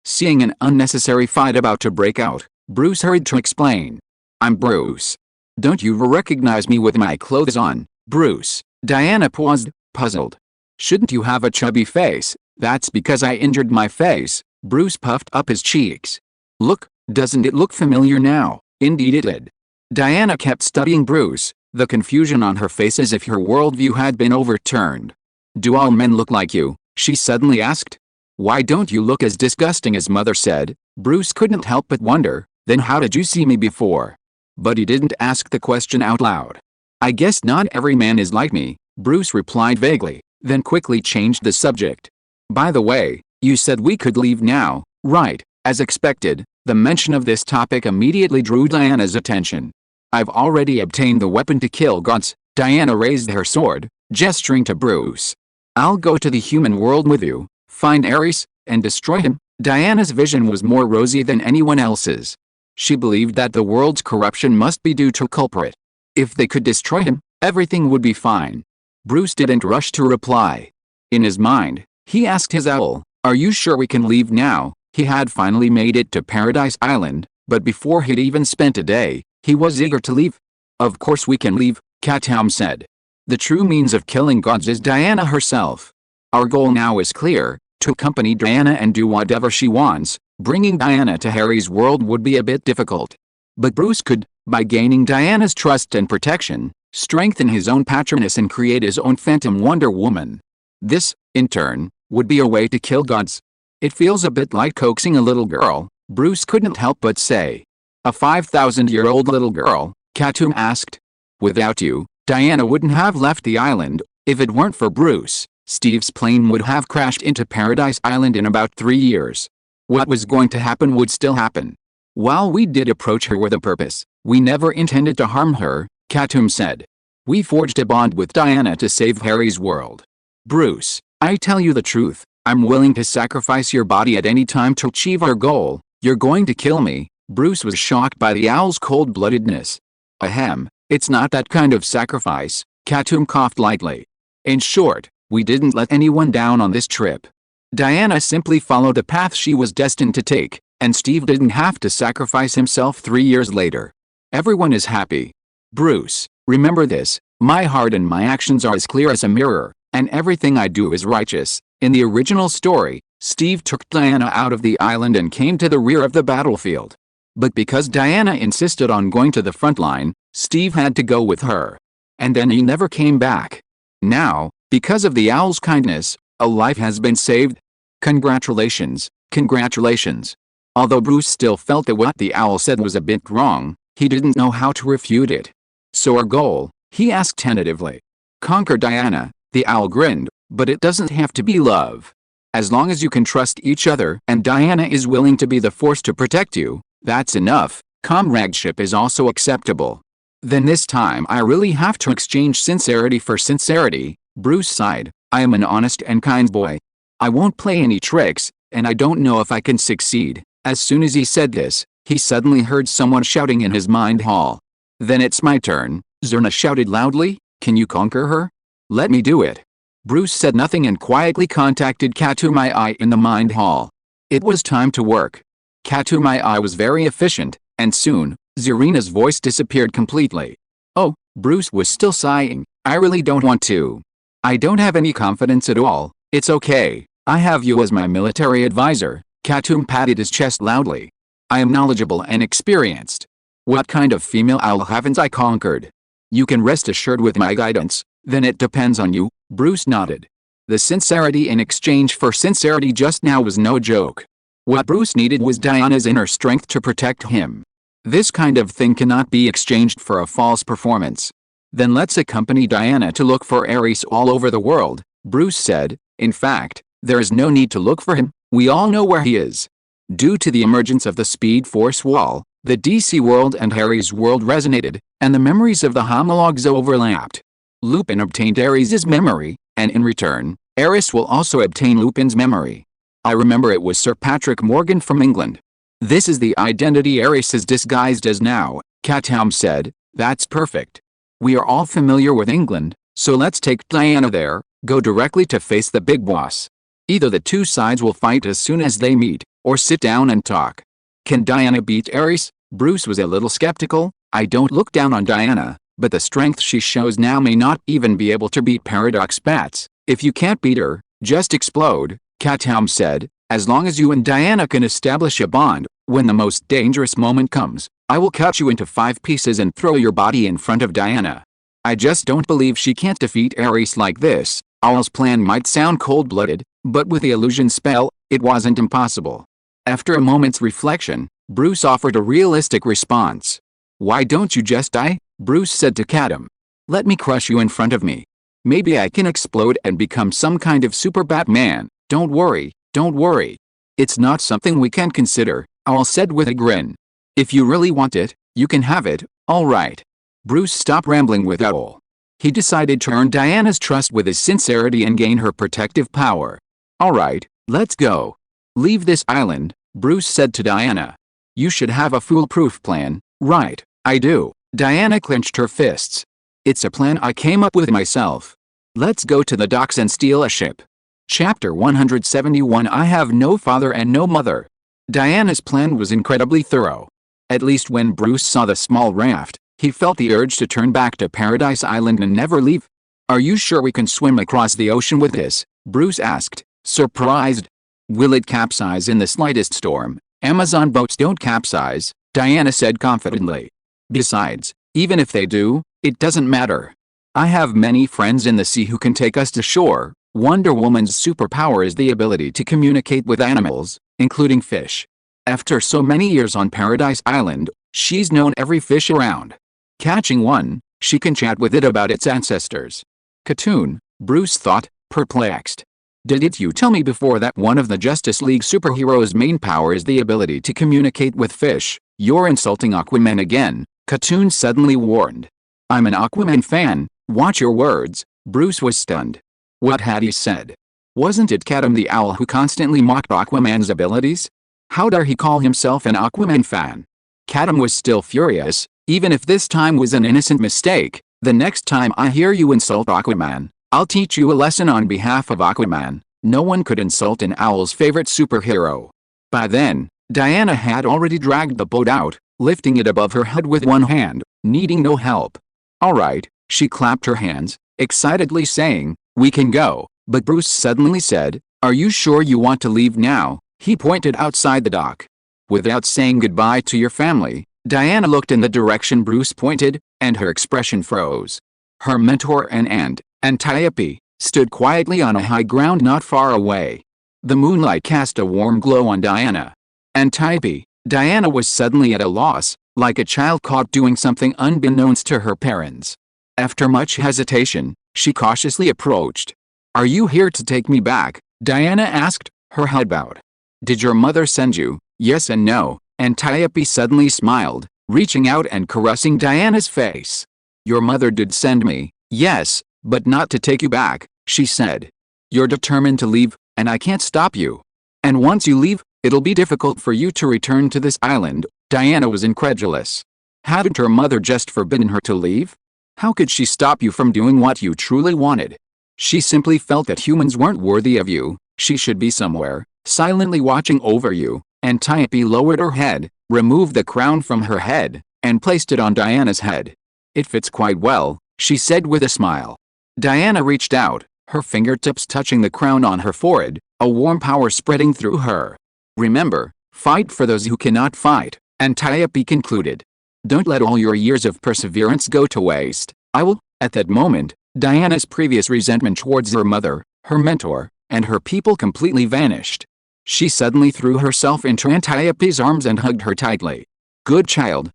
Seeing an unnecessary fight about to break out, Bruce hurried to explain. I'm Bruce. Don't you recognize me with my clothes on, Bruce? Diana paused, puzzled. Shouldn't you have a chubby face? That's because I injured my face. Bruce puffed up his cheeks. Look, doesn't it look familiar now? Indeed it did. Diana kept studying Bruce, the confusion on her face as if her worldview had been overturned. Do all men look like you? She suddenly asked. Why don't you look as disgusting as Mother said? Bruce couldn't help but wonder, then how did you see me before? But he didn't ask the question out loud. I guess not every man is like me, Bruce replied vaguely, then quickly changed the subject. By the way, you said we could leave now, right? As expected, the mention of this topic immediately drew Diana's attention. I've already obtained the weapon to kill gods. Diana raised her sword, gesturing to Bruce. I'll go to the human world with you, find Ares, and destroy him. Diana's vision was more rosy than anyone else's. She believed that the world's corruption must be due to a culprit. If they could destroy him, everything would be fine. Bruce didn't rush to reply. In his mind, he asked his owl, are you sure we can leave now? He had finally made it to Paradise Island, but before he'd even spent a day, he was eager to leave. Of course we can leave, Katoom said. The true means of killing gods is Diana herself. Our goal now is clear, to accompany Diana and do whatever she wants. Bringing Diana to Harry's world would be a bit difficult. But Bruce could, by gaining Diana's trust and protection, strengthen his own patroness and create his own phantom Wonder Woman. This, in turn, would be a way to kill gods. It feels a bit like coaxing a little girl, Bruce couldn't help but say. A 5,000-year-old little girl? Katoom asked. Without you, Diana wouldn't have left the island. If it weren't for Bruce, Steve's plane would have crashed into Paradise Island in about 3 years. What was going to happen would still happen. While we did approach her with a purpose, we never intended to harm her, Katoom said. We forged a bond with Diana to save Harry's world. Bruce, I tell you the truth, I'm willing to sacrifice your body at any time to achieve our goal. You're going to kill me? Bruce was shocked by the owl's cold-bloodedness. Ahem, it's not that kind of sacrifice, Katoom coughed lightly. In short, we didn't let anyone down on this trip. Diana simply followed the path she was destined to take, and Steve didn't have to sacrifice himself 3 years later. Everyone is happy. Bruce, remember this, my heart and my actions are as clear as a mirror, and everything I do is righteous. In the original story, Steve took Diana out of the island and came to the rear of the battlefield. But because Diana insisted on going to the front line, Steve had to go with her. And then he never came back. Now, because of the owl's kindness, a life has been saved. Congratulations, congratulations. Although Bruce still felt that what the owl said was a bit wrong, he didn't know how to refute it. So our goal, he asked tentatively. Conquer Diana. The owl grinned, but it doesn't have to be love. As long as you can trust each other and Diana is willing to be the force to protect you, that's enough. Comradeship is also acceptable. Then this time I really have to exchange sincerity for sincerity. Bruce sighed. I am an honest and kind boy. I won't play any tricks, and I don't know if I can succeed. As soon as he said this, he suddenly heard someone shouting in his mind hall. Then it's my turn, Zerna shouted loudly. Can you conquer her? Let me do it. Bruce said nothing and quietly contacted Katoom in the mind hall. It was time to work. Katoom was very efficient, and soon, Zarina's voice disappeared completely. Oh, Bruce was still sighing. I really don't want to. I don't have any confidence at all. It's okay. I have you as my military advisor. Katoom patted his chest loudly. I am knowledgeable and experienced. What kind of female owl haven't I conquered? You can rest assured with my guidance. Then it depends on you. Bruce nodded. The sincerity in exchange for sincerity just now was no joke. What Bruce needed was Diana's inner strength to protect him. This kind of thing cannot be exchanged for a false performance. Then let's accompany Diana to look for Ares all over the world, Bruce said. In fact, there is no need to look for him. We all know where he is. Due to the emergence of the Speed Force Wall, the DC world and Harry's world resonated, and the memories of the homologs overlapped. Lupin obtained Ares' memory, and in return, Ares will also obtain Lupin's memory. I remember it was Sir Patrick Morgan from England. This is the identity Ares is disguised as now, Katoom said. That's perfect. We are all familiar with England, so let's take Diana there, go directly to face the big boss. Either the two sides will fight as soon as they meet, or sit down and talk. Can Diana beat Ares? Bruce was a little skeptical. I don't look down on Diana, but the strength she shows now may not even be able to beat Paradox Bats. If you can't beat her, just explode, Katoom said. As long as you and Diana can establish a bond, when the most dangerous moment comes, I will cut you into 5 pieces and throw your body in front of Diana. I just don't believe she can't defeat Ares like this. Owl's plan might sound cold-blooded, but with the illusion spell, it wasn't impossible. After a moment's reflection, Bruce offered a realistic response. Why don't you just die? Bruce said to Katoom. Let me crush you in front of me. Maybe I can explode and become some kind of super Batman. Don't worry, don't worry. It's not something we can consider, Owl said with a grin. If you really want it, you can have it, alright. Bruce stopped rambling with Owl. He decided to earn Diana's trust with his sincerity and gain her protective power. Alright, let's go. Leave this island, Bruce said to Diana. You should have a foolproof plan. Right, I do. Diana clenched her fists. It's a plan I came up with myself. Let's go to the docks and steal a ship. Chapter 171 I have no father and no mother. Diana's plan was incredibly thorough. At least when Bruce saw the small raft, he felt the urge to turn back to Paradise Island and never leave. Are you sure we can swim across the ocean with this? Bruce asked, surprised. Will it capsize in the slightest storm? Amazon boats don't capsize, Diana said confidently. Besides, even if they do, it doesn't matter. I have many friends in the sea who can take us to shore. Wonder Woman's superpower is the ability to communicate with animals, including fish. After so many years on Paradise Island, she's known every fish around. Catching one, she can chat with it about its ancestors. Katoom, Bruce thought, perplexed. Didn't you tell me before that one of the Justice League superheroes' main power is the ability to communicate with fish? You're insulting Aquaman again, Katoom suddenly warned. I'm an Aquaman fan, watch your words. Bruce was stunned. What had he said? Wasn't it Katoom the Owl who constantly mocked Aquaman's abilities? How dare he call himself an Aquaman fan? Katoom was still furious, even if this time was an innocent mistake. The next time I hear you insult Aquaman, I'll teach you a lesson on behalf of Aquaman. No one could insult an owl's favorite superhero. By then, Diana had already dragged the boat out, lifting it above her head with one hand, needing no help. Alright, she clapped her hands, excitedly saying, we can go, but Bruce suddenly said, are you sure you want to leave now? He pointed outside the dock. Without saying goodbye to your family, Diana looked in the direction Bruce pointed. and her expression froze. Her mentor and Antiope, stood quietly on a high ground not far away. The moonlight cast a warm glow on Diana. Antiope, Diana was suddenly at a loss, like a child caught doing something unbeknownst to her parents. After much hesitation, she cautiously approached. "Are you here to take me back?" Diana asked, her head bowed. "Did your mother send you?" "Yes and no." Antiope suddenly smiled, reaching out and caressing Diana's face. "Your mother did send me, yes, but not to take you back," she said. "You're determined to leave, and I can't stop you. And once you leave, it'll be difficult for you to return to this island." Diana was incredulous. Hadn't her mother just forbidden her to leave? How could she stop you from doing what you truly wanted? She simply felt that humans weren't worthy of you. She should be somewhere, silently watching over you. Antiope lowered her head, removed the crown from her head, and placed it on Diana's head. "It fits quite well," she said with a smile. Diana reached out, her fingertips touching the crown on her forehead, a warm power spreading through her. "Remember, fight for those who cannot fight," Antiope concluded. "Don't let all your years of perseverance go to waste." "I will." At that moment, Diana's previous resentment towards her mother, her mentor, and her people completely vanished. She suddenly threw herself into Antiope's arms and hugged her tightly. Good child,"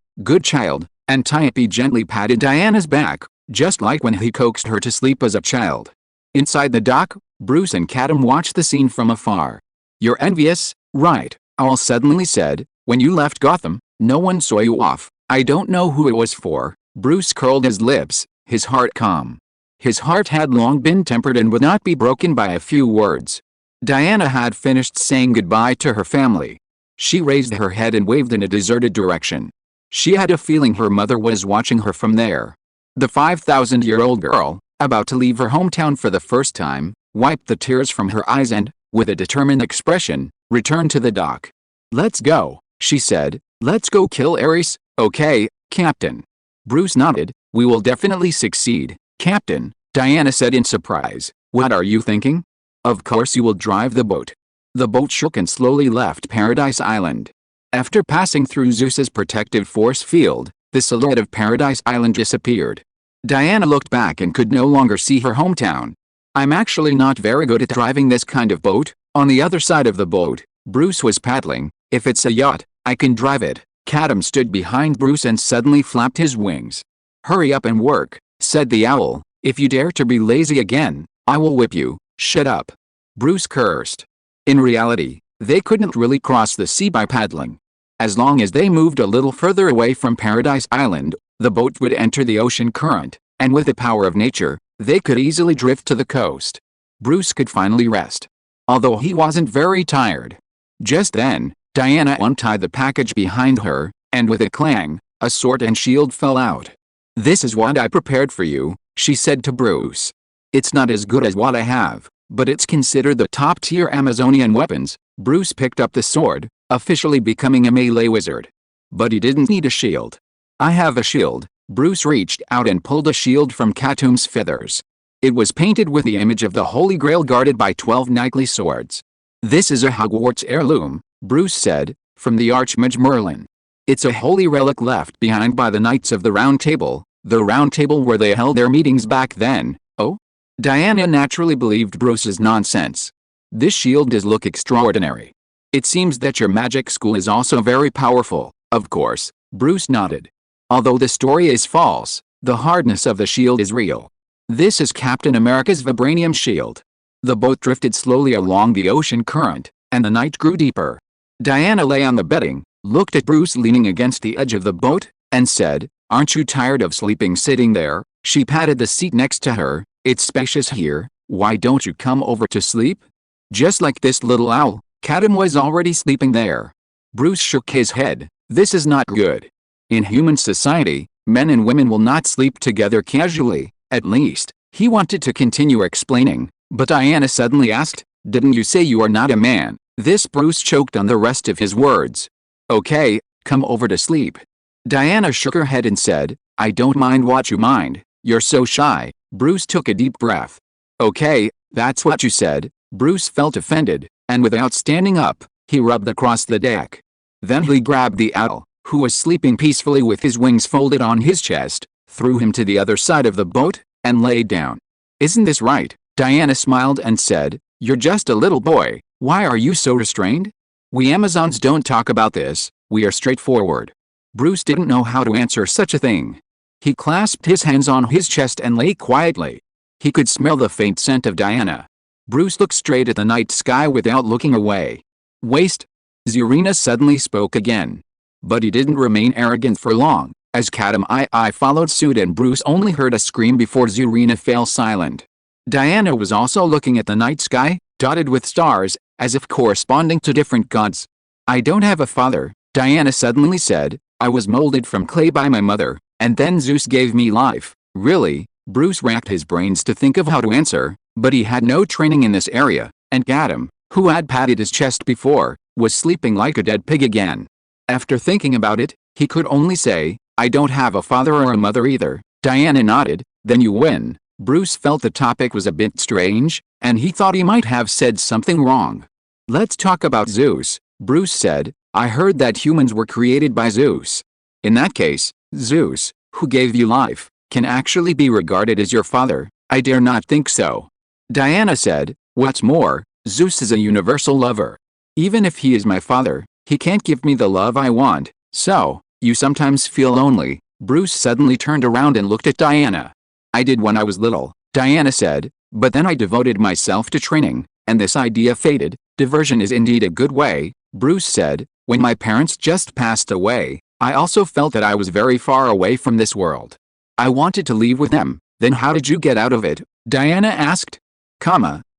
Antiope gently patted Diana's back, just like when he coaxed her to sleep as a child. Inside the dock, Bruce and Katoom watched the scene from afar. "You're envious, right?" Owl suddenly said. "When you left Gotham, no one saw you off." "I don't know who it was for." Bruce curled his lips, his heart calm. His heart had long been tempered and would not be broken by a few words. Diana had finished saying goodbye to her family. She raised her head and waved in a deserted direction. She had a feeling her mother was watching her from there. The 5,000-year-old girl, about to leave her hometown for the first time, wiped the tears from her eyes and, with a determined expression, returned to the dock. "Let's go," she said. "Let's go kill Ares." "Okay, Captain." Bruce nodded. "We will definitely succeed, Captain," Diana said in surprise. "What are you thinking?" "Of course you will drive the boat." The boat shook and slowly left Paradise Island. After passing through Zeus's protective force field, the silhouette of Paradise Island disappeared. Diana looked back and could no longer see her hometown. "I'm actually not very good at driving this kind of boat." On the other side of the boat, Bruce was paddling. "If it's a yacht, I can drive it." Katoom stood behind Bruce and suddenly flapped his wings. "Hurry up and work," said the owl. "If you dare to be lazy again, I will whip you." "Shut up," Bruce cursed. In reality, they couldn't really cross the sea by paddling. As long as they moved a little further away from Paradise Island, the boat would enter the ocean current, and with the power of nature, they could easily drift to the coast. Bruce could finally rest. Although he wasn't very tired. Just then, Diana untied the package behind her, and with a clang, a sword and shield fell out. "This is what I prepared for you," she said to Bruce. "It's not as good as what I have, but it's considered the top-tier Amazonian weapons." Bruce picked up the sword, officially becoming a melee wizard. But he didn't need a shield. "I have a shield." Bruce reached out and pulled a shield from Katoom's feathers. It was painted with the image of the Holy Grail guarded by 12 knightly swords. "This is a Hogwarts heirloom," Bruce said, "from the Archmage Merlin. It's a holy relic left behind by the Knights of the Round Table, the Round Table where they held their meetings back then." "Oh?" Diana naturally believed Bruce's nonsense. "This shield does look extraordinary. It seems that your magic school is also very powerful." "Of course," Bruce nodded. "Although the story is false, the hardness of the shield is real. This is Captain America's vibranium shield." The boat drifted slowly along the ocean current, and the night grew deeper. Diana lay on the bedding, looked at Bruce leaning against the edge of the boat, and said, "Aren't you tired of sleeping sitting there?" She patted the seat next to her. "It's spacious here, why don't you come over to sleep?" Just like this little owl, Katoom was already sleeping there. Bruce shook his head. "This is not good. In human society, men and women will not sleep together casually, at least." He wanted to continue explaining, but Diana suddenly asked, "Didn't you say you are not a man?" This Bruce choked on the rest of his words. "Okay, come over to sleep." Diana shook her head and said, "I don't mind what you mind. You're so shy." Bruce took a deep breath. "Okay, that's what you said." Bruce felt offended, and without standing up, he rubbed across the deck. Then he grabbed the owl, who was sleeping peacefully with his wings folded on his chest, threw him to the other side of the boat, and lay down. Isn't this right? Diana smiled and said, you're just a little boy, why are you so restrained? We Amazons don't talk about this, we are straightforward. Bruce didn't know how to answer such a thing. He clasped his hands on his chest and lay quietly. He could smell the faint scent of Diana. Bruce looked straight at the night sky without looking away. Waste. Zarina suddenly spoke again. But he didn't remain arrogant for long, as Katoom followed suit and Bruce only heard a scream before Zarina fell silent. Diana was also looking at the night sky, dotted with stars, as if corresponding to different gods. I don't have a father, Diana suddenly said. I was molded from clay by my mother, and then Zeus gave me life. Really? Bruce racked his brains to think of how to answer, but he had no training in this area, and Katoom, who had patted his chest before, was sleeping like a dead pig again. After thinking about it, he could only say, I don't have a father or a mother either. Diana nodded. Then you win. Bruce felt the topic was a bit strange, and he thought he might have said something wrong. Let's talk about Zeus, Bruce said. I heard that humans were created by Zeus. In that case, Zeus, who gave you life, can actually be regarded as your father. I dare not think so. Diana said, what's more, Zeus is a universal lover. Even if he is my father, he can't give me the love I want, so, you sometimes feel lonely. Bruce suddenly turned around and looked at Diana. I did when I was little, Diana said, but then I devoted myself to training, and this idea faded. Diversion is indeed a good way, Bruce said. When my parents just passed away, I also felt that I was very far away from this world. I wanted to leave with them. Then how did you get out of it? Diana asked.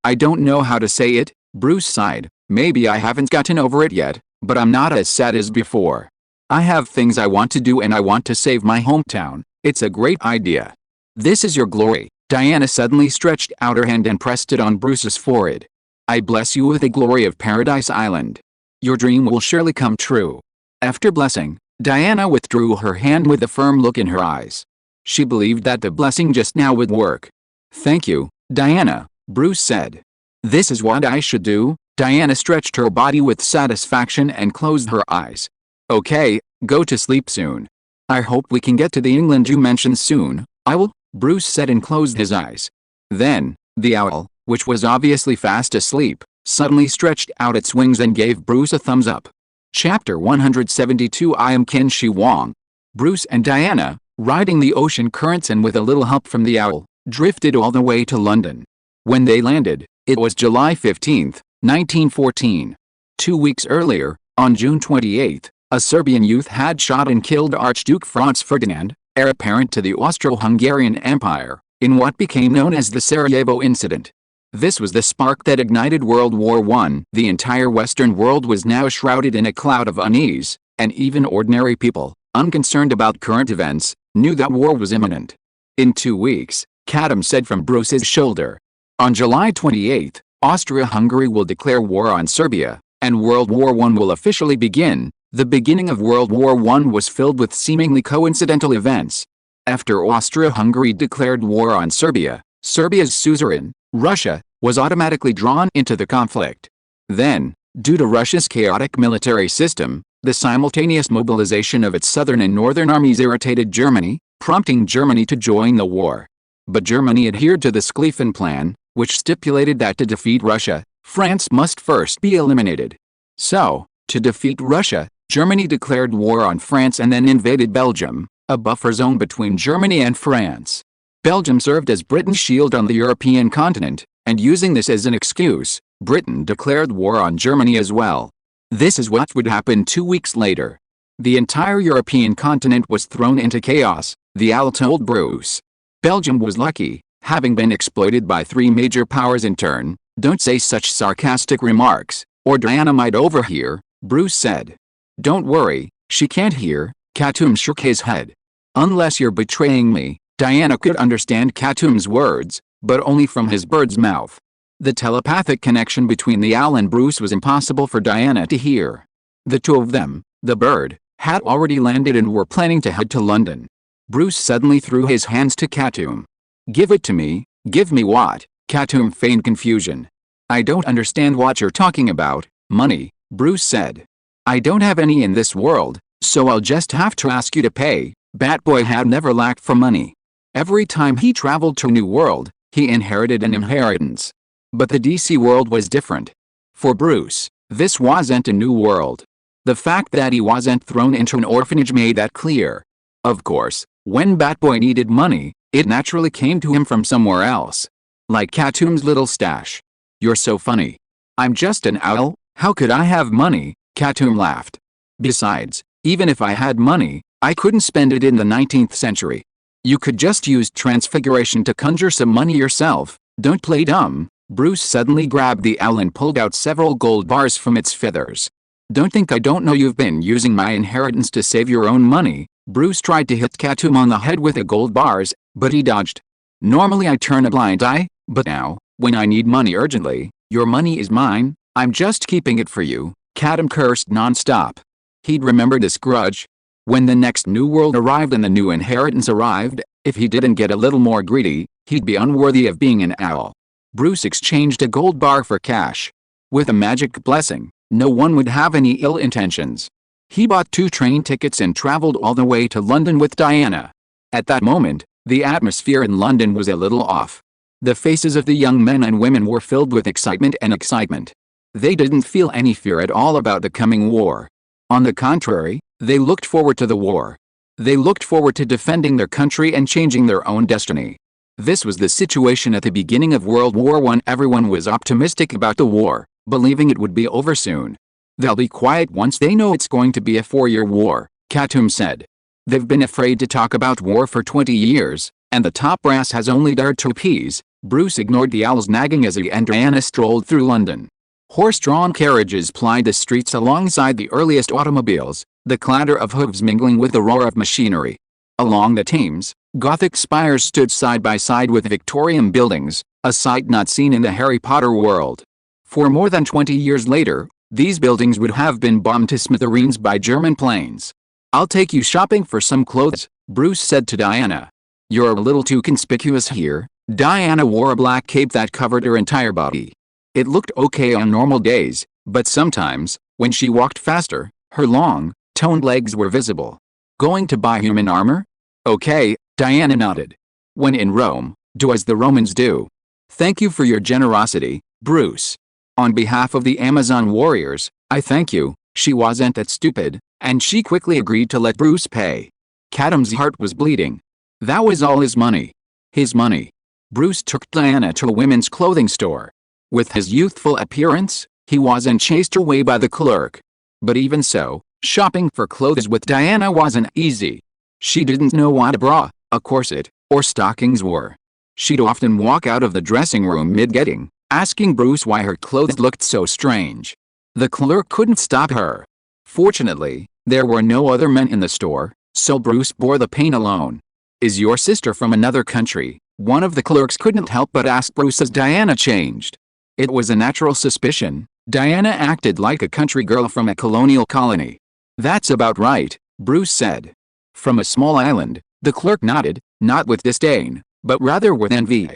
I don't know how to say it, Bruce sighed. Maybe I haven't gotten over it yet, but I'm not as sad as before. I have things I want to do and I want to save my hometown. It's a great idea. This is your glory. Diana suddenly stretched out her hand and pressed it on Bruce's forehead. I bless you with the glory of Paradise Island. Your dream will surely come true. After blessing, Diana withdrew her hand with a firm look in her eyes. She believed that the blessing just now would work. Thank you, Diana, Bruce said. This is what I should do. Diana stretched her body with satisfaction and closed her eyes. Okay, go to sleep soon. I hope we can get to the England you mentioned soon. I will, Bruce said and closed his eyes. Then, the owl, which was obviously fast asleep, suddenly stretched out its wings and gave Bruce a thumbs up. Chapter 172 I am Qin Shi Huang. Bruce and Diana, riding the ocean currents and with a little help from the owl, drifted all the way to London. When they landed, it was July 15, 1914. 2 weeks earlier, on June 28, a Serbian youth had shot and killed Archduke Franz Ferdinand, heir apparent to the Austro-Hungarian Empire, in what became known as the Sarajevo Incident. This was the spark that ignited World War I. The entire Western world was now shrouded in a cloud of unease, and even ordinary people, unconcerned about current events, knew that war was imminent. In 2 weeks, Katoom said from Bruce's shoulder. On July 28, Austria-Hungary will declare war on Serbia, and World War I will officially begin. The beginning of World War I was filled with seemingly coincidental events. After Austria-Hungary declared war on Serbia, Serbia's suzerain, Russia, was automatically drawn into the conflict. Then, due to Russia's chaotic military system, the simultaneous mobilization of its southern and northern armies irritated Germany, prompting Germany to join the war. But Germany adhered to the Schlieffen Plan, which stipulated that to defeat Russia, France must first be eliminated. So, to defeat Russia, Germany declared war on France and then invaded Belgium, a buffer zone between Germany and France. Belgium served as Britain's shield on the European continent, and using this as an excuse, Britain declared war on Germany as well. This is what would happen 2 weeks later. The entire European continent was thrown into chaos, the owl told Bruce. Belgium was lucky, having been exploited by 3 major powers in turn. Don't say such sarcastic remarks, or Diana might overhear, Bruce said. Don't worry, she can't hear, Katoom shook his head. Unless you're betraying me. Diana could understand Katoom's words, but only from his bird's mouth. The telepathic connection between the owl and Bruce was impossible for Diana to hear. The two of them, the bird, had already landed and were planning to head to London. Bruce suddenly threw his hands to Katoom. Give it to me. Give me what? Katoom feigned confusion. I don't understand what you're talking about. Money, Bruce said. I don't have any in this world, so I'll just have to ask you to pay. Batboy had never lacked for money. Every time he traveled to a new world, he inherited an inheritance. But the DC world was different. For Bruce, this wasn't a new world. The fact that he wasn't thrown into an orphanage made that clear. Of course, when Batboy needed money, it naturally came to him from somewhere else. Like Katoom's little stash. "You're so funny. I'm just an owl, how could I have money?" Katoom laughed. "Besides, even if I had money, I couldn't spend it in the 19th century. You could just use transfiguration to conjure some money yourself. Don't play dumb." Bruce suddenly grabbed the owl and pulled out several gold bars from its feathers. "Don't think I don't know you've been using my inheritance to save your own money." Bruce tried to hit Katoom on the head with the gold bars, but he dodged. "Normally I turn a blind eye, but now, when I need money urgently, your money is mine, I'm just keeping it for you." Katoom cursed non-stop. He'd remember this grudge. When the next new world arrived and the new inheritance arrived, if he didn't get a little more greedy, he'd be unworthy of being an owl. Bruce exchanged a gold bar for cash. With a magic blessing, no one would have any ill intentions. He bought 2 train tickets and traveled all the way to London with Diana. At that moment, the atmosphere in London was a little off. The faces of the young men and women were filled with excitement and excitement. They didn't feel any fear at all about the coming war. On the contrary, they looked forward to the war. They looked forward to defending their country and changing their own destiny. This was the situation at the beginning of World War I. Everyone was optimistic about the war, believing it would be over soon. "They'll be quiet once they know it's going to be a 4-year war," Katoom said. "They've been afraid to talk about war for 20 years, and the top brass has only dared to appease." Bruce ignored the owl's nagging as he and Diana strolled through London. Horse-drawn carriages plied the streets alongside the earliest automobiles, the clatter of hooves mingling with the roar of machinery. Along the Thames, Gothic spires stood side by side with Victorian buildings, a sight not seen in the Harry Potter world. For more than 20 years later, these buildings would have been bombed to smithereens by German planes. "I'll take you shopping for some clothes," Bruce said to Diana. "You're a little too conspicuous here." Diana wore a black cape that covered her entire body. It looked okay on normal days, but sometimes, when she walked faster, her long, toned legs were visible. "Going to buy human armor?" "Okay," Diana nodded. "When in Rome, do as the Romans do." "Thank you for your generosity, Bruce. On behalf of the Amazon warriors, I thank you." She wasn't that stupid, and she quickly agreed to let Bruce pay. Katoom's heart was bleeding. That was all his money. His money. Bruce took Diana to a women's clothing store. With his youthful appearance, he wasn't chased away by the clerk. But even so, shopping for clothes with Diana wasn't easy. She didn't know what a bra, a corset, or stockings were. She'd often walk out of the dressing room mid-getting, asking Bruce why her clothes looked so strange. The clerk couldn't stop her. Fortunately, there were no other men in the store, so Bruce bore the pain alone. "Is your sister from another country?" One of the clerks couldn't help but ask Bruce as Diana changed. It was a natural suspicion. Diana acted like a country girl from a colonial colony. "That's about right," Bruce said. "From a small island," the clerk nodded, not with disdain, but rather with envy.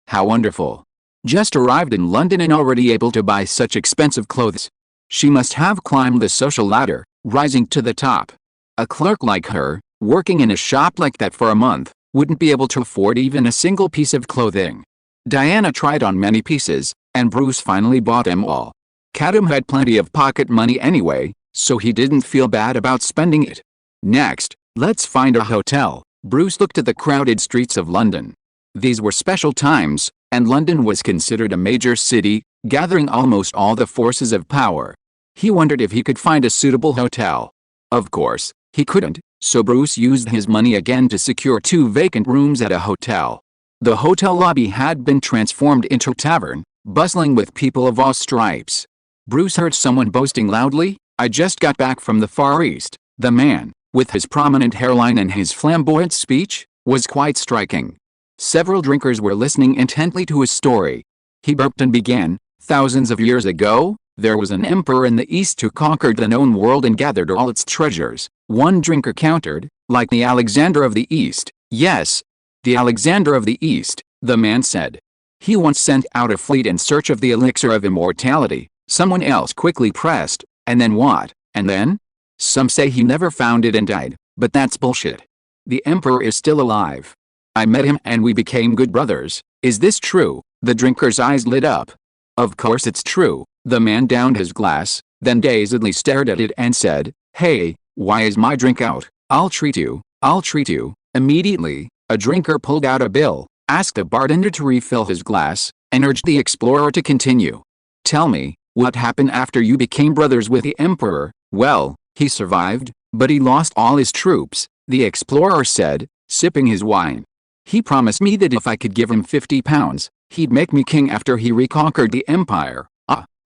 "How wonderful. Just arrived in London and already able to buy such expensive clothes." She must have climbed the social ladder, rising to the top. A clerk like her, working in a shop like that for a month, wouldn't be able to afford even a single piece of clothing. Diana tried on many pieces, and Bruce finally bought them all. Katoom had plenty of pocket money anyway, so he didn't feel bad about spending it. "Next, let's find a hotel." Bruce looked at the crowded streets of London. These were special times, and London was considered a major city, gathering almost all the forces of power. He wondered if he could find a suitable hotel. Of course, he couldn't, so Bruce used his money again to secure 2 vacant rooms at a hotel. The hotel lobby had been transformed into a tavern, bustling with people of all stripes. Bruce heard someone boasting loudly, "I just got back from the Far East." The man, with his prominent hairline and his flamboyant speech, was quite striking. Several drinkers were listening intently to his story. He burped and began, "Thousands of years ago, there was an emperor in the East who conquered the known world and gathered all its treasures." One drinker countered, "Like the Alexander of the East." "Yes, the Alexander of the East," the man said. "He once sent out a fleet in search of the elixir of immortality." Someone else quickly pressed, "And then what?" "And then? Some say he never found it and died, but that's bullshit." The Emperor is still alive. I met him and we became good brothers. Is this true? The drinker's eyes lit up. Of course it's true. The man downed his glass, then dazedly stared at it and said, "Hey, why is my drink out? I'll treat you, I'll treat you." Immediately, a drinker pulled out a bill, asked the bartender to refill his glass, and urged the explorer to continue. "Tell me, what happened after you became brothers with the Emperor?" "Well, he survived, but he lost all his troops," the explorer said, sipping his wine. "He promised me that if I could give him 50 pounds, he'd make me king after he reconquered the empire."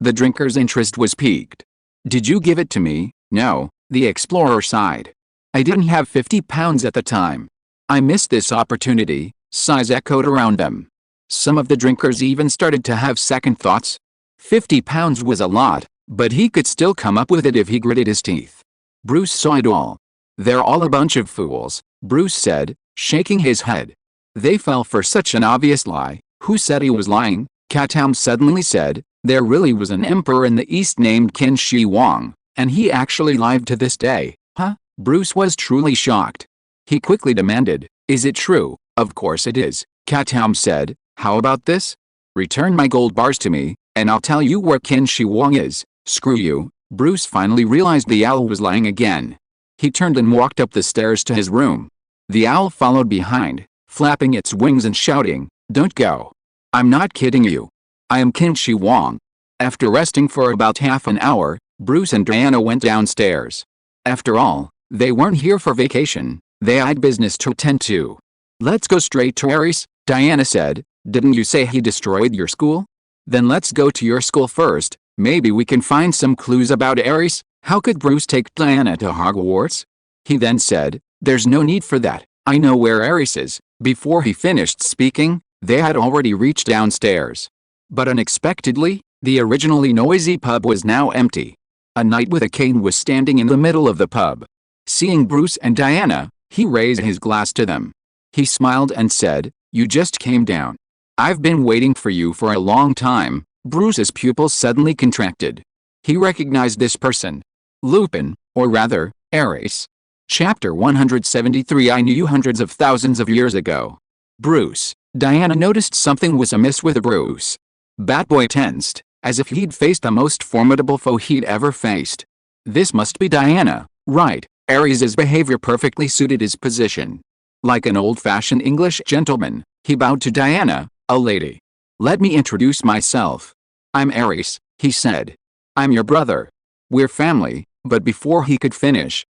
The drinker's interest was piqued. "Did you give it to me?" "No," the explorer sighed. "I didn't have 50 pounds at the time. I missed this opportunity." Sighs echoed around them. Some of the drinkers even started to have second thoughts. 50 pounds was a lot, but he could still come up with it if he gritted his teeth. Bruce saw it all. "They're all a bunch of fools," Bruce said, shaking his head. "They fell for such an obvious lie." "Who said he was lying?" Katoom suddenly said. "There really was an emperor in the East named Qin Shi Huang, and he actually live to this day." "Huh?" Bruce was truly shocked. He quickly demanded, "Is it true?" "Of course it is," Katoom said. "How about this? Return my gold bars to me, and I'll tell you where Qin Shi Huang is." "Screw you." Bruce finally realized the owl was lying again. He turned and walked up the stairs to his room. The owl followed behind, flapping its wings and shouting, "Don't go. I'm not kidding you. I am Qin Shi Huang." After resting for about half an hour, Bruce and Diana went downstairs. After all, they weren't here for vacation, they had business to attend to. "Let's go straight to Ares," Diana said. "Didn't you say he destroyed your school? Then let's go to your school first, maybe we can find some clues about Ares." How could Bruce take Diana to Hogwarts? He then said, "There's no need for that, I know where Ares is." Before he finished speaking, they had already reached downstairs. But unexpectedly, the originally noisy pub was now empty. A knight with a cane was standing in the middle of the pub. Seeing Bruce and Diana, he raised his glass to them. He smiled and said, "You just came down. I've been waiting for you for a long time." Bruce's pupils suddenly contracted. He recognized this person. Lupin, or rather, Ares. Chapter 173. I knew you hundreds of thousands of years ago. Bruce. Diana noticed something was amiss with Bruce. Batboy tensed, as if he'd faced the most formidable foe he'd ever faced. This must be Diana, right? Ares's behavior perfectly suited his position. Like an old-fashioned English gentleman, he bowed to Diana, a lady. "Let me introduce myself. I'm Ares," he said. "I'm your brother. We're family." But before he could finish,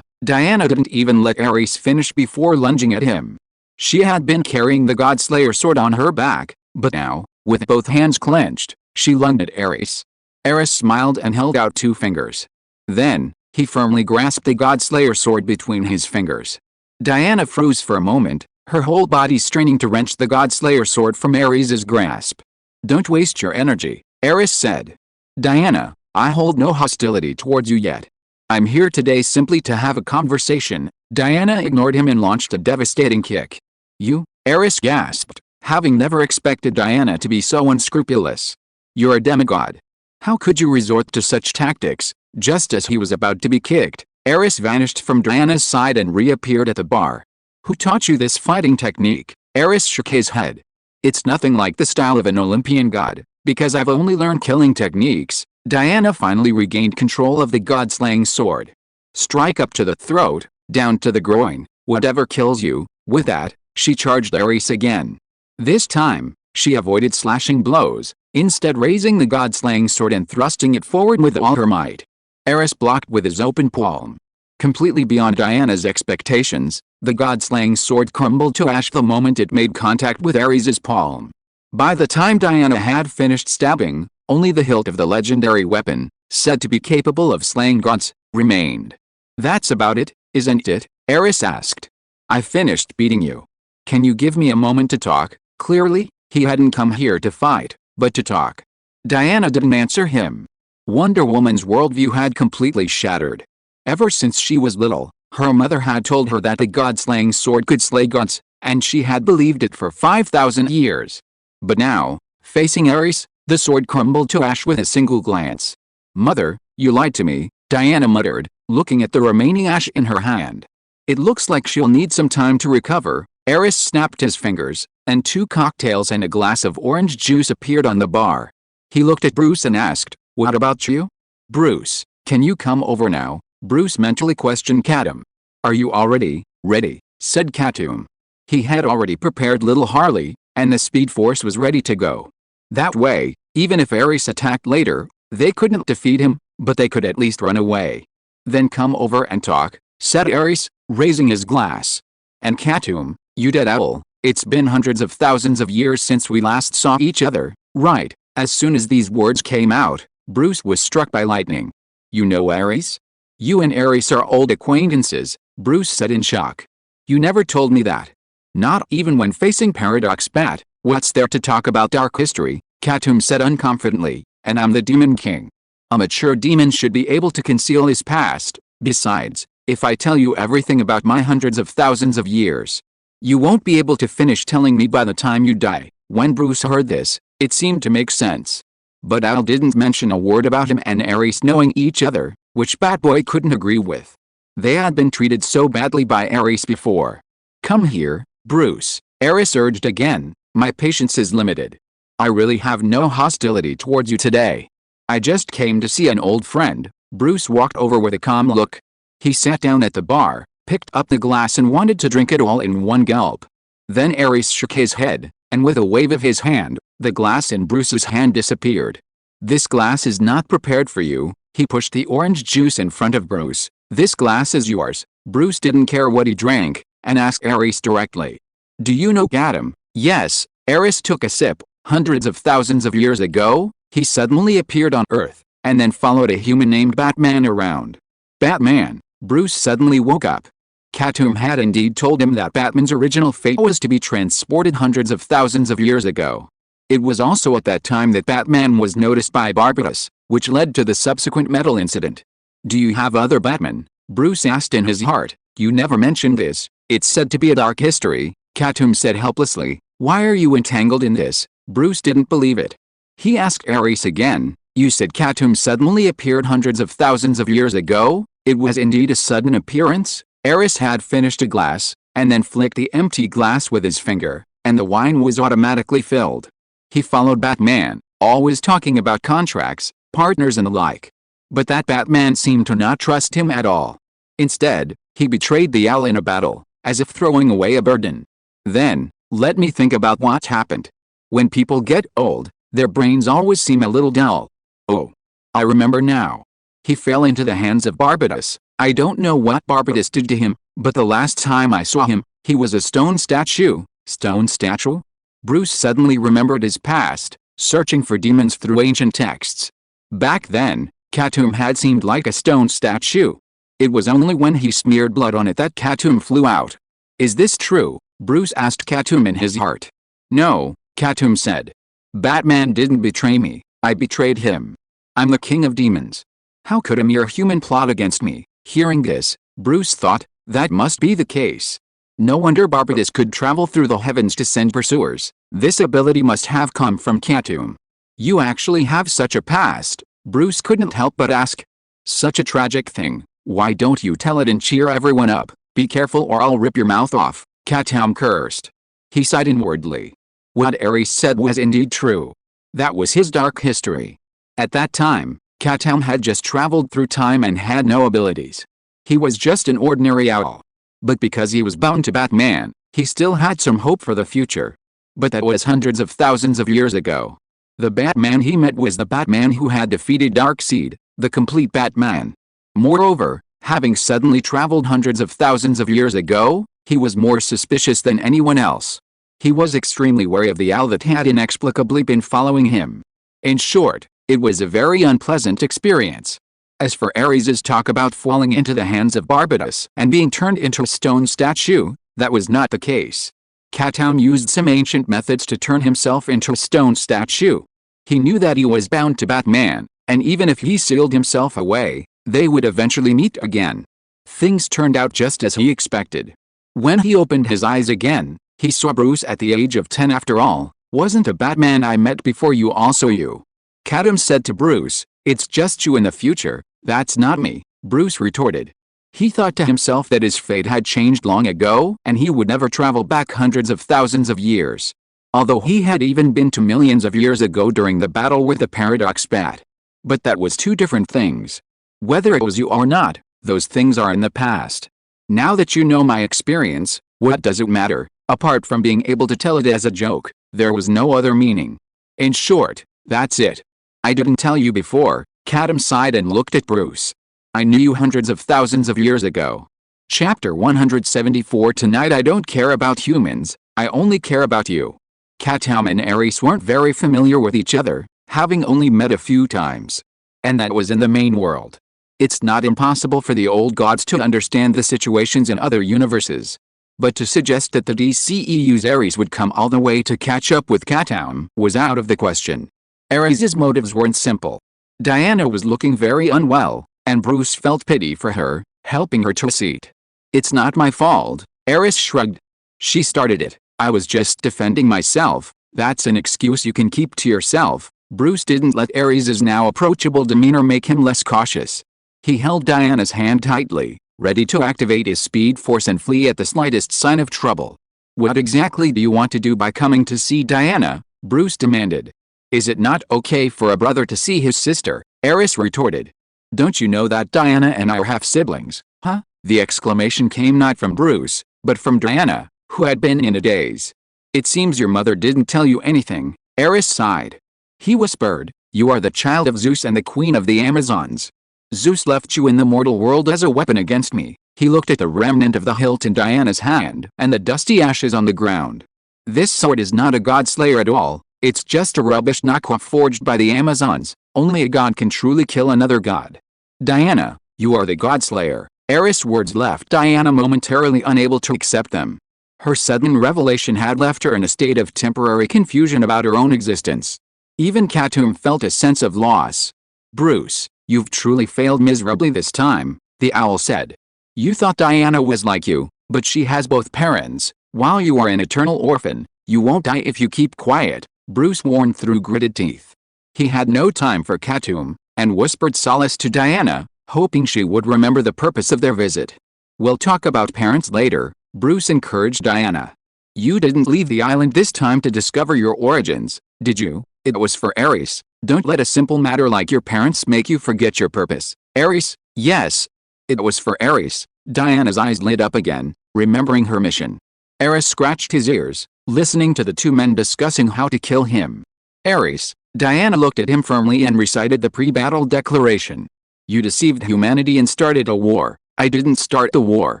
Diana didn't even let Ares finish before lunging at him. She had been carrying the Godslayer sword on her back, but now, with both hands clenched, she lunged at Ares. Ares smiled and held out 2 fingers. Then, he firmly grasped the Godslayer sword between his fingers. Diana froze for a moment, her whole body straining to wrench the Godslayer sword from Ares's grasp. "Don't waste your energy," Ares said. "Diana, I hold no hostility towards you yet. I'm here today simply to have a conversation." Diana ignored him and launched a devastating kick. "You?" Ares gasped, having never expected Diana to be so unscrupulous. "You're a demigod. How could you resort to such tactics?" Just as he was about to be kicked, Ares vanished from Diana's side and reappeared at the bar. "Who taught you this fighting technique?" Ares shook his head. "It's nothing like the style of an Olympian god, because I've only learned killing techniques." Diana finally regained control of the god-slaying sword. "Strike up to the throat, down to the groin, whatever kills you." With that, she charged Ares again. This time, she avoided slashing blows, instead raising the god-slaying sword and thrusting it forward with all her might. Ares blocked with his open palm. Completely beyond Diana's expectations, the god-slaying sword crumbled to ash the moment it made contact with Ares's palm. By the time Diana had finished stabbing, only the hilt of the legendary weapon, said to be capable of slaying gods, remained. "That's about it, isn't it?" Ares asked. "I finished beating you. Can you give me a moment to talk?" Clearly, he hadn't come here to fight, but to talk. Diana didn't answer him. Wonder Woman's worldview had completely shattered. Ever since she was little, her mother had told her that the god-slaying sword could slay gods, and she had believed it for 5,000 years. But now, facing Ares, the sword crumbled to ash with a single glance. "Mother, you lied to me," Diana muttered, looking at the remaining ash in her hand. It looks like she'll need some time to recover. Eris snapped his fingers, and 2 cocktails and a glass of orange juice appeared on the bar. He looked at Bruce and asked, "What about you?" "Bruce, can you come over now?" Bruce mentally questioned Katoom. "Are you already ready?" said Katoom. He had already prepared little Harley, and the Speed Force was ready to go. That way, even if Eris attacked later, they couldn't defeat him, but they could at least run away. "Then come over and talk," said Eris, raising his glass. "And Katoom, you dead owl, it's been hundreds of thousands of years since we last saw each other, right?" As soon as these words came out, Bruce was struck by lightning. "You know Eris? You and Eris are old acquaintances," Bruce said in shock. "You never told me that." "Not even when facing Paradox Bat. What's there to talk about dark history?" Katoom said unconfidently, "and I'm the Demon King. A mature demon should be able to conceal his past. Besides, if I tell you everything about my hundreds of thousands of years, you won't be able to finish telling me by the time you die." When Bruce heard this, it seemed to make sense. But Al didn't mention a word about him and Eris knowing each other, which Batboy couldn't agree with. They had been treated so badly by Eris before. "Come here, Bruce," Eris urged again. "My patience is limited. I really have no hostility towards you today. I just came to see an old friend." Bruce walked over with a calm look. He sat down at the bar, picked up the glass and wanted to drink it all in one gulp. Then Eris shook his head, and with a wave of his hand, the glass in Bruce's hand disappeared. "This glass is not prepared for you." He pushed the orange juice in front of Bruce. "This glass is yours." Bruce didn't care what he drank, and asked Eris directly, "Do you know Katoom?" "Yes." Eris took a sip. "Hundreds of thousands of years ago, he suddenly appeared on Earth, and then followed a human named Batman around." "Batman?" Bruce suddenly woke up. Katoom had indeed told him that Batman's original fate was to be transported hundreds of thousands of years ago. It was also at that time that Batman was noticed by Barbatos, which led to the subsequent metal incident. "Do you have other Batman?" Bruce asked in his heart. "You never mentioned this. It's said to be a dark history," Katoom said helplessly. "Why are you entangled in this?" Bruce didn't believe it. He asked Eris again. "You said Katoom suddenly appeared hundreds of thousands of years ago?" It was indeed a sudden appearance. Eris had finished a glass, and then flicked the empty glass with his finger, and the wine was automatically filled. He followed Batman, always talking about contracts, partners and the like. But that Batman seemed to not trust him at all. Instead, he betrayed the owl in a battle, as if throwing away a burden. Then, let me think about what happened. When people get old, their brains always seem a little dull. Oh, I remember now. He fell into the hands of Barbatos. I don't know what Barbatos did to him, but the last time I saw him, he was a stone statue. Stone statue? Bruce suddenly remembered his past, searching for demons through ancient texts. Back then, Katoom had seemed like a stone statue. It was only when he smeared blood on it that Katoom flew out. "Is this true?" Bruce asked Katoom in his heart. "No," Katoom said. "Batman didn't betray me, I betrayed him. I'm the king of demons. How could a mere human plot against me?" Hearing this, Bruce thought, that must be the case. No wonder Barbatos could travel through the heavens to send pursuers. This ability must have come from Katoom. "You actually have such a past?" Bruce couldn't help but ask. "Such a tragic thing. Why don't you tell it and cheer everyone up?" "Be careful or I'll rip your mouth off," Katoom cursed. He sighed inwardly. What Eris said was indeed true. That was his dark history. At that time, Katoom had just traveled through time and had no abilities. He was just an ordinary owl. But because he was bound to Batman, he still had some hope for the future. But that was hundreds of thousands of years ago. The Batman he met was the Batman who had defeated Darkseid, the complete Batman. Moreover, having suddenly traveled hundreds of thousands of years ago, he was more suspicious than anyone else. He was extremely wary of the owl that had inexplicably been following him. In short, it was a very unpleasant experience. As for Eris's talk about falling into the hands of Barbatos and being turned into a stone statue, that was not the case. Katoom used some ancient methods to turn himself into a stone statue. He knew that he was bound to Batman, and even if he sealed himself away, they would eventually meet again. Things turned out just as he expected. When he opened his eyes again, he saw Bruce at the age of 10 after all. "Wasn't a Batman I met before you also you?" Katoom said to Bruce. "It's just you in the future, that's not me," Bruce retorted. He thought to himself that his fate had changed long ago and he would never travel back hundreds of thousands of years. Although he had even been to millions of years ago during the battle with the paradox bat. But that was two different things. Whether it was you or not, those things are in the past. Now that you know my experience, what does it matter? Apart from being able to tell it as a joke, there was no other meaning. In short, that's it. I didn't tell you before. Katoom sighed and looked at Bruce. I knew you hundreds of thousands of years ago. Chapter 174. Tonight I don't care about humans, I only care about you. Katoom and Ares weren't very familiar with each other, having only met a few times. And that was in the main world. It's not impossible for the old gods to understand the situations in other universes. But to suggest that the DCEU's Ares would come all the way to catch up with Katoom was out of the question. Ares's motives weren't simple. Diana was looking very unwell, and Bruce felt pity for her, helping her to a seat. It's not my fault, Ares shrugged. She started it. I was just defending myself. That's an excuse you can keep to yourself. Bruce didn't let Ares's now approachable demeanor make him less cautious. He held Diana's hand tightly, ready to activate his speed force and flee at the slightest sign of trouble. What exactly do you want to do by coming to see Diana? Bruce demanded. Is it not okay for a brother to see his sister? Ares retorted. Don't you know that Diana and I are half-siblings, huh? The exclamation came not from Bruce, but from Diana, who had been in a daze. It seems your mother didn't tell you anything, Ares sighed. He whispered, you are the child of Zeus and the queen of the Amazons. Zeus left you in the mortal world as a weapon against me. He looked at the remnant of the hilt in Diana's hand and the dusty ashes on the ground. This sword is not a god slayer at all, it's just a rubbish knockoff forged by the Amazons. Only a god can truly kill another god. Diana, you are the god slayer. Ares' words left Diana momentarily unable to accept them. Her sudden revelation had left her in a state of temporary confusion about her own existence. Even Katoom felt a sense of loss. Bruce, you've truly failed miserably this time, the owl said. You thought Diana was like you, but she has both parents. While you are an eternal orphan, you won't die if you keep quiet, Bruce warned through gritted teeth. He had no time for Katoom, and whispered solace to Diana, hoping she would remember the purpose of their visit. We'll talk about parents later, Bruce encouraged Diana. You didn't leave the island this time to discover your origins, did you? It was for Ares. Don't let a simple matter like your parents make you forget your purpose. Ares, yes. It was for Ares. Diana's eyes lit up again, remembering her mission. Ares scratched his ears, listening to the two men discussing how to kill him. Ares, Diana looked at him firmly and recited the pre-battle declaration. You deceived humanity and started a war. I didn't start the war,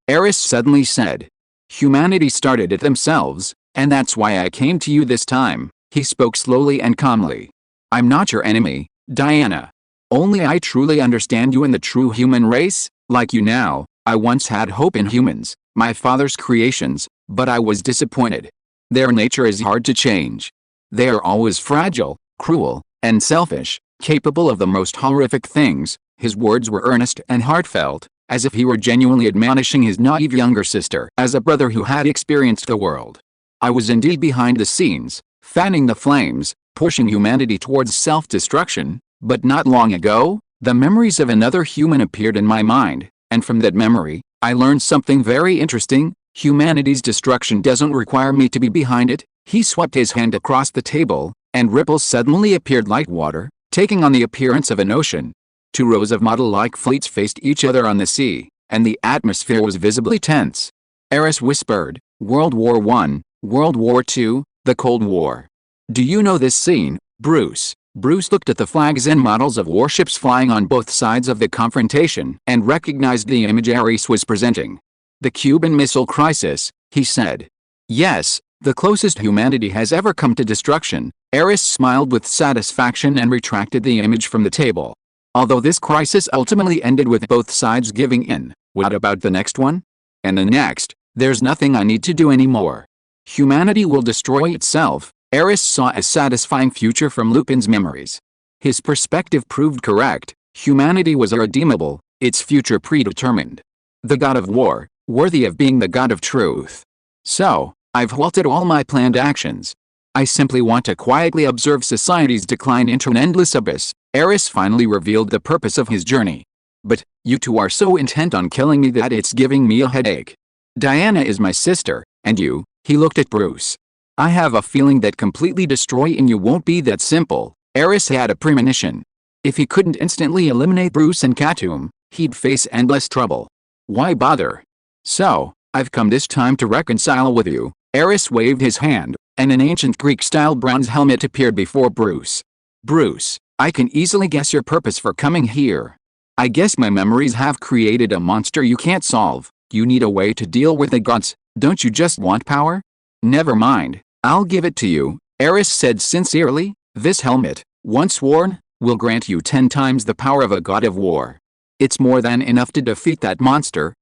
Ares suddenly said. Humanity started it themselves, and that's why I came to you this time, he spoke slowly and calmly. I'm not your enemy, Diana. Only I truly understand you and the true human race. Like you now, I once had hope in humans, my father's creations, but I was disappointed. Their nature is hard to change. They are always fragile, cruel, and selfish, capable of the most horrific things. His words were earnest and heartfelt, as if he were genuinely admonishing his naive younger sister as a brother who had experienced the world. I was indeed behind the scenes, fanning the flames, pushing humanity towards self-destruction, but not long ago, the memories of another human appeared in my mind, and from that memory, I learned something very interesting. Humanity's destruction doesn't require me to be behind it. He swept his hand across the table, and ripples suddenly appeared like water, taking on the appearance of an ocean. Two rows of model-like fleets faced each other on the sea, and the atmosphere was visibly tense. Ares whispered, World War I, World War II, the Cold War. Do you know this scene, Bruce? Bruce looked at the flags and models of warships flying on both sides of the confrontation and recognized the image Ares was presenting. The Cuban Missile Crisis, he said. Yes, the closest humanity has ever come to destruction. Ares smiled with satisfaction and retracted the image from the table. Although this crisis ultimately ended with both sides giving in, what about the next one? And the next, there's nothing I need to do anymore. Humanity will destroy itself. Ares saw a satisfying future from Lupin's memories. His perspective proved correct. Humanity was irredeemable, its future predetermined. The god of war, worthy of being the god of truth. So, I've halted all my planned actions. I simply want to quietly observe society's decline into an endless abyss. Ares finally revealed the purpose of his journey. But, you two are so intent on killing me that it's giving me a headache. Diana is my sister, and you," he looked at Bruce. "I have a feeling that completely destroying you won't be that simple." Eris had a premonition. If he couldn't instantly eliminate Bruce and Katoom, he'd face endless trouble. Why bother? "So, I've come this time to reconcile with you." Eris waved his hand, and an ancient Greek-style bronze helmet appeared before Bruce. "Bruce, I can easily guess your purpose for coming here. I guess my memories have created a monster you can't solve. You need a way to deal with the gods, don't you just want power?" "Never mind, I'll give it to you," Eris said sincerely. "This helmet, once worn, will grant you 10 times the power of a god of war. It's more than enough to defeat that monster."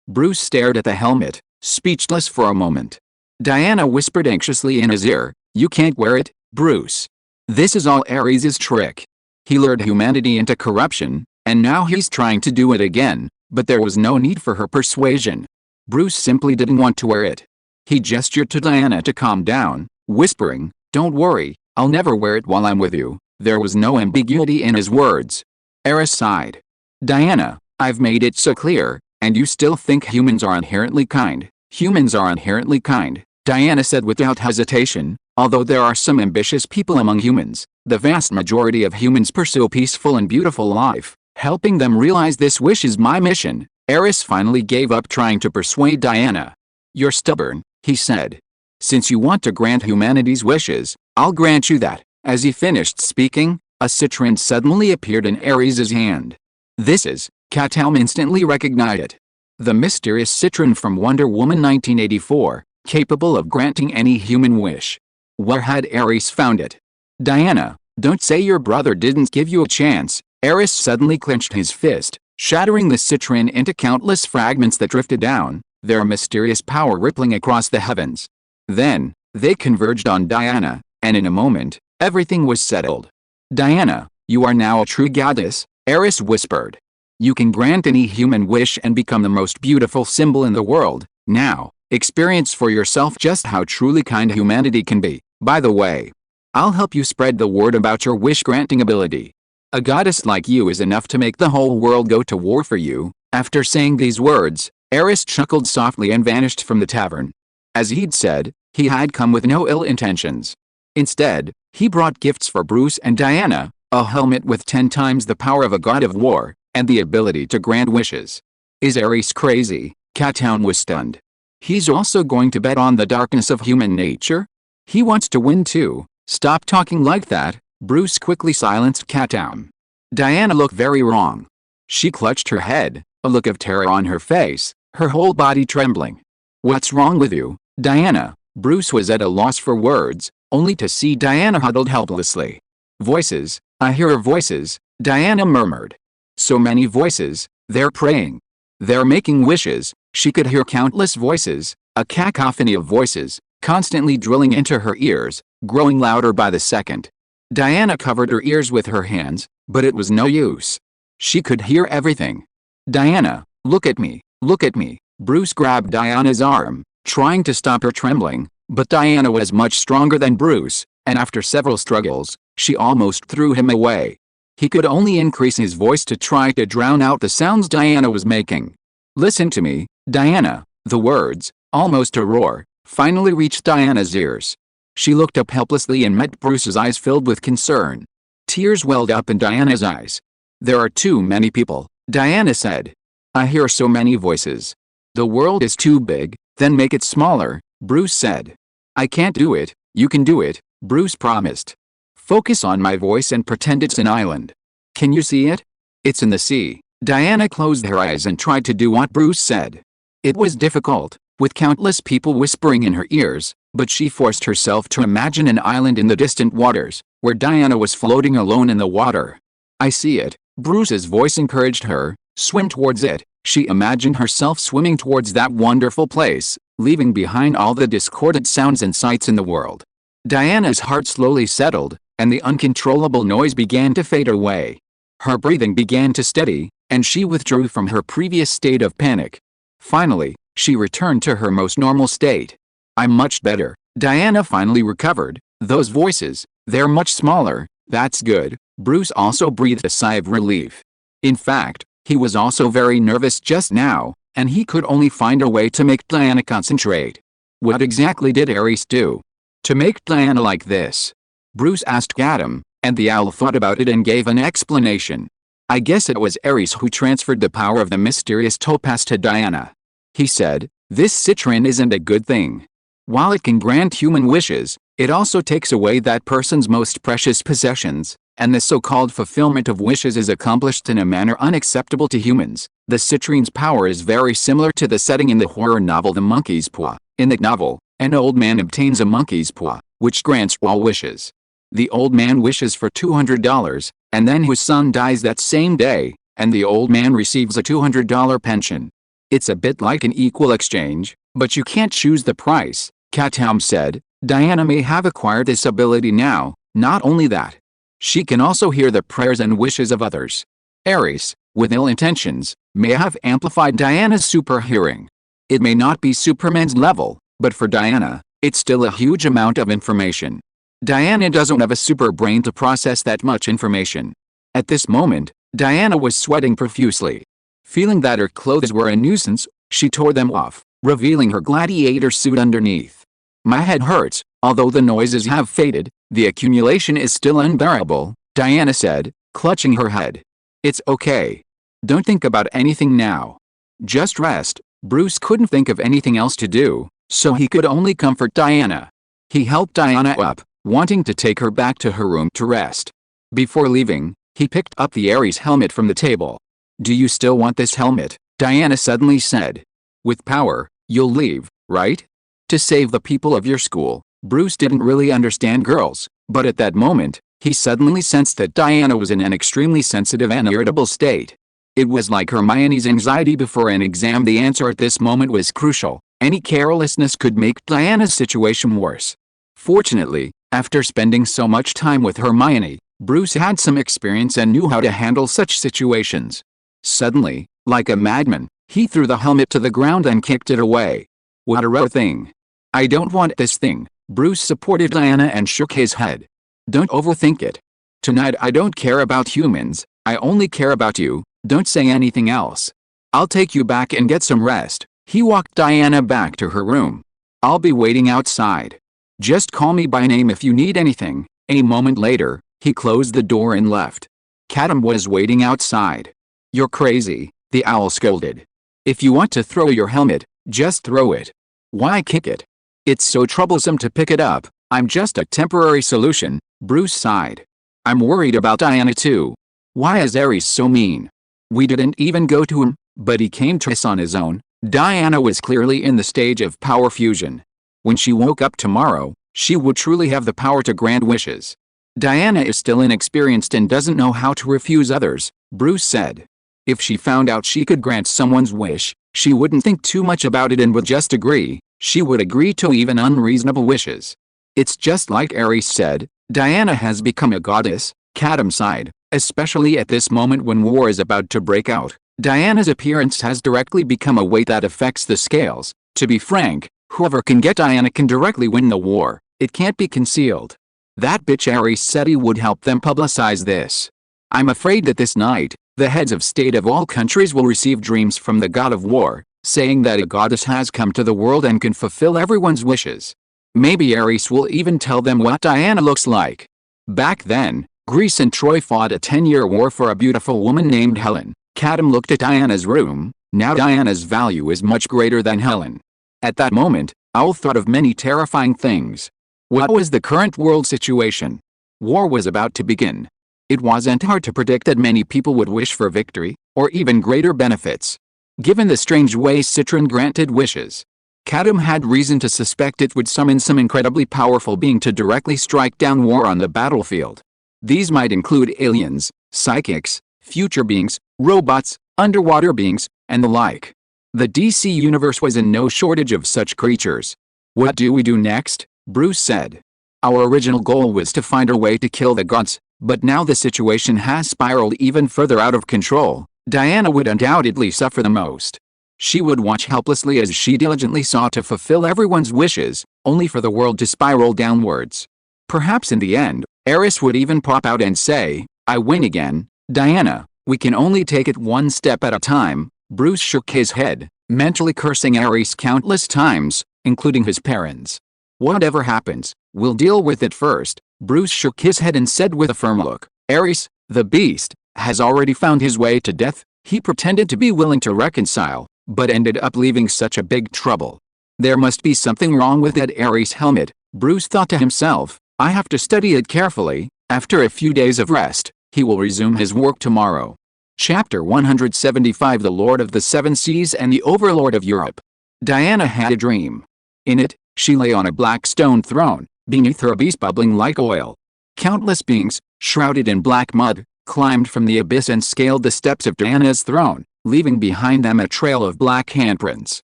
Bruce stared at the helmet, speechless for a moment. Diana whispered anxiously in his ear, "You can't wear it, Bruce. This is all Ares' trick. He lured humanity into corruption, and now he's trying to do it again." But there was no need for her persuasion. Bruce simply didn't want to wear it. He gestured to Diana to calm down, whispering, "Don't worry, I'll never wear it while I'm with you." There was no ambiguity in his words. Eris sighed. "Diana, I've made it so clear, and you still think humans are inherently kind." "Humans are inherently kind," Diana said without hesitation. "Although there are some ambitious people among humans, the vast majority of humans pursue a peaceful and beautiful life. Helping them realize this wish is my mission." Eris finally gave up trying to persuade Diana. "You're stubborn," he said. "Since you want to grant humanity's wishes, I'll grant you that." As he finished speaking, a citron suddenly appeared in Ares' hand. "This is," Katoom instantly recognized it. The mysterious citron from Wonder Woman 1984, capable of granting any human wish. Where had Ares found it? "Diana, don't say your brother didn't give you a chance." Ares suddenly clenched his fist, shattering the citron into countless fragments that drifted down, their mysterious power rippling across the heavens. Then, they converged on Diana, and in a moment, everything was settled. "Diana, you are now a true goddess," Ares whispered. "You can grant any human wish and become the most beautiful symbol in the world. Now, experience for yourself just how truly kind humanity can be. By the way, I'll help you spread the word about your wish-granting ability. A goddess like you is enough to make the whole world go to war for you." After saying these words, Ares chuckled softly and vanished from the tavern. As he'd said, he had come with no ill intentions. Instead, he brought gifts for Bruce and Diana, a helmet with 10 times the power of a god of war, and the ability to grant wishes. Is Ares crazy? Katoom was stunned. He's also going to bet on the darkness of human nature? He wants to win too. Stop talking like that, Bruce quickly silenced Katoom. Diana looked very wrong. She clutched her head, a look of terror on her face, her whole body trembling. What's wrong with you, Diana? Bruce was at a loss for words, only to see Diana huddled helplessly. Voices, I hear voices, Diana murmured. So many voices, they're praying. They're making wishes. She could hear countless voices, a cacophony of voices, constantly drilling into her ears, growing louder by the second. Diana covered her ears with her hands, but it was no use. She could hear everything. Diana, look at me, look at me. Bruce grabbed Diana's arm, trying to stop her trembling, but Diana was much stronger than Bruce, and after several struggles, she almost threw him away. He could only increase his voice to try to drown out the sounds Diana was making. Listen to me, Diana. The words, almost a roar, finally reached Diana's ears. She looked up helplessly and met Bruce's eyes filled with concern. Tears welled up in Diana's eyes. There are too many people, Diana said. I hear so many voices. The world is too big, then make it smaller, Bruce said. I can't do it, you can do it, Bruce promised. Focus on my voice and pretend it's an island. Can you see it? It's in the sea. Diana closed her eyes and tried to do what Bruce said. It was difficult, with countless people whispering in her ears, but she forced herself to imagine an island in the distant waters, where Diana was floating alone in the water. I see it, Bruce's voice encouraged her. Swim towards it. She imagined herself swimming towards that wonderful place, leaving behind all the discordant sounds and sights in the world. Diana's heart slowly settled, and the uncontrollable noise began to fade away. Her breathing began to steady, and she withdrew from her previous state of panic. Finally, she returned to her most normal state. I'm much better. Diana finally recovered. Those voices, they're much smaller. That's good. Bruce also breathed a sigh of relief. In fact, He was also very nervous just now, and he could only find a way to make Diana concentrate. What exactly did Ares do to make Diana like this? Bruce asked Katoom, and the owl thought about it and gave an explanation. I guess it was Ares who transferred the power of the mysterious topaz to Diana. He said, this citron isn't a good thing. While it can grant human wishes, it also takes away that person's most precious possessions, and the so-called fulfillment of wishes is accomplished in a manner unacceptable to humans. The citron's power is very similar to the setting in the horror novel The Monkey's Paw. In the novel, an old man obtains a monkey's paw, which grants all wishes. The old man wishes for $200, and then his son dies that same day, and the old man receives a $200 pension. It's a bit like an equal exchange, but you can't choose the price, Katoom said. Diana may have acquired this ability now. Not only that, she can also hear the prayers and wishes of others. Ares, with ill intentions, may have amplified Diana's super hearing. It may not be Superman's level, but for Diana, it's still a huge amount of information. Diana doesn't have a super brain to process that much information. At this moment, Diana was sweating profusely. Feeling that her clothes were a nuisance, she tore them off, revealing her gladiator suit underneath. My head hurts, although the noises have faded, the accumulation is still unbearable, Diana said, clutching her head. It's okay. Don't think about anything now. Just rest. Bruce couldn't think of anything else to do, so he could only comfort Diana. He helped Diana up, wanting to take her back to her room to rest. Before leaving, he picked up the Ares helmet from the table. Do you still want this helmet? Diana suddenly said. With power, you'll leave, right? To save the people of your school. Bruce didn't really understand girls, but at that moment, he suddenly sensed that Diana was in an extremely sensitive and irritable state. It was like Hermione's anxiety before an exam. The answer at this moment was crucial. Any carelessness could make Diana's situation worse. Fortunately, after spending so much time with Hermione, Bruce had some experience and knew how to handle such situations. Suddenly, like a madman, he threw the helmet to the ground and kicked it away. What a rare thing. I don't want this thing. Bruce supported Diana and shook his head. Don't overthink it. Tonight I don't care about humans, I only care about you. Don't say anything else. I'll take you back and get some rest. He walked Diana back to her room. I'll be waiting outside. Just call me by name if you need anything. A moment later, he closed the door and left. Katoom was waiting outside. You're crazy, the owl scolded. If you want to throw your helmet, just throw it. Why kick it? It's so troublesome to pick it up. I'm just a temporary solution, Bruce sighed. I'm worried about Diana too. Why is Ares so mean? We didn't even go to him, but he came to us on his own. Diana was clearly in the stage of power fusion. When she woke up tomorrow, she would truly have the power to grant wishes. Diana is still inexperienced and doesn't know how to refuse others, Bruce said. If she found out she could grant someone's wish, she wouldn't think too much about it and would just agree. She would agree to even unreasonable wishes. It's just like Ares said, Diana has become a goddess, Katoom sighed. Especially at this moment when war is about to break out, Diana's appearance has directly become a weight that affects the scales. To be frank, whoever can get Diana can directly win the war. It can't be concealed. That bitch Ares said he would help them publicize this. I'm afraid that this night, the heads of state of all countries will receive dreams from the god of war, saying that a goddess has come to the world and can fulfill everyone's wishes. Maybe Ares will even tell them what Diana looks like. Back then, Greece and Troy fought a 10-year war for a beautiful woman named Helen. Katoom looked at Diana's room. Now Diana's value is much greater than Helen. At that moment, Owl thought of many terrifying things. What was the current world situation? War was about to begin. It wasn't hard to predict that many people would wish for victory, or even greater benefits. Given the strange way Citron granted wishes, Katoom had reason to suspect it would summon some incredibly powerful being to directly strike down war on the battlefield. These might include aliens, psychics, future beings, robots, underwater beings, and the like. The DC universe was in no shortage of such creatures. What do we do next? Bruce said. Our original goal was to find a way to kill the gods, but now the situation has spiraled even further out of control. Diana would undoubtedly suffer the most. She would watch helplessly as she diligently sought to fulfill everyone's wishes, only for the world to spiral downwards. Perhaps in the end, Ares would even pop out and say, I win again. Diana, We can only take it one step at a time. Bruce shook his head, mentally cursing Ares countless times, including his parents. Whatever happens, we'll deal with it first. Bruce shook his head and said with a firm look, Ares, the beast, has already found his way to death. He pretended to be willing to reconcile, but ended up leaving such a big trouble. There must be something wrong with that Ares helmet, Bruce thought to himself. I have to study it carefully. After a few days of rest, he will resume his work tomorrow. Chapter 175 The Lord of the Seven Seas and the Overlord of Europe. Diana had a dream. In it, she lay on a black stone throne, beneath her abyss bubbling like oil. Countless beings, shrouded in black mud, climbed from the abyss and scaled the steps of Diana's throne, leaving behind them a trail of black handprints.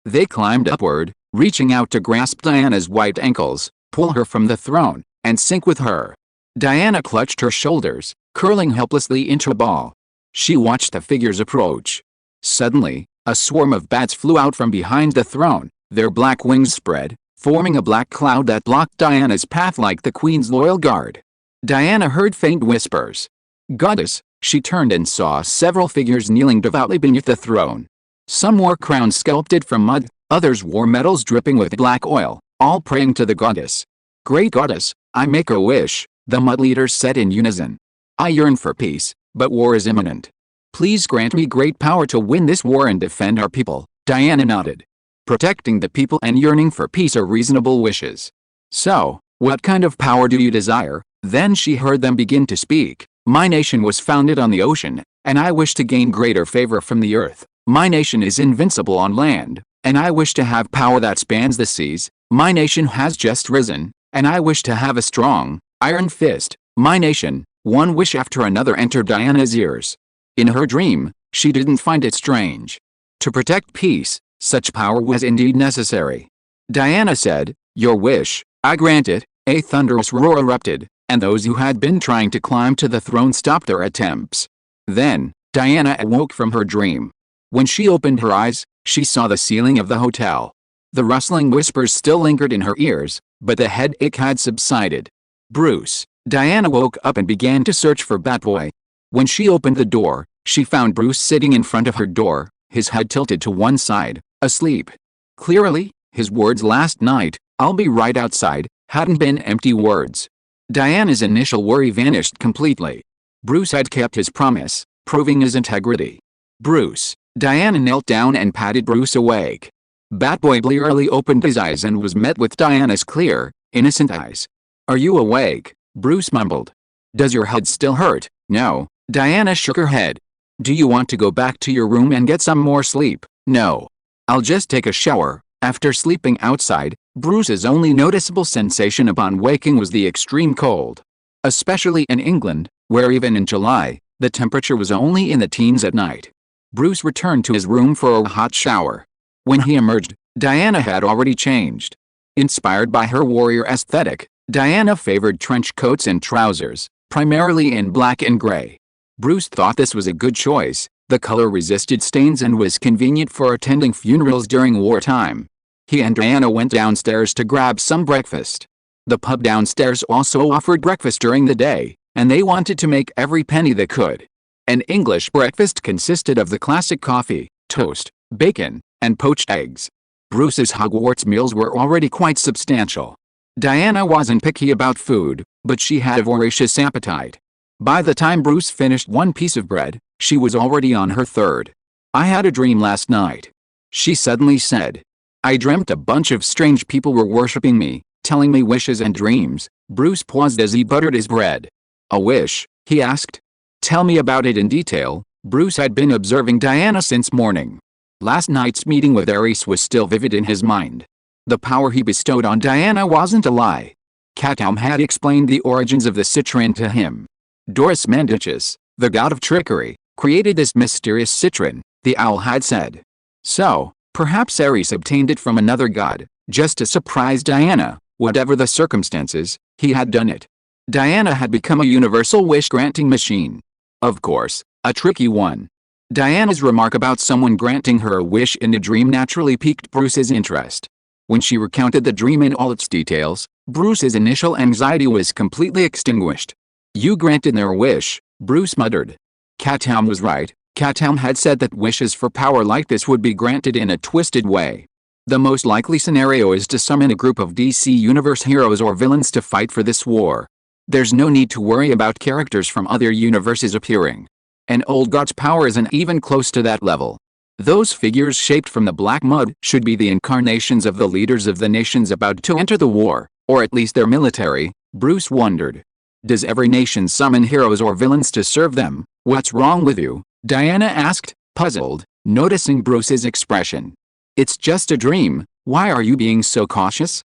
They climbed upward, reaching out to grasp Diana's white ankles, pull her from the throne, and sink with her. Diana clutched her shoulders, curling helplessly into a ball. She watched the figures approach. Suddenly, a swarm of bats flew out from behind the throne, their black wings spread, forming a black cloud that blocked Diana's path like the queen's loyal guard. Diana heard faint whispers. Goddess, she turned and saw several figures kneeling devoutly beneath the throne. Some wore crowns sculpted from mud, others wore medals dripping with black oil, all praying to the goddess. Great goddess, I make a wish, the mud leaders said in unison. I yearn for peace, but war is imminent. Please grant me great power to win this war and defend our people. Diana nodded. Protecting the people and yearning for peace are reasonable wishes. So, what kind of power do you desire? Then she heard them begin to speak. My nation was founded on the ocean, and I wish to gain greater favor from the earth. My nation is invincible on land, and I wish to have power that spans the seas. My nation has just risen, and I wish to have a strong, iron fist. My nation, one wish after another entered Diana's ears. In her dream, she didn't find it strange. To protect peace, such power was indeed necessary. Diana said, Your wish, I grant it. A thunderous roar erupted, and those who had been trying to climb to the throne stopped their attempts. Then, Diana awoke from her dream. When she opened her eyes, she saw the ceiling of the hotel. The rustling whispers still lingered in her ears, but the headache had subsided. Bruce. Diana woke up and began to search for Batboy. When she opened the door, she found Bruce sitting in front of her door, his head tilted to one side, asleep. Clearly, his words last night, I'll be right outside, hadn't been empty words. Diana's initial worry vanished completely. Bruce had kept his promise, proving his integrity. Bruce. Diana knelt down and patted Bruce awake. Batboy blearily opened his eyes and was met with Diana's clear, innocent eyes. Are you awake? Bruce mumbled. Does your head still hurt? No. Diana shook her head. Do you want to go back to your room and get some more sleep? No. I'll just take a shower. After sleeping outside, Bruce's only noticeable sensation upon waking was the extreme cold. Especially in England, where even in July, the temperature was only in the teens at night. Bruce returned to his room for a hot shower. When he emerged, Diana had already changed. Inspired by her warrior aesthetic, Diana favored trench coats and trousers, primarily in black and gray. Bruce thought this was a good choice. The color resisted stains and was convenient for attending funerals during wartime. He and Diana went downstairs to grab some breakfast. The pub downstairs also offered breakfast during the day, and they wanted to make every penny they could. An English breakfast consisted of the classic coffee, toast, bacon, and poached eggs. Bruce's Hogwarts meals were already quite substantial. Diana wasn't picky about food, but she had a voracious appetite. By the time Bruce finished one piece of bread, she was already on her third. I had a dream last night. She suddenly said. I dreamt a bunch of strange people were worshipping me, telling me wishes and dreams. Bruce paused as he buttered his bread. A wish? He asked. Tell me about it in detail. Bruce had been observing Diana since morning. Last night's meeting with Ares was still vivid in his mind. The power he bestowed on Diana wasn't a lie. Katoom had explained the origins of the citron to him. Doris Mendichus, the god of trickery, created this mysterious citron, the owl had said. So, perhaps Ares obtained it from another god, just to surprise Diana. Whatever the circumstances, he had done it. Diana had become a universal wish-granting machine. Of course, a tricky one. Diana's remark about someone granting her a wish in a dream naturally piqued Bruce's interest. When she recounted the dream in all its details, Bruce's initial anxiety was completely extinguished. You granted their wish, Bruce muttered. Katoom was right. Katoom had said that wishes for power like this would be granted in a twisted way. The most likely scenario is to summon a group of DC Universe heroes or villains to fight for this war. There's no need to worry about characters from other universes appearing. An old god's power isn't even close to that level. Those figures shaped from the black mud should be the incarnations of the leaders of the nations about to enter the war, or at least their military. Bruce wondered. Does every nation summon heroes or villains to serve them? What's wrong with you? Diana asked, puzzled, noticing Bruce's expression. It's just a dream. Why are you being so cautious?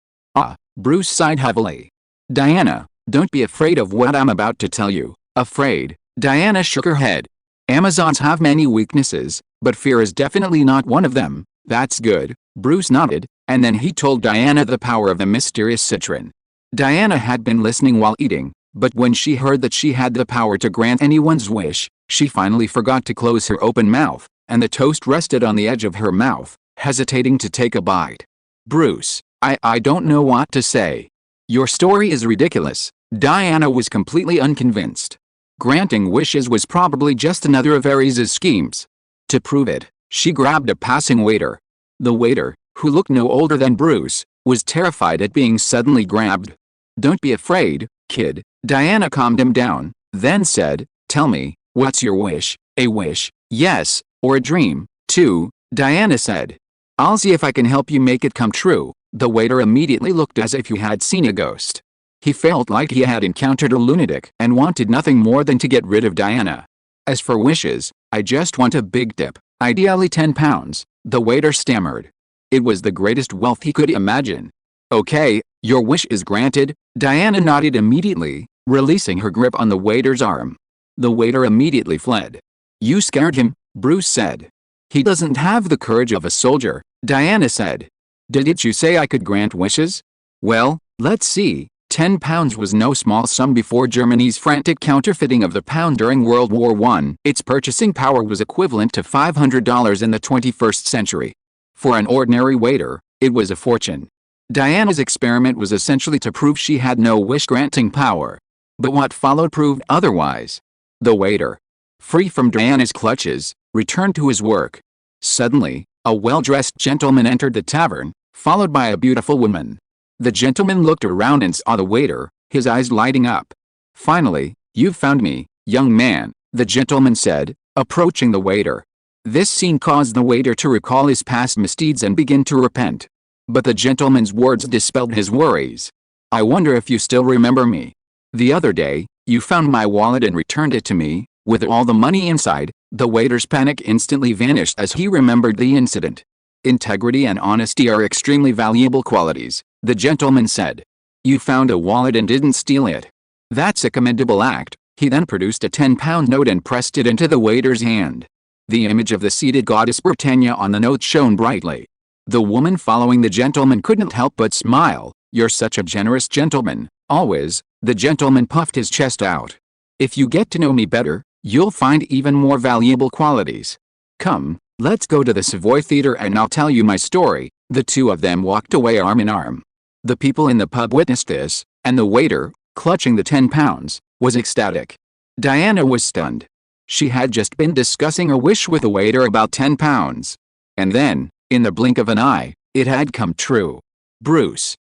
Bruce sighed heavily. Diana, don't be afraid of what I'm about to tell you. Afraid? Diana shook her head. Amazons have many weaknesses, but fear is definitely not one of them. That's good. Bruce nodded, and then he told Diana the power of the mysterious citron. Diana had been listening while eating, but when she heard that she had the power to grant anyone's wish, she finally forgot to close her open mouth, and the toast rested on the edge of her mouth, hesitating to take a bite. Bruce, I don't know what to say. Your story is ridiculous. Diana was completely unconvinced. Granting wishes was probably just another of Ares' schemes. To prove it, she grabbed a passing waiter. The waiter, who looked no older than Bruce, was terrified at being suddenly grabbed. Don't be afraid, kid. Diana calmed him down, then said, tell me, what's your wish? A wish, yes, or a dream, too, Diana said. I'll see if I can help you make it come true. The waiter immediately looked as if he had seen a ghost. He felt like he had encountered a lunatic and wanted nothing more than to get rid of Diana. As for wishes, I just want a big tip, ideally 10 pounds, the waiter stammered. It was the greatest wealth he could imagine. Okay, your wish is granted, Diana nodded immediately, releasing her grip on the waiter's arm. The waiter immediately fled. You scared him, Bruce said. He doesn't have the courage of a soldier, Diana said. Didn't you say I could grant wishes? Well, let's see. 10 pounds was no small sum before Germany's frantic counterfeiting of the pound during World War I. Its purchasing power was equivalent to $500 in the 21st century. For an ordinary waiter, it was a fortune. Diana's experiment was essentially to prove she had no wish-granting power. But what followed proved otherwise. The waiter, free from Diana's clutches, returned to his work. Suddenly, a well-dressed gentleman entered the tavern, followed by a beautiful woman. The gentleman looked around and saw the waiter, his eyes lighting up. Finally, you've found me, young man, the gentleman said, approaching the waiter. This scene caused the waiter to recall his past misdeeds and begin to repent. But the gentleman's words dispelled his worries. I wonder if you still remember me. The other day, you found my wallet and returned it to me, with all the money inside. The waiter's panic instantly vanished as he remembered the incident. Integrity and honesty are extremely valuable qualities, the gentleman said. You found a wallet and didn't steal it. That's a commendable act. He then produced a 10-pound note and pressed it into the waiter's hand. The image of the seated goddess Britannia on the note shone brightly. The woman following the gentleman couldn't help but smile. You're such a generous gentleman, always. The gentleman puffed his chest out. If you get to know me better, you'll find even more valuable qualities. Come, let's go to the Savoy Theater and I'll tell you my story. The two of them walked away arm in arm. The people in the pub witnessed this, and the waiter, clutching the 10 pounds, was ecstatic. Diana was stunned. She had just been discussing a wish with a waiter about 10 pounds. And then, in the blink of an eye, it had come true. Bruce,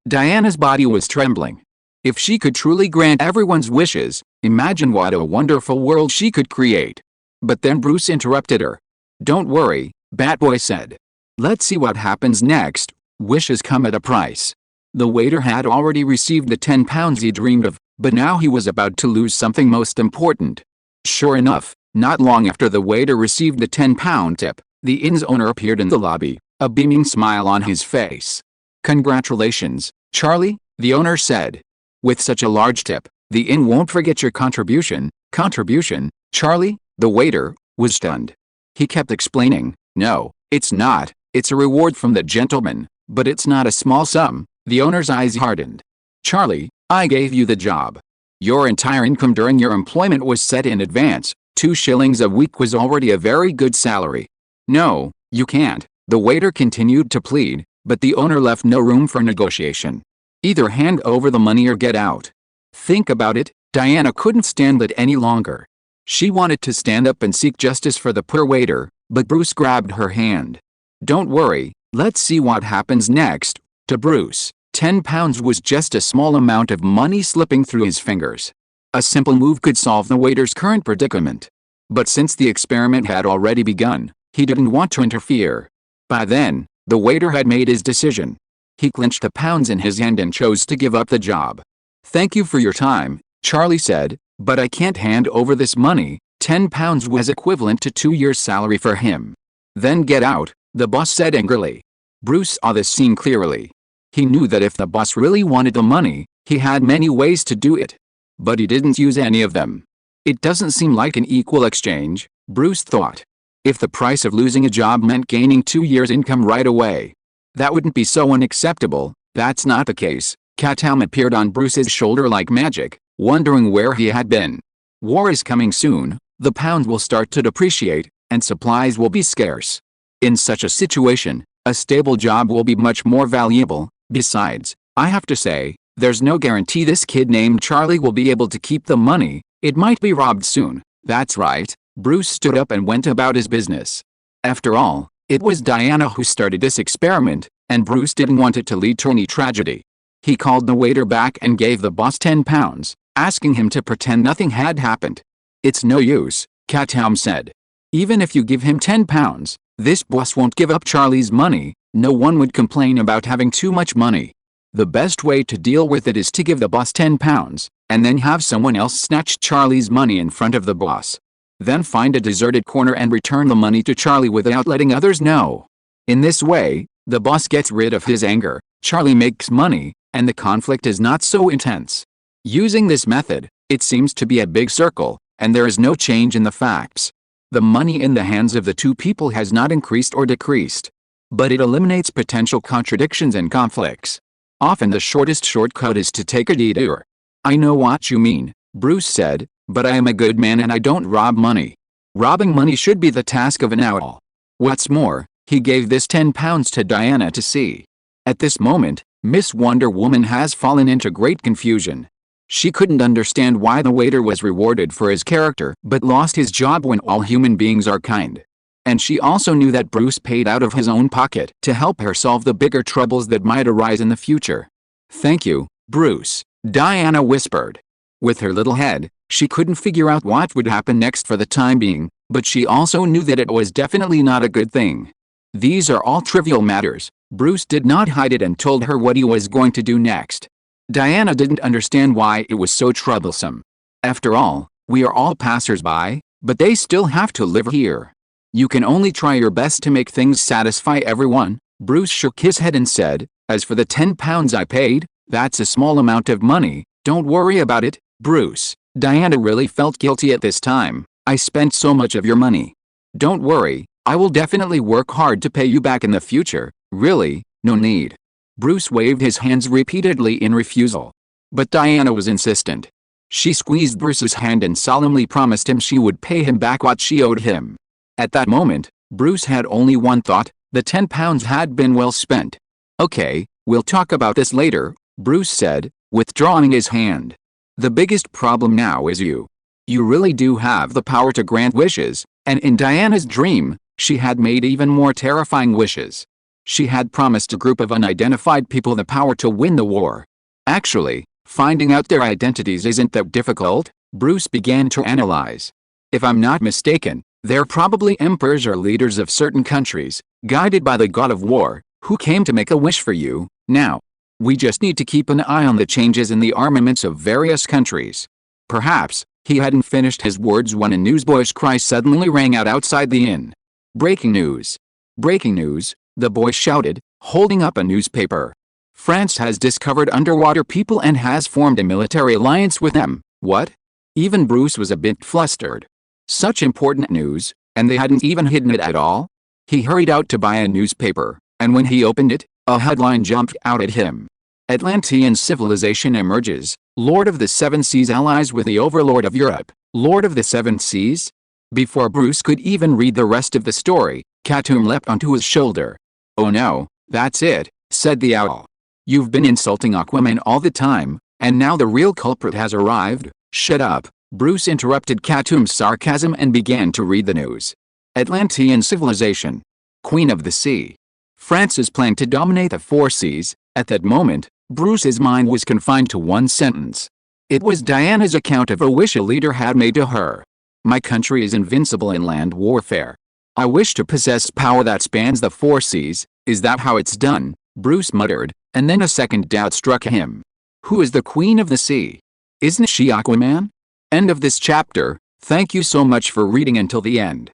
Diana's body was trembling. If she could truly grant everyone's wishes, imagine what a wonderful world she could create. But then Bruce interrupted her. Don't worry, Batboy said. Let's see what happens next. Wishes come at a price. The waiter had already received the 10 pounds he dreamed of, but now he was about to lose something most important. Sure enough, not long after the waiter received the 10-pound tip, the inn's owner appeared in the lobby, a beaming smile on his face. Congratulations, Charlie, the owner said. With such a large tip, the inn won't forget your contribution. Contribution, Charlie? The waiter was stunned. He kept explaining, no, it's not, it's a reward from the gentleman, but it's not a small sum. The owner's eyes hardened. Charlie, I gave you the job. Your entire income during your employment was set in advance. 2 shillings a week was already a very good salary. No, you can't, the waiter continued to plead, but the owner left no room for negotiation. Either hand over the money or get out. Think about it. Diana couldn't stand it any longer. She wanted to stand up and seek justice for the poor waiter, but Bruce grabbed her hand. "Don't worry, let's see what happens next." To Bruce, £10 was just a small amount of money slipping through his fingers. A simple move could solve the waiter's current predicament. But since the experiment had already begun, he didn't want to interfere. By then, the waiter had made his decision. He clenched the pounds in his hand and chose to give up the job. "Thank you for your time," Charlie said, "but I can't hand over this money." £10 was equivalent to 2 years' salary for him. "Then get out," the boss said angrily. Bruce saw this scene clearly. He knew that if the boss really wanted the money, he had many ways to do it. But he didn't use any of them. It doesn't seem like an equal exchange, Bruce thought. If the price of losing a job meant gaining 2 years' income right away, that wouldn't be so unacceptable. That's not the case. Katoom appeared on Bruce's shoulder like magic, wondering where he had been. "War is coming soon, the pound will start to depreciate, and supplies will be scarce. In such a situation, a stable job will be much more valuable. Besides, I have to say, there's no guarantee this kid named Charlie will be able to keep the money. It might be robbed soon." "That's right." Bruce stood up and went about his business. After all, it was Diana who started this experiment, and Bruce didn't want it to lead to any tragedy. He called the waiter back and gave the boss £10, asking him to pretend nothing had happened. "It's no use," Katoom said. "Even if you give him £10, this boss won't give up Charlie's money. No one would complain about having too much money. The best way to deal with it is to give the boss £10, and then have someone else snatch Charlie's money in front of the boss. Then find a deserted corner and return the money to Charlie without letting others know. In this way, the boss gets rid of his anger, Charlie makes money, and the conflict is not so intense." Using this method, it seems to be a big circle, and there is no change in the facts. The money in the hands of the two people has not increased or decreased. But it eliminates potential contradictions and conflicts. Often the shortest shortcut is to take a detour. "I know what you mean," Bruce said, "but I am a good man and I don't rob money. Robbing money should be the task of an owl." What's more, he gave this £10 to Diana to see. At this moment, Miss Wonder Woman has fallen into great confusion. She couldn't understand why the waiter was rewarded for his character but lost his job when all human beings are kind. And she also knew that Bruce paid out of his own pocket to help her solve the bigger troubles that might arise in the future. "Thank you, Bruce," Diana whispered. With her little head, she couldn't figure out what would happen next for the time being, but she also knew that it was definitely not a good thing. These are all trivial matters. Bruce did not hide it and told her what he was going to do next. Diana didn't understand why it was so troublesome. After all, we are all passers-by, but they still have to live here. "You can only try your best to make things satisfy everyone," Bruce shook his head and said. "As for the £10 I paid, that's a small amount of money. Don't worry about it, Bruce." Diana really felt guilty at this time. "I spent so much of your money." "Don't worry, I will definitely work hard to pay you back in the future." "Really, no need." Bruce waved his hands repeatedly in refusal. But Diana was insistent. She squeezed Bruce's hand and solemnly promised him she would pay him back what she owed him. At that moment, Bruce had only one thought: the £10 had been well spent. "Okay, we'll talk about this later," Bruce said, withdrawing his hand. "The biggest problem now is you. You really do have the power to grant wishes," and in Diana's dream, she had made even more terrifying wishes. She had promised a group of unidentified people the power to win the war. Actually, finding out their identities isn't that difficult, Bruce began to analyze. If I'm not mistaken, they're probably emperors or leaders of certain countries, guided by the god of war, who came to make a wish for you. Now, we just need to keep an eye on the changes in the armaments of various countries. Perhaps, he hadn't finished his words when a newsboy's cry suddenly rang out outside the inn. "Breaking news! Breaking news!" the boy shouted, holding up a newspaper. "France has discovered underwater people and has formed a military alliance with them." What? Even Bruce was a bit flustered. Such important news, and they hadn't even hidden it at all? He hurried out to buy a newspaper, and when he opened it, a headline jumped out at him. "Atlantean civilization emerges. Lord of the Seven Seas allies with the Overlord of Europe." Lord of the Seven Seas? Before Bruce could even read the rest of the story, Katoom leapt onto his shoulder. "Oh no, that's it," said the owl. "You've been insulting Aquaman all the time, and now the real culprit has arrived." "Shut up," Bruce interrupted Katoom's sarcasm and began to read the news. Atlantean civilization. Queen of the Sea. France's plan to dominate the four seas. At that moment, Bruce's mind was confined to one sentence. It was Diana's account of a wish a leader had made to her. My country is invincible in land warfare. I wish to possess power that spans the four seas. Is that how it's done? Bruce muttered, and then a second doubt struck him. Who is the Queen of the Sea? Isn't she Aquaman? End of this chapter. Thank you so much for reading until the end.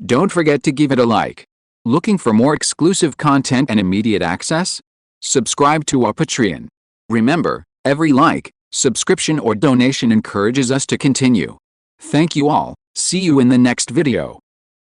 Don't forget to give it a like. Looking for more exclusive content and immediate access? Subscribe to our Patreon. Remember, every like, subscription or donation encourages us to continue. Thank you all. See you in the next video.